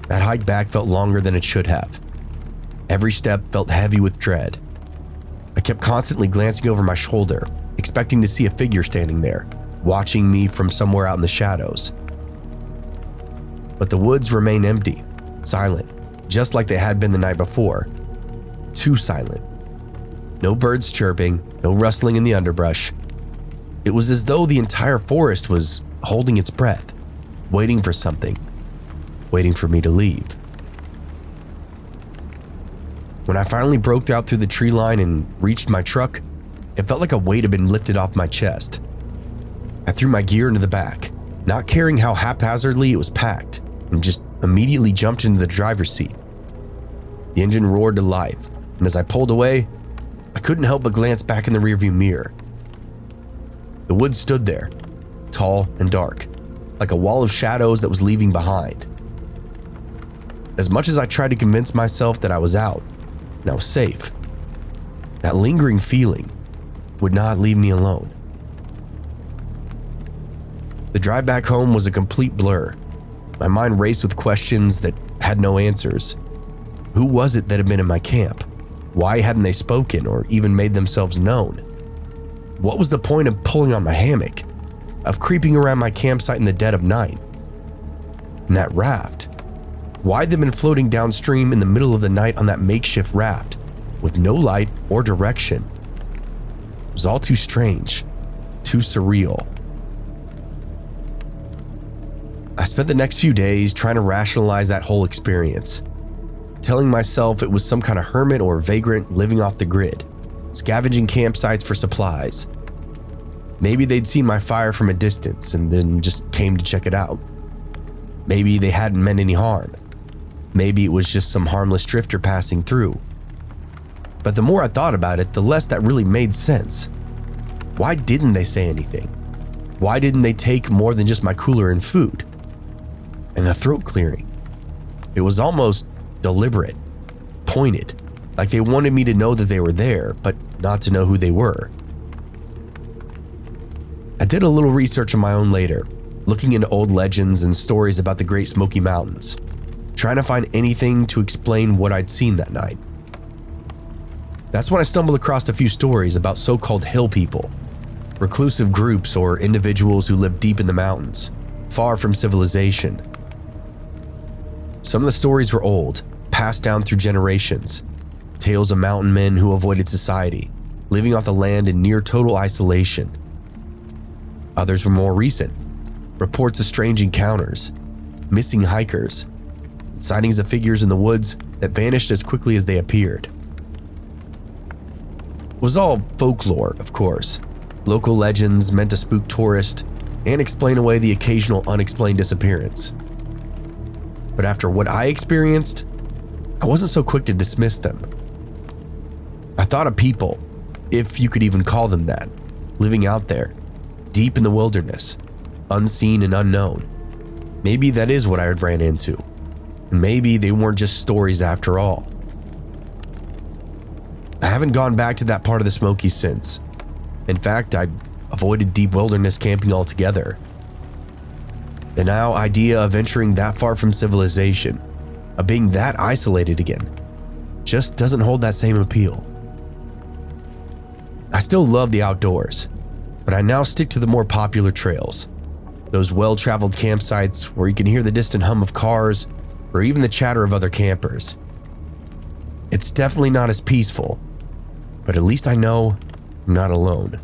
That hike back felt longer than it should have. Every step felt heavy with dread. I kept constantly glancing over my shoulder, expecting to see a figure standing there, watching me from somewhere out in the shadows. But the woods remained empty, silent, just like they had been the night before. Too silent. No birds chirping, no rustling in the underbrush. It was as though the entire forest was holding its breath, waiting for something, waiting for me to leave. When I finally broke out through the tree line and reached my truck, it felt like a weight had been lifted off my chest. I threw my gear into the back, not caring how haphazardly it was packed, and just immediately jumped into the driver's seat. The engine roared to life, and as I pulled away, I couldn't help but glance back in the rearview mirror. The woods stood there, tall and dark, like a wall of shadows that was leaving behind. As much as I tried to convince myself that I was out and I was safe, that lingering feeling would not leave me alone. The drive back home was a complete blur. My mind raced with questions that had no answers. Who was it that had been in my camp? Why hadn't they spoken or even made themselves known? What was the point of pulling on my hammock? Of creeping around my campsite in the dead of night? And that raft? Why'd they been floating downstream in the middle of the night on that makeshift raft with no light or direction? It was all too strange, too surreal. I spent the next few days trying to rationalize that whole experience, telling myself it was some kind of hermit or vagrant living off the grid, scavenging campsites for supplies. Maybe they'd seen my fire from a distance and then just came to check it out. Maybe they hadn't meant any harm. Maybe it was just some harmless drifter passing through. But the more I thought about it, the less that really made sense. Why didn't they say anything? Why didn't they take more than just my cooler and food? And the throat clearing. It was almost deliberate, pointed, like they wanted me to know that they were there, but not to know who they were. I did a little research on my own later, looking into old legends and stories about the Great Smoky Mountains, trying to find anything to explain what I'd seen that night. That's when I stumbled across a few stories about so-called hill people, reclusive groups or individuals who live deep in the mountains, far from civilization. Some of the stories were old, passed down through generations, tales of mountain men who avoided society, living off the land in near total isolation. Others were more recent, reports of strange encounters, missing hikers, sightings of figures in the woods that vanished as quickly as they appeared. It was all folklore, of course, local legends meant to spook tourists and explain away the occasional unexplained disappearance. But after what I experienced, I wasn't so quick to dismiss them. I thought of people, if you could even call them that, living out there, deep in the wilderness, unseen and unknown. Maybe that is what I had ran into, and maybe they weren't just stories after all. I haven't gone back to that part of the Smokies since. In fact, I avoided deep wilderness camping altogether. The now idea of venturing that far from civilization, of being that isolated again, just doesn't hold that same appeal. I still love the outdoors, but I now stick to the more popular trails, those well-traveled campsites where you can hear the distant hum of cars or even the chatter of other campers. It's definitely not as peaceful, but at least I know I'm not alone.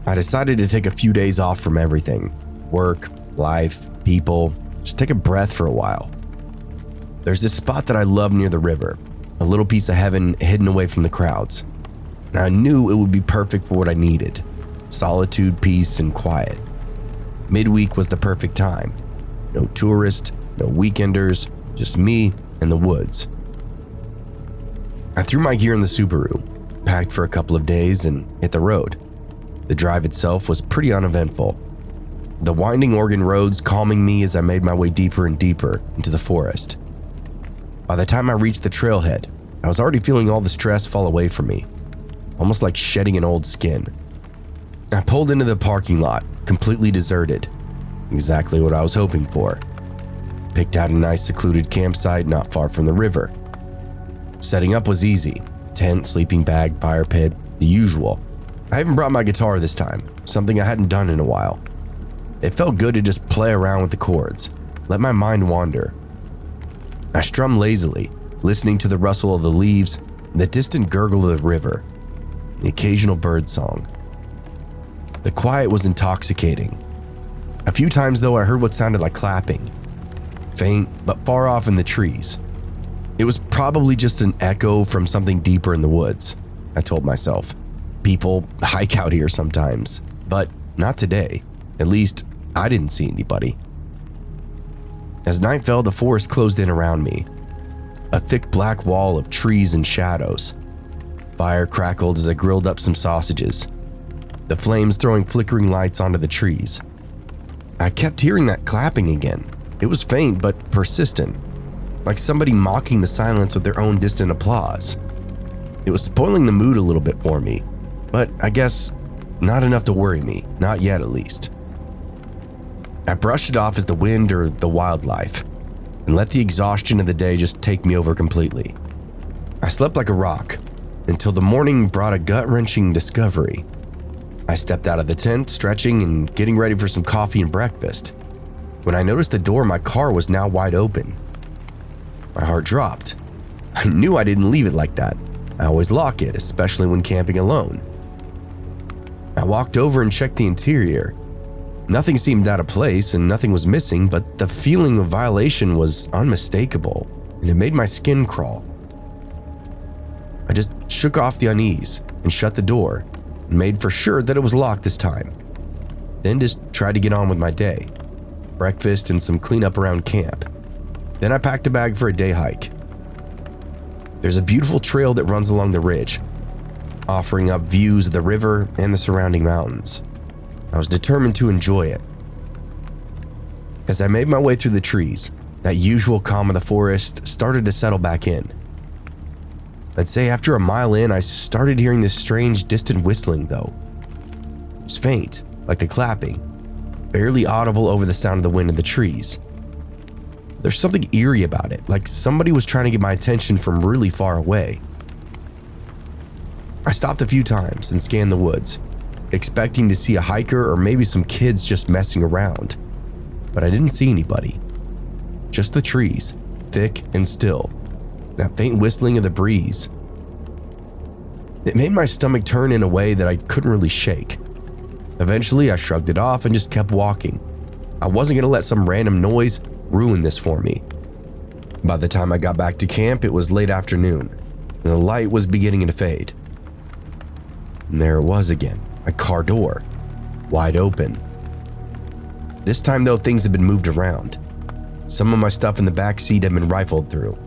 I decided to take a few days off from everything. Work, life, people, just take a breath for a while. There's this spot that I love near the river, a little piece of heaven hidden away from the crowds. And I knew it would be perfect for what I needed. Solitude, peace, and quiet. Midweek was the perfect time. No tourists, no weekenders, just me and the woods. I threw my gear in the Subaru, packed for a couple of days, and hit the road. The drive itself was pretty uneventful. The winding Oregon roads calming me as I made my way deeper and deeper into the forest. By the time I reached the trailhead, I was already feeling all the stress fall away from me, almost like shedding an old skin. I pulled into the parking lot, completely deserted. Exactly what I was hoping for. Picked out a nice secluded campsite not far from the river. Setting up was easy. Tent, sleeping bag, fire pit, the usual. I even brought my guitar this time, something I hadn't done in a while. It felt good to just play around with the chords, let my mind wander. I strummed lazily, listening to the rustle of the leaves and the distant gurgle of the river, the occasional bird song. The quiet was intoxicating. A few times though I heard what sounded like clapping, faint but far off in the trees. It was probably just an echo from something deeper in the woods, I told myself. People hike out here sometimes, but not today. At least, I didn't see anybody. As night fell, the forest closed in around me, a thick black wall of trees and shadows. Fire crackled as I grilled up some sausages, the flames throwing flickering lights onto the trees. I kept hearing that clapping again. It was faint but persistent, like somebody mocking the silence with their own distant applause. It was spoiling the mood a little bit for me, but I guess not enough to worry me, not yet at least. I brushed it off as the wind or the wildlife, and let the exhaustion of the day just take me over completely. I slept like a rock until the morning brought a gut-wrenching discovery. I stepped out of the tent, stretching and getting ready for some coffee and breakfast, when I noticed the door of my car was now wide open. My heart dropped. I knew I didn't leave it like that. I always lock it, especially when camping alone. I walked over and checked the interior. Nothing seemed out of place and nothing was missing, but the feeling of violation was unmistakable, and it made my skin crawl. I just shook off the unease and shut the door and made for sure that it was locked this time. Then just tried to get on with my day. Breakfast and some cleanup around camp. Then I packed a bag for a day hike. There's a beautiful trail that runs along the ridge, offering up views of the river and the surrounding mountains. I was determined to enjoy it. As I made my way through the trees, that usual calm of the forest started to settle back in. I'd say after a mile in, I started hearing this strange distant whistling though. It was faint, like the clapping, barely audible over the sound of the wind in the trees. There's something eerie about it, like somebody was trying to get my attention from really far away. I stopped a few times and scanned the woods, expecting to see a hiker or maybe some kids just messing around, but I didn't see anybody. Just the trees, thick and still, that faint whistling of the breeze. It made my stomach turn in a way that I couldn't really shake. Eventually, I shrugged it off and just kept walking. I wasn't going to let some random noise ruin this for me. By the time I got back to camp, it was late afternoon, and the light was beginning to fade. And there it was again, my car door, wide open. This time though, things had been moved around. Some of my stuff in the back seat had been rifled through,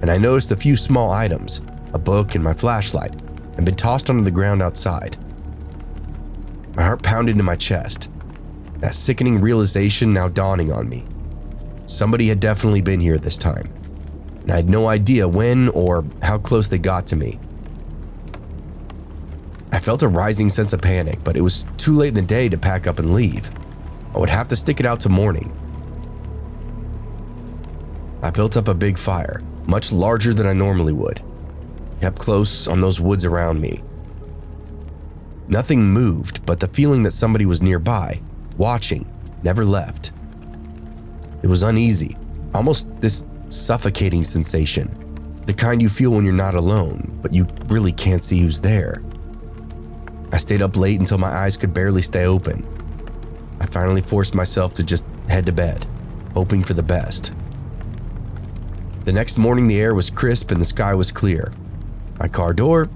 and I noticed a few small items, a book and my flashlight, had been tossed onto the ground outside. My heart pounded in my chest, that sickening realization now dawning on me. Somebody had definitely been here this time, and I had no idea when or how close they got to me. I felt a rising sense of panic, but it was too late in the day to pack up and leave. I would have to stick it out till morning. I built up a big fire, much larger than I normally would, kept close on those woods around me. Nothing moved, but the feeling that somebody was nearby, watching, never left. It was uneasy, almost this suffocating sensation, the kind you feel when you're not alone, but you really can't see who's there. I stayed up late until my eyes could barely stay open. I finally forced myself to just head to bed, hoping for the best. The next morning, the air was crisp and the sky was clear. My car door,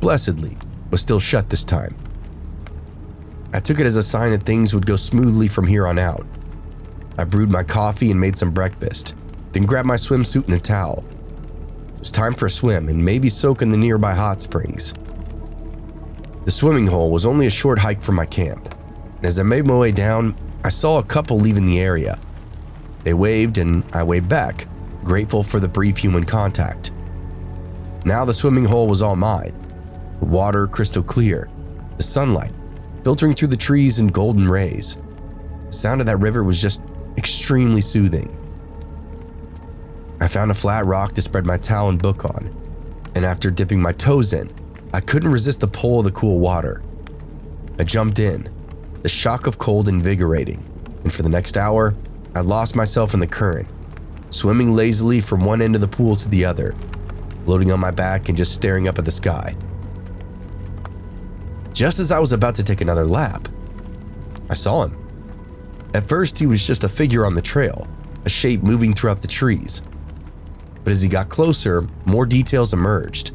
blessedly, was still shut this time. I took it as a sign that things would go smoothly from here on out. I brewed my coffee and made some breakfast, then grabbed my swimsuit and a towel. It was time for a swim and maybe soak in the nearby hot springs. The swimming hole was only a short hike from my camp, and as I made my way down, I saw a couple leaving the area. They waved and I waved back, grateful for the brief human contact. Now the swimming hole was all mine, the water crystal clear, the sunlight filtering through the trees in golden rays. The sound of that river was just extremely soothing. I found a flat rock to spread my towel and book on, and after dipping my toes in, I couldn't resist the pull of the cool water. I jumped in, the shock of cold invigorating, and for the next hour, I lost myself in the current, swimming lazily from one end of the pool to the other, floating on my back and just staring up at the sky. Just as I was about to take another lap, I saw him. At first, he was just a figure on the trail, a shape moving throughout the trees. But as he got closer, more details emerged.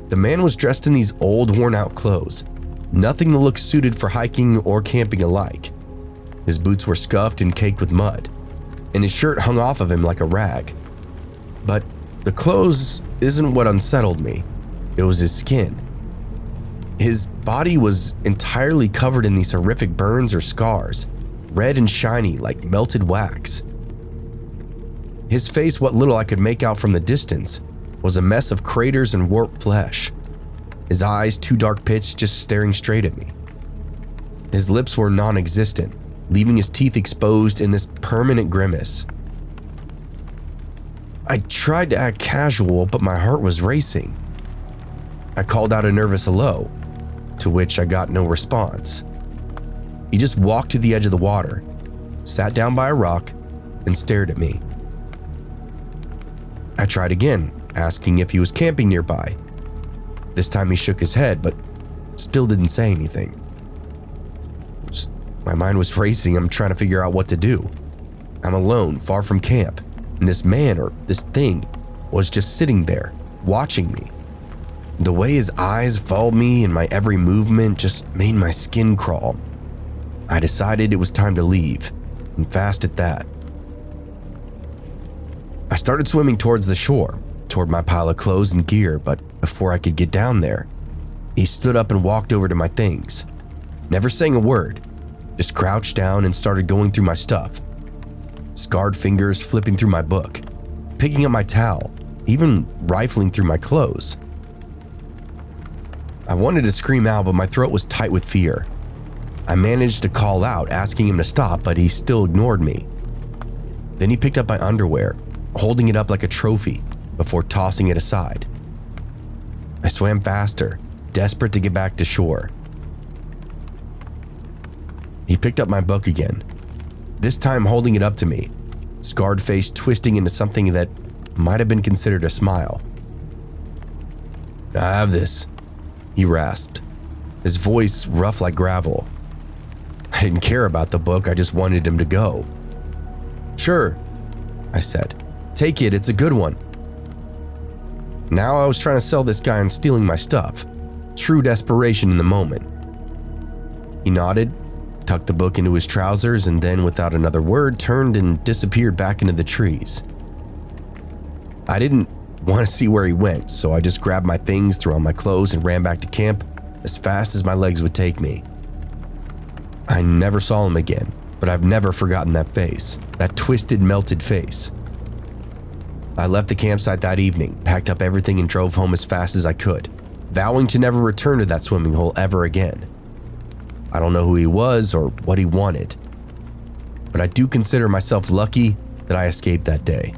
The man was dressed in these old, worn-out clothes, nothing that looked suited for hiking or camping alike. His boots were scuffed and caked with mud, and his shirt hung off of him like a rag. But the clothes isn't what unsettled me. It was his skin. His body was entirely covered in these horrific burns or scars, red and shiny like melted wax. His face, what little I could make out from the distance, was a mess of craters and warped flesh. His eyes, two dark pits just staring straight at me. His lips were non-existent, leaving his teeth exposed in this permanent grimace. I tried to act casual, but my heart was racing. I called out a nervous hello, to which I got no response. He just walked to the edge of the water, sat down by a rock, and stared at me. I tried again, asking if he was camping nearby. This time he shook his head, but still didn't say anything. My mind was racing. I'm trying to figure out what to do. I'm alone, far from camp, and this man, or this thing, was just sitting there, watching me. The way his eyes followed me and my every movement just made my skin crawl. I decided it was time to leave, and fast at that. I started swimming towards the shore, toward my pile of clothes and gear, but before I could get down there, he stood up and walked over to my things, never saying a word, just crouched down and started going through my stuff. Scarred fingers flipping through my book, picking up my towel, even rifling through my clothes. I wanted to scream out, but my throat was tight with fear. I managed to call out, asking him to stop, but he still ignored me. Then he picked up my underwear, holding it up like a trophy, before tossing it aside. I swam faster, desperate to get back to shore. He picked up my book again, this time holding it up to me, scarred face twisting into something that might have been considered a smile. "I have this," he rasped, his voice rough like gravel. I didn't care about the book, I just wanted him to go. "Sure," I said. "Take it, it's a good one." Now I was trying to sell this guy on stealing my stuff. True desperation in the moment. He nodded, tucked the book into his trousers, and then without another word turned and disappeared back into the trees. I didn't want to see where he went, so I just grabbed my things, threw on my clothes, and ran back to camp as fast as my legs would take me. I never saw him again, but I've never forgotten that face, that twisted, melted face. I left the campsite that evening, packed up everything, and drove home as fast as I could, vowing to never return to that swimming hole ever again. I don't know who he was or what he wanted, but I do consider myself lucky that I escaped that day.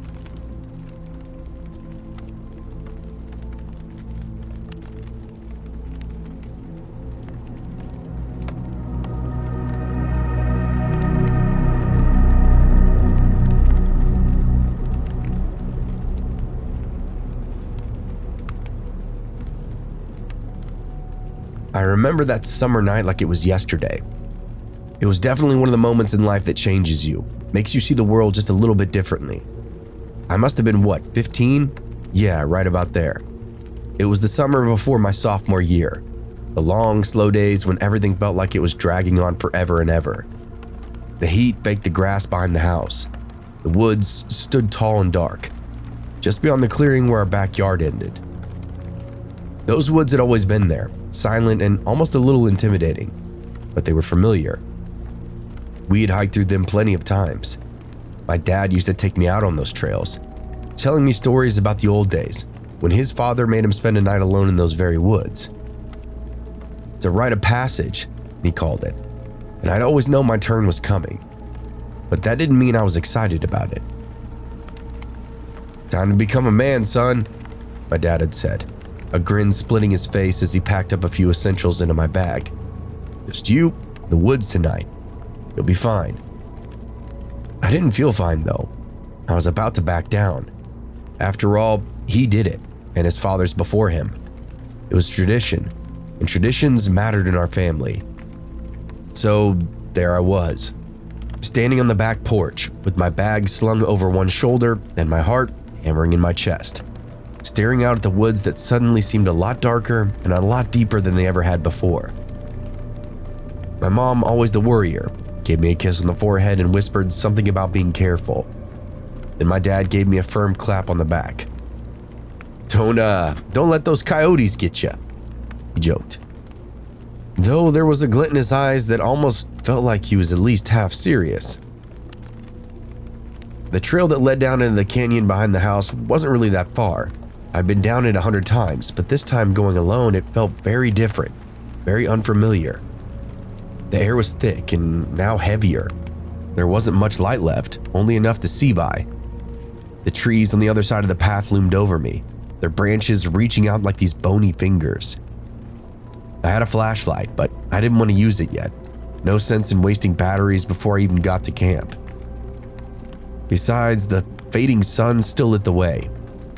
I remember that summer night like it was yesterday. It was definitely one of the moments in life that changes you, makes you see the world just a little bit differently. I must have been, 15? Yeah, right about there. It was the summer before my sophomore year. The long, slow days when everything felt like it was dragging on forever and ever. The heat baked the grass behind the house. The woods stood tall and dark, just beyond the clearing where our backyard ended. Those woods had always been there, silent and almost a little intimidating, but they were familiar. We had hiked through them plenty of times. My dad used to take me out on those trails, telling me stories about the old days when his father made him spend a night alone in those very woods. It's a rite of passage, he called it, and I'd always known my turn was coming, but that didn't mean I was excited about it. "Time to become a man, son," my dad had said, a grin splitting his face as he packed up a few essentials into my bag. "Just you, the woods tonight. You'll be fine." I didn't feel fine though. I was about to back down. After all, he did it, and his fathers before him. It was tradition, and traditions mattered in our family. So there I was, standing on the back porch with my bag slung over one shoulder and my heart hammering in my chest, staring out at the woods that suddenly seemed a lot darker and a lot deeper than they ever had before. My mom, always the worrier, gave me a kiss on the forehead and whispered something about being careful. Then my dad gave me a firm clap on the back. Don't let those coyotes get you," he joked. Though there was a glint in his eyes that almost felt like he was at least half serious. The trail that led down into the canyon behind the house wasn't really that far. I'd been down it 100 times, but this time going alone, it felt very different, very unfamiliar. The air was thick and now heavier. There wasn't much light left, only enough to see by. The trees on the other side of the path loomed over me, their branches reaching out like these bony fingers. I had a flashlight, but I didn't want to use it yet. No sense in wasting batteries before I even got to camp. Besides, the fading sun still lit the way,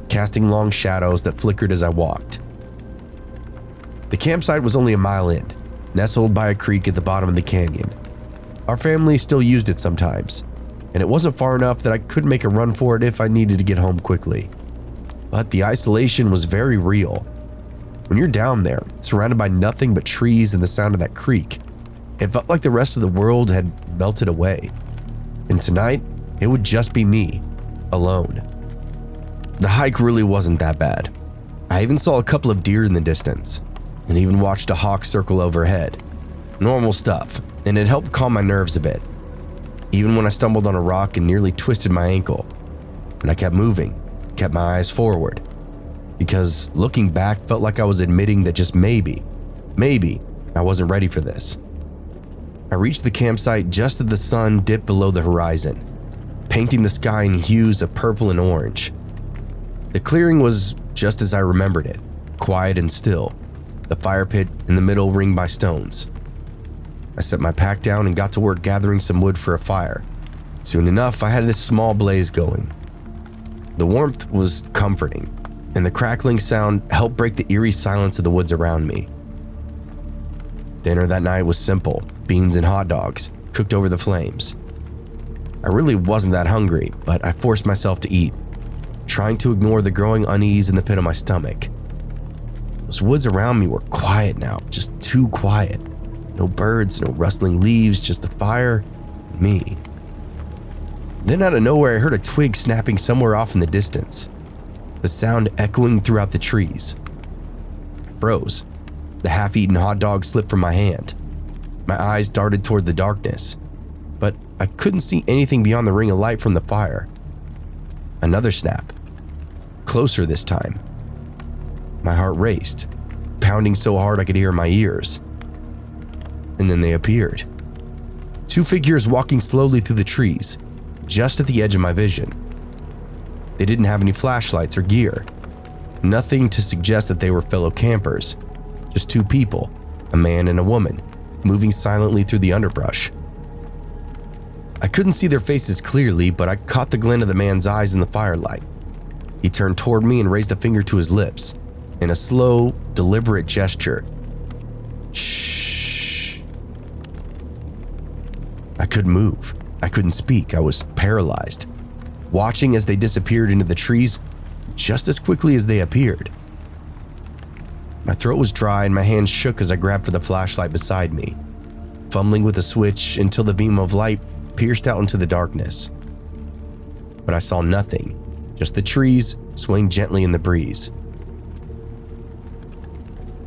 casting long shadows that flickered as I walked. The campsite was only a mile in, nestled by a creek at the bottom of the canyon. Our family still used it sometimes, and it wasn't far enough that I could make a run for it if I needed to get home quickly. But the isolation was very real. When you're down there, surrounded by nothing but trees and the sound of that creek, it felt like the rest of the world had melted away. And tonight, it would just be me, alone. The hike really wasn't that bad. I even saw a couple of deer in the distance, and even watched a hawk circle overhead. Normal stuff, and it helped calm my nerves a bit. Even when I stumbled on a rock and nearly twisted my ankle. But I kept moving, kept my eyes forward. Because looking back felt like I was admitting that just maybe, I wasn't ready for this. I reached the campsite just as the sun dipped below the horizon, painting the sky in hues of purple and orange. The clearing was just as I remembered it, quiet and still, the fire pit in the middle ringed by stones. I set my pack down and got to work gathering some wood for a fire. Soon enough, I had this small blaze going. The warmth was comforting, and the crackling sound helped break the eerie silence of the woods around me. Dinner that night was simple, beans and hot dogs, cooked over the flames. I really wasn't that hungry, but I forced myself to eat, trying to ignore the growing unease in the pit of my stomach. Those woods around me were quiet now, just too quiet. No birds, no rustling leaves, just the fire and me. Then out of nowhere, I heard a twig snapping somewhere off in the distance, the sound echoing throughout the trees. I froze. The half-eaten hot dog slipped from my hand. My eyes darted toward the darkness, but I couldn't see anything beyond the ring of light from the fire. Another snap. Closer this time. My heart raced, pounding so hard I could hear in my ears. And then they appeared. Two figures walking slowly through the trees, just at the edge of my vision. They didn't have any flashlights or gear. Nothing to suggest that they were fellow campers. Just two people, a man and a woman, moving silently through the underbrush. I couldn't see their faces clearly, but I caught the glint of the man's eyes in the firelight. He turned toward me and raised a finger to his lips in a slow, deliberate gesture. Shh. I couldn't move. I couldn't speak. I was paralyzed, watching as they disappeared into the trees just as quickly as they appeared. My throat was dry and my hands shook as I grabbed for the flashlight beside me, fumbling with the switch until the beam of light pierced out into the darkness. But I saw nothing, just the trees swaying gently in the breeze.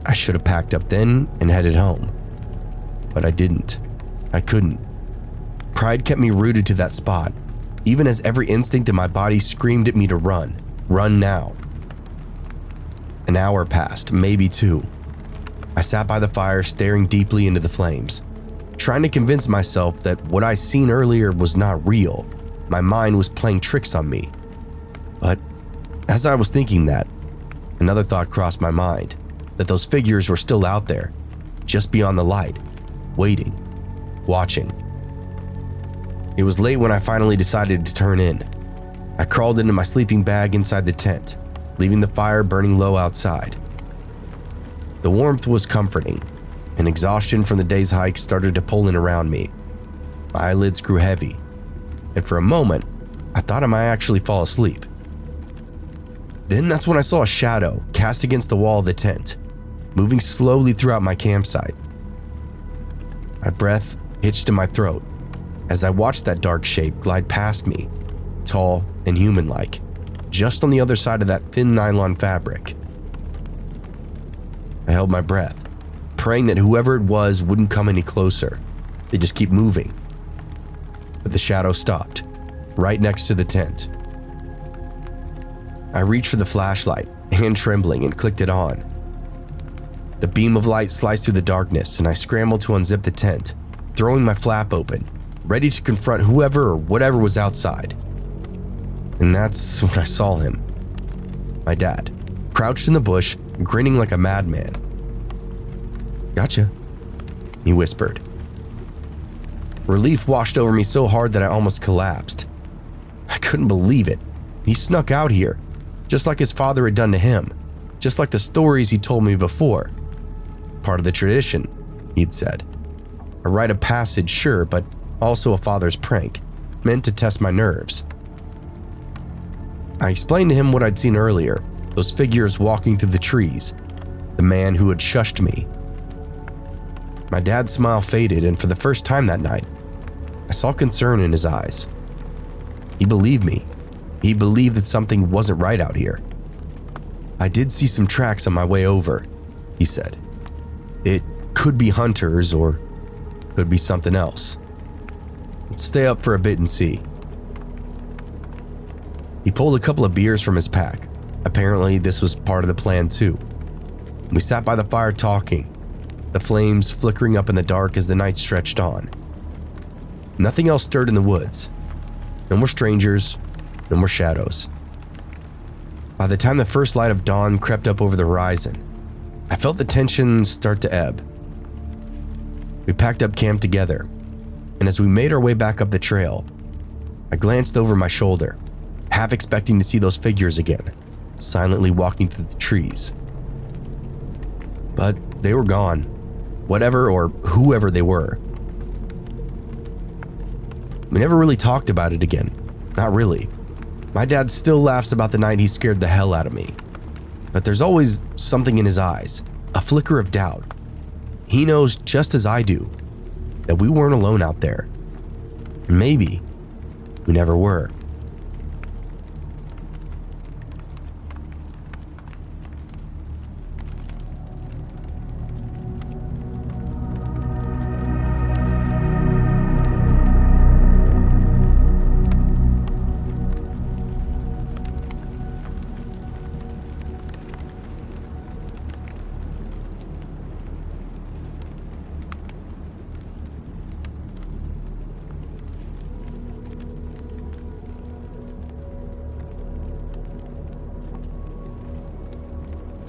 I should have packed up then and headed home, but I didn't. I couldn't. Pride kept me rooted to that spot, even as every instinct in my body screamed at me to run. Run now. An hour passed, maybe two. I sat by the fire, staring deeply into the flames, trying to convince myself that what I seen earlier was not real. My mind was playing tricks on me. But as I was thinking that, another thought crossed my mind, that those figures were still out there, just beyond the light, waiting, watching. It was late when I finally decided to turn in. I crawled into my sleeping bag inside the tent, leaving the fire burning low outside. The warmth was comforting, and exhaustion from the day's hike started to pull in around me. My eyelids grew heavy, and for a moment, I thought I might actually fall asleep. Then that's when I saw a shadow cast against the wall of the tent, moving slowly throughout my campsite. My breath hitched in my throat as I watched that dark shape glide past me, tall, and human-like, just on the other side of that thin nylon fabric. I held my breath, praying that whoever it was wouldn't come any closer. They'd just keep moving. But the shadow stopped, right next to the tent. I reached for the flashlight, hand trembling, and clicked it on. The beam of light sliced through the darkness, and I scrambled to unzip the tent, throwing my flap open, ready to confront whoever or whatever was outside. And that's when I saw him. My dad, crouched in the bush, grinning like a madman. "Gotcha," he whispered. Relief washed over me so hard that I almost collapsed. I couldn't believe it. He snuck out here, just like his father had done to him, just like the stories he told me before. Part of the tradition, he'd said. A rite of passage, sure, but also a father's prank, meant to test my nerves. I explained to him what I'd seen earlier, those figures walking through the trees, the man who had shushed me. My dad's smile faded, and for the first time that night, I saw concern in his eyes. He believed me. He believed that something wasn't right out here. "I did see some tracks on my way over," he said. "It could be hunters or could be something else. Let's stay up for a bit and see." He pulled a couple of beers from his pack. Apparently, this was part of the plan too. We sat by the fire talking, the flames flickering up in the dark as the night stretched on. Nothing else stirred in the woods. No more strangers, no more shadows. By the time the first light of dawn crept up over the horizon, I felt the tension start to ebb. We packed up camp together, and as we made our way back up the trail, I glanced over my shoulder, half expecting to see those figures again, silently walking through the trees. But they were gone, whatever or whoever they were. We never really talked about it again, not really. My dad still laughs about the night he scared the hell out of me. But there's always something in his eyes, a flicker of doubt. He knows just as I do that we weren't alone out there. Maybe we never were.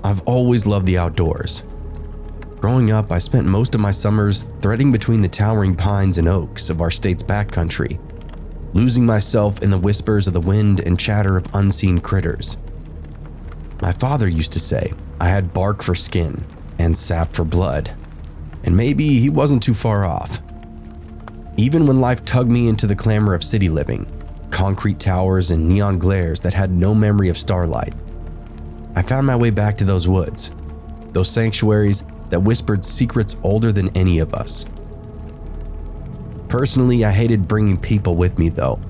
I've always loved the outdoors. Growing up, I spent most of my summers threading between the towering pines and oaks of our state's backcountry, losing myself in the whispers of the wind and chatter of unseen critters. My father used to say I had bark for skin and sap for blood, and maybe he wasn't too far off. Even when life tugged me into the clamor of city living, concrete towers and neon glares that had no memory of starlight, I found my way back to those woods, those sanctuaries that whispered secrets older than any of us. Personally, I hated bringing people with me though.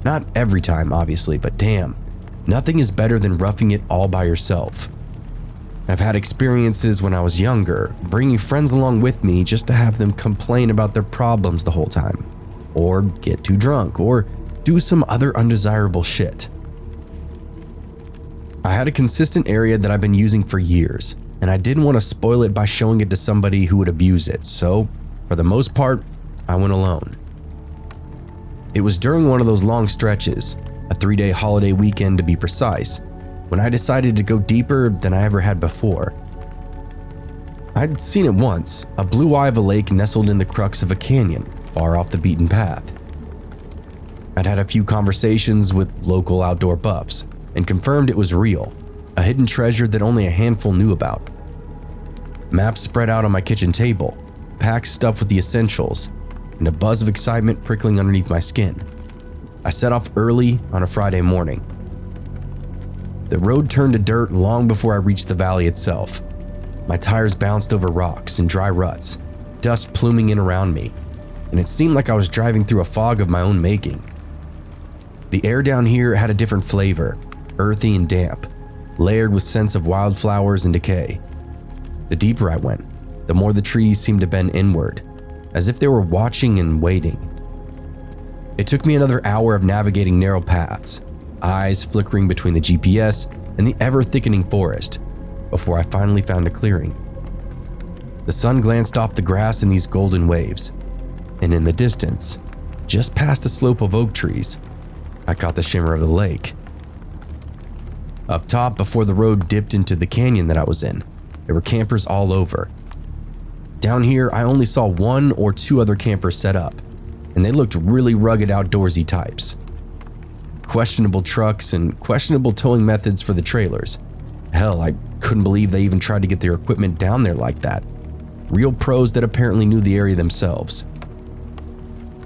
Not every time, obviously, but damn, nothing is better than roughing it all by yourself. I've had experiences when I was younger, bringing friends along with me just to have them complain about their problems the whole time, or get too drunk, or do some other undesirable shit. I had a consistent area that I've been using for years, and I didn't want to spoil it by showing it to somebody who would abuse it, so for the most part, I went alone. It was during one of those long stretches, a 3-day holiday weekend to be precise, when I decided to go deeper than I ever had before. I'd seen it once, a blue eye of a lake nestled in the crux of a canyon, far off the beaten path. I'd had a few conversations with local outdoor buffs, and confirmed it was real, a hidden treasure that only a handful knew about. Maps spread out on my kitchen table, packs stuffed with the essentials, and a buzz of excitement prickling underneath my skin. I set off early on a Friday morning. The road turned to dirt long before I reached the valley itself. My tires bounced over rocks and dry ruts, dust pluming in around me, and it seemed like I was driving through a fog of my own making. The air down here had a different flavor, earthy and damp, layered with scents of wildflowers and decay. The deeper I went, the more the trees seemed to bend inward, as if they were watching and waiting. It took me another hour of navigating narrow paths, eyes flickering between the GPS and the ever-thickening forest, before I finally found a clearing. The sun glanced off the grass in these golden waves, and in the distance, just past a slope of oak trees, I caught the shimmer of the lake. Up top, before the road dipped into the canyon that I was in, there were campers all over. Down here, I only saw 1 or 2 other campers set up, and they looked really rugged outdoorsy types. Questionable trucks and questionable towing methods for the trailers. Hell, I couldn't believe they even tried to get their equipment down there like that. Real pros that apparently knew the area themselves.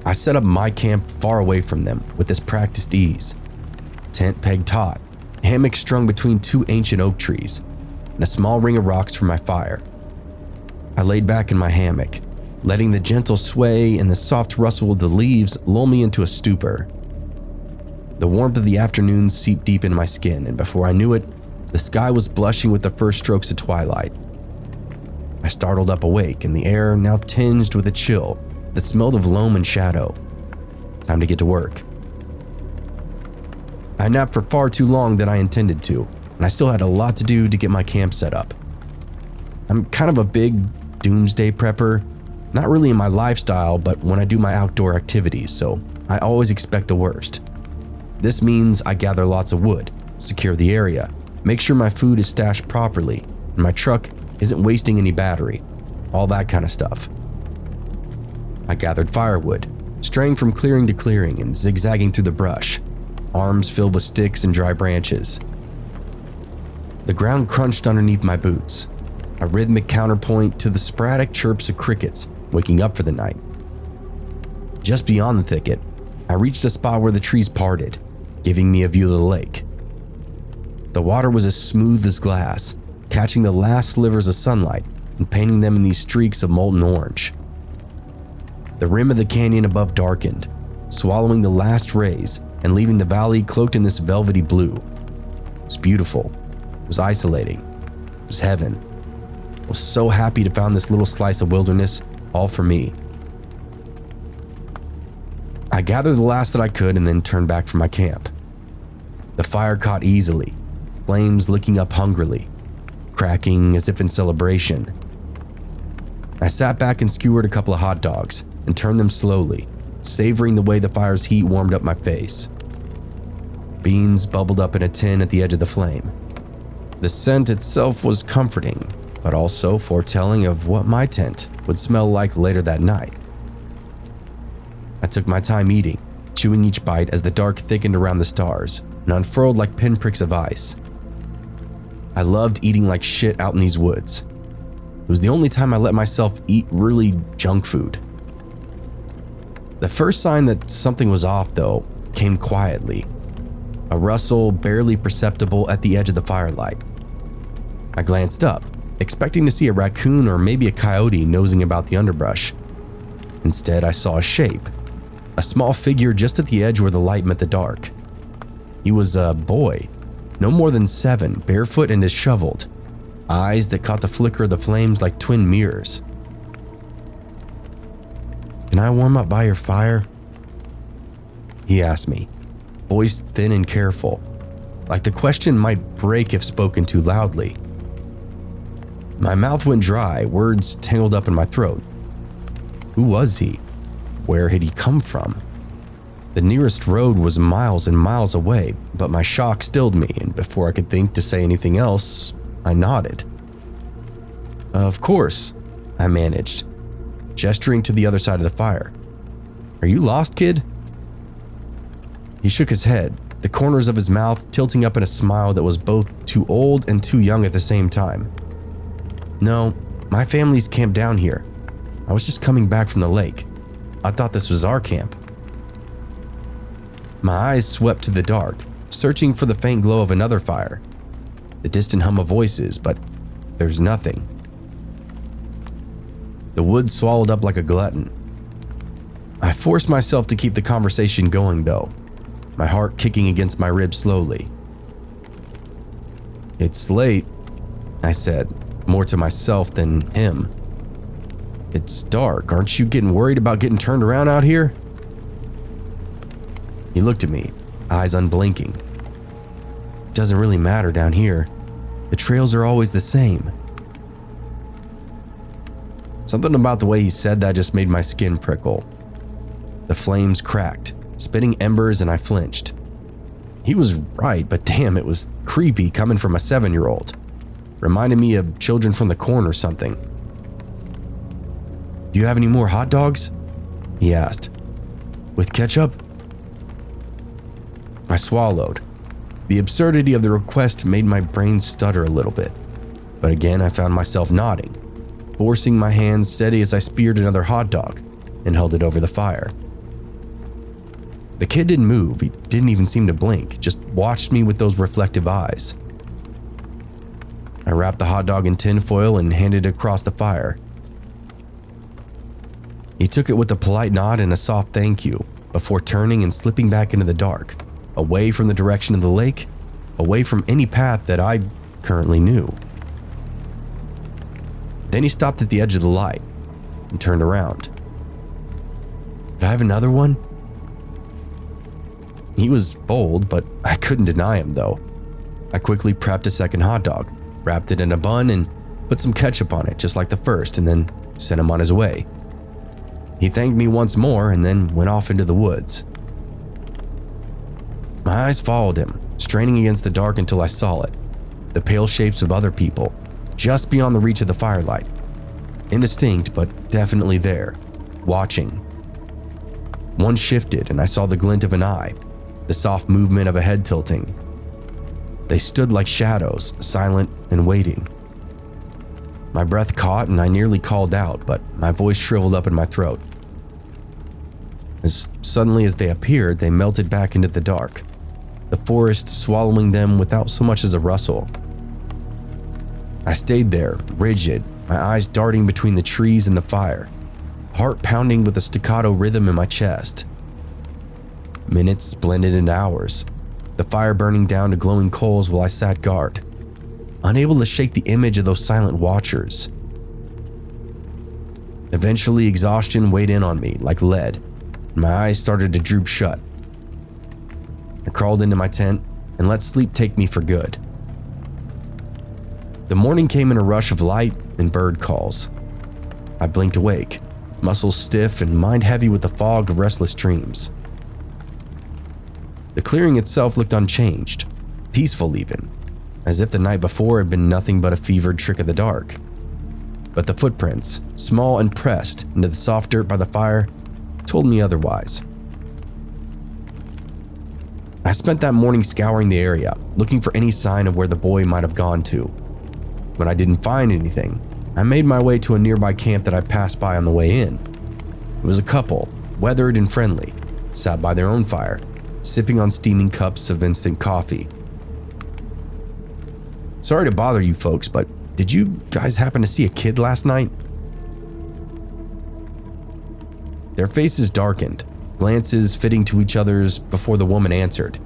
I set up my camp far away from them with this practiced ease. Tent pegged taut, hammock strung between 2 ancient oak trees, and a small ring of rocks for my fire. I laid back in my hammock, letting the gentle sway and the soft rustle of the leaves lull me into a stupor. The warmth of the afternoon seeped deep into my skin, and before I knew it, the sky was blushing with the first strokes of twilight. I startled up awake, and the air now tinged with a chill that smelled of loam and shadow. Time to get to work. I napped for far too long than I intended to, and I still had a lot to do to get my camp set up. I'm kind of a big doomsday prepper, not really in my lifestyle, but when I do my outdoor activities, so I always expect the worst. This means I gather lots of wood, secure the area, make sure my food is stashed properly, and my truck isn't wasting any battery, all that kind of stuff. I gathered firewood, straying from clearing to clearing and zigzagging through the brush, arms filled with sticks and dry branches. The ground crunched underneath my boots, a rhythmic counterpoint to the sporadic chirps of crickets waking up for the night. Just beyond the thicket, I reached a spot where the trees parted, giving me a view of the lake. The water was as smooth as glass, catching the last slivers of sunlight and painting them in these streaks of molten orange. The rim of the canyon above darkened, swallowing the last rays and leaving the valley cloaked in this velvety blue. It was beautiful. It was isolating. It was heaven. I was so happy to find this little slice of wilderness all for me. I gathered the last that I could and then turned back for my camp. The fire caught easily, flames licking up hungrily, cracking as if in celebration. I sat back and skewered a couple of hot dogs and turned them slowly, savoring the way the fire's heat warmed up my face. Beans bubbled up in a tin at the edge of the flame. The scent itself was comforting, but also foretelling of what my tent would smell like later that night. I took my time eating, chewing each bite as the dark thickened around the stars and unfurled like pinpricks of ice. I loved eating like shit out in these woods. It was the only time I let myself eat really junk food. The first sign that something was off, though, came quietly. A rustle barely perceptible at the edge of the firelight. I glanced up, expecting to see a raccoon or maybe a coyote nosing about the underbrush. Instead, I saw a shape, a small figure just at the edge where the light met the dark. He was a boy, no more than 7, barefoot and disheveled, eyes that caught the flicker of the flames like twin mirrors. "Can I warm up by your fire?" he asked me, voice thin and careful, like the question might break if spoken too loudly. My mouth went dry, words tangled up in my throat. Who was he? Where had he come from? The nearest road was miles and miles away, but my shock stilled me, and before I could think to say anything else, I nodded. "Of course," I managed, gesturing to the other side of the fire. "Are you lost, kid?" He shook his head, the corners of his mouth tilting up in a smile that was both too old and too young at the same time. "No, my family's camped down here. I was just coming back from the lake. I thought this was our camp." My eyes swept to the dark, searching for the faint glow of another fire, the distant hum of voices, but there's nothing. The woods swallowed up like a glutton. I forced myself to keep the conversation going, though, my heart kicking against my ribs slowly. "It's late," I said, more to myself than him. "It's dark. Aren't you getting worried about getting turned around out here?" He looked at me, eyes unblinking. "It doesn't really matter down here. The trails are always the same." Something about the way he said that just made my skin prickle. The flames cracked, spitting embers, and I flinched. He was right, but damn, it was creepy coming from a 7-year-old. Reminded me of Children from the Corn or something. "Do you have any more hot dogs?" he asked. "With ketchup?" I swallowed. The absurdity of the request made my brain stutter a little bit, but again I found myself nodding, forcing my hands steady as I speared another hot dog and held it over the fire. The kid didn't move. He didn't even seem to blink, just watched me with those reflective eyes. I wrapped the hot dog in tinfoil and handed it across the fire. He took it with a polite nod and a soft thank you before turning and slipping back into the dark, away from the direction of the lake, away from any path that I currently knew. Then he stopped at the edge of the light and turned around. "Did I have another one?" He was bold, but I couldn't deny him though. I quickly prepped a second hot dog, wrapped it in a bun, and put some ketchup on it just like the first, and then sent him on his way. He thanked me once more and then went off into the woods. My eyes followed him, straining against the dark until I saw it. The pale shapes of other people, just beyond the reach of the firelight. Indistinct, but definitely there, watching. One shifted and I saw the glint of an eye, the soft movement of a head tilting. They stood like shadows, silent and waiting. My breath caught and I nearly called out, but my voice shriveled up in my throat. As suddenly as they appeared, they melted back into the dark, the forest swallowing them without so much as a rustle. I stayed there, rigid, my eyes darting between the trees and the fire, heart pounding with a staccato rhythm in my chest. Minutes blended into hours, the fire burning down to glowing coals while I sat guard, unable to shake the image of those silent watchers. Eventually, exhaustion weighed in on me like lead, and my eyes started to droop shut. I crawled into my tent and let sleep take me for good. The morning came in a rush of light and bird calls. I blinked awake, muscles stiff and mind heavy with the fog of restless dreams. The clearing itself looked unchanged, peaceful even, as if the night before had been nothing but a fevered trick of the dark. But the footprints, small and pressed into the soft dirt by the fire, told me otherwise. I spent that morning scouring the area, looking for any sign of where the boy might have gone to. When I didn't find anything, I made my way to a nearby camp that I passed by on the way in. It was a couple, weathered and friendly, sat by their own fire, sipping on steaming cups of instant coffee. "Sorry to bother you folks, but did you guys happen to see a kid last night?" Their faces darkened, glances fitting to each other's before the woman answered.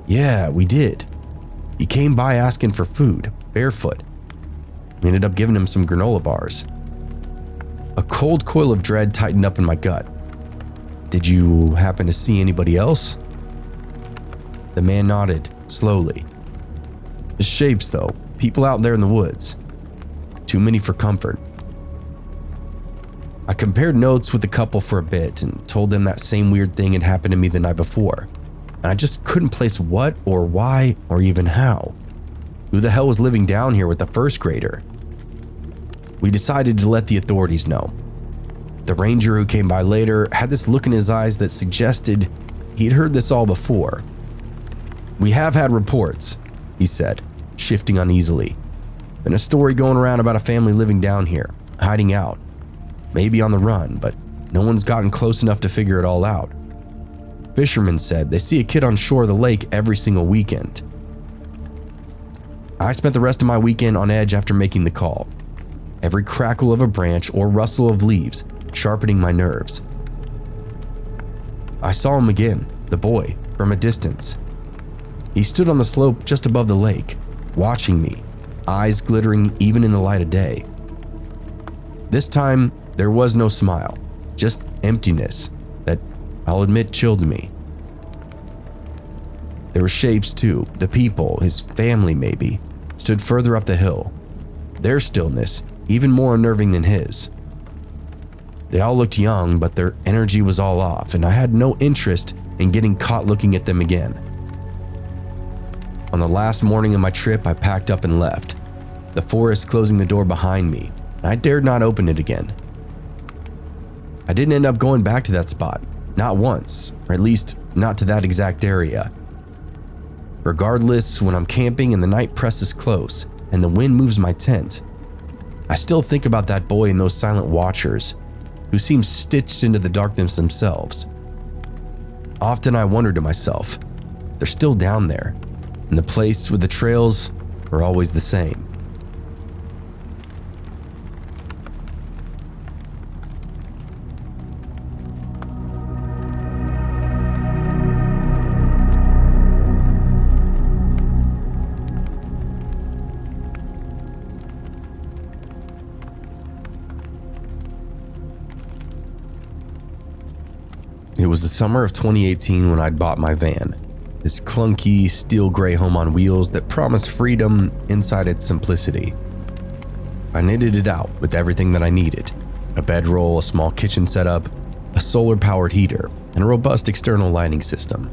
"Yeah, we did. He came by asking for food, barefoot. We ended up giving him some granola bars." A cold coil of dread tightened up in my gut. "Did you happen to see anybody else?" The man nodded, slowly. "Shapes though, people out there in the woods. Too many for comfort." I compared notes with the couple for a bit and told them that same weird thing had happened to me the night before, and I just couldn't place what or why or even how. Who the hell was living down here with the first grader? We decided to let the authorities know. The ranger who came by later had this look in his eyes that suggested he'd heard this all before. "We have had reports," he said, shifting uneasily. "Been a story going around about a family living down here, hiding out. Maybe on the run, but no one's gotten close enough to figure it all out. Fishermen said they see a kid on shore of the lake every single weekend." I spent the rest of my weekend on edge after making the call. Every crackle of a branch or rustle of leaves sharpening my nerves. I saw him again, the boy, from a distance. He stood on the slope just above the lake, watching me, eyes glittering even in the light of day. This time, there was no smile, just emptiness that, I'll admit, chilled me. There were shapes too. The people, his family maybe, stood further up the hill. Their stillness, even more unnerving than his. They all looked young, but their energy was all off, and I had no interest in getting caught looking at them again. On the last morning of my trip, I packed up and left, the forest closing the door behind me, and I dared not open it again. I didn't end up going back to that spot, not once, or at least not to that exact area. Regardless, when I'm camping and the night presses close and the wind moves my tent, I still think about that boy and those silent watchers who seem stitched into the darkness themselves. Often I wonder to myself, they're still down there, and the place with the trails are always the same. It was the summer of 2018 when I'd bought my van, this clunky steel gray home on wheels that promised freedom inside its simplicity. I knitted it out with everything that I needed: a bedroll, a small kitchen setup, a solar-powered heater, and a robust external lighting system.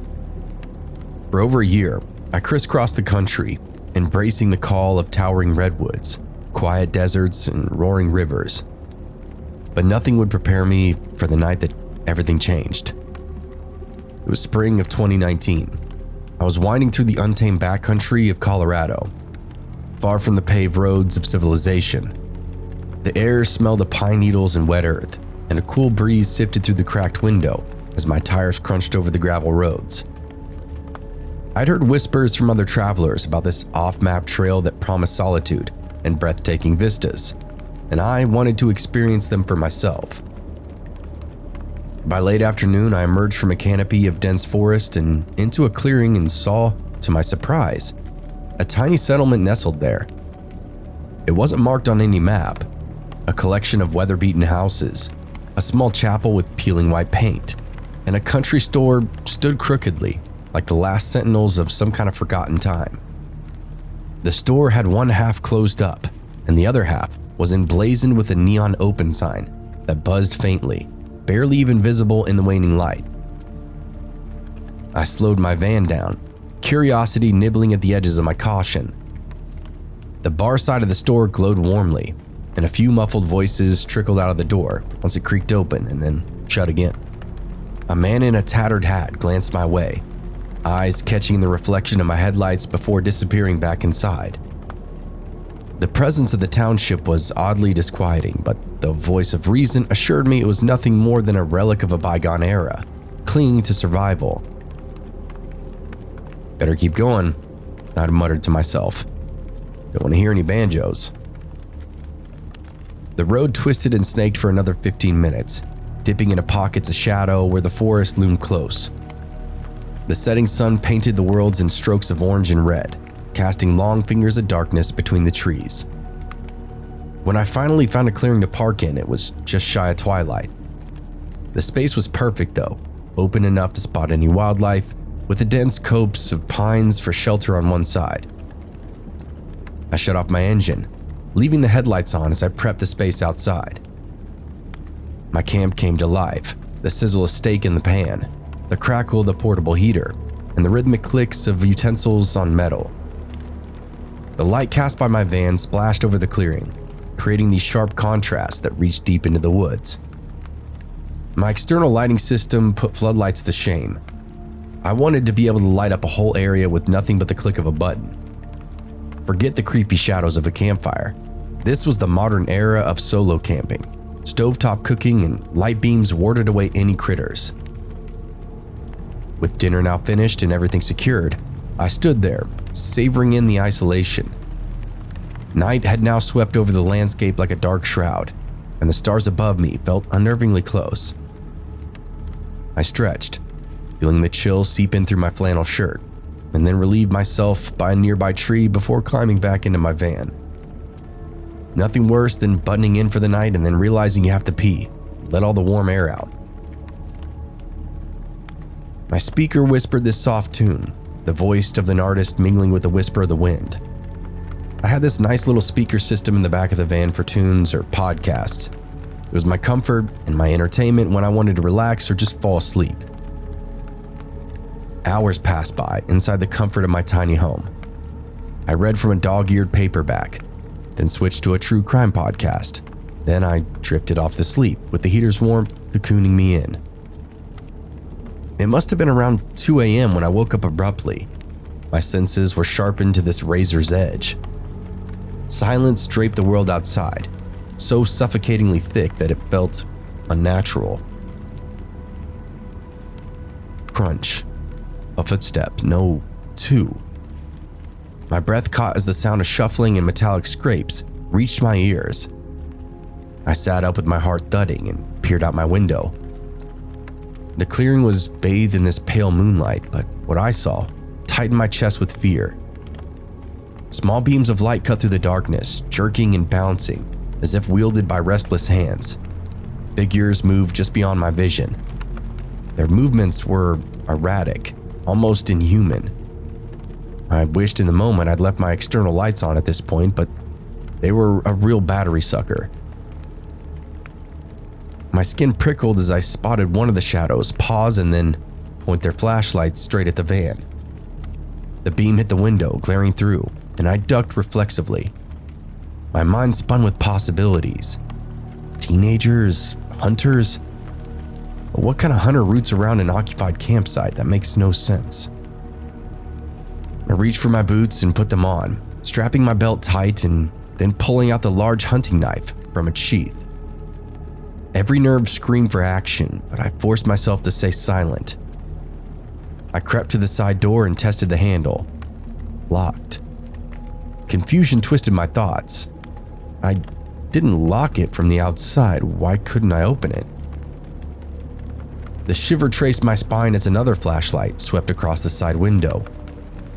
For over a year, I crisscrossed the country, embracing the call of towering redwoods, quiet deserts, and roaring rivers. But nothing would prepare me for the night that everything changed. It was spring of 2019. I was winding through the untamed backcountry of Colorado, far from the paved roads of civilization. The air smelled of pine needles and wet earth, and a cool breeze sifted through the cracked window as my tires crunched over the gravel roads. I'd heard whispers from other travelers about this off-map trail that promised solitude and breathtaking vistas, and I wanted to experience them for myself. By late afternoon, I emerged from a canopy of dense forest and into a clearing and saw, to my surprise, a tiny settlement nestled there. It wasn't marked on any map. A collection of weather-beaten houses, a small chapel with peeling white paint, and a country store stood crookedly, like the last sentinels of some kind of forgotten time. The store had one half closed up, and the other half was emblazoned with a neon open sign that buzzed faintly, barely even visible in the waning light. I slowed my van down, curiosity nibbling at the edges of my caution. The bar side of the store glowed warmly, and a few muffled voices trickled out of the door once it creaked open and then shut again. A man in a tattered hat glanced my way, eyes catching the reflection of my headlights before disappearing back inside. The presence of the township was oddly disquieting, but the voice of reason assured me it was nothing more than a relic of a bygone era, clinging to survival. Better keep going, I muttered to myself. Don't want to hear any banjos. The road twisted and snaked for another 15 minutes, dipping into pockets of shadow where the forest loomed close. The setting sun painted the worlds in strokes of orange and red, casting long fingers of darkness between the trees. When I finally found a clearing to park in, it was just shy of twilight. The space was perfect though, open enough to spot any wildlife, with a dense copse of pines for shelter on one side. I shut off my engine, leaving the headlights on as I prepped the space outside. My camp came to life, the sizzle of steak in the pan, the crackle of the portable heater, and the rhythmic clicks of utensils on metal. The light cast by my van splashed over the clearing, creating these sharp contrasts that reached deep into the woods. My external lighting system put floodlights to shame. I wanted to be able to light up a whole area with nothing but the click of a button. Forget the creepy shadows of a campfire. This was the modern era of solo camping, stovetop cooking, and light beams warded away any critters. With dinner now finished and everything secured, I stood there, savoring in the isolation. Night had now swept over the landscape like a dark shroud, and the stars above me felt unnervingly close. I stretched, feeling the chill seep in through my flannel shirt, and then relieve myself by a nearby tree before climbing back into my van. Nothing worse than buttoning in for the night and then realizing you have to pee, let all the warm air out. My speaker whispered this soft tune, the voice of an artist mingling with the whisper of the wind. I had this nice little speaker system in the back of the van for tunes or podcasts. It was my comfort and my entertainment when I wanted to relax or just fall asleep. Hours passed by inside the comfort of my tiny home. I read from a dog-eared paperback, then switched to a true crime podcast. Then I drifted off to sleep with the heater's warmth cocooning me in. It must have been around 2 a.m. when I woke up abruptly. My senses were sharpened to this razor's edge. Silence draped the world outside, so suffocatingly thick that it felt unnatural. Crunch. A footstep. No, two. My breath caught as the sound of shuffling and metallic scrapes reached my ears. I sat up with my heart thudding and peered out my window. The clearing was bathed in this pale moonlight, but what I saw tightened my chest with fear. Small beams of light cut through the darkness, jerking and bouncing, as if wielded by restless hands. Figures moved just beyond my vision. Their movements were erratic, almost inhuman. I wished in the moment I'd left my external lights on at this point, but they were a real battery sucker. My skin prickled as I spotted one of the shadows pause and then point their flashlight straight at the van. The beam hit the window, glaring through, and I ducked reflexively. My mind spun with possibilities. Teenagers? Hunters? What kind of hunter roots around an occupied campsite? That makes no sense. I reached for my boots and put them on, strapping my belt tight and then pulling out the large hunting knife from its sheath. Every nerve screamed for action, but I forced myself to stay silent. I crept to the side door and tested the handle. Locked. Confusion twisted my thoughts. I didn't lock it from the outside. Why couldn't I open it? The shiver traced my spine as another flashlight swept across the side window.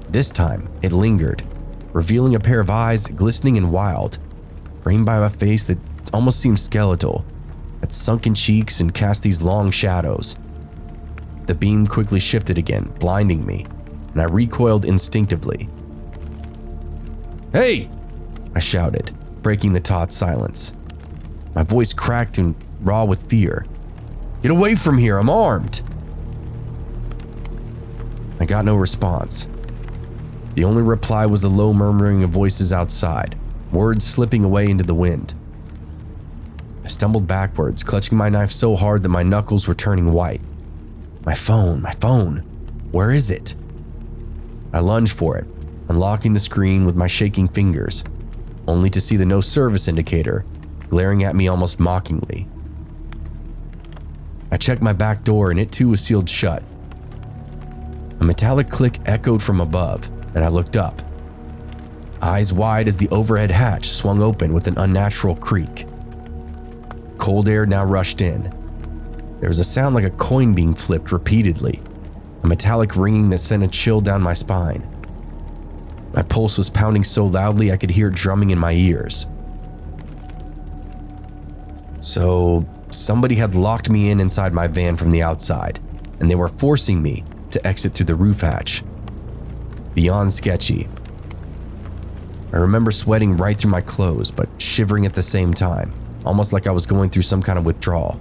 This time, it lingered, revealing a pair of eyes glistening and wild, framed by a face that almost seemed skeletal, had sunken cheeks and cast these long shadows. The beam quickly shifted again, blinding me, and I recoiled instinctively. "Hey!" I shouted, breaking the taut silence. My voice cracked and raw with fear. "Get away from here, I'm armed!" I got no response. The only reply was the low murmuring of voices outside, words slipping away into the wind. I stumbled backwards, clutching my knife so hard that my knuckles were turning white. My phone, where is it? I lunged for it, unlocking the screen with my shaking fingers, only to see the no service indicator glaring at me almost mockingly. I checked my back door and it too was sealed shut. A metallic click echoed from above, and I looked up, eyes wide as the overhead hatch swung open with an unnatural creak. Cold air now rushed in. There was a sound like a coin being flipped repeatedly, a metallic ringing that sent a chill down my spine. My pulse was pounding so loudly I could hear it drumming in my ears. So, somebody had locked me inside my van from the outside, and they were forcing me to exit through the roof hatch. Beyond sketchy. I remember sweating right through my clothes, but shivering at the same time, almost like I was going through some kind of withdrawal.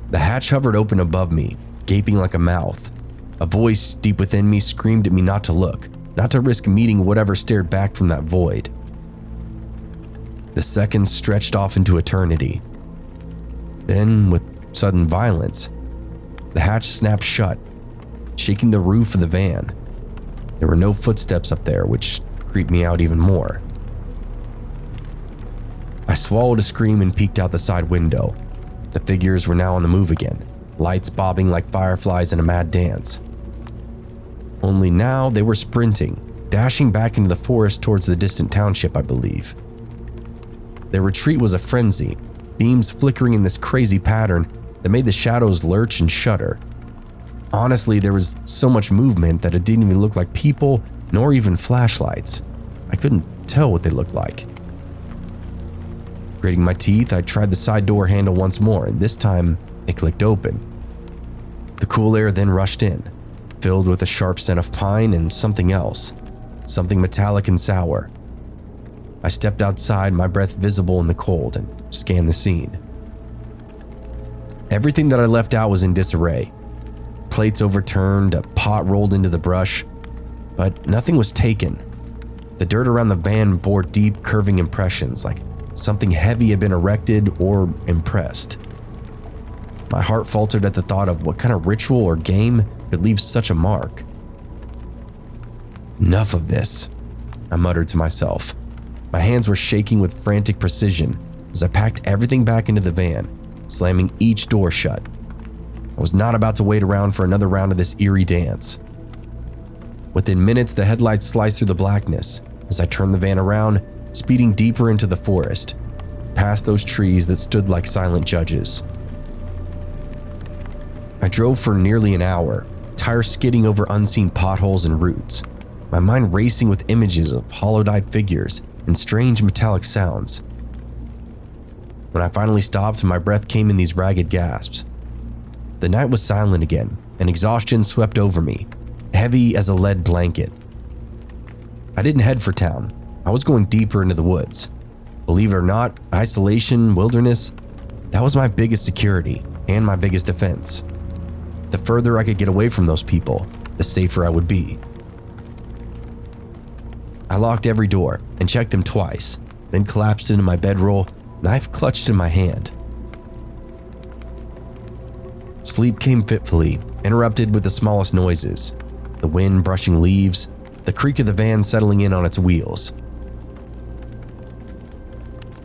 The hatch hovered open above me, gaping like a mouth. A voice deep within me screamed at me not to look, not to risk meeting whatever stared back from that void. The seconds stretched off into eternity. Then, with sudden violence, the hatch snapped shut, shaking the roof of the van. There were no footsteps up there, which creeped me out even more. I swallowed a scream and peeked out the side window. The figures were now on the move again, lights bobbing like fireflies in a mad dance. Only now they were sprinting, dashing back into the forest towards the distant township, I believe. Their retreat was a frenzy, beams flickering in this crazy pattern that made the shadows lurch and shudder. Honestly, there was so much movement that it didn't even look like people nor even flashlights. I couldn't tell what they looked like. Gritting my teeth, I tried the side door handle once more, and this time it clicked open. The cool air then rushed in, filled with a sharp scent of pine and something else, something metallic and sour. I stepped outside, my breath visible in the cold, and scanned the scene. Everything that I left out was in disarray. Plates overturned, a pot rolled into the brush, but nothing was taken. The dirt around the van bore deep, curving impressions, like something heavy had been erected or impressed. My heart faltered at the thought of what kind of ritual or game could leave such a mark. Enough of this, I muttered to myself. My hands were shaking with frantic precision as I packed everything back into the van, slamming each door shut. I was not about to wait around for another round of this eerie dance. Within minutes, the headlights sliced through the blackness as I turned the van around, speeding deeper into the forest, past those trees that stood like silent judges. I drove for nearly an hour, tires skidding over unseen potholes and roots, my mind racing with images of hollow-eyed figures and strange metallic sounds. When I finally stopped, my breath came in these ragged gasps. The night was silent again, and exhaustion swept over me, heavy as a lead blanket. I didn't head for town. I was going deeper into the woods. Believe it or not, isolation, wilderness, that was my biggest security and my biggest defense. The further I could get away from those people, the safer I would be. I locked every door and checked them twice, then collapsed into my bedroll, knife clutched in my hand. Sleep came fitfully, interrupted with the smallest noises, the wind brushing leaves, the creak of the van settling in on its wheels.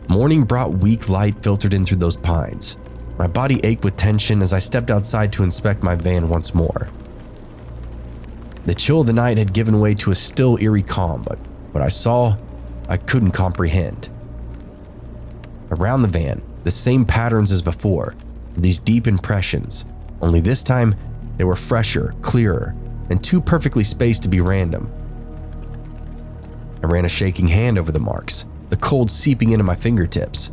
Morning brought weak light filtered in through those pines. My body ached with tension as I stepped outside to inspect my van once more. The chill of the night had given way to a still eerie calm, but what I saw, I couldn't comprehend. Around the van, the same patterns as before, these deep impressions, only this time they were fresher, clearer, and too perfectly spaced to be random. I ran a shaking hand over the marks, the cold seeping into my fingertips.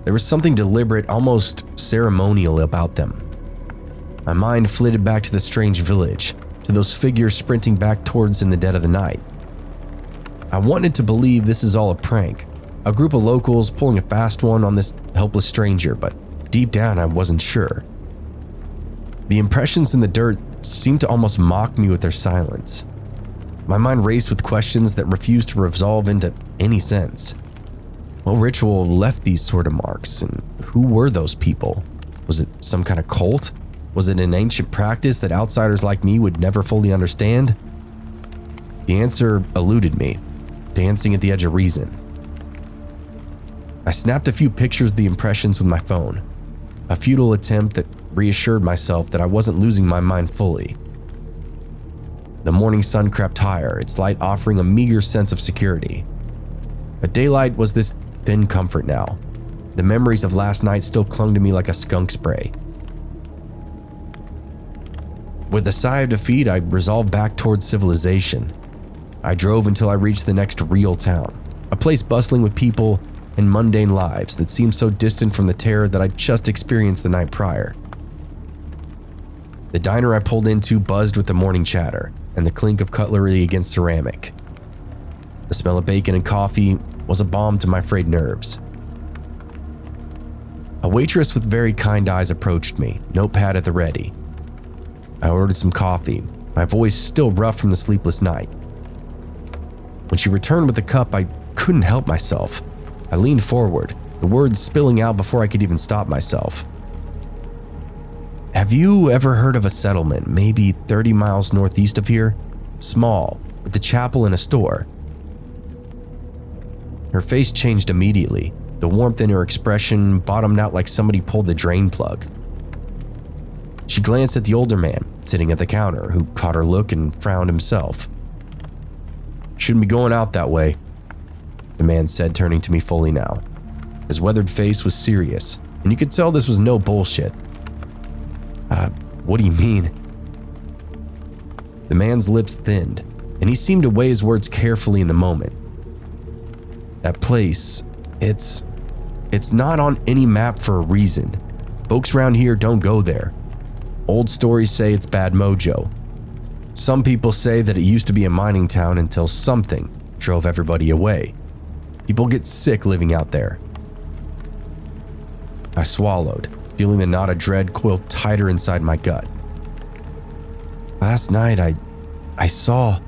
There was something deliberate, almost ceremonial about them. My mind flitted back to the strange village, to those figures sprinting back towards in the dead of the night. I wanted to believe this is all a prank, a group of locals pulling a fast one on this helpless stranger, but deep down I wasn't sure. The impressions in the dirt seemed to almost mock me with their silence. My mind raced with questions that refused to resolve into any sense. What ritual left these sort of marks, and who were those people? Was it some kind of cult? Was it an ancient practice that outsiders like me would never fully understand? The answer eluded me, dancing at the edge of reason. I snapped a few pictures of the impressions with my phone, a futile attempt that reassured myself that I wasn't losing my mind fully. The morning sun crept higher, its light offering a meager sense of security. But daylight was this thin comfort now. The memories of last night still clung to me like a skunk spray. With a sigh of defeat, I resolved back towards civilization. I drove until I reached the next real town, a place bustling with people and mundane lives that seemed so distant from the terror that I'd just experienced the night prior. The diner I pulled into buzzed with the morning chatter and the clink of cutlery against ceramic. The smell of bacon and coffee was a balm to my frayed nerves. A waitress with very kind eyes approached me, notepad at the ready. I ordered some coffee, my voice still rough from the sleepless night. When she returned with the cup, I couldn't help myself. I leaned forward, the words spilling out before I could even stop myself. Have you ever heard of a settlement, maybe 30 miles northeast of here? Small, with a chapel and a store. Her face changed immediately. The warmth in her expression bottomed out like somebody pulled the drain plug. She glanced at the older man sitting at the counter, who caught her look and frowned himself. Shouldn't be going out that way, the man said, turning to me fully now. His weathered face was serious, and you could tell this was no bullshit. What do you mean?" The man's lips thinned, and he seemed to weigh his words carefully in the moment. "That place, it's not on any map for a reason. Folks around here don't go there. Old stories say it's bad mojo. Some people say that it used to be a mining town until something drove everybody away. People get sick living out there." I swallowed, feeling the knot of dread coil tighter inside my gut. "Last night, I saw..."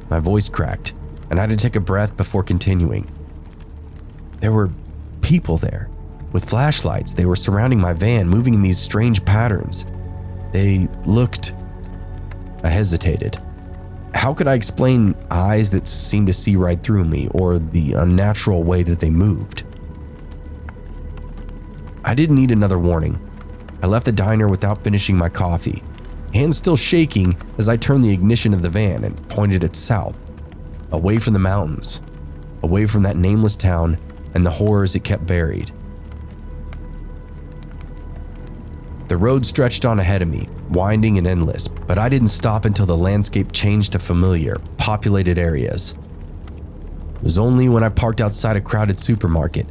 My voice cracked, and I had to take a breath before continuing. "There were people there, with flashlights. They were surrounding my van, moving in these strange patterns. They looked..." I hesitated. How could I explain eyes that seemed to see right through me, or the unnatural way that they moved? I didn't need another warning. I left the diner without finishing my coffee, hands still shaking as I turned the ignition of the van and pointed it south, away from the mountains, away from that nameless town and the horrors it kept buried. The road stretched on ahead of me, winding and endless, but I didn't stop until the landscape changed to familiar, populated areas. It was only when I parked outside a crowded supermarket,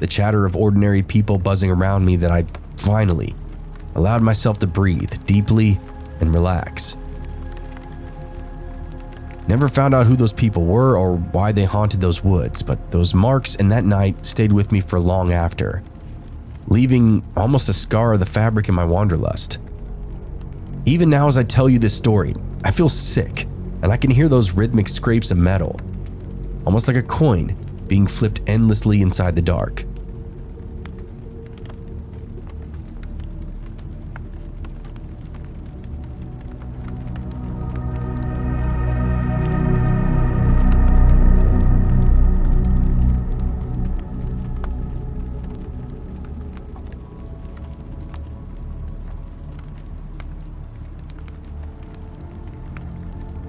the chatter of ordinary people buzzing around me, that I finally allowed myself to breathe deeply and relax. Never found out who those people were or why they haunted those woods, but those marks and that night stayed with me for long after, leaving almost a scar of the fabric in my wanderlust. Even now, as I tell you this story, I feel sick, and I can hear those rhythmic scrapes of metal, almost like a coin being flipped endlessly inside the dark.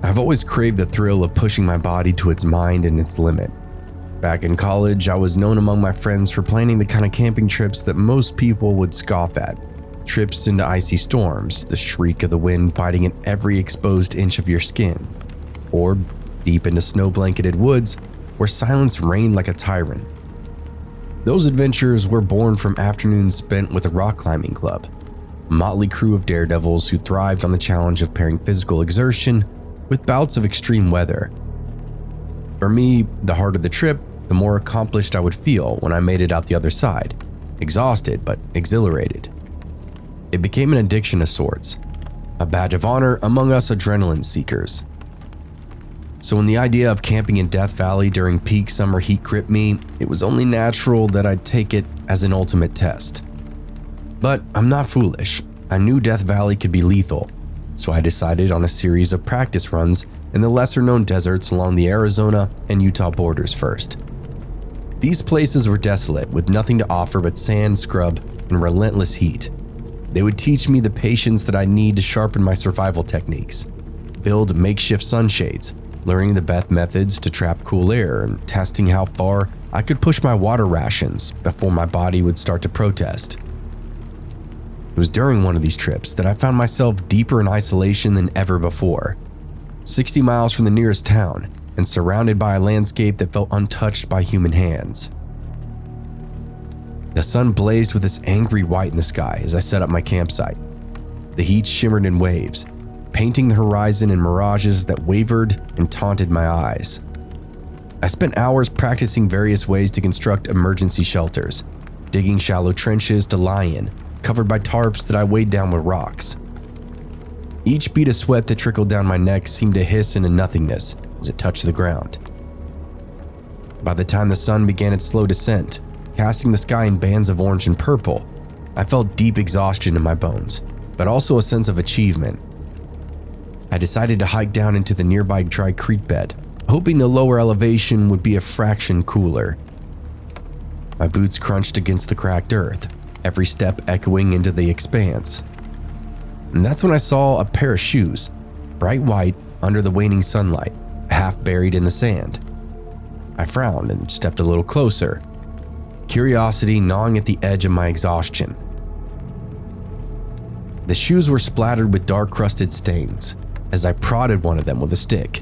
I've always craved the thrill of pushing my body to its mind and its limit. Back in college, I was known among my friends for planning the kind of camping trips that most people would scoff at. Trips into icy storms, the shriek of the wind biting at every exposed inch of your skin. Or deep into snow-blanketed woods where silence reigned like a tyrant. Those adventures were born from afternoons spent with a rock climbing club, a motley crew of daredevils who thrived on the challenge of pairing physical exertion with bouts of extreme weather. For me, the harder the trip, the more accomplished I would feel when I made it out the other side, exhausted but exhilarated. It became an addiction of sorts, a badge of honor among us adrenaline seekers. So when the idea of camping in Death Valley during peak summer heat gripped me, it was only natural that I'd take it as an ultimate test. But I'm not foolish. I knew Death Valley could be lethal, so I decided on a series of practice runs in the lesser-known deserts along the Arizona and Utah borders first. These places were desolate, with nothing to offer but sand, scrub, and relentless heat. They would teach me the patience that I need to sharpen my survival techniques, build makeshift sunshades, learning the best methods to trap cool air, and testing how far I could push my water rations before my body would start to protest. It was during one of these trips that I found myself deeper in isolation than ever before, 60 miles from the nearest town and surrounded by a landscape that felt untouched by human hands. The sun blazed with this angry white in the sky as I set up my campsite. The heat shimmered in waves, painting the horizon in mirages that wavered and taunted my eyes. I spent hours practicing various ways to construct emergency shelters, digging shallow trenches to lie in, covered by tarps that I weighed down with rocks. Each bead of sweat that trickled down my neck seemed to hiss into nothingness as it touched the ground. By the time the sun began its slow descent, casting the sky in bands of orange and purple, I felt deep exhaustion in my bones, but also a sense of achievement. I decided to hike down into the nearby dry creek bed, hoping the lower elevation would be a fraction cooler. My boots crunched against the cracked earth, every step echoing into the expanse. And that's when I saw a pair of shoes, bright white under the waning sunlight, half buried in the sand. I frowned and stepped a little closer, curiosity gnawing at the edge of my exhaustion. The shoes were splattered with dark crusted stains as I prodded one of them with a stick.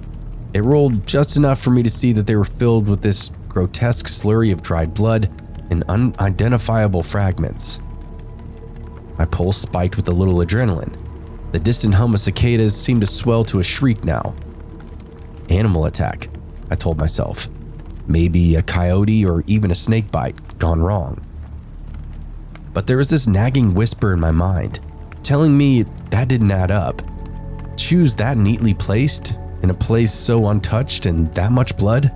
It rolled just enough for me to see that they were filled with this grotesque slurry of dried blood and unidentifiable fragments. My pulse spiked with a little adrenaline. The distant hum of cicadas seemed to swell to a shriek now. Animal attack, I told myself. Maybe a coyote or even a snake bite gone wrong. But there was this nagging whisper in my mind, telling me that didn't add up. Shoes that neatly placed, in a place so untouched and that much blood?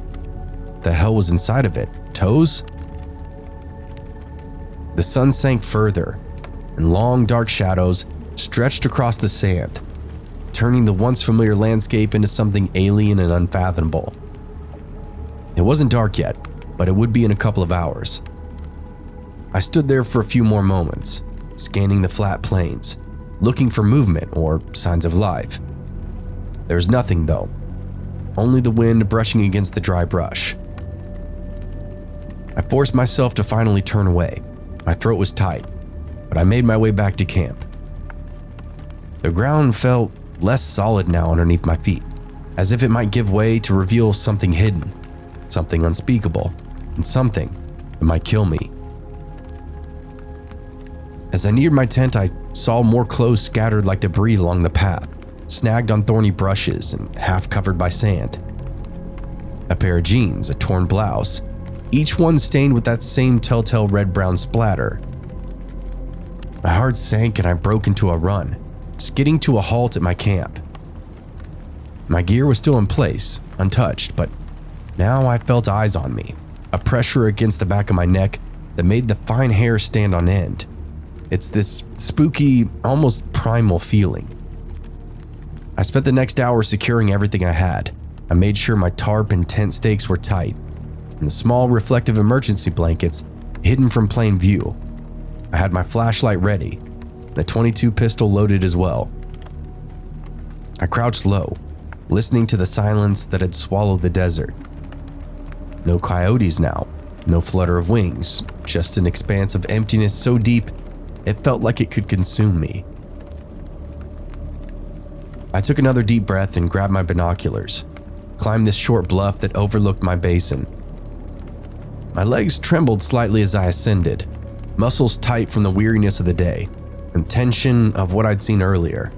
The hell was inside of it? Toes? The sun sank further, and long dark shadows stretched across the sand, turning the once familiar landscape into something alien and unfathomable. It wasn't dark yet, but it would be in a couple of hours. I stood there for a few more moments, scanning the flat plains, looking for movement or signs of life. There was nothing though, only the wind brushing against the dry brush. I forced myself to finally turn away. My throat was tight, but I made my way back to camp. The ground felt less solid now underneath my feet, as if it might give way to reveal something hidden, something unspeakable, and something that might kill me. As I neared my tent, I saw more clothes scattered like debris along the path, snagged on thorny brushes and half covered by sand. A pair of jeans, a torn blouse, each one stained with that same telltale red-brown splatter. My heart sank and I broke into a run, skidding to a halt at my camp. My gear was still in place, untouched, but now I felt eyes on me, a pressure against the back of my neck that made the fine hair stand on end. It's this spooky, almost primal feeling. I spent the next hour securing everything I had. I made sure my tarp and tent stakes were tight, and the small reflective emergency blankets hidden from plain view. I had my flashlight ready, the .22 pistol loaded as well. I crouched low, listening to the silence that had swallowed the desert. No coyotes now, no flutter of wings, just an expanse of emptiness so deep it felt like it could consume me. I took another deep breath and grabbed my binoculars, climbed this short bluff that overlooked my basin. My legs trembled slightly as I ascended, muscles tight from the weariness of the day and tension of what I'd seen earlier.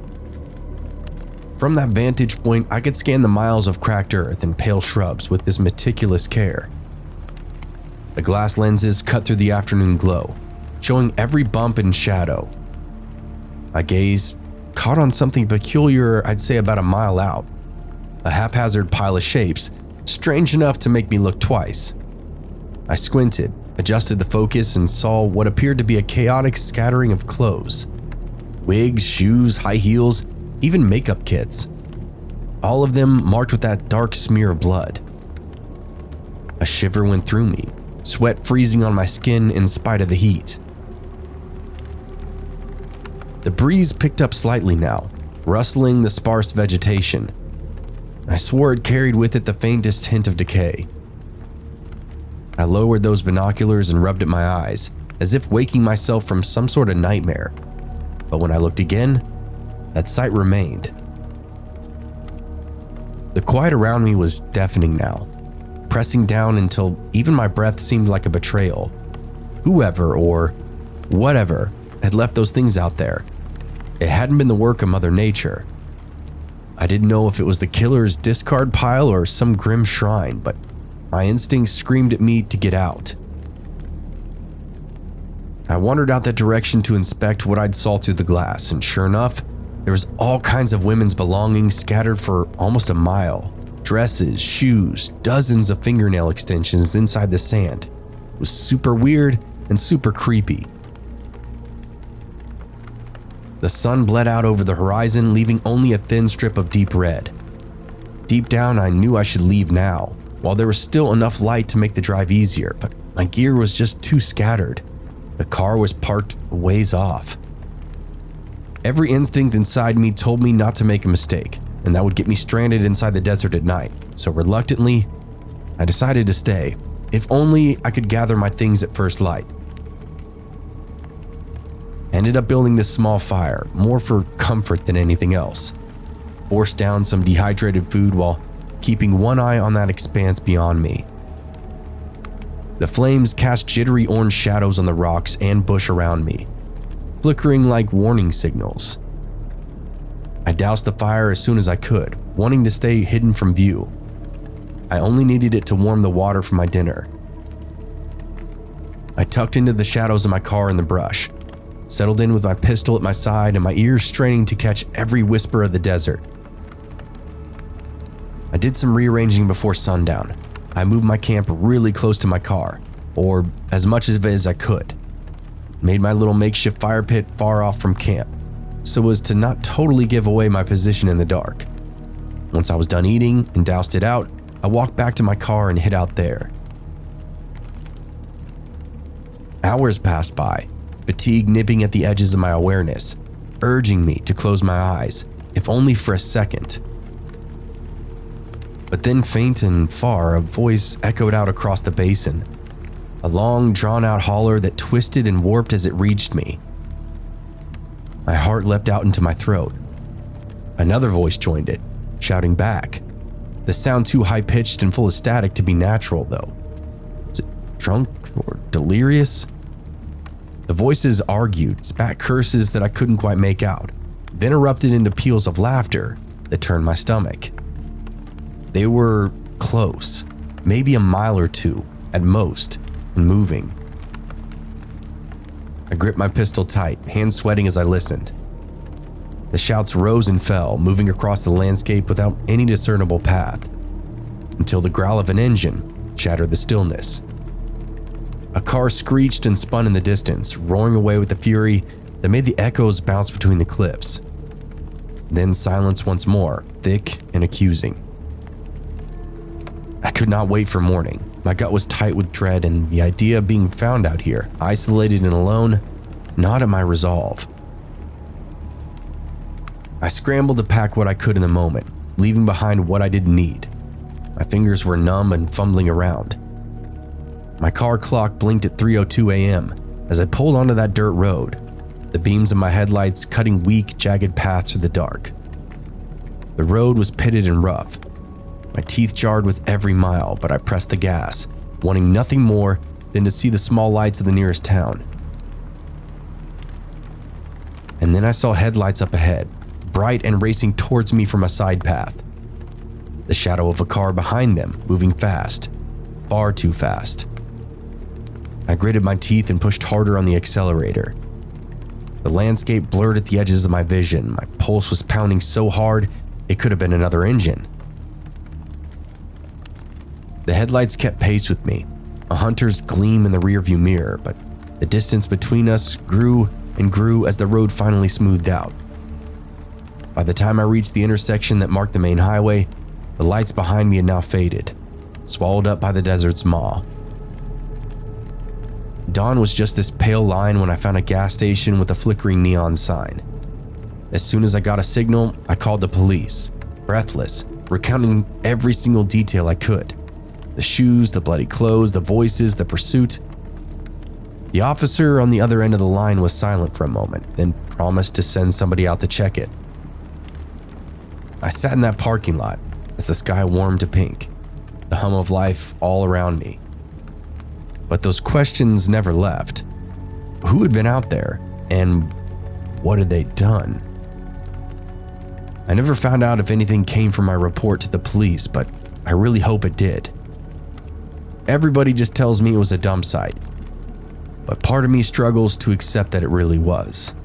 From that vantage point, I could scan the miles of cracked earth and pale shrubs with this meticulous care. The glass lenses cut through the afternoon glow, showing every bump and shadow. My gaze caught on something peculiar, I'd say about a mile out. A haphazard pile of shapes, strange enough to make me look twice. I squinted, adjusted the focus, and saw what appeared to be a chaotic scattering of clothes. Wigs, shoes, high heels, even makeup kits. All of them marked with that dark smear of blood. A shiver went through me, sweat freezing on my skin in spite of the heat. The breeze picked up slightly now, rustling the sparse vegetation. I swore it carried with it the faintest hint of decay. I lowered those binoculars and rubbed at my eyes, as if waking myself from some sort of nightmare. But when I looked again, that sight remained. The quiet around me was deafening now, pressing down until even my breath seemed like a betrayal. Whoever or whatever had left those things out there, it hadn't been the work of Mother Nature. I didn't know if it was the killer's discard pile or some grim shrine, but my instincts screamed at me to get out. I wandered out that direction to inspect what I'd saw through the glass, and sure enough, there was all kinds of women's belongings scattered for almost a mile. Dresses, shoes, dozens of fingernail extensions inside the sand. It was super weird and super creepy. The sun bled out over the horizon, leaving only a thin strip of deep red. Deep down, I knew I should leave now, while there was still enough light to make the drive easier, but my gear was just too scattered. The car was parked a ways off. Every instinct inside me told me not to make a mistake, and that would get me stranded inside the desert at night, so reluctantly, I decided to stay, if only I could gather my things at first light. I ended up building this small fire, more for comfort than anything else. Forced down some dehydrated food while keeping one eye on that expanse beyond me. The flames cast jittery orange shadows on the rocks and bush around me, flickering like warning signals. I doused the fire as soon as I could, wanting to stay hidden from view. I only needed it to warm the water for my dinner. I tucked into the shadows of my car in the brush, settled in with my pistol at my side and my ears straining to catch every whisper of the desert. I did some rearranging before sundown. I moved my camp really close to my car, or as much of it as I could. Made my little makeshift fire pit far off from camp, so as to not totally give away my position in the dark. Once I was done eating and doused it out, I walked back to my car and hid out there. Hours passed by, fatigue nipping at the edges of my awareness, urging me to close my eyes, if only for a second. But then faint and far, a voice echoed out across the basin, a long, drawn-out holler that twisted and warped as it reached me. My heart leapt out into my throat. Another voice joined it, shouting back, the sound too high-pitched and full of static to be natural, though. Was it drunk or delirious? The voices argued, spat curses that I couldn't quite make out, then erupted into peals of laughter that turned my stomach. They were close, maybe a mile or two at most, and moving. I gripped my pistol tight, hands sweating as I listened. The shouts rose and fell, moving across the landscape without any discernible path, until the growl of an engine shattered the stillness. A car screeched and spun in the distance, roaring away with a fury that made the echoes bounce between the cliffs. Then silence once more, thick and accusing. I could not wait for morning. My gut was tight with dread, and the idea of being found out here, isolated and alone, gnawed at my resolve. I scrambled to pack what I could in the moment, leaving behind what I didn't need. My fingers were numb and fumbling around. My car clock blinked at 3:02 a.m. as I pulled onto that dirt road, the beams of my headlights cutting weak, jagged paths through the dark. The road was pitted and rough. My teeth jarred with every mile, but I pressed the gas, wanting nothing more than to see the small lights of the nearest town. And then I saw headlights up ahead, bright and racing towards me from a side path. The shadow of a car behind them, moving fast, far too fast. I gritted my teeth and pushed harder on the accelerator. The landscape blurred at the edges of my vision. My pulse was pounding so hard, it could have been another engine. The headlights kept pace with me, a hunter's gleam in the rearview mirror, but the distance between us grew and grew as the road finally smoothed out. By the time I reached the intersection that marked the main highway, the lights behind me had now faded, swallowed up by the desert's maw. Dawn was just this pale line when I found a gas station with a flickering neon sign. As soon as I got a signal, I called the police, breathless, recounting every single detail I could. The shoes, the bloody clothes, the voices, the pursuit. The officer on the other end of the line was silent for a moment, then promised to send somebody out to check it. I sat in that parking lot as the sky warmed to pink, the hum of life all around me. But those questions never left. Who had been out there, and what had they done? I never found out if anything came from my report to the police, but I really hope it did. Everybody just tells me it was a dump site, but part of me struggles to accept that it really was.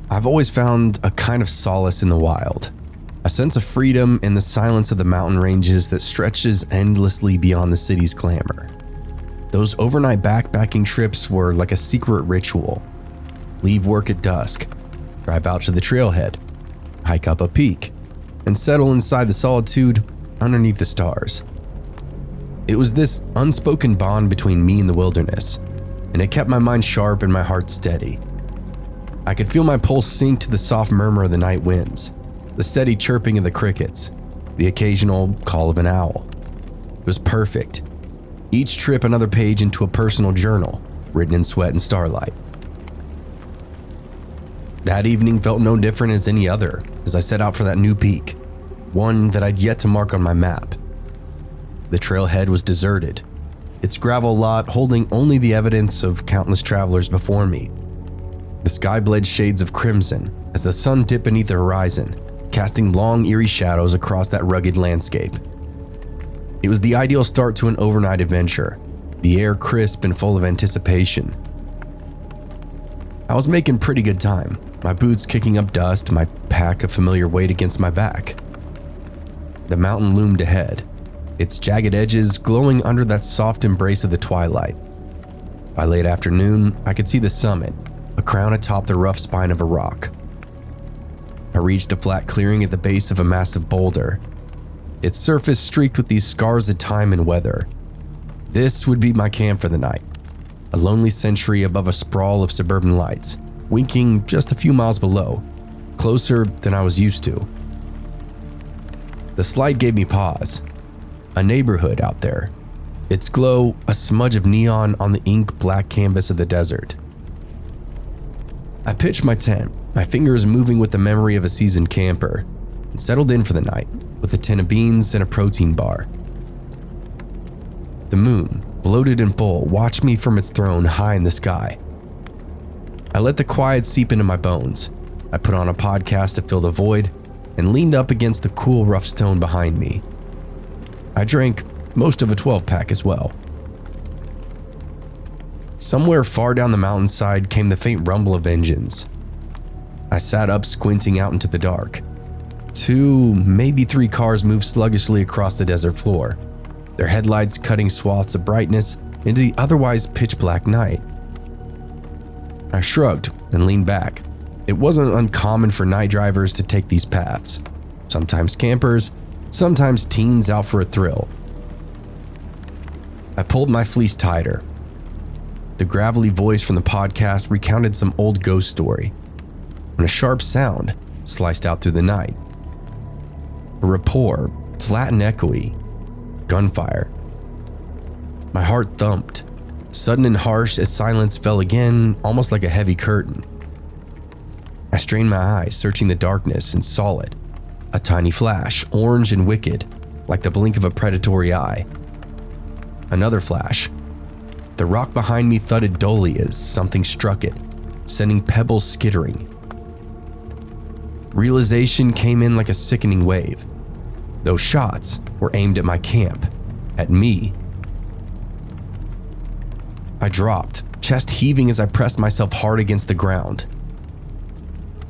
I've always found a kind of solace in the wild, a sense of freedom in the silence of the mountain ranges that stretches endlessly beyond the city's clamor. Those overnight backpacking trips were like a secret ritual. Leave work at dusk, drive out to the trailhead, hike up a peak, and settle inside the solitude underneath the stars. It was this unspoken bond between me and the wilderness, and it kept my mind sharp and my heart steady. I could feel my pulse sink to the soft murmur of the night winds, the steady chirping of the crickets, the occasional call of an owl. It was perfect. Each trip another page into a personal journal, written in sweat and starlight. That evening felt no different as any other as I set out for that new peak, one that I'd yet to mark on my map. The trailhead was deserted, its gravel lot holding only the evidence of countless travelers before me. The sky bled shades of crimson as the sun dipped beneath the horizon, casting long, eerie shadows across that rugged landscape. It was the ideal start to an overnight adventure, the air crisp and full of anticipation. I was making pretty good time, my boots kicking up dust, my pack a familiar weight against my back. The mountain loomed ahead, its jagged edges glowing under that soft embrace of the twilight. By late afternoon, I could see the summit, a crown atop the rough spine of a rock. I reached a flat clearing at the base of a massive boulder, its surface streaked with these scars of time and weather. This would be my camp for the night, a lonely sentry above a sprawl of suburban lights, winking just a few miles below, closer than I was used to. The sight gave me pause. A neighborhood out there, its glow a smudge of neon on the ink-black canvas of the desert. I pitched my tent, my fingers moving with the memory of a seasoned camper, and settled in for the night with a tin of beans and a protein bar. The moon, bloated and full, watched me from its throne high in the sky. I let the quiet seep into my bones. I put on a podcast to fill the void and leaned up against the cool, rough stone behind me. I drank most of a 12-pack as well. Somewhere far down the mountainside came the faint rumble of engines. I sat up, squinting out into the dark. 2, maybe 3 cars moved sluggishly across the desert floor, their headlights cutting swaths of brightness into the otherwise pitch-black night. I shrugged and leaned back. It wasn't uncommon for night drivers to take these paths, sometimes campers, sometimes teens out for a thrill. I pulled my fleece tighter. The gravelly voice from the podcast recounted some old ghost story when a sharp sound sliced out through the night. A rapport, flat and echoey. Gunfire. My heart thumped, sudden and harsh as silence fell again, almost like a heavy curtain. I strained my eyes, searching the darkness, and saw it. A tiny flash, orange and wicked, like the blink of a predatory eye. Another flash. The rock behind me thudded dully as something struck it, sending pebbles skittering. Realization came in like a sickening wave. Those shots were aimed at my camp, at me. I dropped, chest heaving as I pressed myself hard against the ground.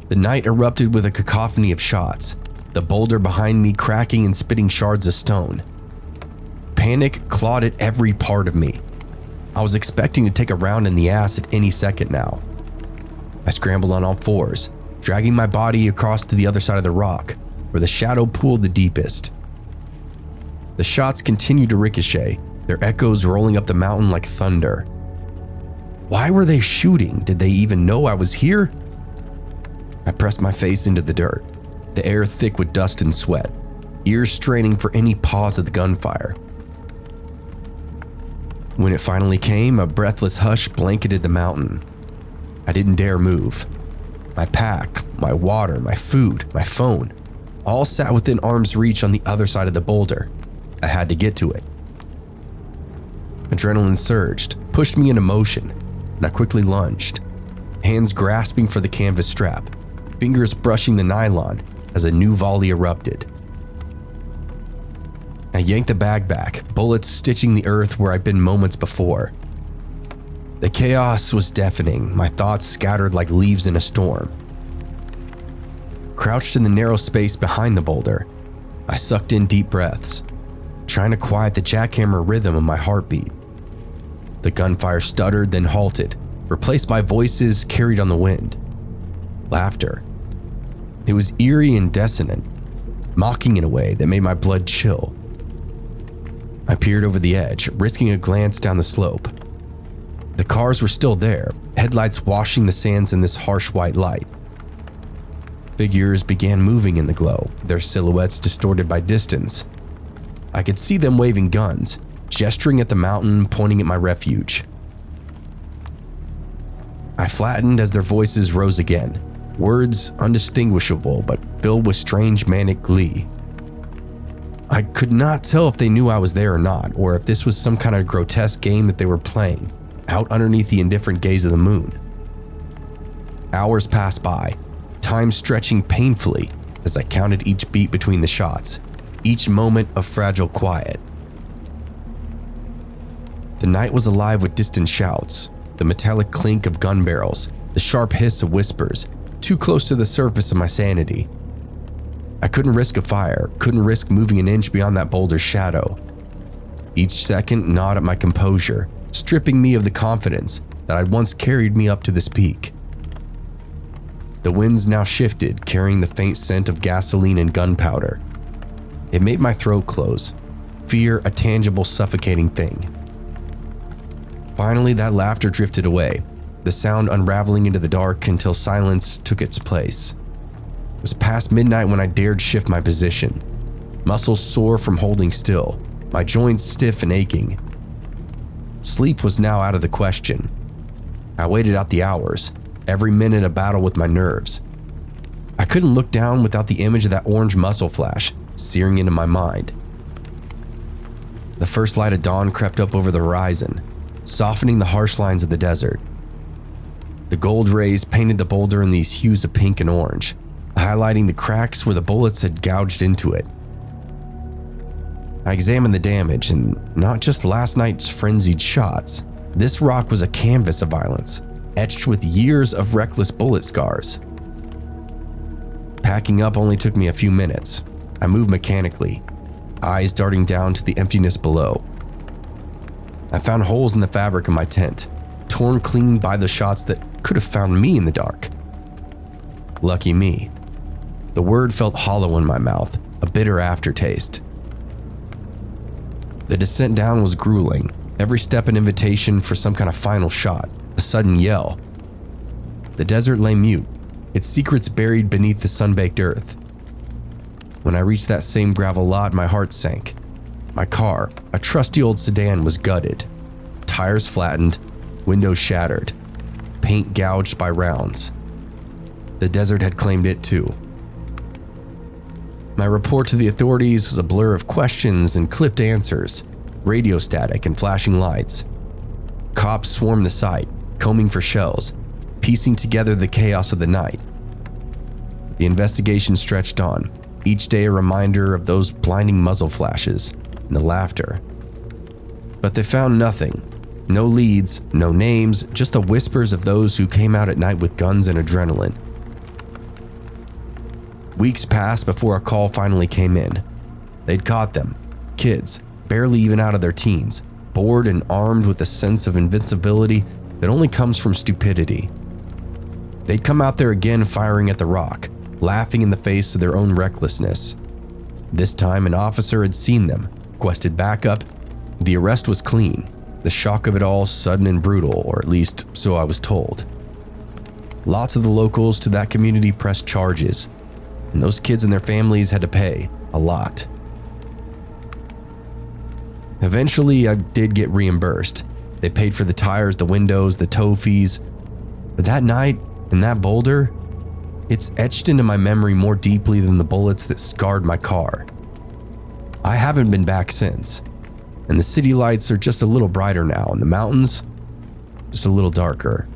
The night erupted with a cacophony of shots, the boulder behind me cracking and spitting shards of stone. Panic clawed at every part of me. I was expecting to take a round in the ass at any second now. I scrambled on all fours, dragging my body across to the other side of the rock, where the shadow pooled the deepest. The shots continued to ricochet, their echoes rolling up the mountain like thunder. Why were they shooting? Did they even know I was here? I pressed my face into the dirt, the air thick with dust and sweat, ears straining for any pause of the gunfire. When it finally came, a breathless hush blanketed the mountain. I didn't dare move. My pack, my water, my food, my phone, all sat within arm's reach on the other side of the boulder. I had to get to it. Adrenaline surged, pushed me into motion, and I quickly lunged, hands grasping for the canvas strap, fingers brushing the nylon as a new volley erupted. I yanked the bag back, bullets stitching the earth where I'd been moments before. The chaos was deafening, my thoughts scattered like leaves in a storm. Crouched in the narrow space behind the boulder, I sucked in deep breaths, trying to quiet the jackhammer rhythm of my heartbeat. The gunfire stuttered, then halted, replaced by voices carried on the wind. Laughter. It was eerie and dissonant, mocking in a way that made my blood chill. I peered over the edge, risking a glance down the slope. The cars were still there, headlights washing the sands in this harsh white light. Figures began moving in the glow, their silhouettes distorted by distance. I could see them waving guns, gesturing at the mountain, pointing at my refuge. I flattened as their voices rose again, words undistinguishable but filled with strange manic glee. I could not tell if they knew I was there or not, or if this was some kind of grotesque game that they were playing, out underneath the indifferent gaze of the moon. Hours passed by, time stretching painfully as I counted each beat between the shots, each moment of fragile quiet. The night was alive with distant shouts, the metallic clink of gun barrels, the sharp hiss of whispers, too close to the surface of my sanity. I couldn't risk a fire, couldn't risk moving an inch beyond that boulder's shadow. Each second gnawed at my composure, stripping me of the confidence that had once carried me up to this peak. The winds now shifted, carrying the faint scent of gasoline and gunpowder. It made my throat close, fear a tangible, suffocating thing. Finally, that laughter drifted away, the sound unraveling into the dark until silence took its place. It was past midnight when I dared shift my position, muscles sore from holding still, my joints stiff and aching. Sleep was now out of the question. I waited out the hours, every minute a battle with my nerves. I couldn't look down without the image of that orange muzzle flash searing into my mind. The first light of dawn crept up over the horizon, softening the harsh lines of the desert. The gold rays painted the boulder in these hues of pink and orange, highlighting the cracks where the bullets had gouged into it. I examined the damage, and not just last night's frenzied shots. This rock was a canvas of violence, etched with years of reckless bullet scars. Packing up only took me a few minutes. I moved mechanically, eyes darting down to the emptiness below. I found holes in the fabric of my tent, torn clean by the shots that could have found me in the dark. Lucky me. The word felt hollow in my mouth, a bitter aftertaste. The descent down was grueling, every step an invitation for some kind of final shot, a sudden yell. The desert lay mute, its secrets buried beneath the sun-baked earth. When I reached that same gravel lot, my heart sank. My car, a trusty old sedan, was gutted. Tires flattened, windows shattered, paint gouged by rounds. The desert had claimed it too. My report to the authorities was a blur of questions and clipped answers, radio static and flashing lights. Cops swarmed the site, combing for shells, piecing together the chaos of the night. The investigation stretched on, each day a reminder of those blinding muzzle flashes and the laughter. But they found nothing. No leads, no names, just the whispers of those who came out at night with guns and adrenaline. Weeks passed before a call finally came in. They'd caught them, kids, barely even out of their teens, bored and armed with a sense of invincibility that only comes from stupidity. They'd come out there again firing at the rock, laughing in the face of their own recklessness. This time an officer had seen them, requested backup. The arrest was clean, the shock of it all sudden and brutal, or at least so I was told. Lots of the locals to that community pressed charges, and those kids and their families had to pay a lot. Eventually, I did get reimbursed. They paid for the tires, the windows, the tow fees. But that night, in that boulder, it's etched into my memory more deeply than the bullets that scarred my car. I haven't been back since, and the city lights are just a little brighter now, and the mountains just a little darker.